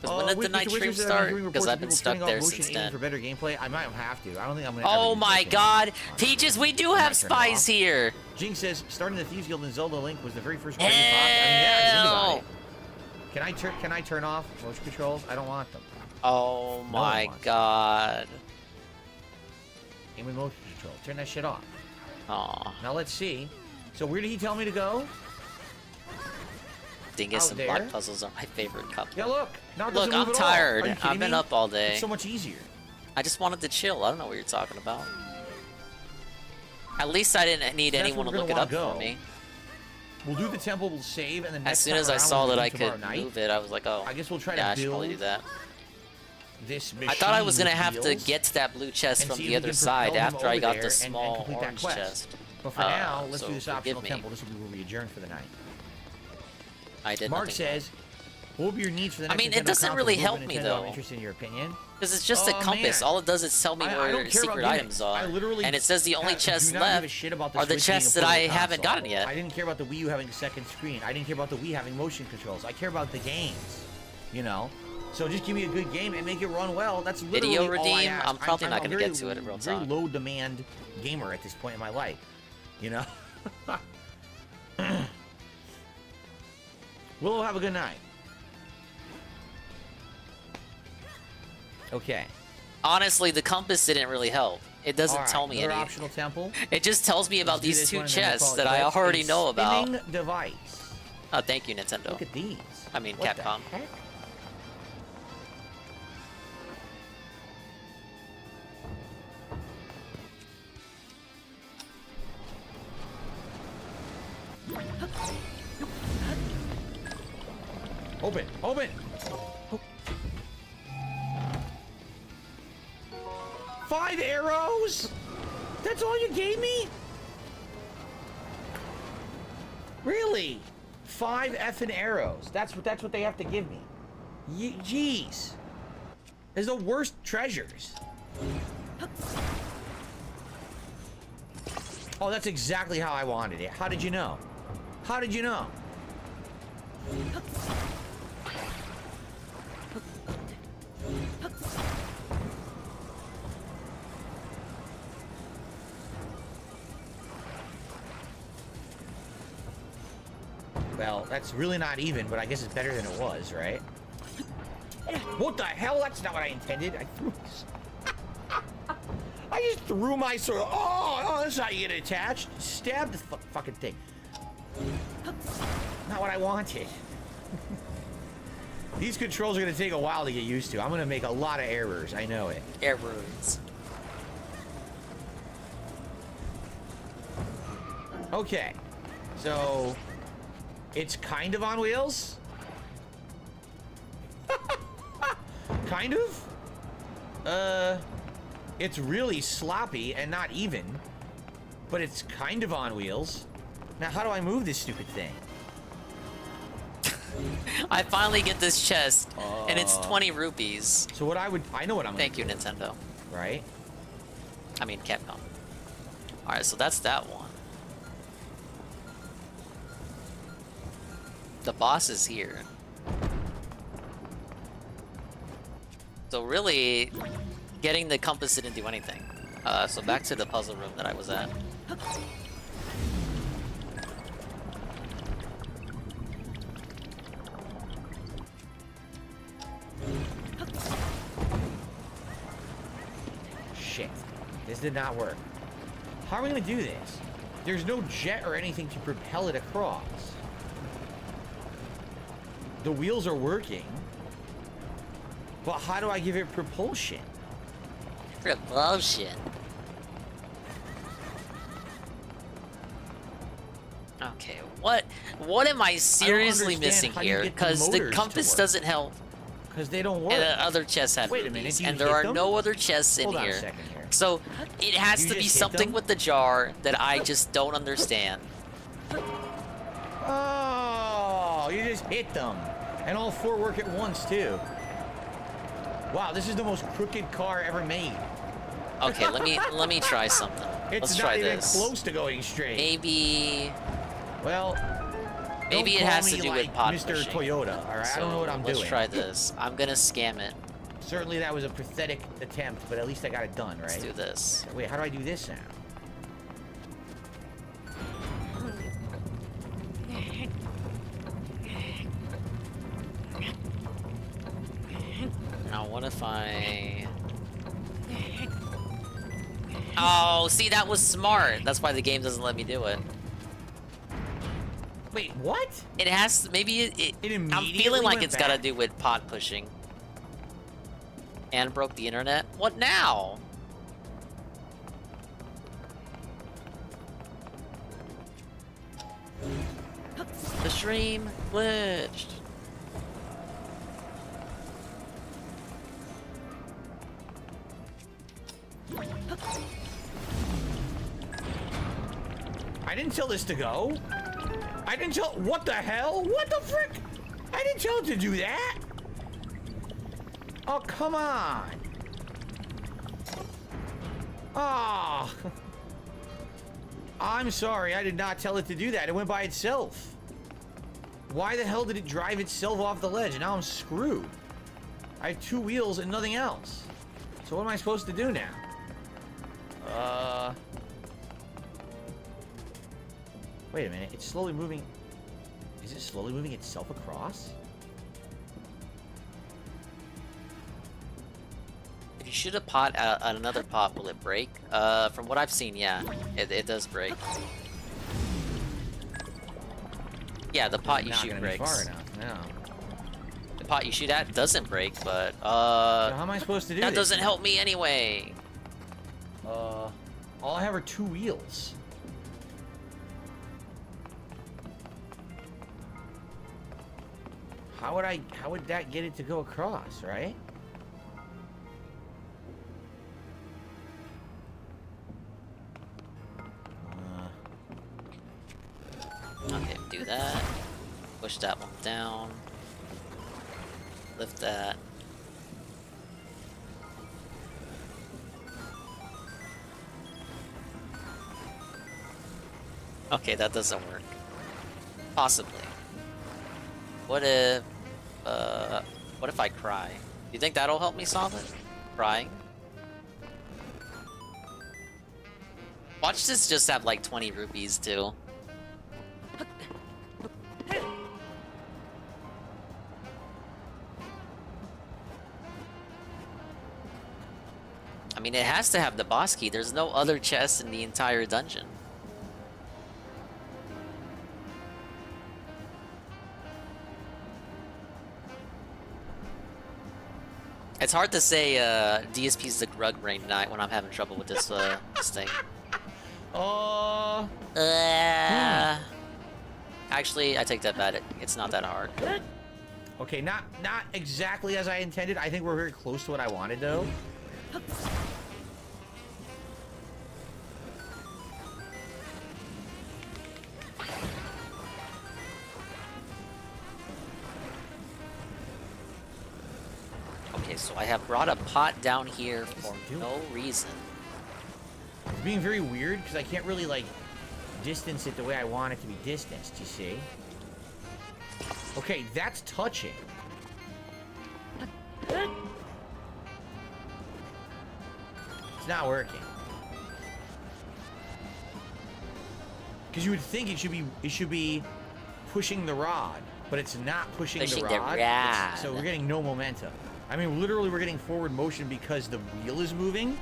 Because when did the night stream start? Because I've been stuck there since then. For better gameplay, I might have to. I don't think I'm gonna. Oh my God, Peaches, we do have spies here. Jinx says starting the Thieves Guild in Zelda Link was the very first. Fox. I mean, yeah, think about it. Can I turn off motion controls? I don't want them. Oh my God. Aim with motion control. Turn that shit off. Aw. Now let's see. So where did he tell me to go? Dingus Out and there. block puzzles are my favorite couple. Yeah, look. Now it Look, doesn't move I'm at all. Are tired. you kidding I've been me? up all day. It's so much easier. I just wanted to chill. I don't know what you're talking about. At least I didn't need anyone to look it up for me. We'll do the temple, we'll save, and then As next soon time as I around, saw we'll that do I tomorrow could night. move it, I was like, oh. I guess we'll try yeah, to I should probably build do that. this machine. I thought I was gonna have to wheels get to that blue chest and from see if the we other can side propel him after I over got there the and small complete that orange quest. chest. But for now, let's so do this forgive optional me. temple. This will be where we adjourn for the night. I did Mark nothing says, what will be your needs for the I next mean, Nintendo it doesn't console? really Move help to me, Nintendo. though. I'm interested in your opinion. Because it's just a Oh, compass. man. All it does is tell me I where don't care secret about items gimmicks. are. I literally And it says the only chests do not give a left shit about the are the Switch being a chests that I portable haven't console. gotten yet. I didn't care about the Wii U having a second screen. I didn't care about the Wii having motion controls. I care about the games, you know? So just give me a good game and make it run well. That's literally Video all I redeem? ask. I'm probably not a gonna very- get to it in real very time. low demand gamer at this point in my life, you know? We'll have a good night. Okay. Honestly, the compass didn't really help. It doesn't All right, tell me another any. optional temple. It just tells me about Let's do these this 2 one and then we'll chests call it that I quits. already A know about. spinning device. Oh, thank you, Nintendo. Look at these. I mean, What the Capcom. heck? Open! Open! Oh. 5 arrows? That's all you gave me? Really? 5 effing arrows. That's what they have to give me. Jeez. There's the worst treasures. Oh, that's exactly how I wanted it. How did you know? How did you know? Well, that's really not even, but I guess it's better than it was, right? What the hell? That's not what I intended. I just threw my sword. Oh, that's how you get attached. Stab the fucking thing. Not what I wanted. These controls are going to take a while to get used to. I'm going to make a lot of errors. I know it. Errors. Okay. So, it's kind of on wheels? Kind of? It's really sloppy and not even, but it's kind of on wheels. Now, how do I move this stupid thing? I finally get this chest, and it's 20 rupees. So what I know what I'm gonna Thank you, Nintendo. Right? I mean, Capcom. Alright, so that's that one. The boss is here. So really, getting the compass didn't do anything. So back to the puzzle room that I was at. Shit. This did not work. How are we gonna do this? There's no jet or anything to propel it across. The wheels are working. But how do I give it propulsion? Propulsion. Okay, what am I seriously missing here? Because the compass doesn't help. Because they don't work. And other chests have rupees, and there are no other chests in here. So it has to be something with the jar that I just don't understand. Oh, you just hit them. And all four work at once, too. Wow, this is the most crooked car ever made. Okay, let me try something. Let's try this. It's not even close to going straight. Maybe. Well, maybe it has to do with pod Mr. pushing. Toyota. All right, So I don't know what I'm doing. Let's try this. I'm gonna scam it. Certainly, that was a pathetic attempt, but at least I got it done, right? Let's do this. Wait, how do I do this now? Now, what if I... Oh, see, that was smart. That's why the game doesn't let me do it. Wait, what? It has... Maybe I'm feeling like it's got to do with pod pushing. And broke the internet. What now? The stream glitched. I didn't tell this to go. I didn't tell... What the hell? What the frick? I didn't tell it to do that. Oh, come on. Oh. I'm sorry. I did not tell it to do that. It went by itself. Why the hell did it drive itself off the ledge? And now I'm screwed. I have two wheels and nothing else. So what am I supposed to do now? Wait a minute. It's slowly moving. Is it slowly moving itself across? If you shoot a pot at another pot, will it break? From what I've seen, yeah, it does break. Yeah, the pot you shoot breaks. Far enough, no. The pot you shoot at doesn't break, but So how am I supposed to do that this? doesn't help me anyway. All I have are two wheels. How would that get it to go across, right? Okay, do that. Push that one down. Lift that. Okay, that doesn't work. Possibly. What if I cry? Do you think that'll help me solve it? Crying? Watch this just have like 20 rupees too. I mean, it has to have the boss key. There's no other chest in the entire dungeon. It's hard to say DSP's the rug brain tonight when I'm having trouble with this this thing. Actually, I take that back. It's not that hard. Okay, not exactly as I intended. I think we're very close to what I wanted, though. Okay, so I have brought a pot down here for no reason. It's being very weird because I can't really like distance it the way I want it to be distanced, you see? Okay, that's touching. It's not working. Because you would think it should be pushing the rod, but it's not pushing the rod. So we're getting no momentum. I mean, literally, we're getting forward motion because the wheel is moving.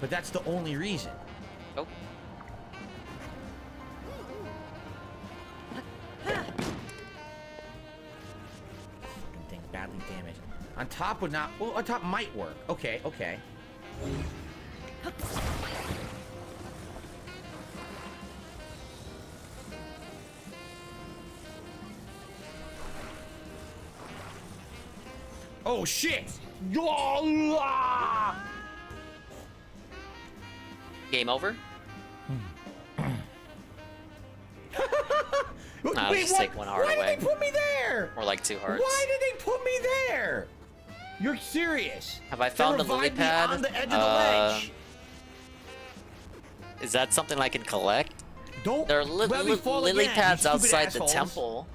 But that's the only reason. Nope. Thing badly damaged. On top would not. Well, on top might work. Okay, okay. Oh shit! Game over? I'll Wait, just take one heart why away. did they put me there? Or like 2 hearts. Why did they put me there? You're serious? Have I found the lily pad? On the edge of the ledge. Is that something I can collect? Don't there are lily pads outside the assholes. temple,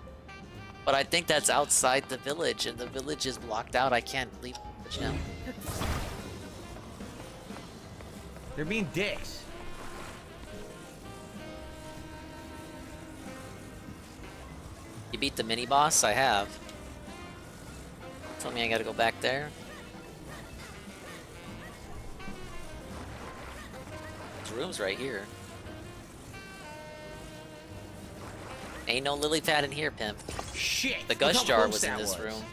but I think that's outside the village, and the village is blocked out. I can't leave the village now. They're being dicks. You beat the mini boss? I have. Tell me I gotta go back there. There's rooms right here. Ain't no lily pad in here, pimp. Shit! The Gus jar close was in that this was. room.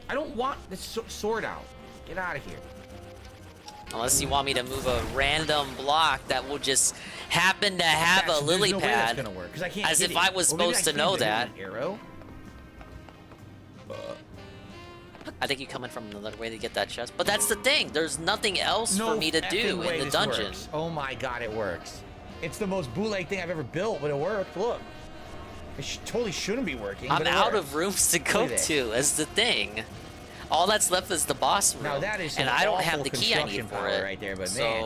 I don't want this sword out. Get out of here. Unless you want me to move a random block that will just happen to have a lily There's no way that's pad. gonna work, 'cause I can't As hit if it. I was Or maybe supposed I to know can't hit that. an arrow. I think you're coming from another way to get that chest. But that's the thing. There's nothing else No for me to effing do way in the this dungeon. works. Oh my god, it works. It's the most bootleg thing I've ever built, but it worked. Look. It totally shouldn't be working. I'm but it out works. of rooms to go Look at this. to. As the thing. All that's left is the boss room. Now that is some and I don't have awful the key I construction need for power it. right there, but so, man.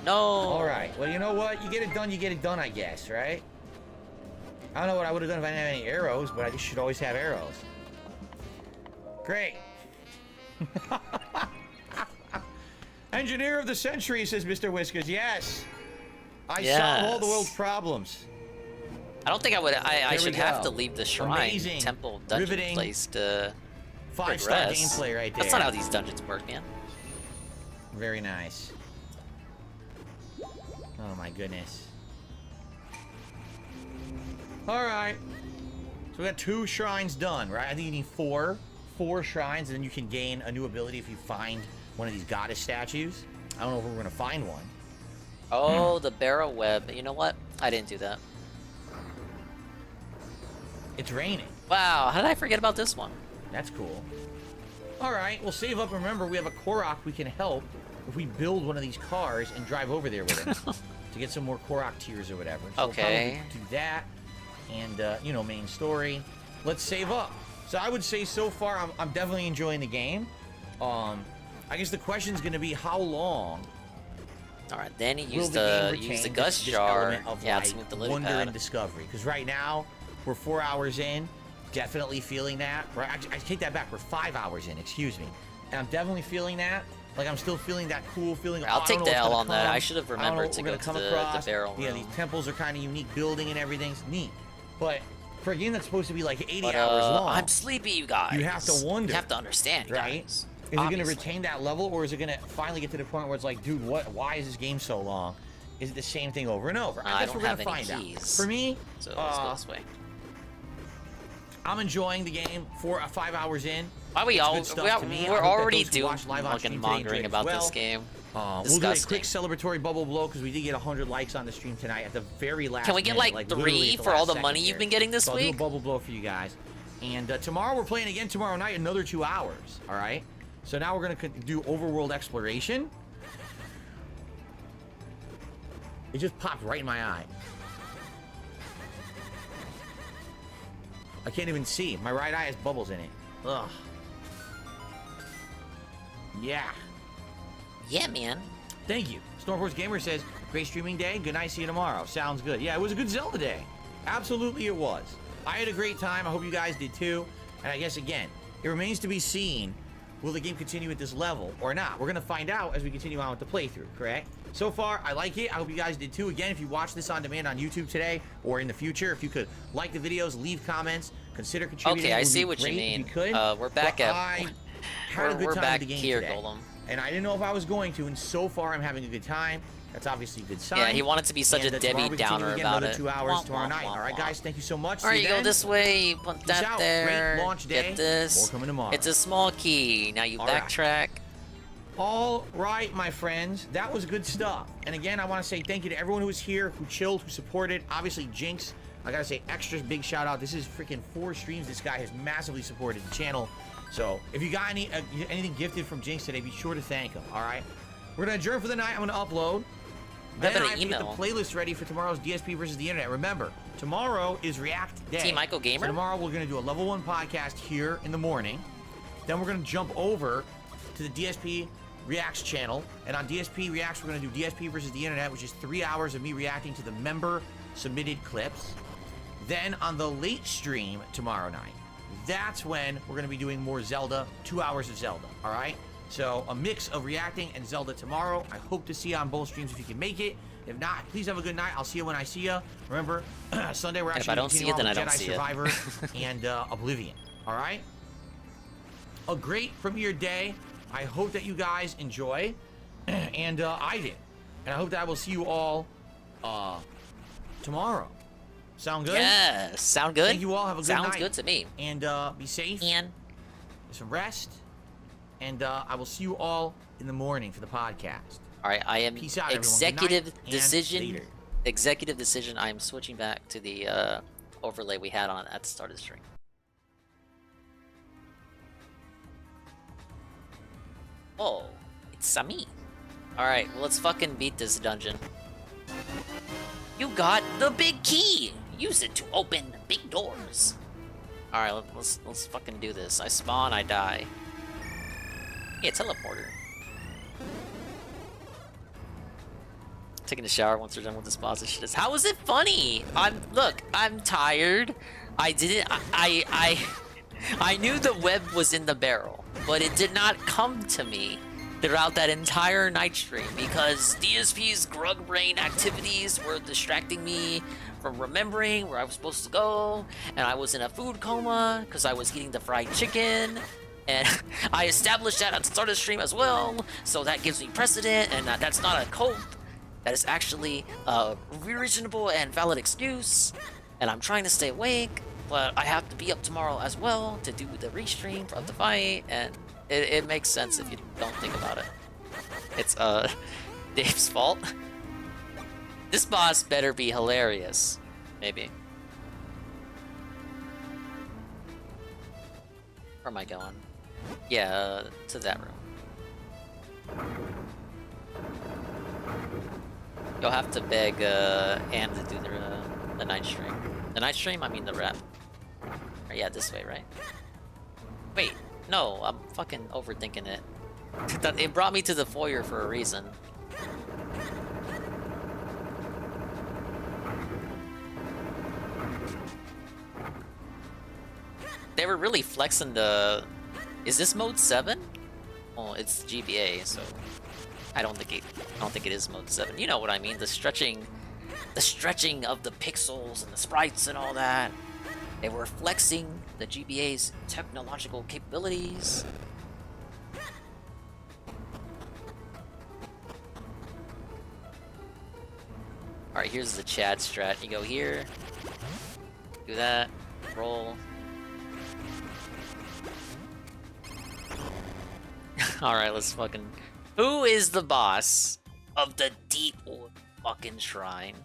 no. All right. Well, you know what? You get it done, I guess, right? I don't know what I would have done if I didn't have any arrows, but I just should always have arrows. Great. Engineer of the century, says Mr. Whiskers. Yes. I solve all the world's problems. I don't think I would. I There should we have go. to leave the shrine, Amazing. temple, dungeon Riveting. place to 5-star progress. gameplay right there. That's not how these dungeons work, man. Very nice. Oh my goodness. All right. So we got 2 shrines done, right? I think you need 4 shrines, and then you can gain a new ability if you find one of these goddess statues. I don't know if we're gonna find one. Oh, the barrow web. You know what? I didn't do that. It's raining. Wow, how did I forget about this one? That's cool. All right, we'll save up. Remember, we have a Korok we can help if we build one of these cars and drive over there with him to get some more Korok tiers or whatever. So Okay. we'll probably do that, and you know, main story. Let's save up. So I would say so far, I'm definitely enjoying the game. I guess the question's going to be how long. All right, then he will used the the game use the retain Gus this jar. element of Yeah, like to move the lily wonder pad. and discovery? Because right now we're 4 hours in, definitely feeling that. Right, I take that back. We're 5 hours in. Excuse me, and I'm definitely feeling that. Like I'm still feeling that cool feeling. I'll I take don't the know what's L gonna on that. come. I should have I don't know remembered what to we're go gonna come to the across. barrel Yeah, room. these temples are kind of unique building and everything's neat, but for a game that's supposed to be like 80 But, hours long, I'm sleepy, you guys. you have to wonder. You have to understand, right? guys. Is it going to Obviously. retain that level, or is it going to finally get to the point where it's like, dude, what? Why is this game so long? Is it the same thing over and over? I guess don't we're have gonna any find keys. out. For me, So let's go this way. I'm enjoying the game. 5 hours in. Why we It's all good stuff to me. I we're hope that already those who doing watch live on fucking stream today enjoy mongering it as about well. this game. We'll do a Disgusting. quick celebratory bubble blow because we did get 100 likes on the stream tonight at the very last Can we get minute, like literally 3 at the for all last the second money here. you've been getting this So I'll do a week? bubble blow for you guys. And tomorrow we're playing again tomorrow night, another 2 hours. All right. So now we're gonna do overworld exploration. It just popped right in my eye. I can't even see. My right eye has bubbles in it. Ugh. Yeah. Yeah, man. Thank you. Stormforce Gamer says, great streaming day. Good night. See you tomorrow. Sounds good. Yeah, it was a good Zelda day. Absolutely it was. I had a great time. I hope you guys did too. And I guess, again, it remains to be seen, will the game continue at this level or not? We're going to find out as we continue on with the playthrough, correct? So far, I like it. I hope you guys did too. Again, if you watch this on demand on YouTube today or in the future, if you could like the videos, leave comments, consider contributing. Okay, I see what you mean. We're back at... I had a good time back with the game here, today. Golem. And I didn't know if I was going to, and so far I'm having a good time. That's obviously a good sign. Yeah, he wanted to be such a Debbie Downer about it. 2 hours tomorrow night. All right, guys, thank you so much. All right, you go this way, put that there. Great launch day. Get this. More coming tomorrow. It's a small key. Now you backtrack. All right, my friends, that was good stuff. And again, I want to say thank you to everyone who was here, who chilled, who supported. Obviously, Jinx, I gotta say extra big shout out. This is freaking 4 streams. This guy has massively supported the channel. So if you got anything gifted from Jinx today, be sure to thank him. All right, we're gonna adjourn for the night. I'm gonna upload. Then I have to get the playlist ready for tomorrow's DSP versus the internet. Remember, tomorrow is React Day. Team Michael Gamer. So tomorrow we're gonna do a level 1 podcast here in the morning. Then we're gonna jump over to the DSP Reacts channel, and on DSP Reacts we're gonna do DSP versus the internet, which is 3 hours of me reacting to the member submitted clips. Then on the late stream tomorrow night, that's when we're gonna be doing more Zelda, 2 hours of Zelda. All right. So a mix of reacting and Zelda tomorrow. I hope to see you on both streams if you can make it. If not, please have a good night. I'll see you when I see you. Remember, Sunday we're actually continuing on with Jedi Survivor and Oblivion. All right? A great premiere day. I hope that you guys enjoy. And I did. And I hope that I will see you all tomorrow. Sound good? Yeah, sound good. Thank you all. Have a good night. Sounds good to me. And be safe. And get some rest. And I will see you all in the morning for the podcast. All right, I am Peace out, executive decision. Executive decision. I am switching back to the overlay we had on at the start of the stream. Oh, it's Sami. All right, well, let's fucking beat this dungeon. You got the big key. Use it to open big doors. All right, let's fucking do this. I spawn, I die. Yeah, teleporter. Taking a shower once we're done with this boss and shit. How is it funny? I'm tired. I knew the web was in the barrel, but it did not come to me throughout that entire night stream because DSP's grug brain activities were distracting me from remembering where I was supposed to go, and I was in a food coma because I was eating the fried chicken. And I established that at the start of the stream as well, so that gives me precedent, and that's not a code. That is actually a reasonable and valid excuse, and I'm trying to stay awake, but I have to be up tomorrow as well to do the restream of the fight, and it makes sense if you don't think about it. It's Dave's fault. This boss better be hilarious. Maybe. Where am I going? Yeah, to that room. You'll have to beg Anne to do the night stream. The night stream? I mean the rep. Or yeah, this way, right? Wait, no, I'm fucking overthinking it. It brought me to the foyer for a reason. They were really flexing the... Is this mode 7? Well, it's GBA, so I don't think it is mode 7. You know what I mean? The stretching of the pixels and the sprites and all that. They were flexing the GBA's technological capabilities. All right, here's the Chad strat. You go here, do that, roll. Alright, let's fucking... Who is the boss of the Deepwood fucking shrine?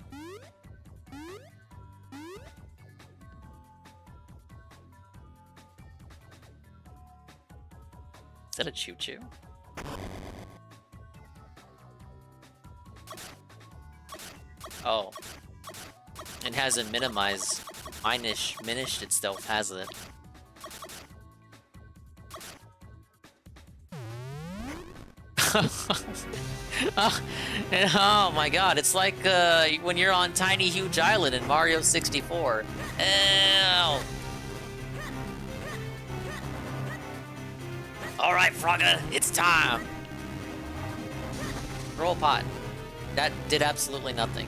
Is that a choo-choo? Oh. It hasn't minimized. Minish itself, has it? Oh my god, it's like when you're on Tiny Huge Island in Mario 64. Ew. Alright, Frogga, it's time. Roll pot. That did absolutely nothing.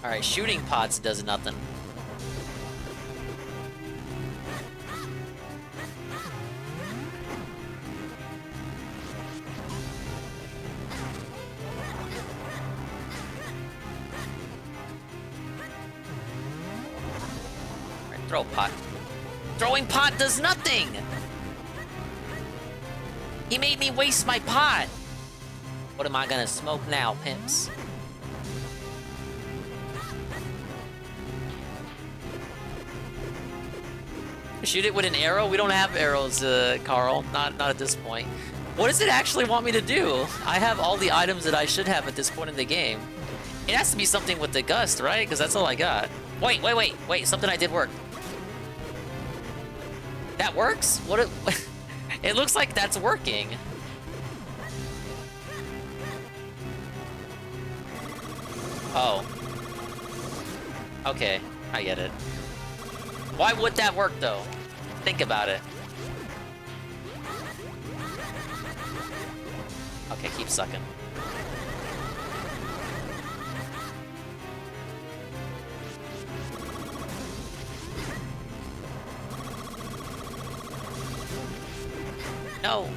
Alright, shooting pots does nothing. Alright, throw pot. Throwing pot does nothing! He made me waste my pot! What am I gonna smoke now, pimps? Shoot it with an arrow? We don't have arrows, Carl. Not at this point. What does it actually want me to do? I have all the items that I should have at this point in the game. It has to be something with the gust, right? Because that's all I got. Wait. Something I did work. That works? What? It looks like that's working. Oh. Okay, I get it. Why would that work, though? Think about it. Okay, keep sucking. No.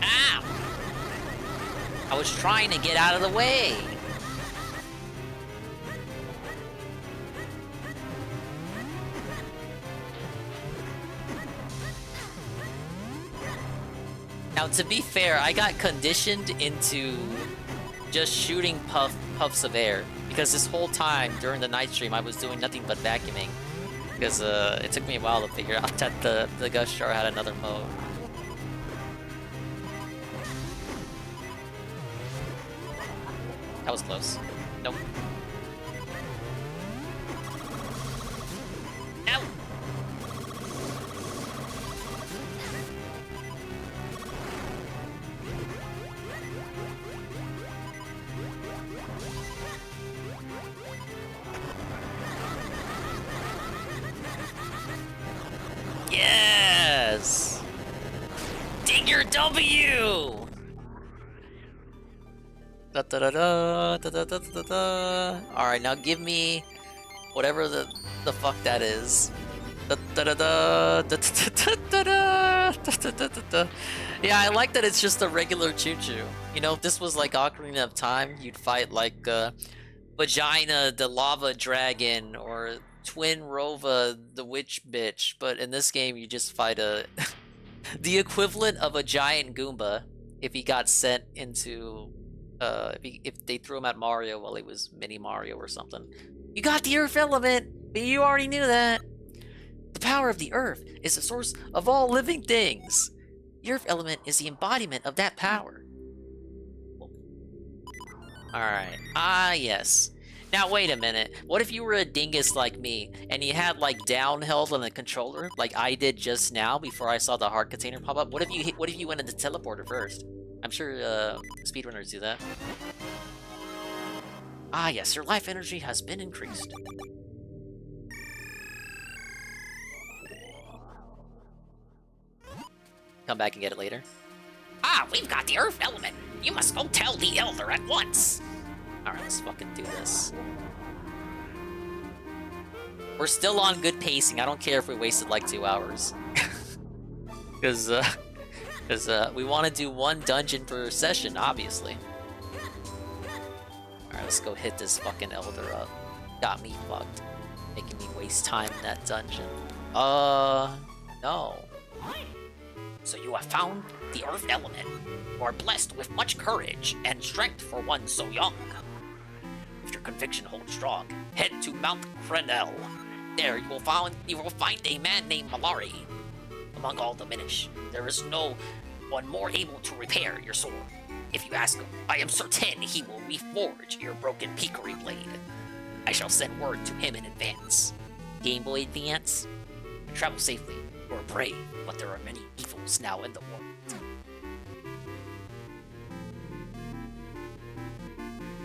Ow! I was trying to get out of the way. Now, to be fair, I got conditioned into just shooting puffs of air. Because this whole time during the night stream, I was doing nothing but vacuuming. Because it took me a while to figure out that the gust jar had another mode. That was close. Nope. Ow! Yes! Dig your W! Da da da da da da da da da. Alright, now give me whatever the fuck that is. Da da da da da da da da da da da. Yeah, I like that it's just a regular choo-choo. You know, if this was like Ocarina of Time, you'd fight like Vagina the Lava Dragon or Twin Rova the Witch Bitch, but in this game you just fight the equivalent of a giant Goomba if he got sent into if they threw him at Mario while he was Mini Mario or something. You got the Earth element! You already knew that! The power of the Earth is the source of all living things! The Earth element is the embodiment of that power. Alright. Ah, yes. Now, wait a minute. What if you were a dingus like me, and you had, like, down held on the controller, like I did just now before I saw the heart container pop up? What if you went into teleporter first? I'm sure, speedrunners do that. Ah, yes, your life energy has been increased. Come back and get it later. Ah, we've got the Earth element! You must go tell the Elder at once! Alright, let's fucking do this. We're still on good pacing. I don't care if we wasted like 2 hours. Because we want to do 1 dungeon per session, obviously. Alright, let's go hit this fucking Elder up. Got me fucked. Making me waste time in that dungeon. No. So you have found the Earth element. You are blessed with much courage and strength for one so young. If your conviction holds strong, head to Mount Crenel. There you will find a man named Malari. Among all the Minish, there is no one more able to repair your sword. If you ask him, I am certain he will reforge your broken Pickery blade. I shall send word to him in advance. Game Boy Advance? Travel safely. You are brave, but there are many evils now in the world.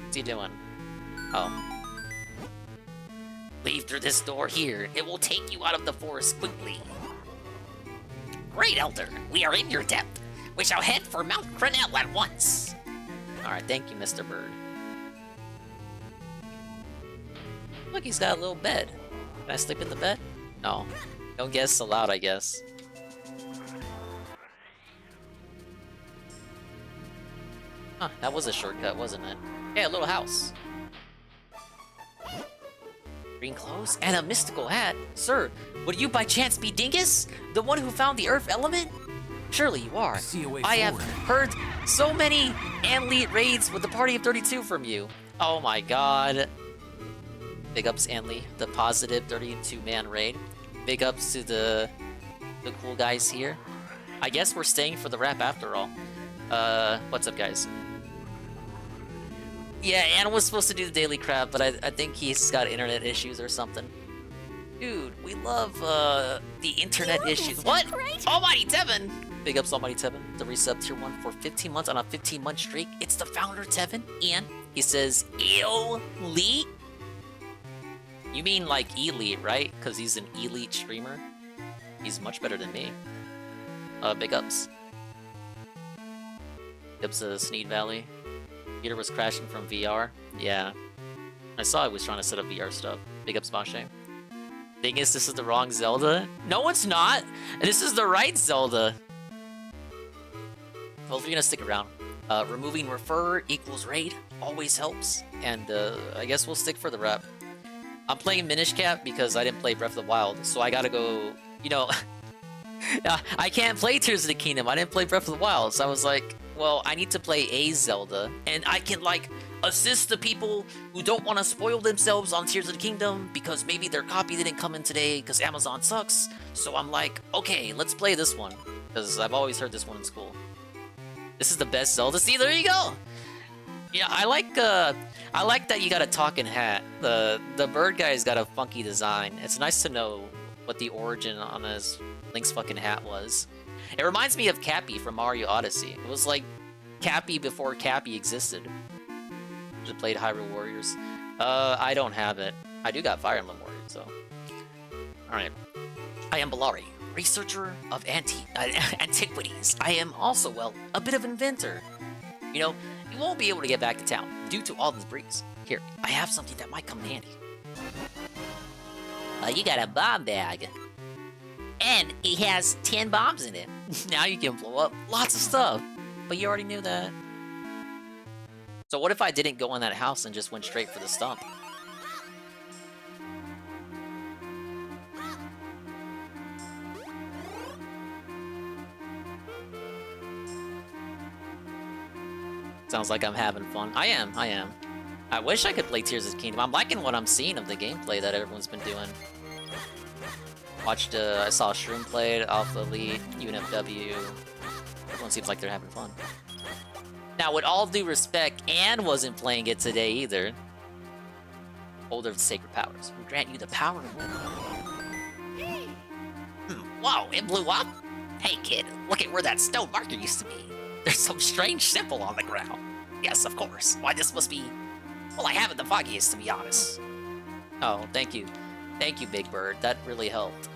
What's he doing? Oh. Leave through this door here. It will take you out of the forest quickly. Great, Elder. We are in your debt. We shall head for Mount Crenell at once. Alright, thank you, Mr. Bird. Look, he's got a little bed. Can I sleep in the bed? No. Don't guess aloud, I guess. Huh, that was a shortcut, wasn't it? Yeah, a little house. Green clothes and a mystical hat. Sir, would you by chance be Dingus? The one who found the earth element? Surely you are. I have heard so many Anleet raids with the party of 32 from you. Oh my god. Big ups Anleet, the positive 32-man raid. Big ups to the cool guys here. I guess we're staying for the rap after all. What's up, guys? Yeah, Anna was supposed to do the daily crap, but I think he's got internet issues or something. Dude, we love the internet issues. What? Almighty Tevin! Big ups Almighty Tevin, the resub tier 1 for 15 months on a 15-month streak. It's the founder Tevin, and he says, Elite? You mean like Elite, right? Because he's an elite streamer. He's much better than me. Big ups. Big ups Sneed Valley. Computer was crashing from VR. Yeah. I saw I was trying to set up VR stuff. Big ups Bashe. Thing is, this is the wrong Zelda. No, it's not! This is the right Zelda. Well, if you're gonna stick around. Removing refer equals raid always helps. And I guess we'll stick for the rep. I'm playing Minish Cap because I didn't play Breath of the Wild, so I gotta go, you know... I can't play Tears of the Kingdom, I didn't play Breath of the Wild, so I was like, well, I need to play a Zelda, and I can, like, assist the people who don't want to spoil themselves on Tears of the Kingdom because maybe their copy didn't come in today because Amazon sucks, so I'm like, okay, let's play this one, because I've always heard this one in school. This is the best Zelda. See, there you go! Yeah, I like that you got a talking hat. The bird guy's got a funky design. It's nice to know what the origin on his Link's fucking hat was. It reminds me of Cappy from Mario Odyssey. It was like Cappy before Cappy existed. Just played Hyrule Warriors. I don't have it. I do got Fire Emblem Warriors, so. Alright. I am Bellari, researcher of antiquities. I am also, well, a bit of inventor. You know, you won't be able to get back to town due to all this breeze. Here, I have something that might come in handy. You got a bomb bag. And it has 10 bombs in it. Now you can blow up lots of stuff. But you already knew that. So what if I didn't go in that house and just went straight for the stump? Sounds like I'm having fun. I am. I wish I could play Tears of the Kingdom. I'm liking what I'm seeing of the gameplay that everyone's been doing. Watched, I saw Shroom played, Alpha Elite, UNFW. Everyone seems like they're having fun. Now, with all due respect, Anne wasn't playing it today either. Holder of the Sacred Powers will grant you the power to win. Whoa, it blew up? Hey kid, look at where that stone marker used to be. There's some strange symbol on the ground. Yes, of course. Why, this must be... Well, I haven't the foggiest, to be honest. Oh, thank you. Thank you, Big Bird. That really helped.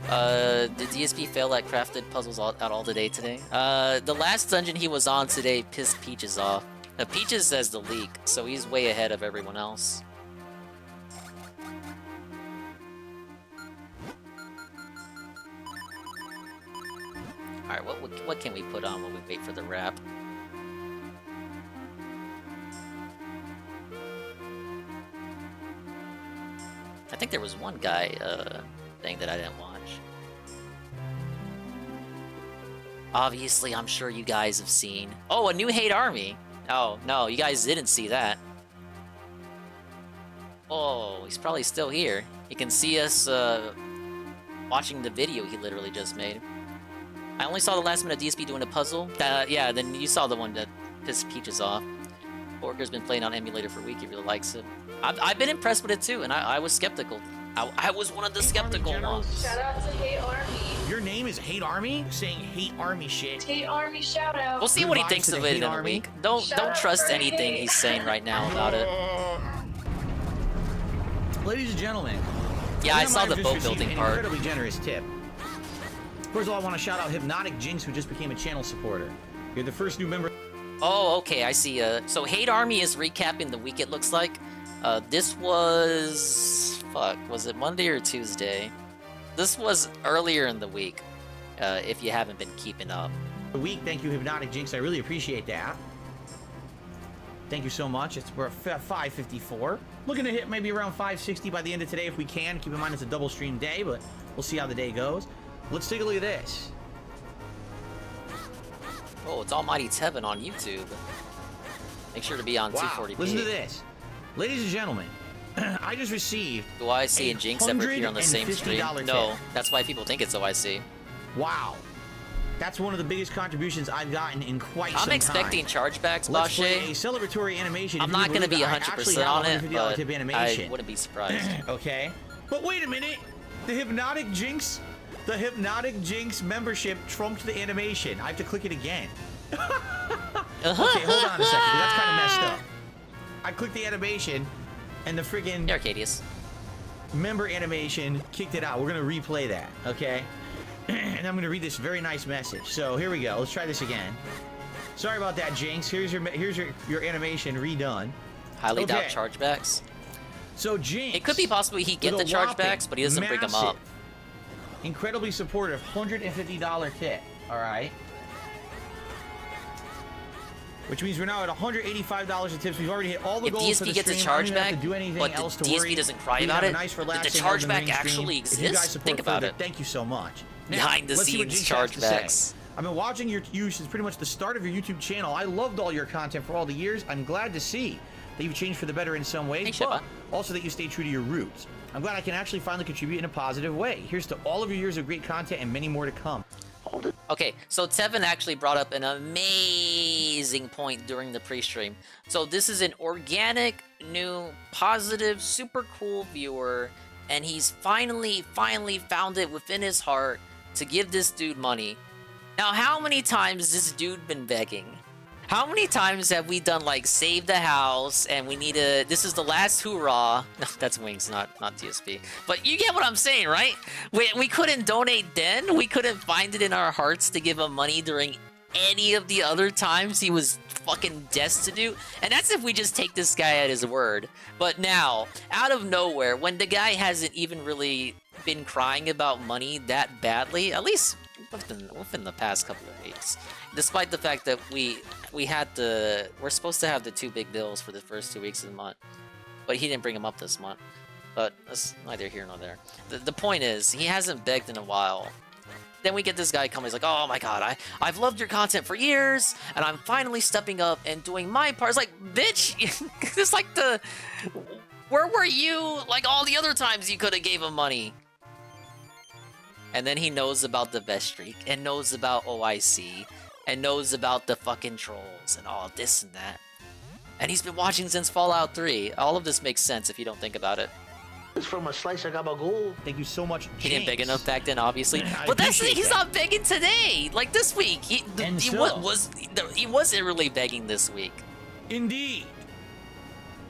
Did DSP fail at crafted puzzles at all today? The last dungeon he was on today pissed Peaches off. Peaches has the leak, so he's way ahead of everyone else. Alright, what can we put on while we wait for the wrap? I think there was one guy, thing that I didn't watch. Obviously, I'm sure you guys have seen... Oh, a new Hate Army! Oh, no, you guys didn't see that. Oh, he's probably still here. He can see us, watching the video he literally just made. I only saw the last minute DSP doing a puzzle. Yeah, then you saw the one that pissed Peaches off. Borger's been playing on emulator for a week. He really likes it. I've been impressed with it too, and I was skeptical. I was one of the skeptical ones. Shout out to Hate Army. Your name is Hate Army? Saying Hate Army shit. Hate Army shout out. We'll see what he thinks of it in a week. Don't trust anything he's saying right now about it. Ladies and gentlemen. Yeah, I saw the boat building part. Incredibly generous tip. First of all, I want to shout out Hypnotic Jinx, who just became a channel supporter. You're the first new member. Oh, okay, I see. So Hate Army is recapping the week, it looks like. This was... Fuck, was it Monday or Tuesday? This was earlier in the week, if you haven't been keeping up. The week, thank you, Hypnotic Jinx. I really appreciate that. Thank you so much. We're at 554. Looking to hit maybe around 560 by the end of today if we can. Keep in mind it's a double stream day, but we'll see how the day goes. Let's take a look at this. Oh, it's Almighty Tevin on YouTube. Make sure to be on 240p. Listen to this. Ladies and gentlemen, I just received Do OIC and Jinx ever appear on the same stream? No, that's why people think it's OIC. Wow. That's one of the biggest contributions I've gotten in quite some time. I'm expecting chargebacks, Let's play Bashe. a celebratory animation. I'm not going to be 100% on it, but tip I animation. wouldn't be surprised. Okay. But wait a minute. The Hypnotic Jinx membership trumped the animation. I have to click it again. Okay, hold on a second. That's kind of messed up. I clicked the animation, and the friggin' Arcadius member animation kicked it out. We're gonna replay that, okay? And I'm gonna read this very nice message. So here we go. Let's try this again. Sorry about that, Jinx. Here's your animation redone. Highly doubt chargebacks. So Jinx, it could be possible he get the chargebacks, but he doesn't bring them up. Incredibly supportive, $150 tip. All right. Which means we're now at $185 in tips. We've already hit all the goals for the stream. If DSP gets a chargeback, but the DSP doesn't cry about it, the chargeback actually exists. Think about it. Thank you so much. Behind the scenes chargebacks. I've been watching your use since pretty much the start of your YouTube channel. I loved all your content for all the years. I'm glad to see that you've changed for the better in some ways, but also that you stay true to your roots. I'm glad I can actually finally contribute in a positive way. Here's to all of your years of great content and many more to come. Okay, so Tevin actually brought up an amazing point during the pre-stream. So this is an organic, new, positive, super cool viewer, and he's finally found it within his heart to give this dude money. Now, how many times has this dude been begging? How many times have we done, like, save the house, and we need a... This is the last hoorah. No, that's Wings, not DSP. But you get what I'm saying, right? We couldn't donate then. We couldn't find it in our hearts to give him money during any of the other times he was fucking destitute. And that's if we just take this guy at his word. But now, out of nowhere, when the guy hasn't even really been crying about money that badly, at least within the past couple of weeks, despite the fact that we're supposed to have the 2 big bills for the first 2 weeks of the month, but he didn't bring them up this month. But that's neither here nor there. The point is, he hasn't begged in a while. Then we get this guy come, he's like, oh my god, I've loved your content for years, and I'm finally stepping up and doing my part. It's like, bitch, it's like where were you like all the other times you could have gave him money? And then he knows about the vest streak, and knows about OIC, and knows about the fucking trolls, and all this and that. And he's been watching since Fallout 3. All of this makes sense if you don't think about it. It's from a slice I got my goal. Thank you so much, James. He didn't beg enough back then, obviously. But that's the thing, he's not begging today. Like this week, he wasn't really begging this week. Indeed.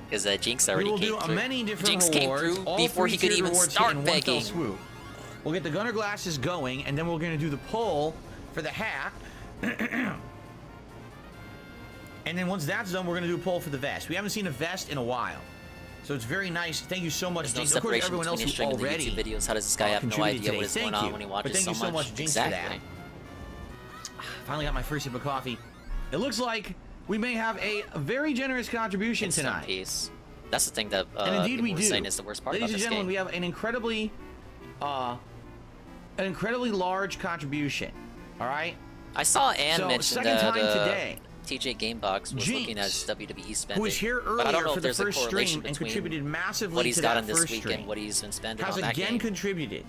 Because Jinx already came through. Many different Jinx came through before he could even start begging. We'll get the gunner glasses going, and then we're going to do the poll for the hat. And then once that's done, we're going to do a poll for the vest. We haven't seen a vest in a while. So it's very nice. Thank you so much, Jinx. Of course, everyone else who already the YouTube videos. How does this guy have no idea what is going on when he watches so much? Thank you so much, Jinx, for that. Finally got my first sip of coffee. It looks like we may have a very generous contribution tonight. Piece. That's the thing that and indeed we do. Saying is the worst part Ladies about and this gentlemen, game. we have an incredibly large contribution. All right. I saw Ann mention that today. TJ Gamebox was looking at WWE spending. Who was here earlier but I don't know for if the there's first a correlation stream and between contributed massively what he's to gotten that this first week stream. and what he's been spending Has on that again game. contributed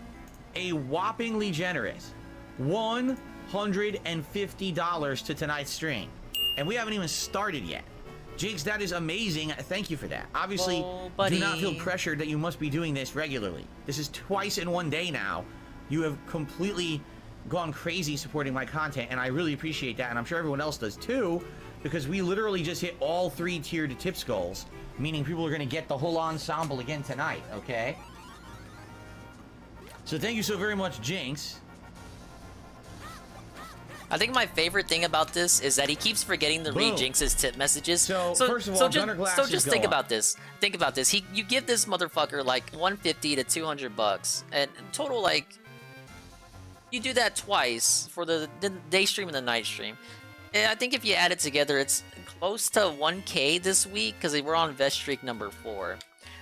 a whoppingly generous $150 $250 to tonight's stream. And we haven't even started yet. Jinx, that is amazing. Thank you for that. Obviously, do not feel pressured that you must be doing this regularly. This is twice in one day now. You have completely gone crazy supporting my content, and I really appreciate that, and I'm sure everyone else does too, because we literally just hit all 3 tiered tips goals, meaning people are going to get the whole ensemble again tonight, okay? So thank you so very much, Jinx. I think my favorite thing about this is that he keeps forgetting to read Jinx's tip messages. So first of all, just think about this. Think about this. You give this motherfucker like $150 to $200, and total like you do that twice for the day stream and the night stream. And I think if you add it together, it's close to 1K this week because we're on vest streak number 4.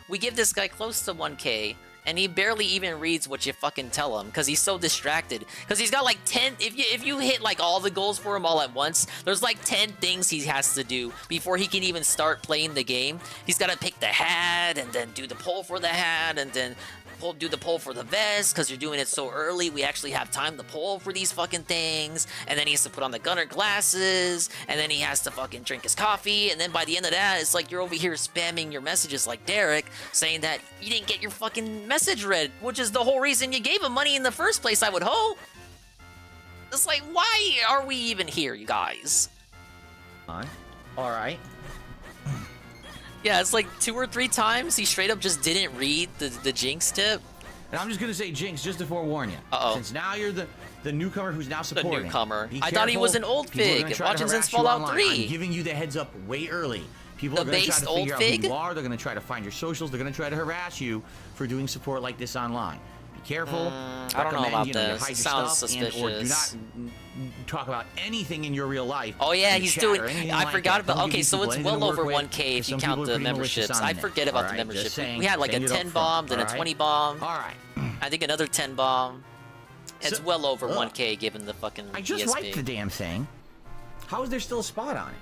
We give this guy close to 1K. And he barely even reads what you fucking tell him because he's so distracted. Because he's got like 10. If you hit like all the goals for him all at once, there's like 10 things he has to do before he can even start playing the game. He's got to pick the hat and then do the poll for the hat and then do the poll for the vest because you're doing it so early. We actually have time to poll for these fucking things. And then he has to put on the gunner glasses. And then he has to fucking drink his coffee. And then by the end of that, it's like you're over here spamming your messages like Derek, saying that you didn't get your fucking message read, which is the whole reason you gave him money in the first place, I would hope. It's like, why are we even here, you guys? All right. Yeah, it's like 2 or 3 times he straight up just didn't read the Jinx tip. And I'm just gonna say, Jinx, just to forewarn you. Since now you're the newcomer who's now supporting. The newcomer. I thought he was an old fig watching since Fallout 3. I'm giving you the heads up way early. People are gonna try to figure out who you are. They're gonna try to find your socials. They're gonna try to harass you for doing support like this online. Be careful. I don't know about this. Hide your Sounds stuff suspicious. or do not talk about anything in your real life. Oh yeah, he's doing. I forgot about. Okay, so it's well over 1K if you count the memberships. I forget about the membership. We had like a 10 bomb, then a 20 bomb. All right. I think another 10 bomb. It's well over 1K given the fucking. I just ESP. liked the damn thing. How is there still a spot on it?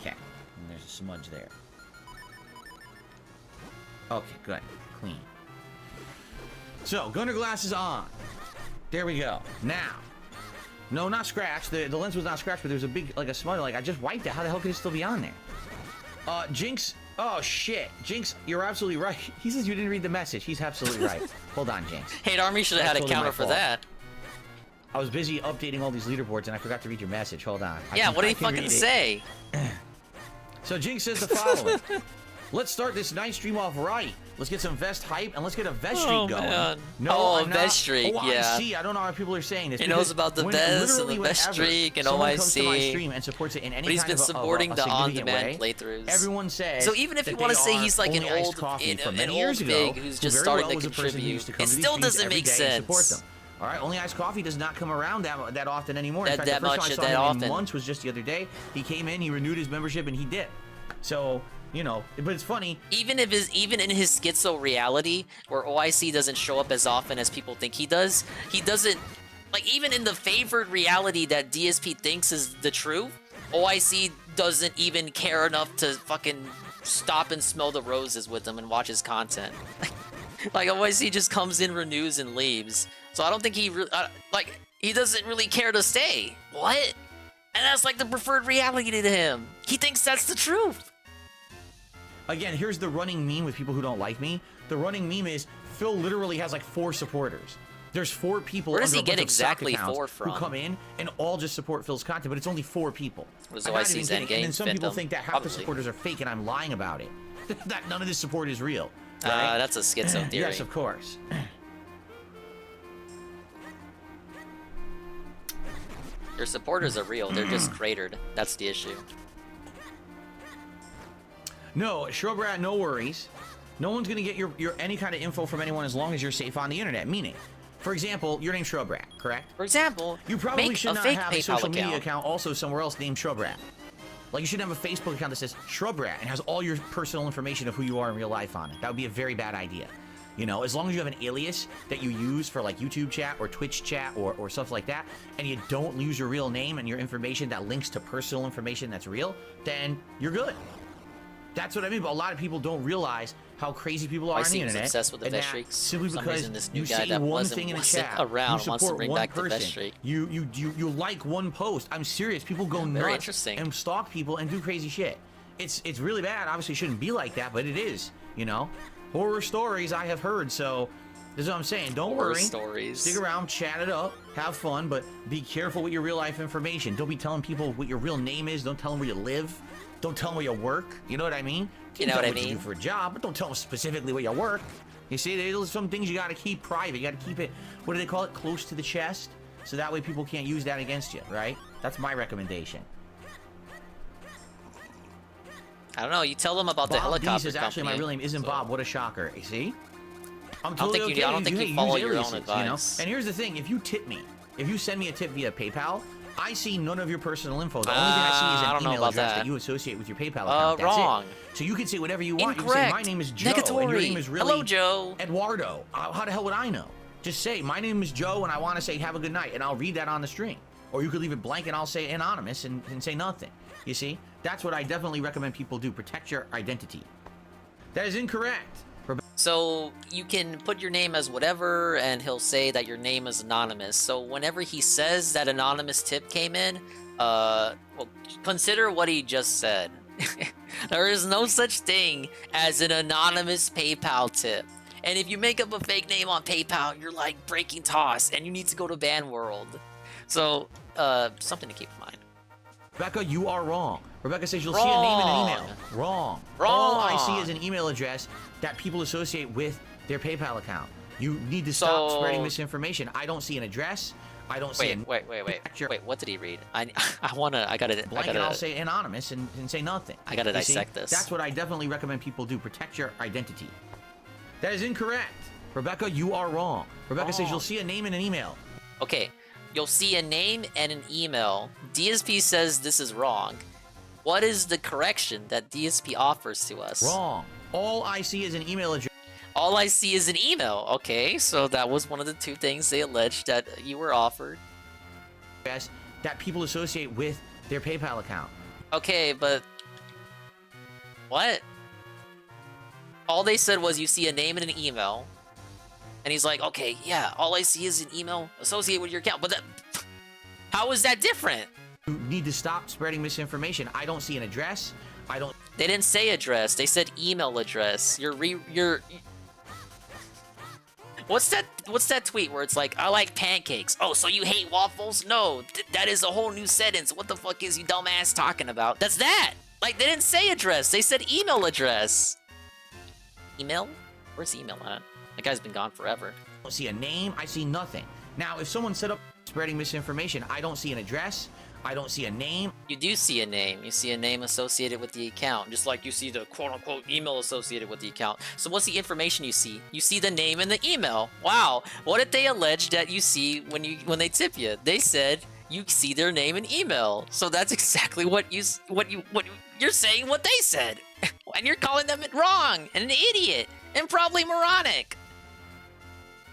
Okay, and there's a smudge there. Okay, good. Clean. So, gunner glasses on. There we go. Now. No, not scratched. The lens was not scratched, but there's a big, like a smudge. Like, I just wiped it. How the hell could it still be on there? Jinx. Oh, shit. Jinx, you're absolutely right. He says you didn't read the message. He's absolutely right. Hold on, Jinx. Hate Army should have had a counter for that. I was busy updating all these leaderboards, and I forgot to read your message. Hold on. Yeah, what did he fucking say? So, Jinx says the following. Let's start this night stream off right. Let's get some vest hype and let's get a vest streak going. Man. No, vest streak, yeah. OIC, I don't know how people are saying this. He knows about the vest and the vest streak and OIC. Comes to my stream and supports it in any but he's kind been supporting the on-demand playthroughs. Everyone says. So even if you want to say he's like an old pig who's just starting to contribute, it still doesn't make sense. All right, Only Iced Coffee does not come around that often anymore. In fact, that the first much, time I that saw him often. once was just the other day. He came in, he renewed his membership, and he dipped. So. You know, but it's funny. Even in his schizo reality, where OIC doesn't show up as often as people think he doesn't, like, even in the favored reality that DSP thinks is the truth, OIC doesn't even care enough to fucking stop and smell the roses with him and watch his content. Like, OIC just comes in, renews, and leaves. So I don't think he, he doesn't really care to stay. What? And that's like the preferred reality to him. He thinks that's the truth. Again, here's the running meme with people who don't like me. The running meme is Phil literally has like 4 supporters. There's 4 people. Where does he under a get bunch of stock exactly accounts 4 from? Who come in and all just support Phil's content, but it's only 4 people. Was I'm not OIC's even kidding. And then some people Phantom? think that half Probably. the supporters are fake, and I'm lying about it. That none of this support is real. Right? That's a schizo theory. Yes, of course. Your supporters are real. They're just cratered. That's the issue. No, Shrubrat, no worries. No one's gonna get your any kind of info from anyone as long as you're safe on the internet. Meaning, for example, your name's Shrubrat, correct? For example, you probably make should a not fake have a PayPal social media account. account also somewhere else named Shrubrat. Like, you shouldn't have a Facebook account that says Shrubrat and has all your personal information of who you are in real life on it. That would be a very bad idea. You know, as long as you have an alias that you use for like YouTube chat or Twitch chat or stuff like that, and you don't use your real name and your information that links to personal information that's real, then you're good. That's what I mean, but a lot of people don't realize how crazy people are on the internet. Obsessed with the and vet that streaks. simply For some because reason, this new you guy see that one thing in the wasn't chat, around you wants to support bring one back the vet person, streak. you like one post. I'm serious. People go Very nuts interesting. and stalk people and do crazy shit. It's really bad. Obviously, it shouldn't be like that, but it is. You know, horror stories I have heard. So this is what I'm saying. Don't Horror worry. stories. Stick around, chat it up, have fun, but be careful with your real life information. Don't be telling people what your real name is. Don't tell them where you live. Don't tell them where you work. You know what I mean? You know what I You mean? do for a job, but don't tell them specifically where you work. You see, there's some things you got to keep private. You got to keep it, what do they call it, close to the chest, so that way people can't use that against you, right? That's my recommendation. I don't know. You tell them about the Bob helicopter Dees is actually my company, real name. Isn't so- Bob? What a shocker. You see? I'm I don't totally think okay. you. I don't think you follow your own aliases, advice. And here's the thing: if you tip me, if you send me a tip via PayPal, I see none of your personal info. The only thing I see is I an don't know email about address that. that you associate with your PayPal account. That's wrong. It. So you can say whatever you want. You Incorrect. can say my name is Joe, and your Negatory. name is really Hello, Joe. Eduardo. How the hell would I know? Just say my name is Joe, and I want to say have a good night, and I'll read that on the string. Or you could leave it blank, and I'll say anonymous and say nothing. You see? That's what I definitely recommend people do. Protect your identity. That is incorrect. So you can put your name as whatever, and he'll say that your name is anonymous. So whenever he says that anonymous tip came in, well, consider what he just said. There is no such thing as an anonymous PayPal tip. And if you make up a fake name on PayPal, you're like breaking toss, and you need to go to ban world. So, something to keep in mind. Rebecca, you are wrong. Rebecca says you'll see a name in an email. Wrong. All I see is an email address that people associate with their PayPal account. You need to stop spreading misinformation. I don't see an address. I don't see Wait, what did he read? I gotta blank, and I'll say anonymous and say nothing. I gotta You see? dissect this. That's what I definitely recommend people do. Protect your identity. That is incorrect. Rebecca, you are wrong. Rebecca says you'll see a name in an email. Okay, you'll see a name and an email. DSP says this is wrong. What is the correction that DSP offers to us? Wrong. All I see is an email address. All I see is an email. Okay, so that was one of the two things they alleged that you were offered. That people associate with their PayPal account. Okay, but what? All they said was you see a name and an email. And he's like, okay, yeah, all I see is an email associated with your account. But that, how is that different? You need to stop spreading misinformation. I don't see an address. I don't. They didn't say address. They said email address. What's that tweet where it's like, I like pancakes. Oh, so you hate waffles? No, that is a whole new sentence. What the fuck is you dumbass talking about? That's that. Like, they didn't say address. They said email address. Email? Where's email at? That guy's been gone forever. I don't see a name. I see nothing. Now, if someone set up spreading misinformation, I don't see an address. I don't see a name. You do see a name. You see a name associated with the account, just like you see the quote-unquote email associated with the account. So what's the information you see? You see the name and the email. Wow. What did they allege that you see when they tip you? They said you see their name and email. So that's exactly what you're saying what they said. And you're calling them wrong and an idiot and probably moronic.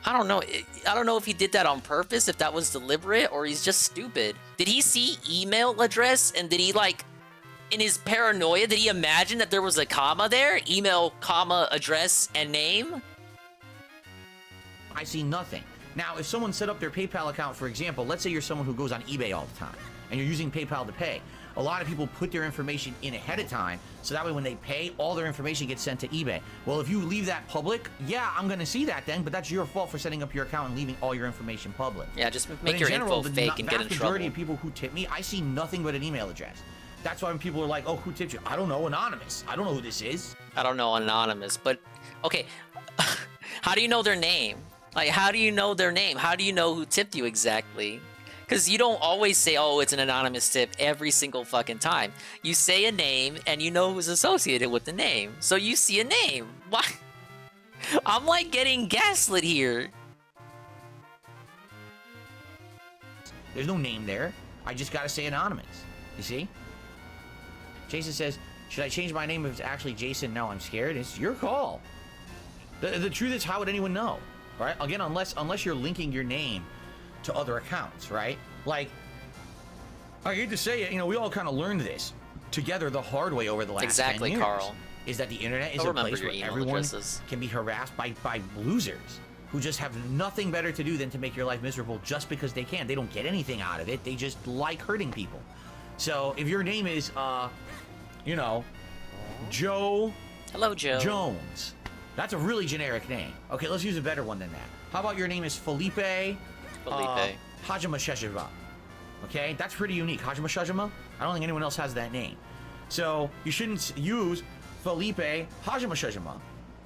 I don't know. I don't know if he did that on purpose, if that was deliberate, or he's just stupid. Did he see email address and did he, like, in his paranoia, did he imagine that there was a comma there? Email, comma, address, and name? I see nothing. Now, if someone set up their PayPal account, for example, let's say you're someone who goes on eBay all the time and you're using PayPal to pay. A lot of people put their information in ahead of time, so that way when they pay, all their information gets sent to eBay. Well, if you leave that public, yeah, I'm going to see that then, but that's your fault for setting up your account and leaving all your information public. Yeah, just make your info fake and get in trouble. The majority of people who tip me, I see nothing but an email address. That's why when people are like, oh, who tipped you? I don't know, anonymous. I don't know who this is. I don't know, anonymous, but, okay, how do you know their name? Like, how do you know their name? How do you know who tipped you exactly? Because you don't always say, oh, it's an anonymous tip every single fucking time. You say a name, and you know who's associated with the name. So you see a name. Why? I'm like getting gaslit here. There's no name there. I just gotta say anonymous. You see? Jason says, should I change my name if it's actually Jason? No, I'm scared. It's your call. The truth is, how would anyone know? Right? Again, unless you're linking your name to other accounts, right? Like, I hate to say it, you know, we all kind of learned this together the hard way over the last 10 years. Carl. Is that the internet is a place where everyone can be harassed by losers who just have nothing better to do than to make your life miserable just because they can. They don't get anything out of it. They just like hurting people. So if your name is, you know, Joe... Hello, Joe. Jones. That's a really generic name. Okay, let's use a better one than that. How about your name is Felipe... Hajima Sheshima. Okay, that's pretty unique. Hajima Sheshima? I don't think anyone else has that name. So you shouldn't use Felipe Hajima Sheshima,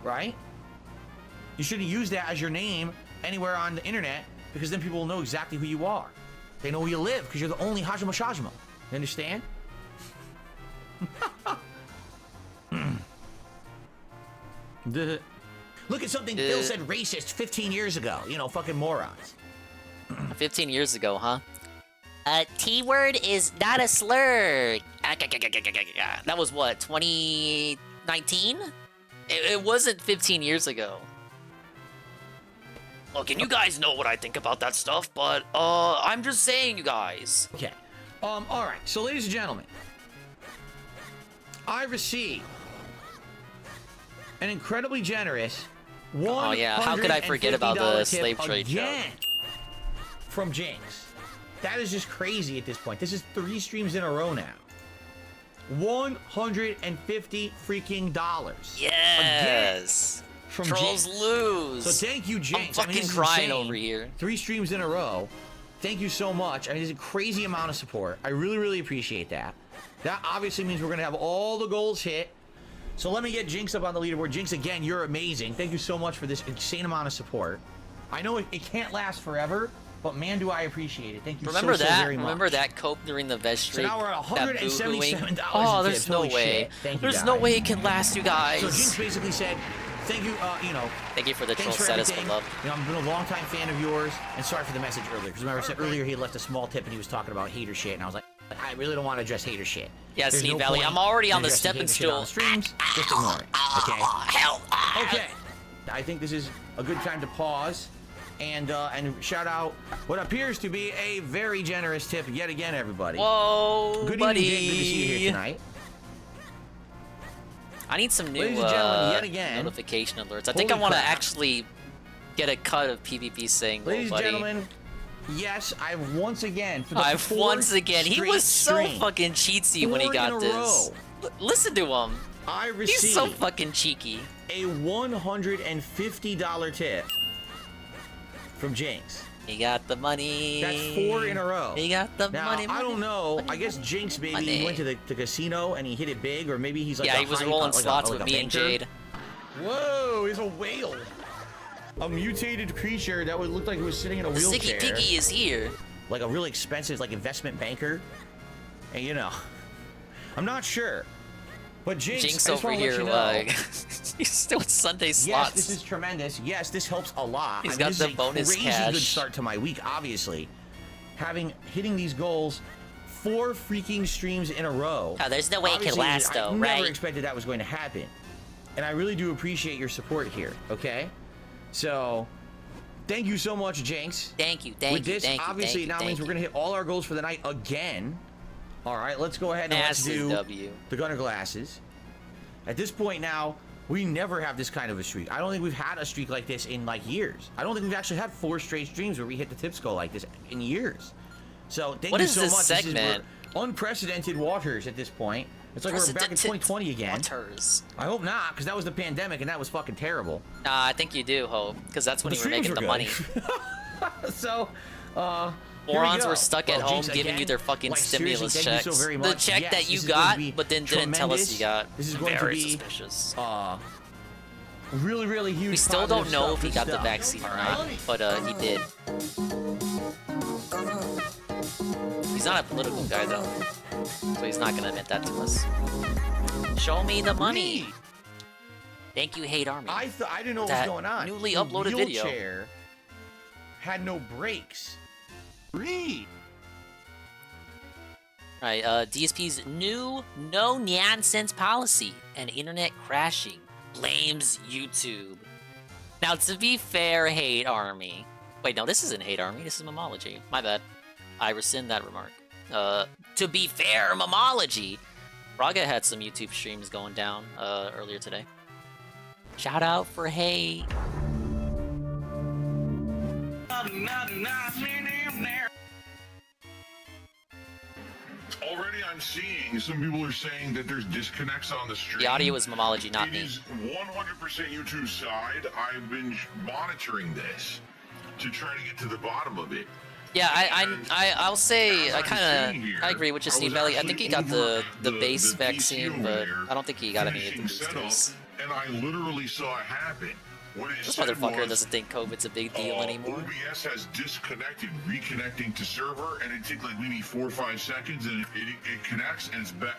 right? You shouldn't use that as your name anywhere on the internet because then people will know exactly who you are. They know where you live because you're the only Hajima Sheshima. You understand? Look at something Bill said racist 15 years ago. You know, fucking morons. 15 years ago, huh? T-word is not a slur. That was what, 2019? It wasn't 15 years ago. Look, and you guys know what I think about that stuff, but I'm just saying, you guys. Okay. All right. So, ladies and gentlemen, I received an incredibly generous Oh yeah, how could I forget about the slave trade again from Jinx. That is just crazy at this point. This is 3 streams in a row now. $150 freaking dollars. Yes. Again from Trolls Jinx. lose. So thank you, Jinx. I'm fucking crying over here. 3 streams in a row. Thank you so much. I mean, it's a crazy amount of support. I really, really appreciate that. That obviously means we're gonna have all the goals hit. So let me get Jinx up on the leaderboard. Jinx, again, you're amazing. Thank you so much for this insane amount of support. I know it can't last forever, but man, do I appreciate it. Thank you so very much. Remember that cope during the vest streak? So now we're at $177. Oh, there's no way. There's no way it can last, you guys. So Jinx basically said, thank you, you know. Thank you for the troll status, my love. You know, I've been a longtime fan of yours, and sorry for the message earlier. Because remember, I said earlier he had left a small tip and he was talking about hater shit, and I was like, I really don't want to address hater shit. Yeah, Steve Valley, I'm already on the stepping stool. On streams, just ignore it, okay? Hell. Okay. I think this is a good time to pause and shout out what appears to be a very generous tip yet again, everybody. Whoa, good buddy. evening, Jake. Good to see you here tonight. I need some new Ladies and gentlemen, yet again, notification alerts. I think I want to actually get a cut of PvP saying, ladies and gentlemen, yes, I've once again, for the he was so fucking cheatsy when he got this. Listen to him. I received He's so fucking cheeky. A $150 tip from Jinx. He got the money. That's 4 in a row. He got the money. I don't know. I guess Jinx maybe he went to the casino and he hit it big, or maybe he's like he was rolling slots with me and Jade. Whoa, he's a whale. A mutated creature that would look like it was sitting in a wheelchair. Ziggy Piggy is here. Like a really expensive, like investment banker. And you know, I'm not sure. But Jinx over here, like, he's still in Sunday slots. Yes, this is tremendous. Yes, this helps a lot. He's got the bonus cash. Crazy good start to my week, obviously. Hitting these goals 4 freaking streams in a row. Oh, there's no way it can last, though, right? I never expected that was going to happen. And I really do appreciate your support here, okay? So, thank you so much, Jinx. Thank you, With this, obviously, it now means we're going to hit all our goals for the night again. All right, let's go ahead and let's do the Gunner Glasses. At this point now, we never have this kind of a streak. I don't think we've had a streak like this in, like, years. I don't think we've actually had 4 straight streams where we hit the tip skull like this in years. So, thank you so much. Segment? This is unprecedented waters at this point. It's like we're back in 2020 again. Waters. I hope not, because that was the pandemic and that was fucking terrible. Nah, I think you do, Hope, because that's when you were making the money. So, morons were stuck at home giving you their fucking stimulus checks. The check that you got, but then didn't tell us you got. This is going very to be suspicious. Really, really huge. We still don't know if he got the vaccine or not, but he did. He's not a political guy though, so he's not gonna admit that to us. Show me the money. Thank you, Hate Army. I didn't know what was going on. Newly uploaded video. Had no brakes. Read. Alright, DSP's new no nonsense policy and internet crashing blames YouTube. Now, to be fair, Hate Army. Wait, no, this isn't Hate Army. This is Momology. My bad. I rescind that remark. To be fair, Momology. Braga had some YouTube streams going down earlier today. Shout out for Hey. Already I'm seeing some people are saying that there's disconnects on the stream. The audio is Momology, not me. It is 100% YouTube's side. I've been monitoring this to try to get to the bottom of it. Yeah, I'll say I agree with you, Steve Belly. I think he got the base vaccine, but I don't think he got any of the boosters. And I literally saw it happen. What it This said motherfucker was, doesn't think COVID's a big deal anymore. OBS has disconnected, reconnecting to server, and it takes like maybe 4 or 5 seconds, and it connects, and it's back.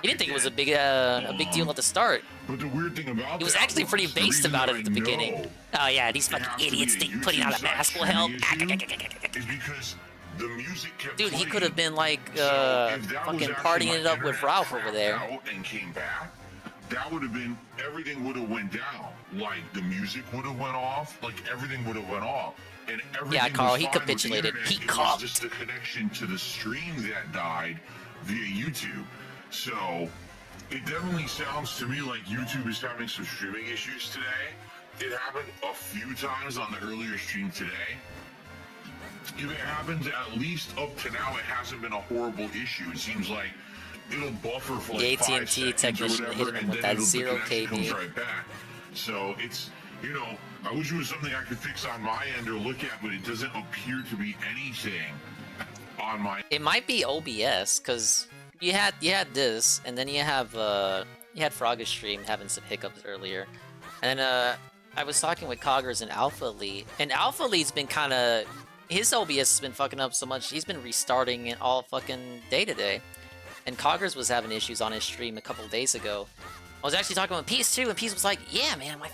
He didn't think it was a big deal at the start. But the weird thing about He was actually pretty based about it at the beginning. Oh yeah, these fucking idiots think putting out a mask will help. Is because the music kept Dude, he playing. could have been like So if that was fucking actually partying it my up with internet Ralph over crapped there. out and came back, that would have been, everything would have went down. Like the music would have went off, like everything would have went off. And everything Yeah, Carl, was he fine with the capitulated. internet. He It coughed. was just the connection to the stream that died via YouTube. So it definitely sounds to me like YouTube is having some streaming issues today. It happened a few times on the earlier stream today. If it happens at least up to now, it hasn't been a horrible issue. It seems like it'll buffer for The like 5 AT&T seconds or technician whatever, hitting him and with then that the 0 connection comes KB. right back. So it's, you know, I wish it was something I could fix on my end or look at, but it doesn't appear to be anything on my. It might be OBS because you had this, and then you had Frogger's stream having some hiccups earlier, and I was talking with Coggers and Alpha Lee, and Alpha Lee's been kind of, his OBS has been fucking up so much he's been restarting it all fucking day today, and Coggers was having issues on his stream a couple days ago. I was actually talking with Peace too, and Peace was like, "Yeah, man, my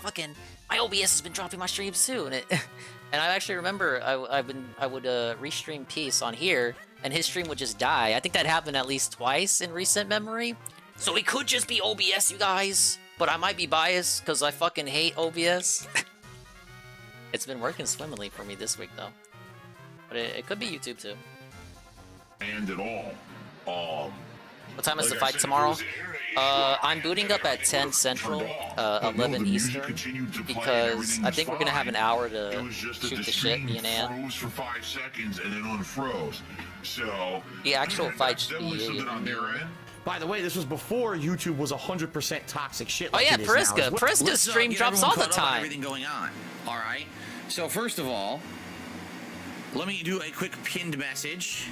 OBS has been dropping my streams too," and and I actually remember I would restream Peace on here, and his stream would just die. I think that happened at least twice in recent memory. So it could just be OBS, you guys. But I might be biased because I fucking hate OBS. It's been working swimmingly for me this week though. But it could be YouTube too. And at all. What time is Like the I fight said, tomorrow? if it was the internet issue, I'm booting up at 10 Central, 11 Eastern, because I think we're gonna have an hour to shoot the shit, me and Ann. froze for 5 seconds and then unfroze. So The actual fight that's should definitely be something on their end. By the way, this was before YouTube was 100% toxic shit. Oh Like yeah, it is now. Periska. Periska's Let's, stream get drops everyone all the caught up on time. everything going on. All right. So first of all, let me do a quick pinned message.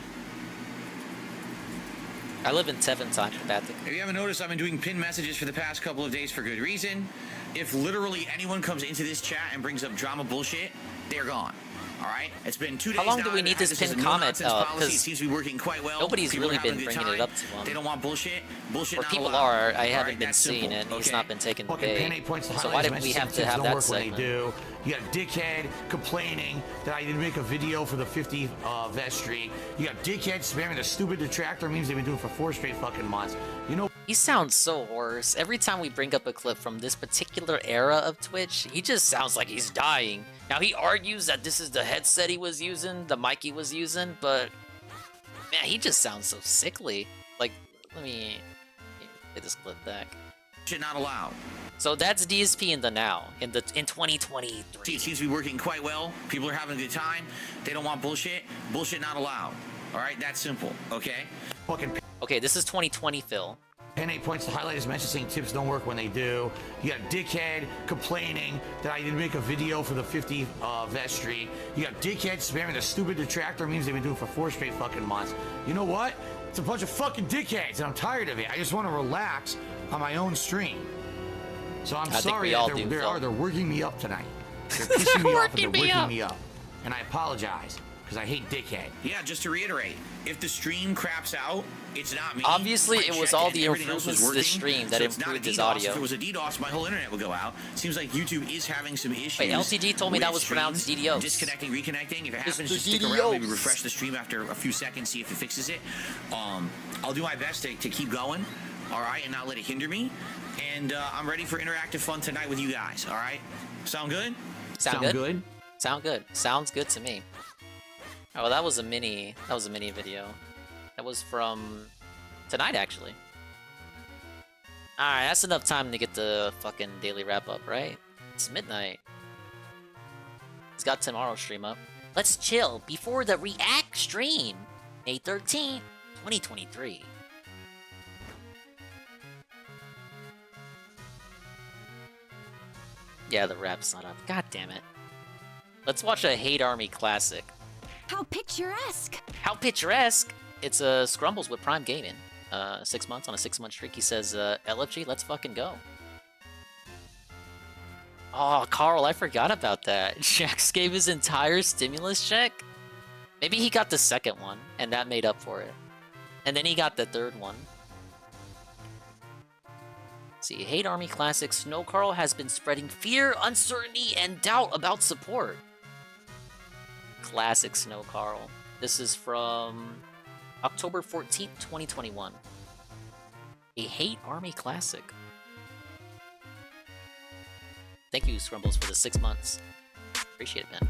I live in Tevin time, Patrick. If you haven't noticed, I've been doing pinned messages for the past couple of days for good reason. If literally anyone comes into this chat and brings up drama bullshit, they're gone. All right? It's been 2 days How long now. do we I've need had this as pinned a comment? no-nonsense policy. It Because seems to be working quite well. nobody's People really are having been a good bringing it time. up to them. They don't want bullshit. Bullshit Or not people allowed. are. I All haven't right? been That's seeing simple, it. He's okay? not been taken Fucking today. Pen 8 points to So highlight why his did we message have to tips have don't that work when they segment? do. You got a dickhead complaining that I didn't make a video for the 50 vest streak. You got dickheads spamming the stupid detractor memes they've been doing for 4 straight fucking months. You know. He sounds so hoarse. Every time we bring up a clip from this particular era of Twitch, he just sounds like he's dying. Now, he argues that this is the headset he was using, the mic he was using, but man, he just sounds so sickly. Like, let me get this clip back. Shit not allowed. So that's DSP in the now, in 2023. It seems to be working quite well. People are having a good time. They don't want bullshit. Bullshit not allowed. All right? That's simple, okay? Fucking Okay, this is 2020, Phil. Pen 8 points to highlight his message saying tips don't work when they do. You got a dickhead complaining that I didn't make a video for the 50 vest streak. You got dickheads spamming the stupid detractor memes they've been doing for 4 straight fucking months. You know what? It's a bunch of fucking dickheads, and I'm tired of it. I just want to relax on my own stream. So I'm I think sorry we all that do, they're Phil. working me up tonight. They're pissing me off and they're Working me working up. me up. And I apologize, because I hate dickhead. Yeah, just to reiterate, if the stream craps out, it's not me. Obviously, I it was checked all and the everything else was improvements to the working, stream that so it's not improved a his DDoS. audio. If it was a DDoS, my whole internet would go out. Seems like YouTube is having some issues. Wait, LTG told me that with was pronounced streams, DDoS. Disconnecting, reconnecting. If it It's happens, the just stick around. Maybe DDoS. refresh the stream after a few seconds, see if it fixes it. I'll do my best to keep going, all right, and not let it hinder me. And I'm ready for interactive fun tonight with you guys, all right? Sound good? Sound good? Sound good. Sounds good to me. Oh, well, that was a mini video. That was from tonight, actually. Alright, that's enough time to get the fucking daily wrap up, right? It's midnight. He's got tomorrow's stream up. Let's chill before the React stream. May 13th, 2023. Yeah, the wrap's not up. God damn it. Let's watch a Hate Army classic. How picturesque! How picturesque! It's a Scrumbles with Prime Gaming. 6 months on a 6-month streak. He says, LFG, let's fucking go. Oh, Carl, I forgot about that. Jax gave his entire stimulus check? Maybe he got the second one, and that made up for it. And then he got the third one. Let's see, Hate Army Classic. Snow Carl has been spreading fear, uncertainty, and doubt about support. Classic Snow Carl. This is from October 14th, 2021. A Hate Army Classic. Thank you, Scrumbles, for the 6 months. Appreciate it, man.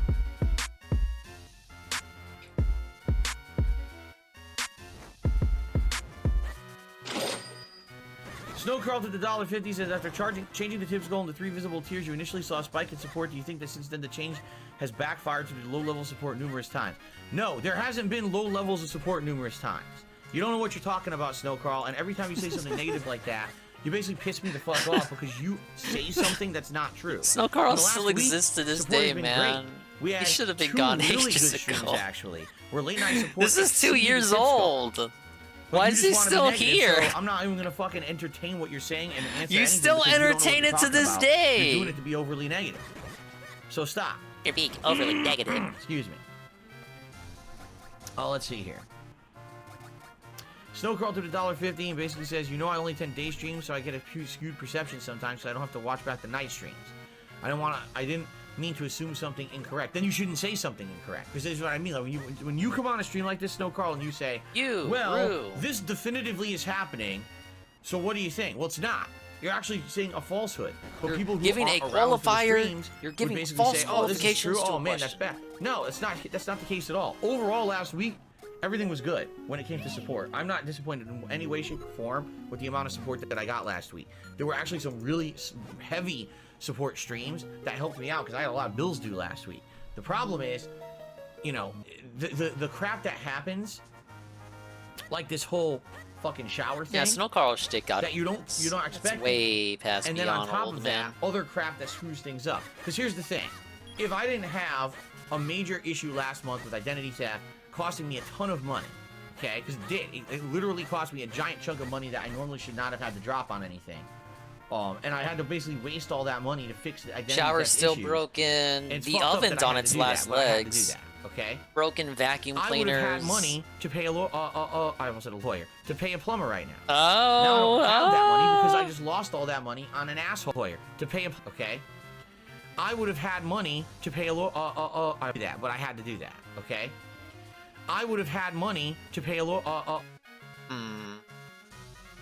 Snow Carl to the $1.50 says, after changing the tips goal into 3 visible tiers, you initially saw a spike in support. Do you think that since then the change has backfired to the low-level support numerous times? No, there hasn't been low levels of support numerous times. You don't know what you're talking about, Snow Carl, and every time you say something negative like that, you basically piss me the fuck off because you say something that's not true. Snow Carl still exists to this day, man. We had he should have been 2 gone really ages good streams, ago. actually. Where late night support. This is 2 years tips old. goal. Why is he still negative, here? So I'm not even gonna fucking entertain what you're saying and answer You anything still because you don't know what entertain you're it to talking this about. day. You're doing it to be overly negative. So stop. You're being overly negative. Excuse me. Oh, let's see here. Snow Carl to the $1.50 and basically says, you know I only attend day streams, so I get a skewed perception sometimes, so I don't have to watch back the night streams. I didn't mean to assume something incorrect. Then you shouldn't say something incorrect, because this is what I mean. Like when you come on a stream like this, Snow Carl, and you say, this definitively is happening, so what do you think? Well, it's not. You're actually saying a falsehood. But You're people who giving are a around for the qualifier. streams You're would giving basically false say, oh, this is qualifications true. to Oh a man, question. that's bad. No, that's not the case at all. Overall, last week, everything was good when it came to support. I'm not disappointed in any way, shape, or form with the amount of support that I got last week. There were actually some really heavy support streams that helped me out because I had a lot of bills due last week. The problem is, you know, the crap that happens, like this whole fucking shower thing. Yeah, Snow Carl shtick got that you don't expect. It's way past and then beyond on top old of man. that, other crap that screws things up. Because here's the thing: if I didn't have a major issue last month with identity theft costing me a ton of money, okay, because it literally cost me a giant chunk of money that I normally should not have had to drop on anything. And I had to basically waste all that money to fix the identity Shower's theft still issue. broken. It's The fucked up oven's that I on had to its do last that, but I had to legs. do that, okay? Broken vacuum cleaners. I would have had money to pay a I almost said a lawyer, to pay a plumber right now. Oh, Now I don't have that money because I just lost all that money on an asshole lawyer to pay a, okay? I would have had money to pay a I did that, but I had to do that, okay? I would have had money to pay a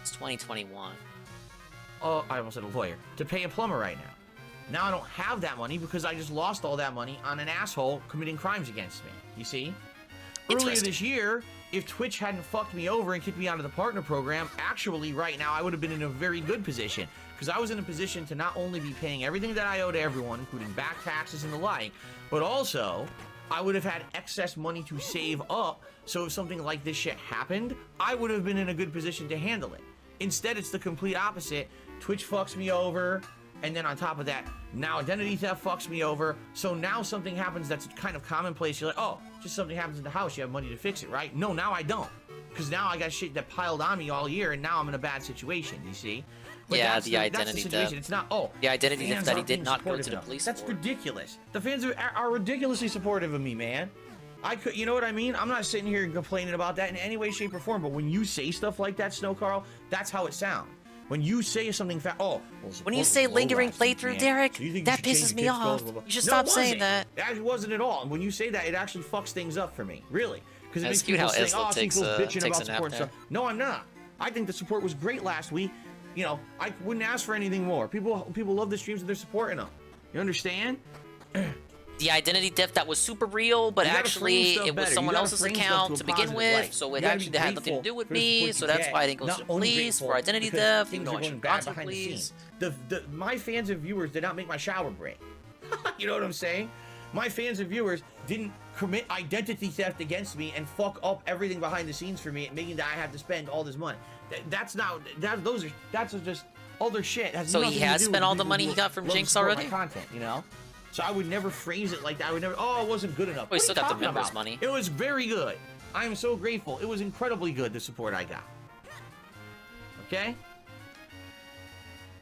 It's 2021. I almost said a lawyer, to pay a plumber right now. Now I don't have that money because I just lost all that money on an asshole committing crimes against me. You see? Earlier this year, if Twitch hadn't fucked me over and kicked me out of the partner program, actually right now I would have been in a very good position. Because I was in a position to not only be paying everything that I owe to everyone, including back taxes and the like, but also I would have had excess money to save up, so if something like this shit happened, I would have been in a good position to handle it. Instead, it's the complete opposite. Twitch fucks me over, and then on top of that, now identity theft fucks me over, so now something happens that's kind of commonplace. You're like, oh, just something happens in the house, you have money to fix it, right? No, now I don't. Because now I got shit that piled on me all year, and now I'm in a bad situation, you see? But Yeah, that's the identity that's the situation. theft. It's not, oh, The identity fans theft that he aren't did being not go supportive to the enough. police That's for. ridiculous. The fans are ridiculously supportive of me, man. You know what I mean? I'm not sitting here complaining about that in any way, shape, or form, but when you say stuff like that, Snow Carl, that's how it sounds. When you say something When you say lingering playthrough, Derek, that pisses me off. You should stop saying that. It wasn't at all. And when you say that, it actually fucks things up for me. Really. Because it That's makes cute people how say, Isla oh, takes people's bitching takes about a nap support and there. stuff. No, I'm not. I think the support was great last week. You know, I wouldn't ask for anything more. People love the streams and they're supporting them. You understand? the identity theft that was super real, but actually it was someone else's account to begin with, so it actually had nothing to do with me, so that's why I didn't go to the police for identity theft, even though I should have gone to the police. My fans and viewers did not make my shower break. You know what I'm saying? My fans and viewers didn't commit identity theft against me and fuck up everything behind the scenes for me, making that I have to spend all this money. That's just other shit. So he has spent all the money he got from Jinx already? Content, you know? So I would never phrase it like that. I would never, oh, it wasn't good enough. We still got the members' money. It was very good. I am so grateful. It was incredibly good, the support I got. Okay?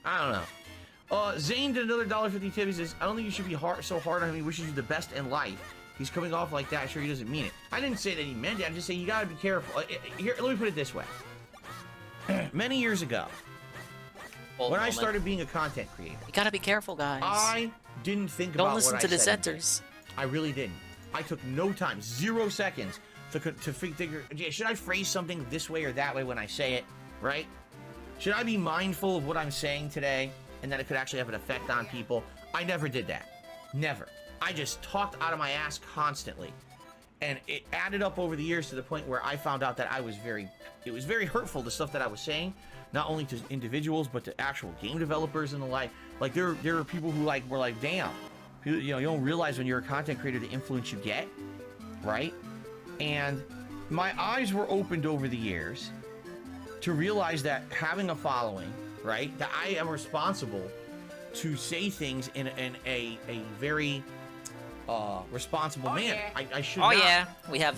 I don't know. Zane did another $1.50 tip. He says, I don't think you should be so hard on him. He wishes you the best in life. He's coming off like that. Sure, he doesn't mean it. I didn't say that he meant it. I'm just saying you gotta be careful. Here, let me put it this way. Many years ago, when I started being a content creator, you gotta be careful, guys. I didn't think about what I said. Don't listen to dissenters. I really didn't. I took no time, 0 seconds, to figure, should I phrase something this way or that way when I say it, right? Should I be mindful of what I'm saying today and that it could actually have an effect on people? I never did that. Never. I just talked out of my ass constantly. And it added up over the years to the point where I found out that it was very hurtful, the stuff that I was saying, not only to individuals, but to actual game developers and the like. Like, there are people who, like, were like, damn, you know, you don't realize when you're a content creator the influence you get, right? And my eyes were opened over the years to realize that having a following, right, that I am responsible to say things in a very responsible manner. Yeah. I should not. Yeah, we have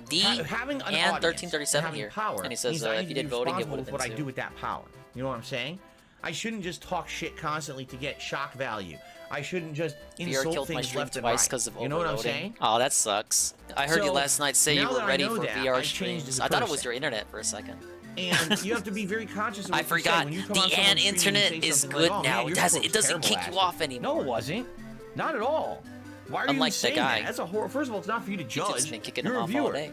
D having an and audience, 1337 here, power, and he says if you did voting, it would have been what I do with that power. You know what I'm saying? I shouldn't just talk shit constantly to get shock value. I shouldn't just insult things left and right. Because of you know what I'm saying? Oh, that sucks. I heard you last night say you were ready for VR streams. I thought it was your internet for a second. And you have to be very conscious of what I forgot. The internet is good now. It doesn't kick you off anymore. No, it wasn't. Not at all. Why are you Unlike saying the guy. that? That's a horror. First of all, it's not for you to judge. You're a viewer.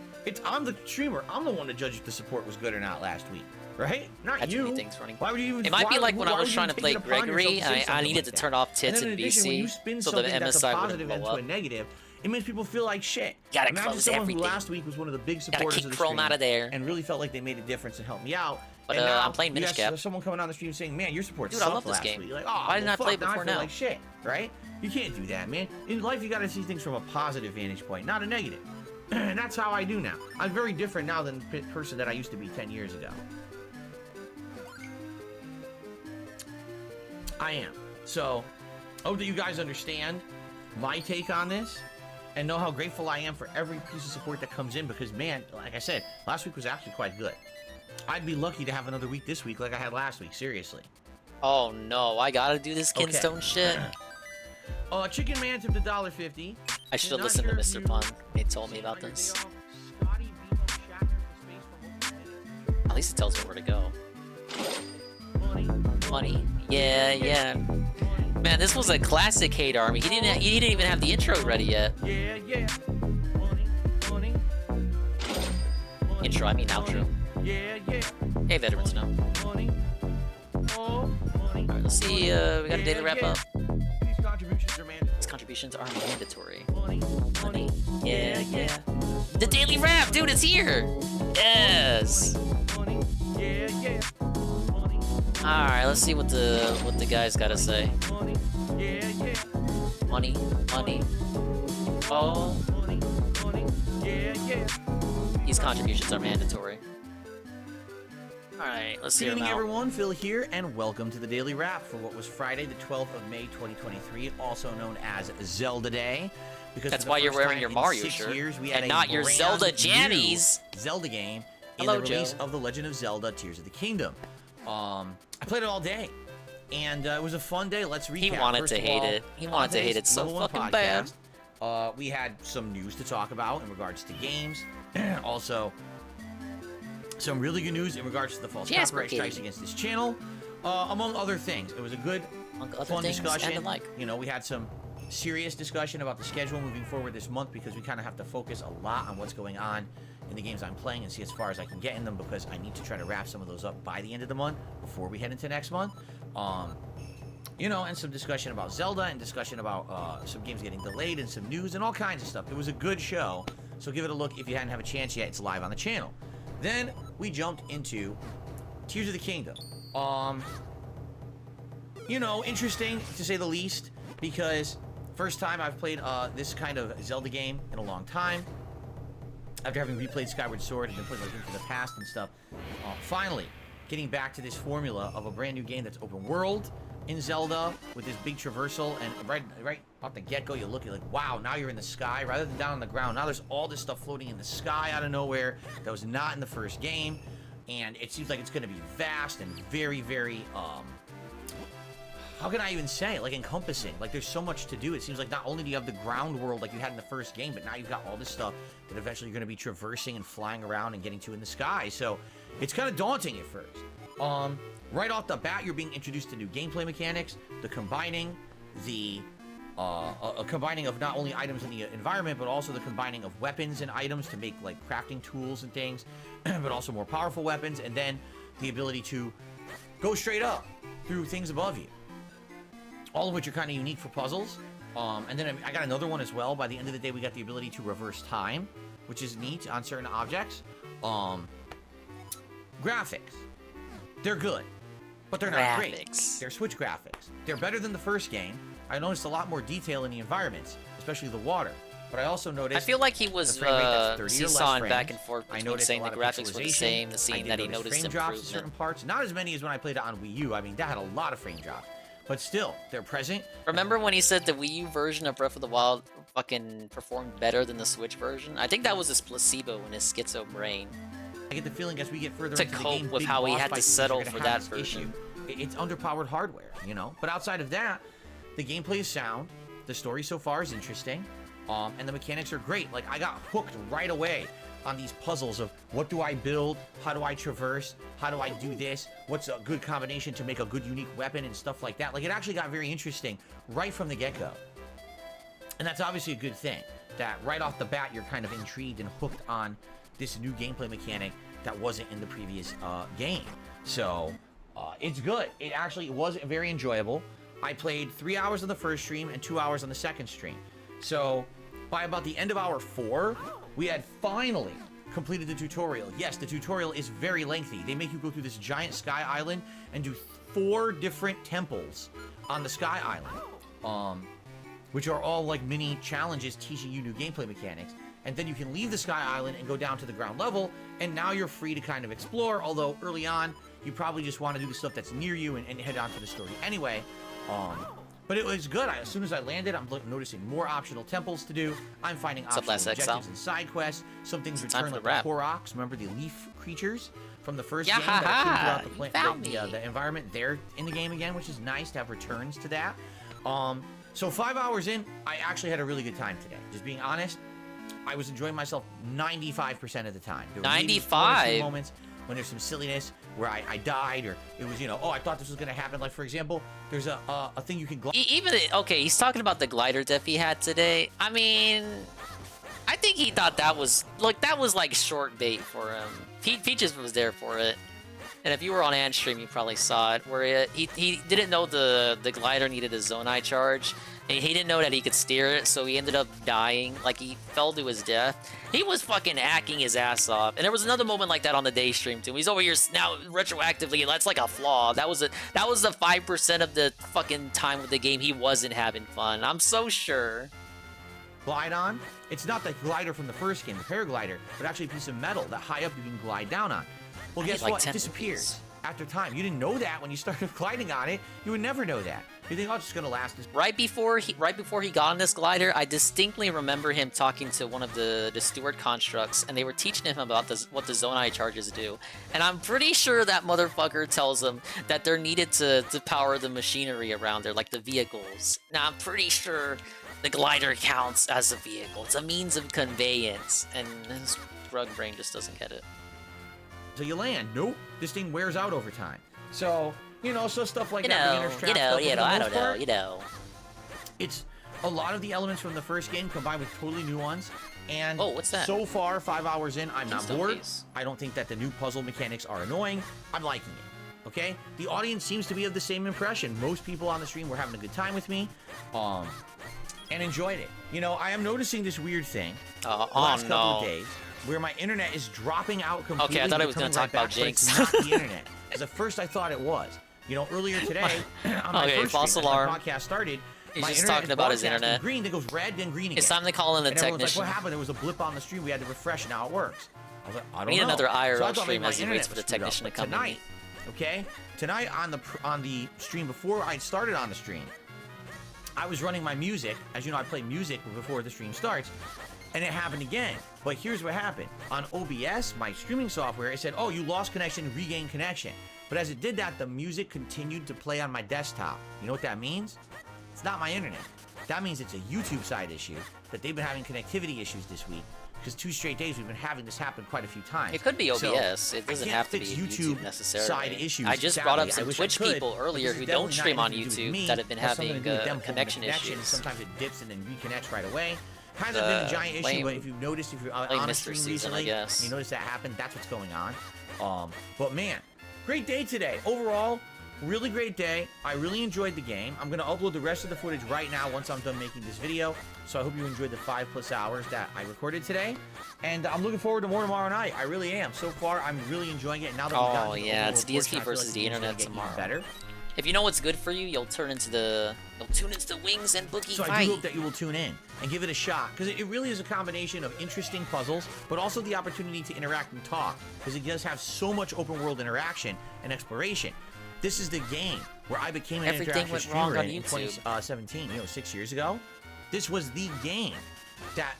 I'm the streamer. I'm the one to judge if the support was good or not last week, right? Not you. Why would you even? It might be like when I was trying to play Gregory, and I needed to turn off tits and BC, so the MSI wouldn't blow up. A negative, it makes people feel like shit. Gotta Imagine close someone everything. who last week was one of the big supporters of the stream out of there. and really felt like they made a difference and helped me out. But and now I'm playing Minish Cap. There's someone coming on the stream saying, "Man, your support Dude, sucked I love this last game. week." You're like, "Oh, why didn't I play it now before I feel now?" like shit, right? You can't do that, man. In life, you gotta see things from a positive vantage point, not a negative. And that's how I do now. I'm very different now than the person that I used to be 10 years ago. I am. So, I hope that you guys understand my take on this and know how grateful I am for every piece of support that comes in because, man, like I said, last week was actually quite good. I'd be lucky to have another week this week like I had last week, seriously. Oh no, I gotta do this Kinstone shit. Chicken Man tipped $1.50. I should have listened to Mr. Pun. He told me about this. At least it tells me where to go. Money. Yeah. Man, this was a classic Hate Army. He didn't even have the intro ready yet. Yeah. Money. Intro, I mean outro. Yeah. Hey, veterans, no. Alright, let's see. We got a daily wrap up. These contributions are mandatory. Money. Yeah. The daily wrap, dude, it's here. Yes. Yeah. Alright, let's see what the guys gotta say. Money. Oh. These contributions are mandatory. Alright, let's see. Good evening, everyone. Phil here, and welcome to the Daily Wrap for what was Friday, the 12th of May, 2023, also known as Zelda Day. Because that's why you're wearing your Mario shirt, and not your Zelda jammies. Zelda game in the release of The Legend of Zelda: Tears of the Kingdom. I played it all day, and it was a fun day. Let's recap. He wanted to hate it. He wanted to hate it so fucking bad. We had some news to talk about in regards to games. Also, some really good news in regards to the false copyright strikes against this channel, among other things. It was a good, fun discussion. You know, we had some serious discussion about the schedule moving forward this month because we kind of have to focus a lot on what's going on in the games I'm playing and see as far as I can get in them because I need to try to wrap some of those up by the end of the month before we head into next month. You know, and some discussion about Zelda and discussion about some games getting delayed and some news and all kinds of stuff. It was a good show, so give it a look if you hadn't have a chance yet. It's live on the channel. Then we jumped into Tears of the Kingdom. You know, interesting to say the least, because first time I've played this kind of Zelda game in a long time. After having replayed Skyward Sword and been playing like Into the Past and stuff, finally getting back to this formula of a brand new game that's open world in Zelda with this big traversal, and right off the get-go you look, you're like, wow, now you're in the sky rather than down on the ground. Now there's all this stuff floating in the sky out of nowhere that was not in the first game, and it seems like it's going to be vast and very, very how can I even say, like, encompassing. Like, there's so much to do. It seems like not only do you have the ground world like you had in the first game, but now you've got all this stuff that eventually you're going to be traversing and flying around and getting to in the sky. So it's kind of daunting at first. Right off the bat, you're being introduced to new gameplay mechanics, the combining of not only items in the environment, but also the combining of weapons and items to make, like, crafting tools and things, but also more powerful weapons, and then the ability to go straight up through things above you. All of which are kind of unique for puzzles. And then I got another one as well. By the end of the day, we got the ability to reverse time, which is neat on certain objects. Graphics. They're good, but they're not great. They're Switch graphics. They're better than the first game. I noticed a lot more detail in the environments, especially the water. But I also noticed... I feel like he was seesawing back and forth between saying the graphics were the same, the scene that he noticed frame drops in certain parts. Not as many as when I played it on Wii U. I mean, that had a lot of frame drops. But still, they're present. Remember when he said the Wii U version of Breath of the Wild fucking performed better than the Switch version? I think that was his placebo in his schizo brain. I get the feeling as we get further to into the cope game, with how he had to settle for that version. It's underpowered hardware, you know? But outside of that, the gameplay is sound, the story so far is interesting, and the mechanics are great. Like, I got hooked right away on these puzzles of what do I build, how do I traverse, how do I do this, what's a good combination to make a good unique weapon and stuff like that. Like, it actually got very interesting right from the get-go. And that's obviously a good thing, that right off the bat you're kind of intrigued and hooked on this new gameplay mechanic that wasn't in the previous game. So it's good. It actually was very enjoyable. I played 3 hours on the first stream and 2 hours on the second stream. So by about the end of hour 4, we had finally completed the tutorial. Yes, the tutorial is very lengthy. They make you go through this giant sky island and do 4 different temples on the sky island, which are all like mini challenges teaching you new gameplay mechanics. And then you can leave the sky island and go down to the ground level, and now you're free to kind of explore, although early on, you probably just want to do the stuff that's near you and head on to the story anyway. But it was good. As soon as I landed, I'm noticing more optional temples to do. I'm finding optional objectives and side quests. Some things return, like the Koroks. Remember the leaf creatures from the first game that appeared throughout the environment? They're in the game again, which is nice to have returns to that. So 5 hours in, I actually had a really good time today. Just being honest, I was enjoying myself 95% of the time. There were 95 moments when there's some silliness where I died, or it was, you know, oh, I thought this was gonna happen. Like, for example, there's a thing you can glide. Okay, he's talking about the glider diff he had today. I mean, I think he thought that was like short bait for him. Peaches was there for it, and if you were on Ant stream, you probably saw it. Where he didn't know the glider needed a Zonai charge. And he didn't know that he could steer it, so he ended up dying. Like, he fell to his death. He was fucking hacking his ass off. And there was another moment like that on the day stream, too. He's over here now retroactively, and that's like a flaw. That was the 5% of the fucking time with the game he wasn't having fun. I'm so sure. Glide on? It's not the glider from the first game, the paraglider, but actually a piece of metal that high up you can glide down on. Well, guess what? It disappears after time. You didn't know that when you started gliding on it. You would never know that. You think, oh, it's just gonna last. Right before he got on this glider, I distinctly remember him talking to one of the steward constructs, and they were teaching him about what the Zonai charges do. And I'm pretty sure that motherfucker tells them that they're needed to power the machinery around there, like the vehicles. Now I'm pretty sure the glider counts as a vehicle. It's a means of conveyance, and his drug brain just doesn't get it. So you land. Nope. This thing wears out over time. So, you know, so stuff like that. I don't know. It's a lot of the elements from the first game combined with totally new ones. And what's that? So far, 5 hours in, I'm not bored. I don't think that the new puzzle mechanics are annoying. I'm liking it. okay? The audience seems to be of the same impression. Most people on the stream were having a good time with me, and enjoyed it. You know, I am noticing this weird thing the last couple of days where my internet is dropping out completely. Okay, I thought I was going to talk about Jinx. It's not the internet. Because at first I thought it was. You know, earlier today, on my first false stream, alarm. as my podcast started, He's my just internet talking about his broadcasting internet. green, then goes red, then green again. It's time to call in the and everyone's technician. like, what happened? There was a blip on the stream. We had to refresh, and now it works. I was like, I don't know. We need another IRL So I thought stream maybe my as he internet waits for the was screwed up. technician to But come tonight, okay? Tonight on the stream before I started on the stream, I was running my music. As you know, I play music before the stream starts, and it happened again. But here's what happened. On OBS, my streaming software, it said, oh, you lost connection, regain connection. But as it did that, the music continued to play on my desktop. You know what that means? It's not my internet. That means it's a YouTube side issue, that they've been having connectivity issues this week. Because 2 straight days we've been having this happen quite a few times. It could be OBS. So it doesn't I have can't to be fix YouTube necessarily. side issues. I just brought up sadly. I some wish Twitch I could, people but earlier this is who don't definitely stream not on anything to do with YouTube me. that have been It has something having to do with them connection forming a issues. Sometimes it dips and then reconnects right away. Hasn't been a giant issue, but if you've noticed, if you're on a Mr. stream Season, I recently, guess. you notice that happened, that's what's going on. But man, great day today. Overall, really great day. I really enjoyed the game. I'm going to upload the rest of the footage right now once I'm done making this video. So I hope you enjoyed the 5+ hours that I recorded today. And I'm looking forward to more tomorrow night. I really am. So far, I'm really enjoying it. Now that we've gotten to yeah, it's the portion, DSP I feel versus like the things are gonna internet get even tomorrow. better. If you know what's good for you, you'll tune into the Wings and Boogie So Fight. I do hope that you will tune in and give it a shot, because it really is a combination of interesting puzzles, but also the opportunity to interact and talk, because it does have so much open world interaction and exploration. This is the game where I became an Everything interactive went wrong streamer on in YouTube. 2017, 6 years ago. This was the game that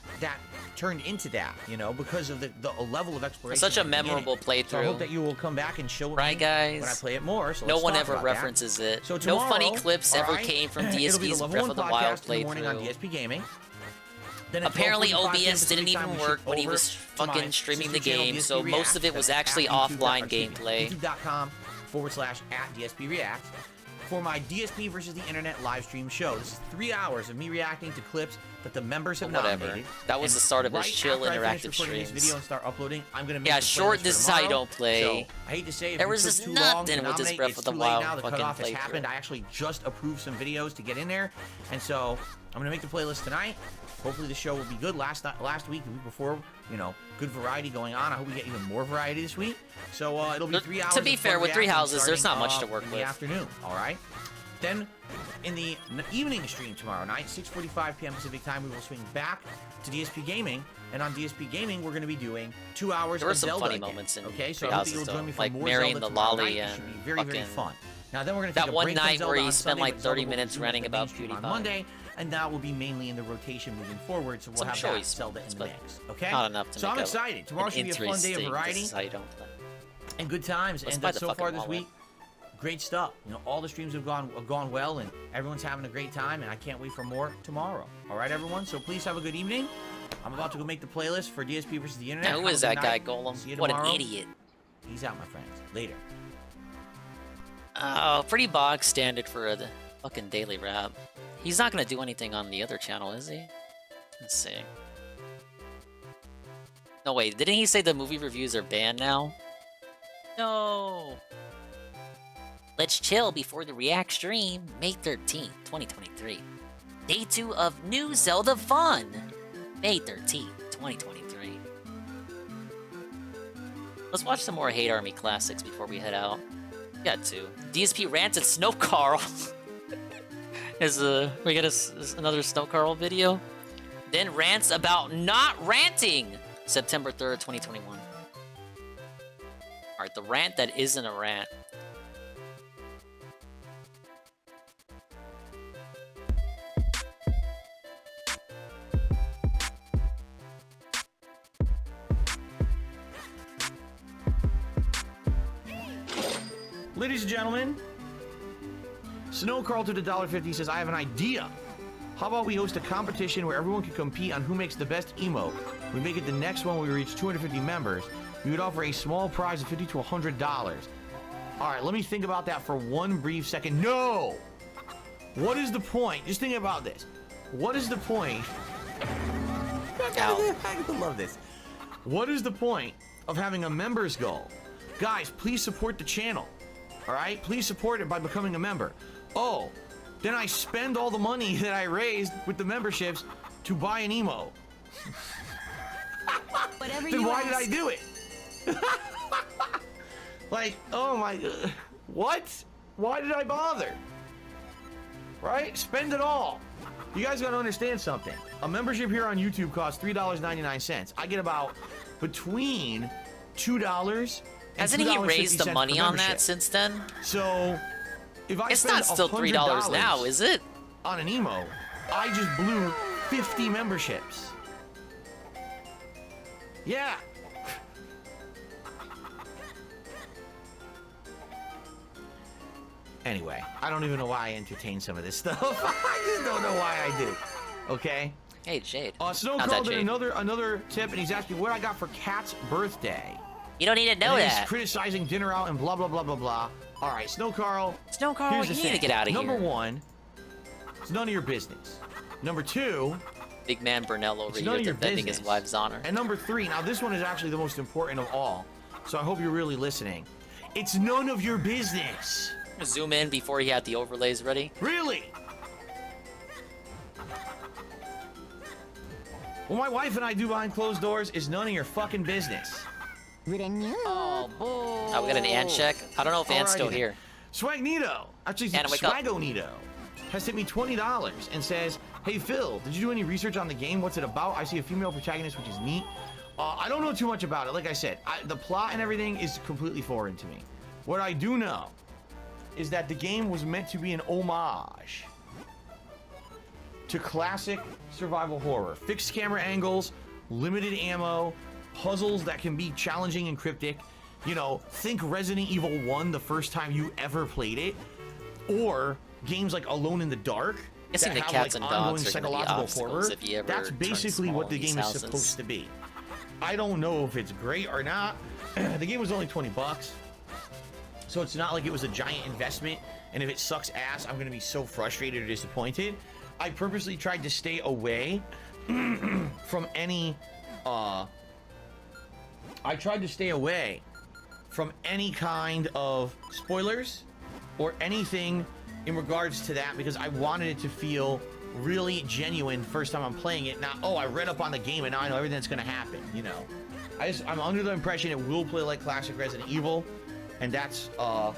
turned into that, because of the level of exploration. Such a at the beginning. memorable playthrough. So I hope that you will come back and show Right, me guys? when I play it more. So No let's one talk ever about references that. it. So No tomorrow, funny clips all ever right, came from it'll be DSP's the Breath Level of the 1 Wild podcast in the morning on playthrough. DSP Gaming. Then at Apparently 12:45 OBS Pacific didn't time, even we work shift when he over was to fucking my streaming the sister channel, game, DSP so most of it React. was That's actually at YouTube, offline excuse me, gameplay. YouTube.com/@DSP React for my DSP versus the Internet live stream show. This is 3 hours of me reacting to clips that the members have Whatever. nominated. That was And the start of his right chill after I finish interactive recording this streams. video and start uploading, I'm gonna make Yeah, the short, playlist this for is how you tomorrow. don't play. So, I hate to say it, There if was it just took too long nothing to with this nominate, Breath it's of the too late Wild now. The fucking cutoff has playthrough. happened. I actually just approved some videos to get in there, and so I'm gonna make the playlist tonight. Hopefully the show will be good. Last week, the week before, good variety going on. I hope we get even more variety this week. So it'll be 3 hours. To be of fair, fun with 3 reacting houses, there's starting, not much to work in with. the afternoon. All right. Then in the evening stream tomorrow night, 6:45 p.m. Pacific time, we will swing back to DSP Gaming, and on DSP Gaming, we're going to be doing 2 hours There were of some Zelda funny again. moments in Okay, so Three I hope that Houses, you'll join me though, for like more marrying Zelda the tomorrow lolly night. It should and be very, very fucking- fun. Now then we're going to That take a one break from night Zelda where he on spent Sunday, like but 30 Zelda will minutes resume ranting the about mainstream on PewDiePie. Monday, and that will be mainly in the rotation moving forward. So we'll Some have showy that Zelda in the but mix. Okay, not enough to so make I'm a- excited. Tomorrow an should be a fun day of interesting, variety This is how you don't play. and good times. Let's And buy the so fucking far this wallet. week, great stuff. All the streams have gone well, and everyone's having a great time, and I can't wait for more tomorrow. All right, everyone. So please have a good evening. I'm about to go make the playlist for DSP versus the Internet. Now, who Have is a good that guy, night. Golem? See you What an tomorrow. idiot. He's out, my friends. Later. Pretty bog standard for a fucking daily rap. He's not gonna do anything on the other channel, is he? Let's see. No, wait, didn't he say the movie reviews are banned now? No! Let's chill before the React stream, May 13th, 2023. Day 2 of New Zelda Fun, May 13th, 2023. Let's watch some more Hate Army classics before we head out. We got two. DSP rants at Snow Carl. We get another Snow Carl video. Then rants about not ranting. September 3rd, 2021. Alright, the rant that isn't a rant. Ladies and gentlemen, Snow Carl to the $1.50 says, I have an idea. How about we host a competition where everyone can compete on who makes the best emote? We make it the next one when we reach 250 members. We would offer a small prize of $50 to $100. All right, let me think about that for one brief second. No! What is the point? Just think about this. What is the point? I love this. What is the point of having a members goal? Guys, please support the channel. All right? Please support it by becoming a member. Oh, then I spend all the money that I raised with the memberships to buy an emo. Then why did I do it? Like, oh my, what? Why did I bother? Right? Spend it all. You guys gotta understand something. A membership here on YouTube costs $3.99. I get about between $2 and Hasn't he raised the money on that since then? So, if I it's spend not still $3 now, is it? On an emo, I just blew 50 memberships. Yeah. Anyway, I don't even know why I entertain some of this stuff. I just don't know why I do. Okay? Hey, Jade. Snow called in another tip, and he's asking what I got for Kat's birthday. You don't need to know that. He's criticizing dinner out and blah, blah, blah, blah, blah. All right, Snow Carl. Snow Carl, you need to get out of here. Number one, it's none of your business. Number two, Big man Burnell over here defending his wife's honor. And number three, now this one is actually the most important of all, so I hope you're really listening. It's none of your business. Zoom in before he had the overlays ready. Really? What my wife and I do behind closed doors is none of your fucking business. Oh, we got an Ant check. I don't know if Ant's still here. Swagnito, actually, Swagonito has sent me $20 and says, "Hey Phil, did you do any research on the game? What's it about? I see a female protagonist, which is neat. I don't know too much about it. Like I said, the plot and everything is completely foreign to me. What I do know is that the game was meant to be an homage to classic survival horror. Fixed camera angles, limited ammo, puzzles that can be challenging and cryptic. You know, think Resident Evil 1 the first time you ever played it, or games like Alone in the Dark that the have cats like and ongoing dogs are gonna be psychological obstacles horror. if you ever That's basically what the game is supposed to be. I don't know if it's great or not. The game was only $20, so it's not like it was a giant investment. And if it sucks ass, I'm gonna be so frustrated or disappointed. I purposely tried to stay away from any. I tried to stay away from any kind of spoilers or anything in regards to that because I wanted it to feel really genuine first time I'm playing it. Not, oh, I read up on the game and now I know everything that's gonna happen, you know. I'm under the impression it will play like classic Resident Evil, and that's all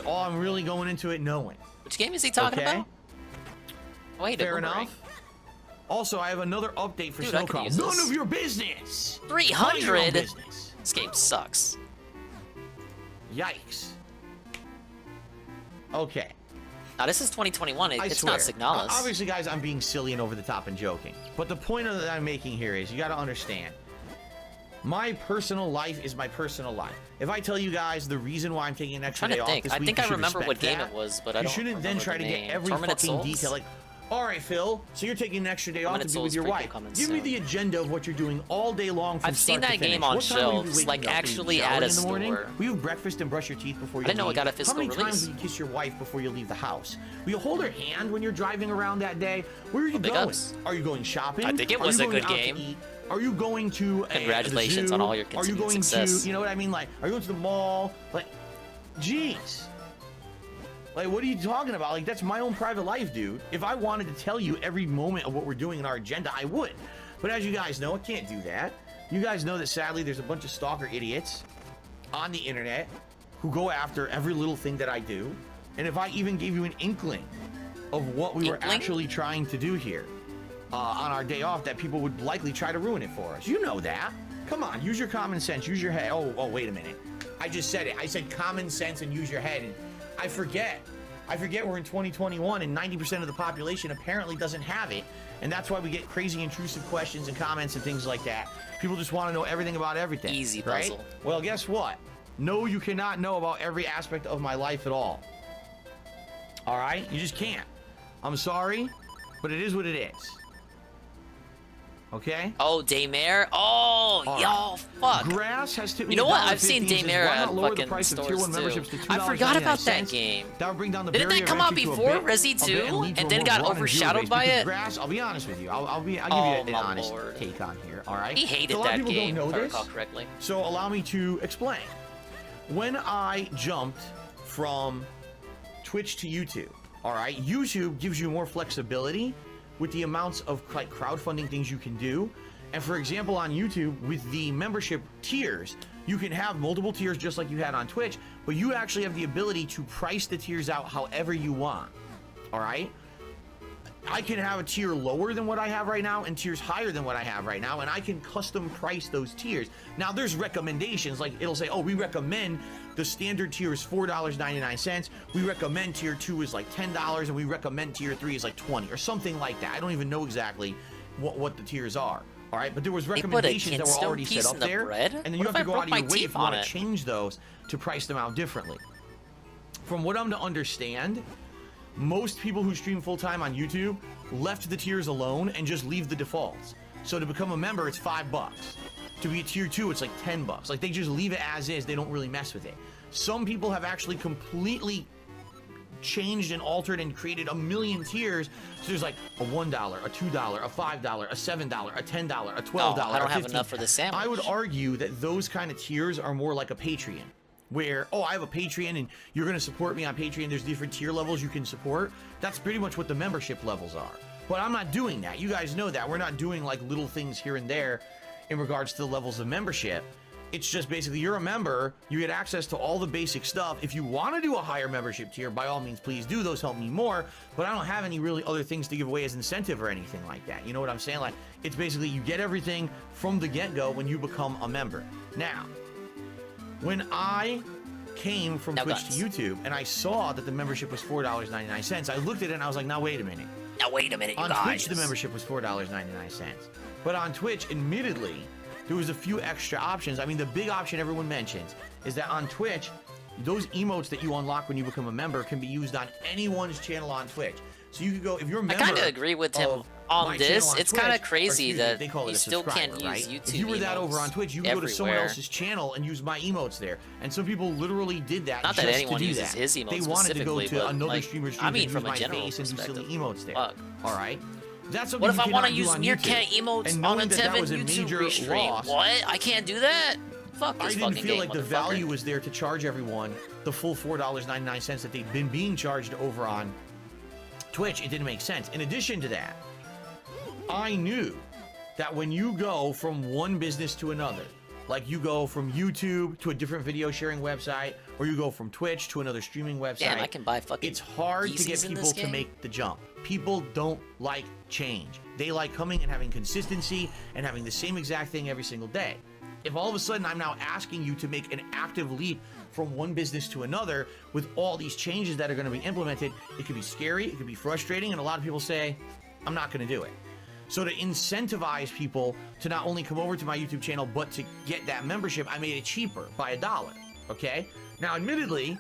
I'm really going into it knowing. Which game is he talking about? Wait, fair enough. Also, I have another update for Snow Carl. None of your business. 300. This game sucks. Yikes. Okay. Now this is 2021. It's swear. not Signalis. Obviously, guys, I'm being silly and over the top and joking. But the point that I'm making here is you got to understand. My personal life is my personal life. If I tell you guys the reason why I'm taking an extra day off this week, I think I remember what game it was, but I don't. You shouldn't then try to get every fucking detail. Like, all right, Phil. So you're taking an extra day off to be with your wife. Give me the agenda of what you're doing all day long. From I've seen that game on shelves, like actually at a store. Will you breakfast and brush your teeth before you leave? I didn't know it got a physical release. How many times will you kiss your wife before you leave the house? Will you hold her hand when you're driving around that day? Where are you going? Are you going shopping? I think it was a good game. Are you going to Congratulations on all your continued success. Are you going to, you know what I mean? Like, are you going to the mall? Like, geez. Like, what are you talking about? Like, that's my own private life, dude. If I wanted to tell you every moment of what we're doing in our agenda, I would. But as you guys know, I can't do that. You guys know that, sadly, there's a bunch of stalker idiots on the internet who go after every little thing that I do. And if I even gave you an inkling of what we were actually trying to do here on our day off, that people would likely try to ruin it for us. You know that. Come on, use your common sense, use your head. Oh, wait a minute. I just said it. I said common sense and use your head. And I forget we're in 2021 and 90% of the population apparently doesn't have it. And that's why we get crazy intrusive questions and comments and things like that. People just want to know everything about everything. Easy right? puzzle. Well, guess what? No, you cannot know about every aspect of my life at all. All right? You just can't. I'm sorry, but it is what it is. Okay? Oh, Daymare? Oh, yo, fuck. Grass has to. You know what? I've seen Daymare at fucking stores too. I forgot about that game. That would bring down the Didn't that come out before Resi 2 and then got overshadowed by it? Grass, I'll be honest with you. I'll give you an honest take on here. All right? He hated that game, if I recall this, correctly. so allow me to explain. When I jumped from Twitch to YouTube. All right, YouTube gives you more flexibility with the amounts of like crowdfunding things you can do. And for example, on YouTube with the membership tiers, you can have multiple tiers just like you had on Twitch, but you actually have the ability to price the tiers out however you want. All right, I can have a tier lower than what I have right now and tiers higher than what I have right now, and I can custom price those tiers. Now there's recommendations, like it'll say, oh, we recommend the standard tier is $4.99. We recommend tier 2 is like $10, and we recommend tier 3 is like $20 or something like that. I don't even know exactly what the tiers are. All right, but there was recommendations that were already set up there, and then you have to go out of your way if you want to change those to price them out differently. From what I'm to understand, most people who stream full-time on YouTube left the tiers alone and just leave the defaults. So to become a member, it's $5. To be a tier 2, it's like $10. Like, they just leave it as is. They don't really mess with it. Some people have actually completely changed and altered and created a million tiers. So there's like a $1, a $2, a $5, a $7, a $10, a $12. I don't have enough for the sandwich. I would argue that those kind of tiers are more like a Patreon, where, oh, I have a Patreon and you're going to support me on Patreon. There's different tier levels you can support. That's pretty much what the membership levels are. But I'm not doing that. You guys know that. We're not doing like little things here and there in regards to the levels of membership. It's just basically you're a member, you get access to all the basic stuff. If you want to do a higher membership tier, by all means, please do. Those help me more, but I don't have any really other things to give away as incentive or anything like that. You know what I'm saying? Like, it's basically you get everything from the get-go when you become a member. Now, when I came from Twitch to YouTube and I saw that the membership was $4.99, I looked at it and I was like, now wait a minute. Now wait a minute, you on guys. Twitch, the membership was $4.99. But on Twitch, admittedly, there was a few extra options. I mean, the big option everyone mentions is that on Twitch, those emotes that you unlock when you become a member can be used on anyone's channel on Twitch. So you could go, if you're a member, I kind of agree with him on this. It's kind of crazy that you still can't use YouTube. If you were that over on Twitch, you can go to someone else's channel and use my emotes there. And some people literally did that. Not just that anyone to do uses that. his emotes They wanted to go specifically, to but, another like, streamer's I mean, use from a my general face and do silly perspective. emotes there. Fuck. All right. That's What if I want to use Meerkat emotes on a Tevin YouTube restream? What? I can't do that? Fuck this I didn't feel like the value was there to charge everyone the full $4.99 that they've been being charged over on Twitch. It didn't make sense. In addition to that, I knew that when you go from one business to another, like you go from YouTube to a different video sharing website, or you go from Twitch to another streaming website, Damn, I can buy fucking it's hard to get Yeezys in people this to game? make the jump. People don't like change. They like coming and having consistency and having the same exact thing every single day. If all of a sudden I'm now asking you to make an active leap from one business to another with all these changes that are going to be implemented, it could be scary, it could be frustrating, and a lot of people say, I'm not going to do it. So to incentivize people to not only come over to my YouTube channel, but to get that membership, I made it cheaper by $1, okay? Now, admittedly,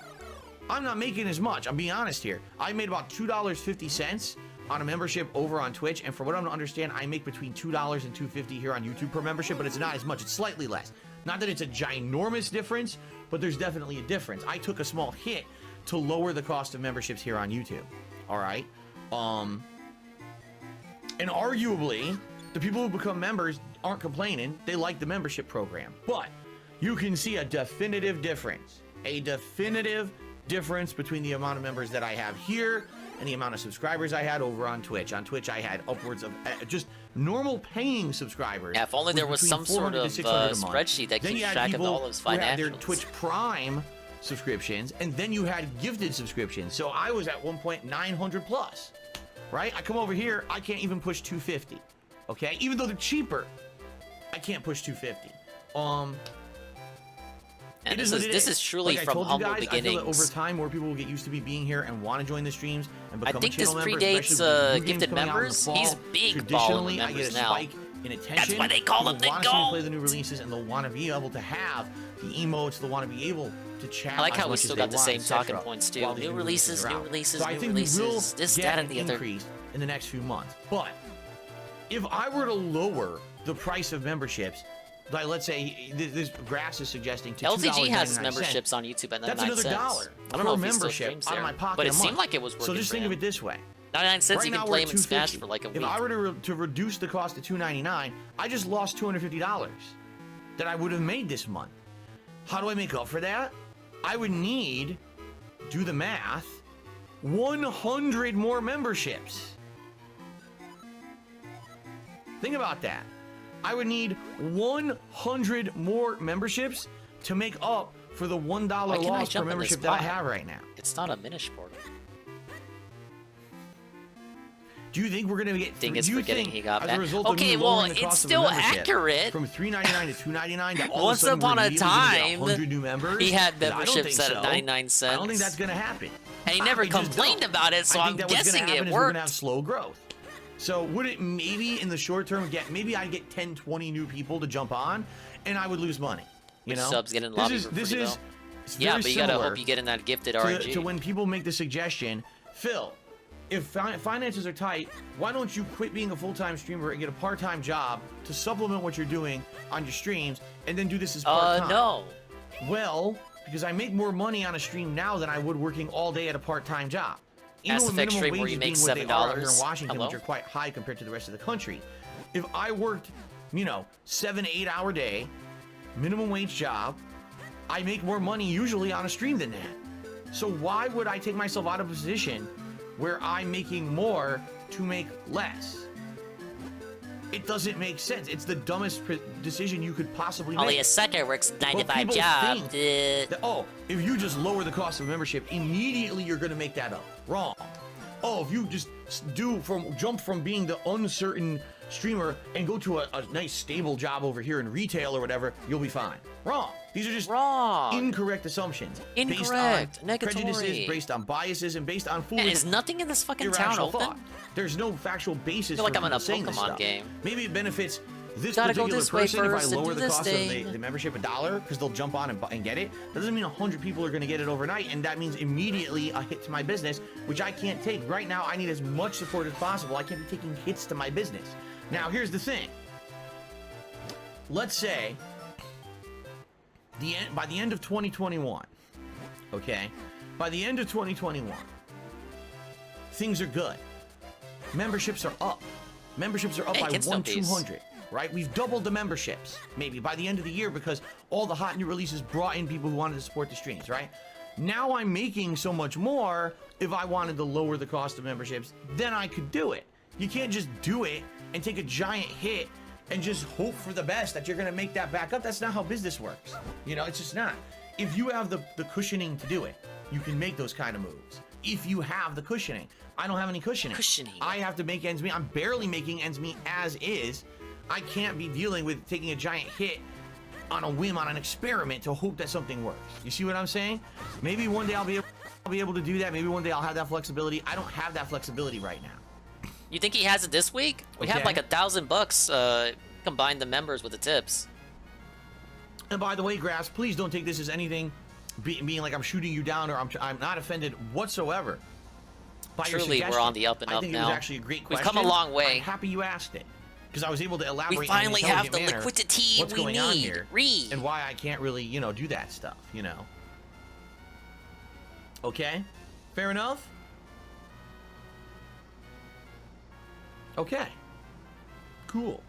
I'm not making as much. I'm being honest here. I made about $2.50 on a membership over on Twitch, and for what I'm to understand, I make between $2 and $2.50 here on YouTube per membership, but it's not as much. It's slightly less. Not that it's a ginormous difference, but there's definitely a difference. I took a small hit to lower the cost of memberships here on YouTube. All right? And arguably, the people who become members aren't complaining. They like the membership program. But you can see a definitive difference. A definitive difference between the amount of members that I have here and the amount of subscribers I had over on Twitch. On Twitch, I had upwards of just normal paying subscribers. Yeah, if only there was some sort of spreadsheet that keeps track of all those financials. Had their Twitch Prime subscriptions, and then you had gifted subscriptions. So I was at one point 900 plus, right? I come over here, I can't even push 250, okay? Even though they're cheaper, I can't push 250. And this is truly like from humble beginnings. I feel that over time, more people will get used to me being here and want to join the streams and become I think a channel this member, predates gifted members. He's big balling Traditionally, I get a now. spike in attention. That's why they call him the People want to see me GOAT. play the new releases, and they'll want to be able to have the emotes. They'll want to be able to chat. I like as how we much still as got they the want, same etc., talking points too. while these New releases, are new out. releases, So I new think we will releases. This, get that, and an the other. increase in the next few months. But if I were to lower the price of memberships, like let's say this Grass is suggesting to LTG has his $2.99, memberships on YouTube at 99 that's another cents. $1 I don't know per if he still membership streams out of there, my pocket but it a seemed month. like it was working So just for think him. of it this way. 99 cents, Right you now can we're play at him in Smash $2.50. for like a week. If I were to reduce the cost to $2.99, I just lost $250 that I would have made this month. How do I make up for that? I would need do the math, 100 more memberships. Think about that. I would need 100 more memberships to make up for the $1 loss per membership that I have right now. It's not a Minish portal. Do you think we're gonna get? Dingus forgetting he got back. Okay, well, it's still accurate. From $3.99 to $2.99. Once upon a time, 100 new members. he had memberships at 99 cents. I don't think that's gonna happen. And he never complained about it, so I'm guessing it worked. We're gonna have slow growth. So would it maybe in the short term maybe I'd get 10, 20 new people to jump on, and I would lose money. You know, subs get in lobby for free, though. Yeah, but you gotta hope you get in that gifted RNG. To when people make the suggestion, Phil, if finances are tight, why don't you quit being a full-time streamer and get a part-time job to supplement what you're doing on your streams, and then do this as part-time? No. Well, because I make more money on a stream now than I would working all day at a part-time job. Mass Effect stream where you make $7 here in Washington, which are quite high compared to the rest of the country. If I worked, 7 to 8 hour day, minimum wage job, I make more money usually on a stream than that. So why would I take myself out of a position where I'm making more to make less? It doesn't make sense. It's the dumbest decision you could possibly make. Only a sucker works 9 to 5 job. That, if you just lower the cost of membership, immediately you're going to make that up. Wrong. If you just jump from being the uncertain streamer and go to a nice stable job over here in retail or whatever, you'll be fine. Wrong. These are just incorrect assumptions. Incorrect. Based on prejudices, based on biases, and based on foolish. And is nothing in this fucking town open? Thought. There's no factual basis. I feel like I'm in a saying Pokemon game. Maybe it benefits this gotta particular go this person way if I first lower the cost of thing. the membership $1 because they'll jump on and get it. That doesn't mean 100 people are going to get it overnight, and that means immediately a hit to my business, which I can't take. Right now, I need as much support as possible. I can't be taking hits to my business. Now, here's the thing. Let's say by the end of 2021, okay? By the end of 2021, things are good. Memberships are up. Memberships are up by 200, right? We've doubled the memberships, maybe, by the end of the year because all the hot new releases brought in people who wanted to support the streams, right? Now I'm making so much more. If I wanted to lower the cost of memberships, then I could do it. You can't just do it and take a giant hit and just hope for the best that you're going to make that back up. That's not how business works. It's just not. If you have the cushioning to do it, you can make those kind of moves. If you have the cushioning. I don't have any cushioning. I have to make ends meet. I'm barely making ends meet as is. I can't be dealing with taking a giant hit on a whim, on an experiment to hope that something works. You see what I'm saying? Maybe one day I'll be able to do that. Maybe one day I'll have that flexibility. I don't have that flexibility right now. You think he has it this week? We have like $1,000 combine the members with the tips. And by the way, Grass, please don't take this as anything being like I'm shooting you down or I'm not offended whatsoever. Truly, we're on the up and up now. I think it was actually a great question. We've come a long way. I'm happy you asked it because I was able to elaborate. We finally in an have the manner liquidity what's we going need. on here and why I can't really, do that stuff. Okay, fair enough. Okay, cool.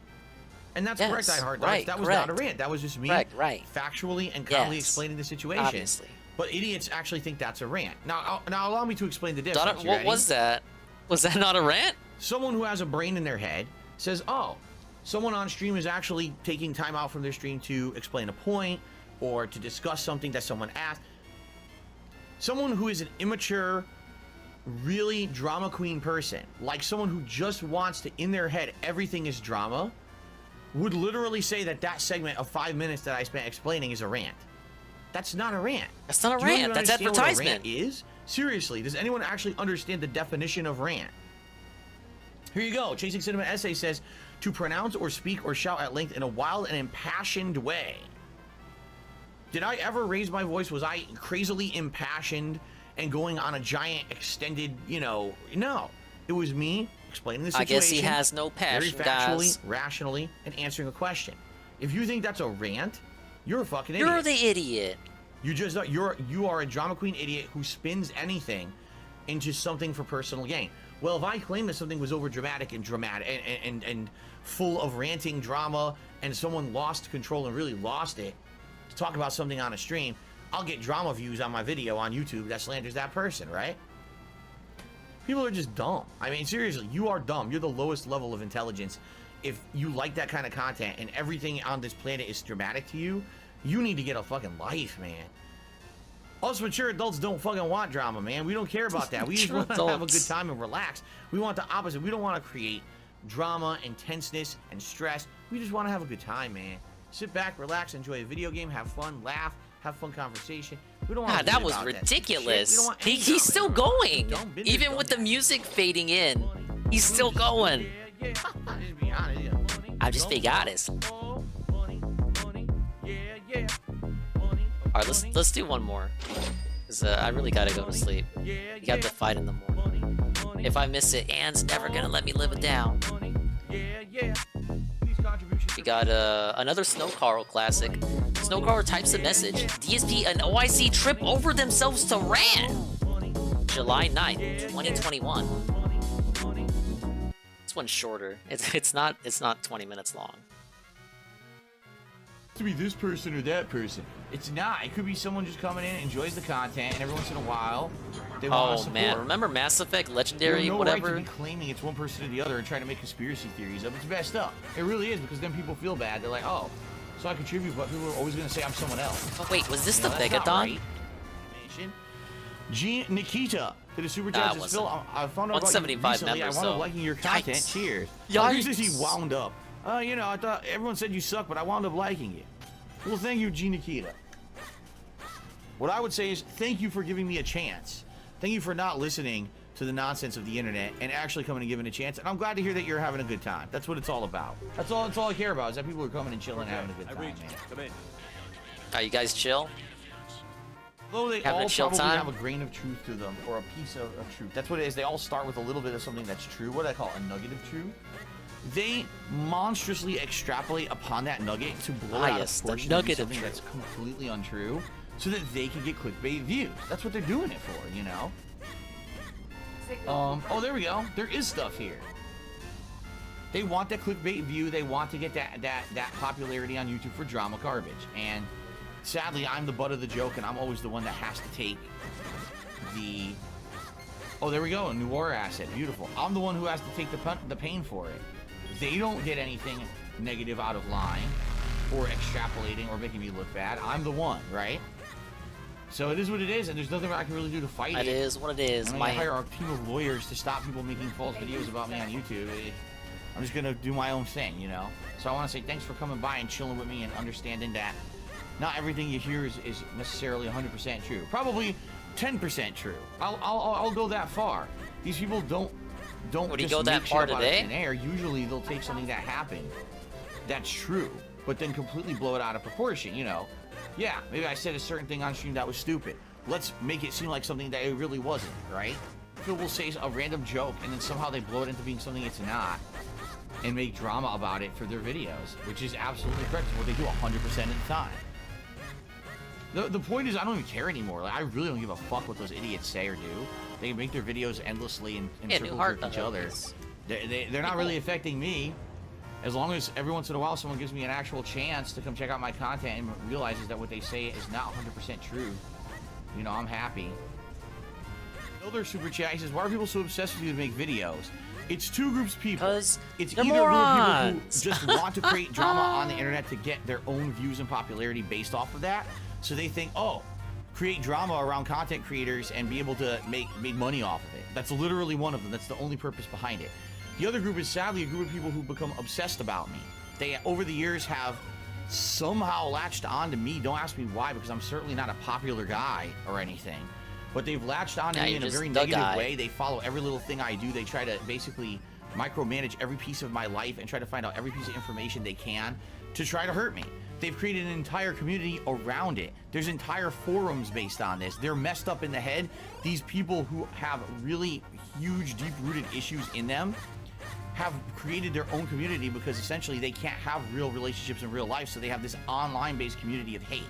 And that's correct, I heard. That was not a rant. That was just me factually and calmly explaining the situation. Obviously. But idiots actually think that's a rant. Now allow me to explain the difference. What was that? Was that not a rant? Someone who has a brain in their head says, someone on stream is actually taking time out from their stream to explain a point or to discuss something that someone asked. Someone who is an immature, really drama queen person, like someone who just wants to, in their head, everything is drama, would literally say that segment of 5 minutes that I spent explaining is a rant. That's not a rant. That's not a rant. That's advertisement. What a rant is? Seriously, does anyone actually understand the definition of rant? Here you go. Chasing Cinema Essay says, to pronounce or speak or shout at length in a wild and impassioned way. Did I ever raise my voice? Was I crazily impassioned and going on a giant extended, No. It was me explaining the situation. I guess he has no passion, very factually, rationally, and answering a question. If you think that's a rant, you're a fucking idiot. You're the idiot. You are a drama queen idiot who spins anything into something for personal gain. Well, if I claim that something was over dramatic and full of ranting drama and someone lost control and really lost it to talk about something on a stream, I'll get drama views on my video on YouTube that slanders that person, right? People are just dumb. I mean, seriously, you are dumb. You're the lowest level of intelligence. If you like that kind of content and everything on this planet is dramatic to you, you need to get a fucking life, man. Us mature adults don't fucking want drama, man. We don't care about that. We just want to have a good time and relax. We want the opposite. We don't want to create drama, intenseness, and stress. We just want to have a good time, man. Sit back, relax, enjoy a video game, have fun, laugh, have fun conversation. We don't want to that was ridiculous. He's still going. Even with the music fading in, he's still going. I'm just being honest. All right, let's do one more, cause I really gotta go to sleep. You got the fight in the morning. If I miss it, Anne's never gonna let me live it down. We got another Snow Carl classic. Snow Carl types a message. DSP and OIC trip over themselves to Ran. July 9th, 2021. This one's shorter. It's not 20 minutes long. To be this person or that person. It's not. It could be someone just coming in, enjoys the content, and every once in a while, they want to support. Man, remember Mass Effect Legendary, no whatever? Right to be claiming it's one person or the other and trying to make conspiracy theories of it's messed up. It really is, because then people feel bad. They're like, oh, so I contribute, but people are always going to say I'm someone else. Oh wait, was this the Megathon? Right. G Nikita did a super chat. I found out about you recently. I wound up liking your content. Yikes. Cheers. Yikes. He wound up. You know, I thought everyone said you suck, but I wound up liking you. Well, thank you, G Nikita. What I would say is thank you for giving me a chance. Thank you for not listening to the nonsense of the internet and actually coming and giving a chance. And I'm glad to hear that you're having a good time. That's what it's all about. That's all I care about is that people are coming and chilling and having a good time, man. Come in. You guys chill? Though they having all a chill probably time? have a grain of truth to them or a piece of truth. That's what it is. They all start with a little bit of something that's true. What do I call a nugget of truth? They monstrously extrapolate upon that nugget to blow out a portion of something that's completely untrue so that they can get clickbait views. That's what they're doing it for, you know? Oh, there we go. There is stuff here. They want that clickbait view. They want to get that popularity on YouTube for drama garbage. And sadly, I'm the butt of the joke, and I'm always the one that has to take the... Oh, there we go. A new war asset. Beautiful. I'm the one who has to take the pain for it. They don't get anything negative out of lying or extrapolating or making me look bad. I'm the one, right? So it is what it is, and there's nothing I can really do to fight it. It is what it is. I'm gonna hire a team of lawyers to stop people making false videos about me on YouTube. I'm just gonna do my own thing, you know? So I want to say thanks for coming by and chilling with me and understanding that not everything you hear is necessarily 100% true. Probably 10% true. I'll go that far. These people don't Would he just go that make far shit up out of today? thin air. Usually they'll take something that happened that's true, but then completely blow it out of proportion, you know? Yeah, maybe I said a certain thing on stream that was stupid. Let's make it seem like something that it really wasn't, right? People will say a random joke and then somehow they blow it into being something it's not and make drama about it for their videos, which is absolutely correct. It's what they do 100% of the time. The point is, I don't even care anymore. Like, I really don't give a fuck what those idiots say or do. They can make their videos endlessly and circle jerk each other. They're not really affecting me. As long as every once in a while someone gives me an actual chance to come check out my content and realizes that what they say is not 100% true, you know, I'm happy. Another super chat, he says, why are people so obsessed with you to make videos? It's two groups of people. It's either they're morons. People who just want to create drama on the internet to get their own views and popularity based off of that. So they think, oh, create drama around content creators and be able to make money off of it. That's literally one of them. That's the only purpose behind it. The other group is sadly a group of people who become obsessed about me. They, over the years, have somehow latched on to me. Don't ask me why, because I'm certainly not a popular guy or anything. But they've latched on to me in a very negative way. They follow every little thing I do. They try to basically micromanage every piece of my life and try to find out every piece of information they can to try to hurt me. They've created an entire community around it. There's entire forums based on this. They're messed up in the head. These people who have really huge, deep-rooted issues in them have created their own community because essentially they can't have real relationships in real life, so they have this online-based community of hate.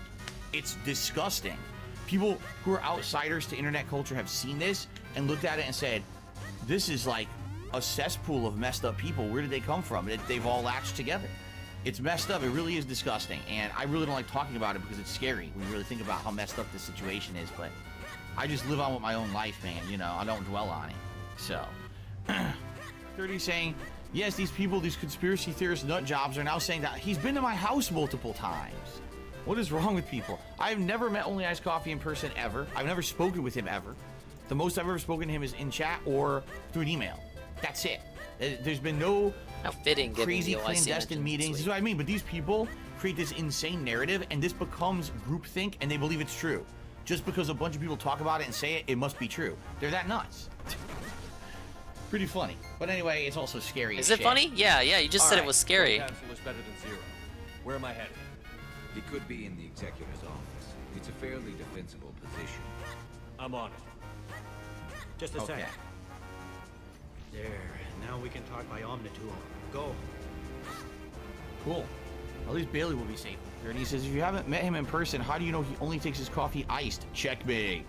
It's disgusting. People who are outsiders to internet culture have seen this and looked at it and said, this is like a cesspool of messed up people. Where did they come from? They've all latched together. It's messed up. It really is disgusting, and I really don't like talking about it because it's scary when you really think about how messed up this situation is. But I just live on with my own life, man. You know, I don't dwell on it. So, 30 saying, yes, these people, these conspiracy theorist nut jobs are now saying that he's been to my house multiple times. What is wrong with people? I've never met Only Iced Coffee in person ever. I've never spoken with him ever. The most I've ever spoken to him is in chat or through an email. That's it. There's been no crazy clandestine meetings. This is what I mean. But these people create this insane narrative, and this becomes groupthink, and they believe it's true. Just because a bunch of people talk about it and say it, it must be true. They're that nuts. Pretty funny. But anyway, it's also scary. Is it funny? Yeah, you just said it was scary. Cancel is better than zero. Where am I headed? It could be in the executive's office. It's a fairly defensible position. I'm on it. Just a second. There. Now we can talk by Omnitool. Go. Cool. At least Bailey will be safe. And he says, if you haven't met him in person, how do you know he only takes his coffee iced? Checkmate.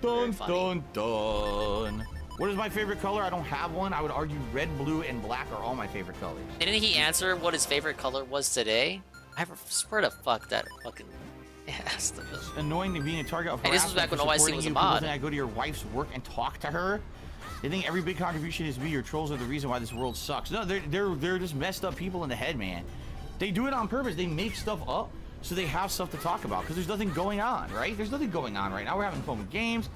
Dun, dun, dun. What is my favorite color? I don't have one. I would argue red, blue, and black are all my favorite colors. Didn't he answer what his favorite color was today? I swear to fuck that fucking ass. It's annoying to be a target of harassment. Hey, this was back when OIC was a mod. I go to your wife's work and talk to her. They think every big contribution is me. Your trolls are the reason why this world sucks. No, they're just messed up people in the head, man. They do it on purpose. They make stuff up so they have stuff to talk about because there's nothing going on, right? There's nothing going on right now. We're having fun with games,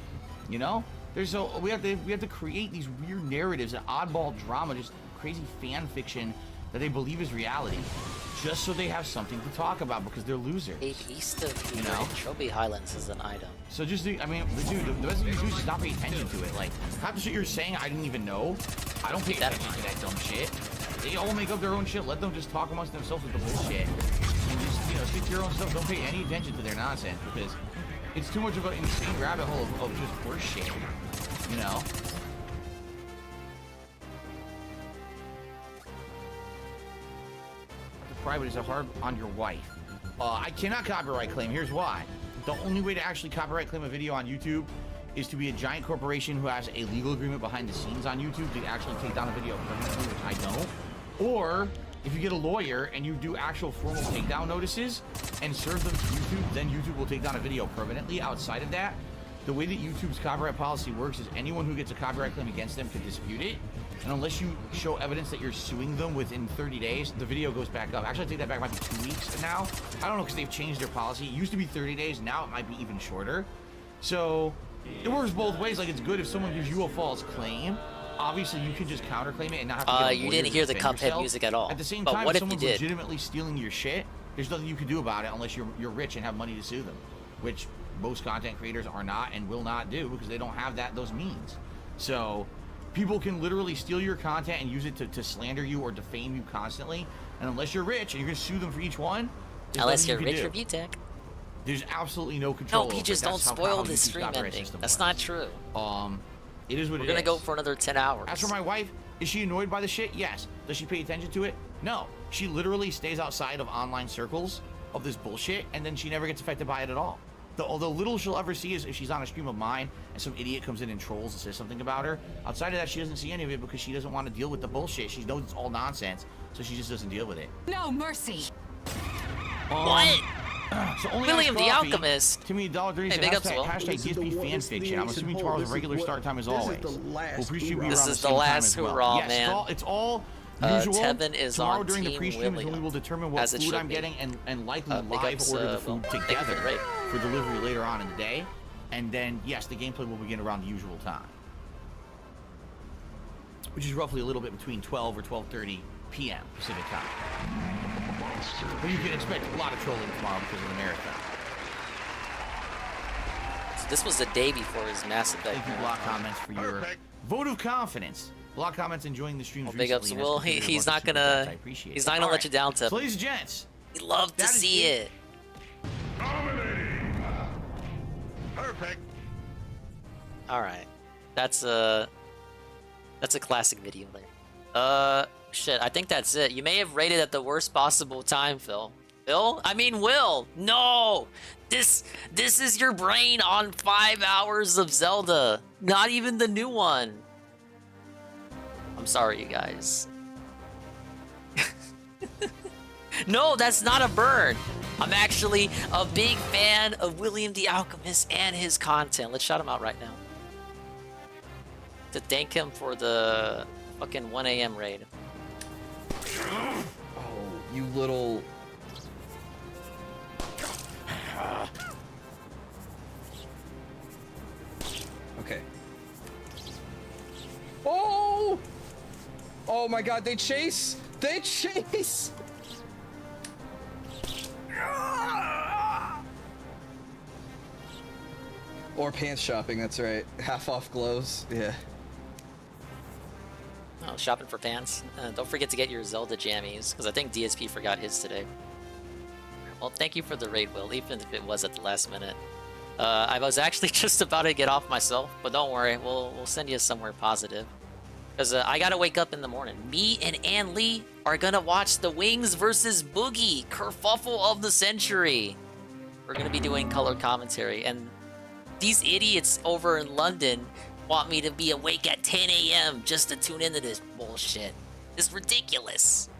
you know. We have to create these weird narratives, an oddball drama, just crazy fan fiction that they believe is reality, just so they have something to talk about because they're losers. East of you know, Trophy Highlands is an item. So just, I mean, dude, the best thing you do is just not pay attention to it. Like, half the shit you're saying, I didn't even know. I don't pay attention to that dumb shit. They all make up their own shit. Let them just talk amongst themselves with the bullshit. And just, you know, stick to your own stuff. Don't pay any attention to their nonsense because it's too much of an insane rabbit hole of just horse shit. You know? Private is a hard on your wife. I cannot copyright claim. Here's why. The only way to actually copyright claim a video on YouTube is to be a giant corporation who has a legal agreement behind the scenes on YouTube to actually take down a video permanently, which I don't. Or if you get a lawyer and you do actual formal takedown notices and serve them to YouTube, then YouTube will take down a video permanently. Outside of that, the way that YouTube's copyright policy works is anyone who gets a copyright claim against them can dispute it. And unless you show evidence that you're suing them within 30 days, the video goes back up. Actually, I take that back, it might be 2 weeks now. I don't know, because they've changed their policy. It used to be 30 days, now it might be even shorter. So, it works both ways. Like, it's good if someone gives you a false claim. Obviously, you can just counterclaim it and not have to get a you didn't hear the Cuphead music at all. At the same time, if someone's legitimately stealing your shit, there's nothing you can do about it unless you're rich and have money to sue them. Which most content creators are not and will not do because they don't have those means. So, people can literally steal your content and use it to slander you or defame you constantly. And unless you're rich and you're going to sue them for each one, unless you're rich or VTech, there's absolutely no control. No, Peaches, don't spoil the stream ending. That's not true. It is what it is. We're gonna go for another 10 hours. As for my wife, is she annoyed by the shit? Yes. Does she pay attention to it? No. She literally stays outside of online circles of this bullshit, and then she never gets affected by it at all. The little she'll ever see is if she's on a stream of mine and some idiot comes in and trolls and says something about her. Outside of that, she doesn't see any of it because she doesn't want to deal with the bullshit. She knows it's all nonsense, so she just doesn't deal with it. No mercy. What? So only William the Alchemist. To me, $1.30 hey, hashtag DSP fanfiction. I'm assuming tomorrow's regular start time as always. This is the last hurrah, man. It's all usual. Tevin is tomorrow on during the Team pre-stream is William, when we will determine what food I'm getting and likely live order the food together for delivery later on in the day. And then, yes, the gameplay will begin around the usual time. Which is roughly a little bit between 12 or 12:30 p.m. Pacific time. But you can expect a lot of trolling tomorrow because of the marathon. So this was the day before his Mass Effect. Thank you, block comments, for your vote of confidence. Block comments enjoying the stream. Well, big ups, Will. He's not gonna let you down, Tip. So, ladies and gents, we love to see it. Perfect. All right, that's a classic video there. Shit, I think that's it. You may have rated at the worst possible time, Phil. Will. No! This is your brain on 5 hours of Zelda. Not even the new one. I'm sorry, you guys. No, that's not a burn. I'm actually a big fan of William the Alchemist and his content. Let's shout him out right now. To thank him for the fucking 1 a.m. raid. Oh, you little... Okay. Oh! Oh my god, they chase! They chase! Or pants shopping, that's right. Half off gloves, yeah. Oh, shopping for pants. Don't forget to get your Zelda jammies, because I think DSP forgot his today. Well, thank you for the raid, Will, even if it was at the last minute. I was actually just about to get off myself, but don't worry, we'll send you somewhere positive. Because I gotta wake up in the morning. Me and Ann Lee are gonna watch the Wings versus Boogie kerfuffle of the century. We're gonna be doing color commentary, and these idiots over in London want me to be awake at 10 a.m. just to tune into this bullshit. It's ridiculous.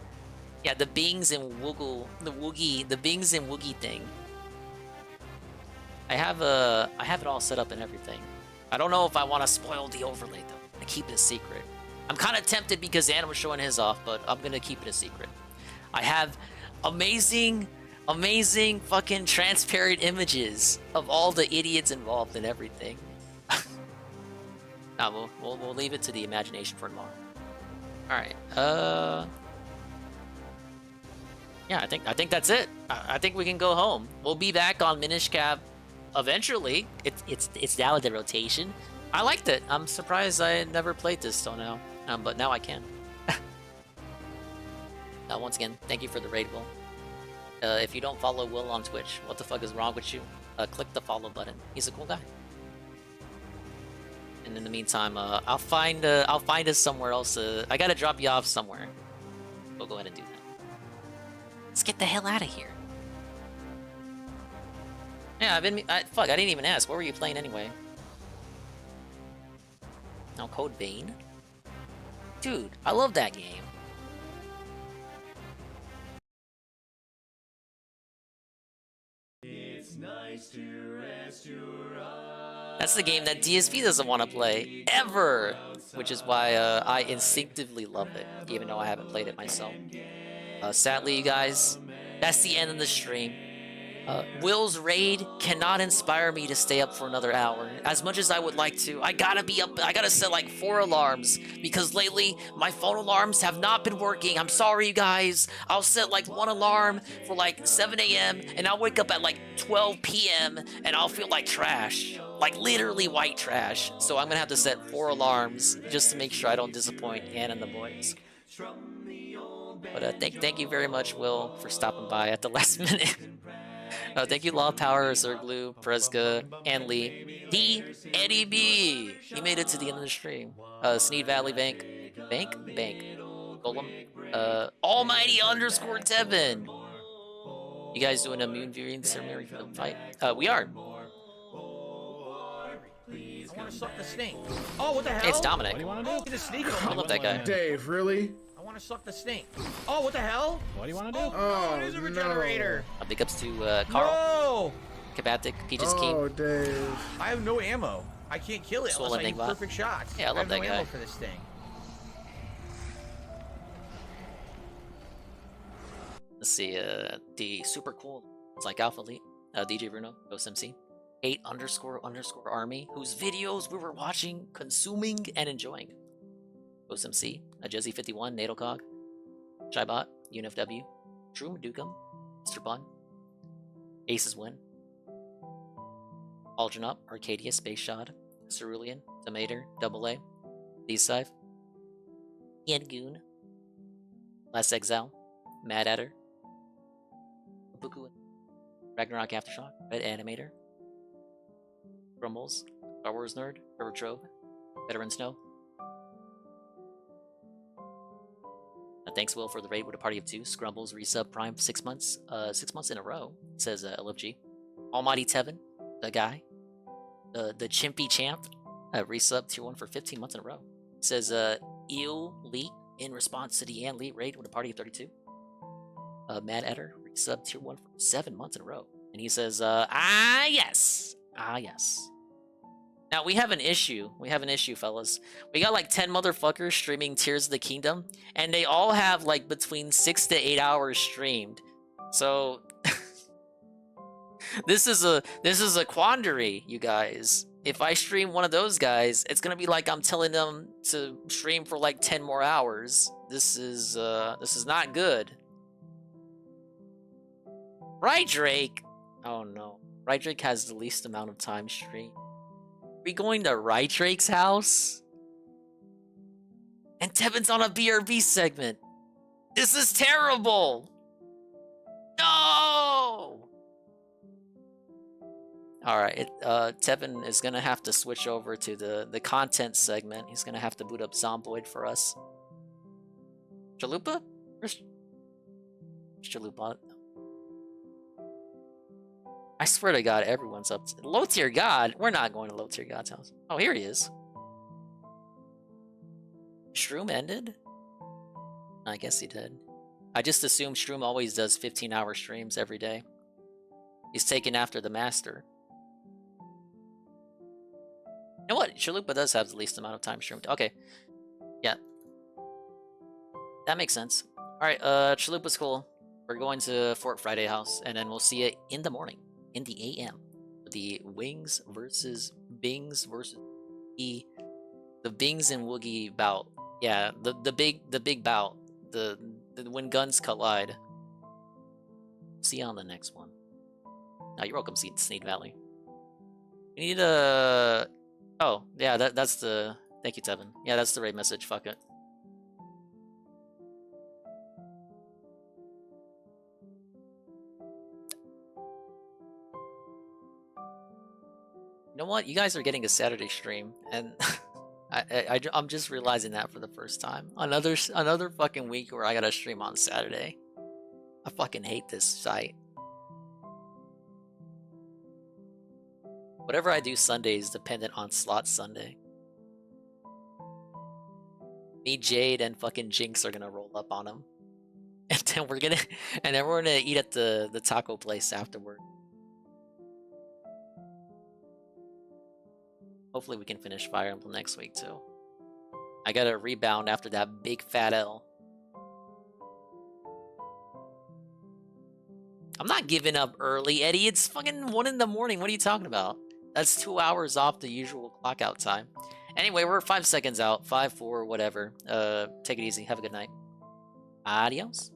Yeah, the Bings and Woogle, the Bings and Woogie thing. I have it all set up and everything. I don't know if I want to spoil the overlay though. I keep it a secret. I'm kind of tempted because Adam was showing his off, but I'm gonna keep it a secret. I have amazing fucking transparent images of all the idiots involved in everything. Nah, we'll leave it to the imagination for tomorrow. All right. Yeah, I think that's it. I think we can go home. We'll be back on Minish Cap eventually. It's now the rotation. I liked it. I'm surprised I never played this till now, but now I can. Once again, thank you for the raid, Will. If you don't follow Will on Twitch, what the fuck is wrong with you? Click the follow button. He's a cool guy. And in the meantime, I'll find us somewhere else. I gotta drop you off somewhere. We'll go ahead and do that. Let's get the hell out of here. Yeah, fuck, I didn't even ask. What were you playing anyway? No, Code Vein? Dude, I love that game. It's nice to rest your eyes. That's the game that DSP doesn't want to play, ever! Which is why I instinctively love it, even though I haven't played it myself. Sadly, you guys, that's the end of the stream. Will's raid cannot inspire me to stay up for another hour. As much as I would like to, I gotta be up, I gotta set like 4 alarms, because lately, my phone alarms have not been working. I'm sorry, you guys. I'll set like 1 alarm for like 7 a.m., and I'll wake up at like 12 p.m., and I'll feel like trash. Like literally white trash. So I'm gonna have to set 4 alarms just to make sure I don't disappoint Ann and the boys. But thank you very much, Will, for stopping by at the last minute. Thank you, Law Power, Zerglu, Prezga, and Lee. Eddie B! He made it to the end of the stream. Sneed Valley Bank. Golem. Almighty _ Tevin! You guys doing a moon viewing ceremony for the fight? We are. I want to suck the snake. Oh, what the hell? Hey, it's Dominic. What do you want to do? The snake. I love that guy. Dave, really? I want to suck the snake. Oh, what the hell? What do you want to do? Oh, no, it is a regenerator. Big ups to Carl. No! Kabatic, Peaches King. Oh, Dave. I have no ammo. I can't kill it unless I use perfect shots. Yeah, I love that have no guy. ammo for this thing. Let's see, the super cool, it's like Alpha Elite, DJ Bruno, Ghost MC, 8_ Army, whose videos we were watching, consuming, and enjoying. Ghost MC, Jezzy 51, Natalcog, Shybot, UNFW, True Madugum, Mr. Bun, Aces Win, Aldrin Up, Arcadia, Space Shot, Cerulean, Tomater, AA, D-Scythe, Ian Goon, Last Exile, Mad Adder, Buku, Ragnarok Aftershock, Red Animator, Grumbles, Star Wars Nerd, River Trove, Veteran Snow. Thanks, Will, for the raid with a party of 2. Scrumbles, resub, Prime, 6 months. 6 months in a row, says LFG. Almighty Tevin, the guy. The Chimpy Champ, resub, tier 1 for 15 months in a row. Says Eel Lee in response to the Ann Lee raid with a party of 32. Mad Etter, resub tier 1 for 7 months in a row. And he says, yes. Yes. Now, we have an issue. We have an issue, fellas. We got like 10 motherfuckers streaming Tears of the Kingdom, and they all have like between 6 to 8 hours streamed. So, this is a quandary, you guys. If I stream one of those guys, it's gonna be like I'm telling them to stream for like 10 more hours. This is not good. Right, Drake? Oh no. Right, Drake has the least amount of time streamed. Are we going to Right Drake's house? And Tevin's on a BRB segment. This is terrible. No! Alright, Tevin is gonna have to switch over to the content segment. He's gonna have to boot up Zomboid for us. Chalupa? Where's Chalupa? I swear to God, everyone's up to low tier God. We're not going to low tier God's house. Oh, here he is. Shroom ended? I guess he did. I just assume Shroom always does 15-hour streams every day. He's taken after the master. You know what? Chalupa does have the least amount of time streamed. Okay. Yeah. That makes sense. Alright, Chalupa's cool. We're going to Fort Friday house, and then we'll see you in the morning. In the AM, the Wings versus Bings versus the Bings and Woogie bout. Yeah, the big bout. The when guns collide. See you on the next one. Now you're welcome, Sneed Valley. We need a. Oh yeah, that's the. Thank you, Tevin. Yeah, that's the raid message. Fuck it. You know what? You guys are getting a Saturday stream, and I'm just realizing that for the first time. Another fucking week where I gotta stream on Saturday. I fucking hate this site. Whatever I do Sunday is dependent on Slot Sunday. Me, Jade, and fucking Jinx are gonna roll up on him, and then we're gonna eat at the taco place afterward. Hopefully we can finish Fire Emblem next week too. I gotta rebound after that big fat L. I'm not giving up early, Eddie. It's fucking 1 in the morning. What are you talking about? That's 2 hours off the usual clock out time. Anyway, we're 5 seconds out. 5, 4, whatever. Take it easy. Have a good night. Adios.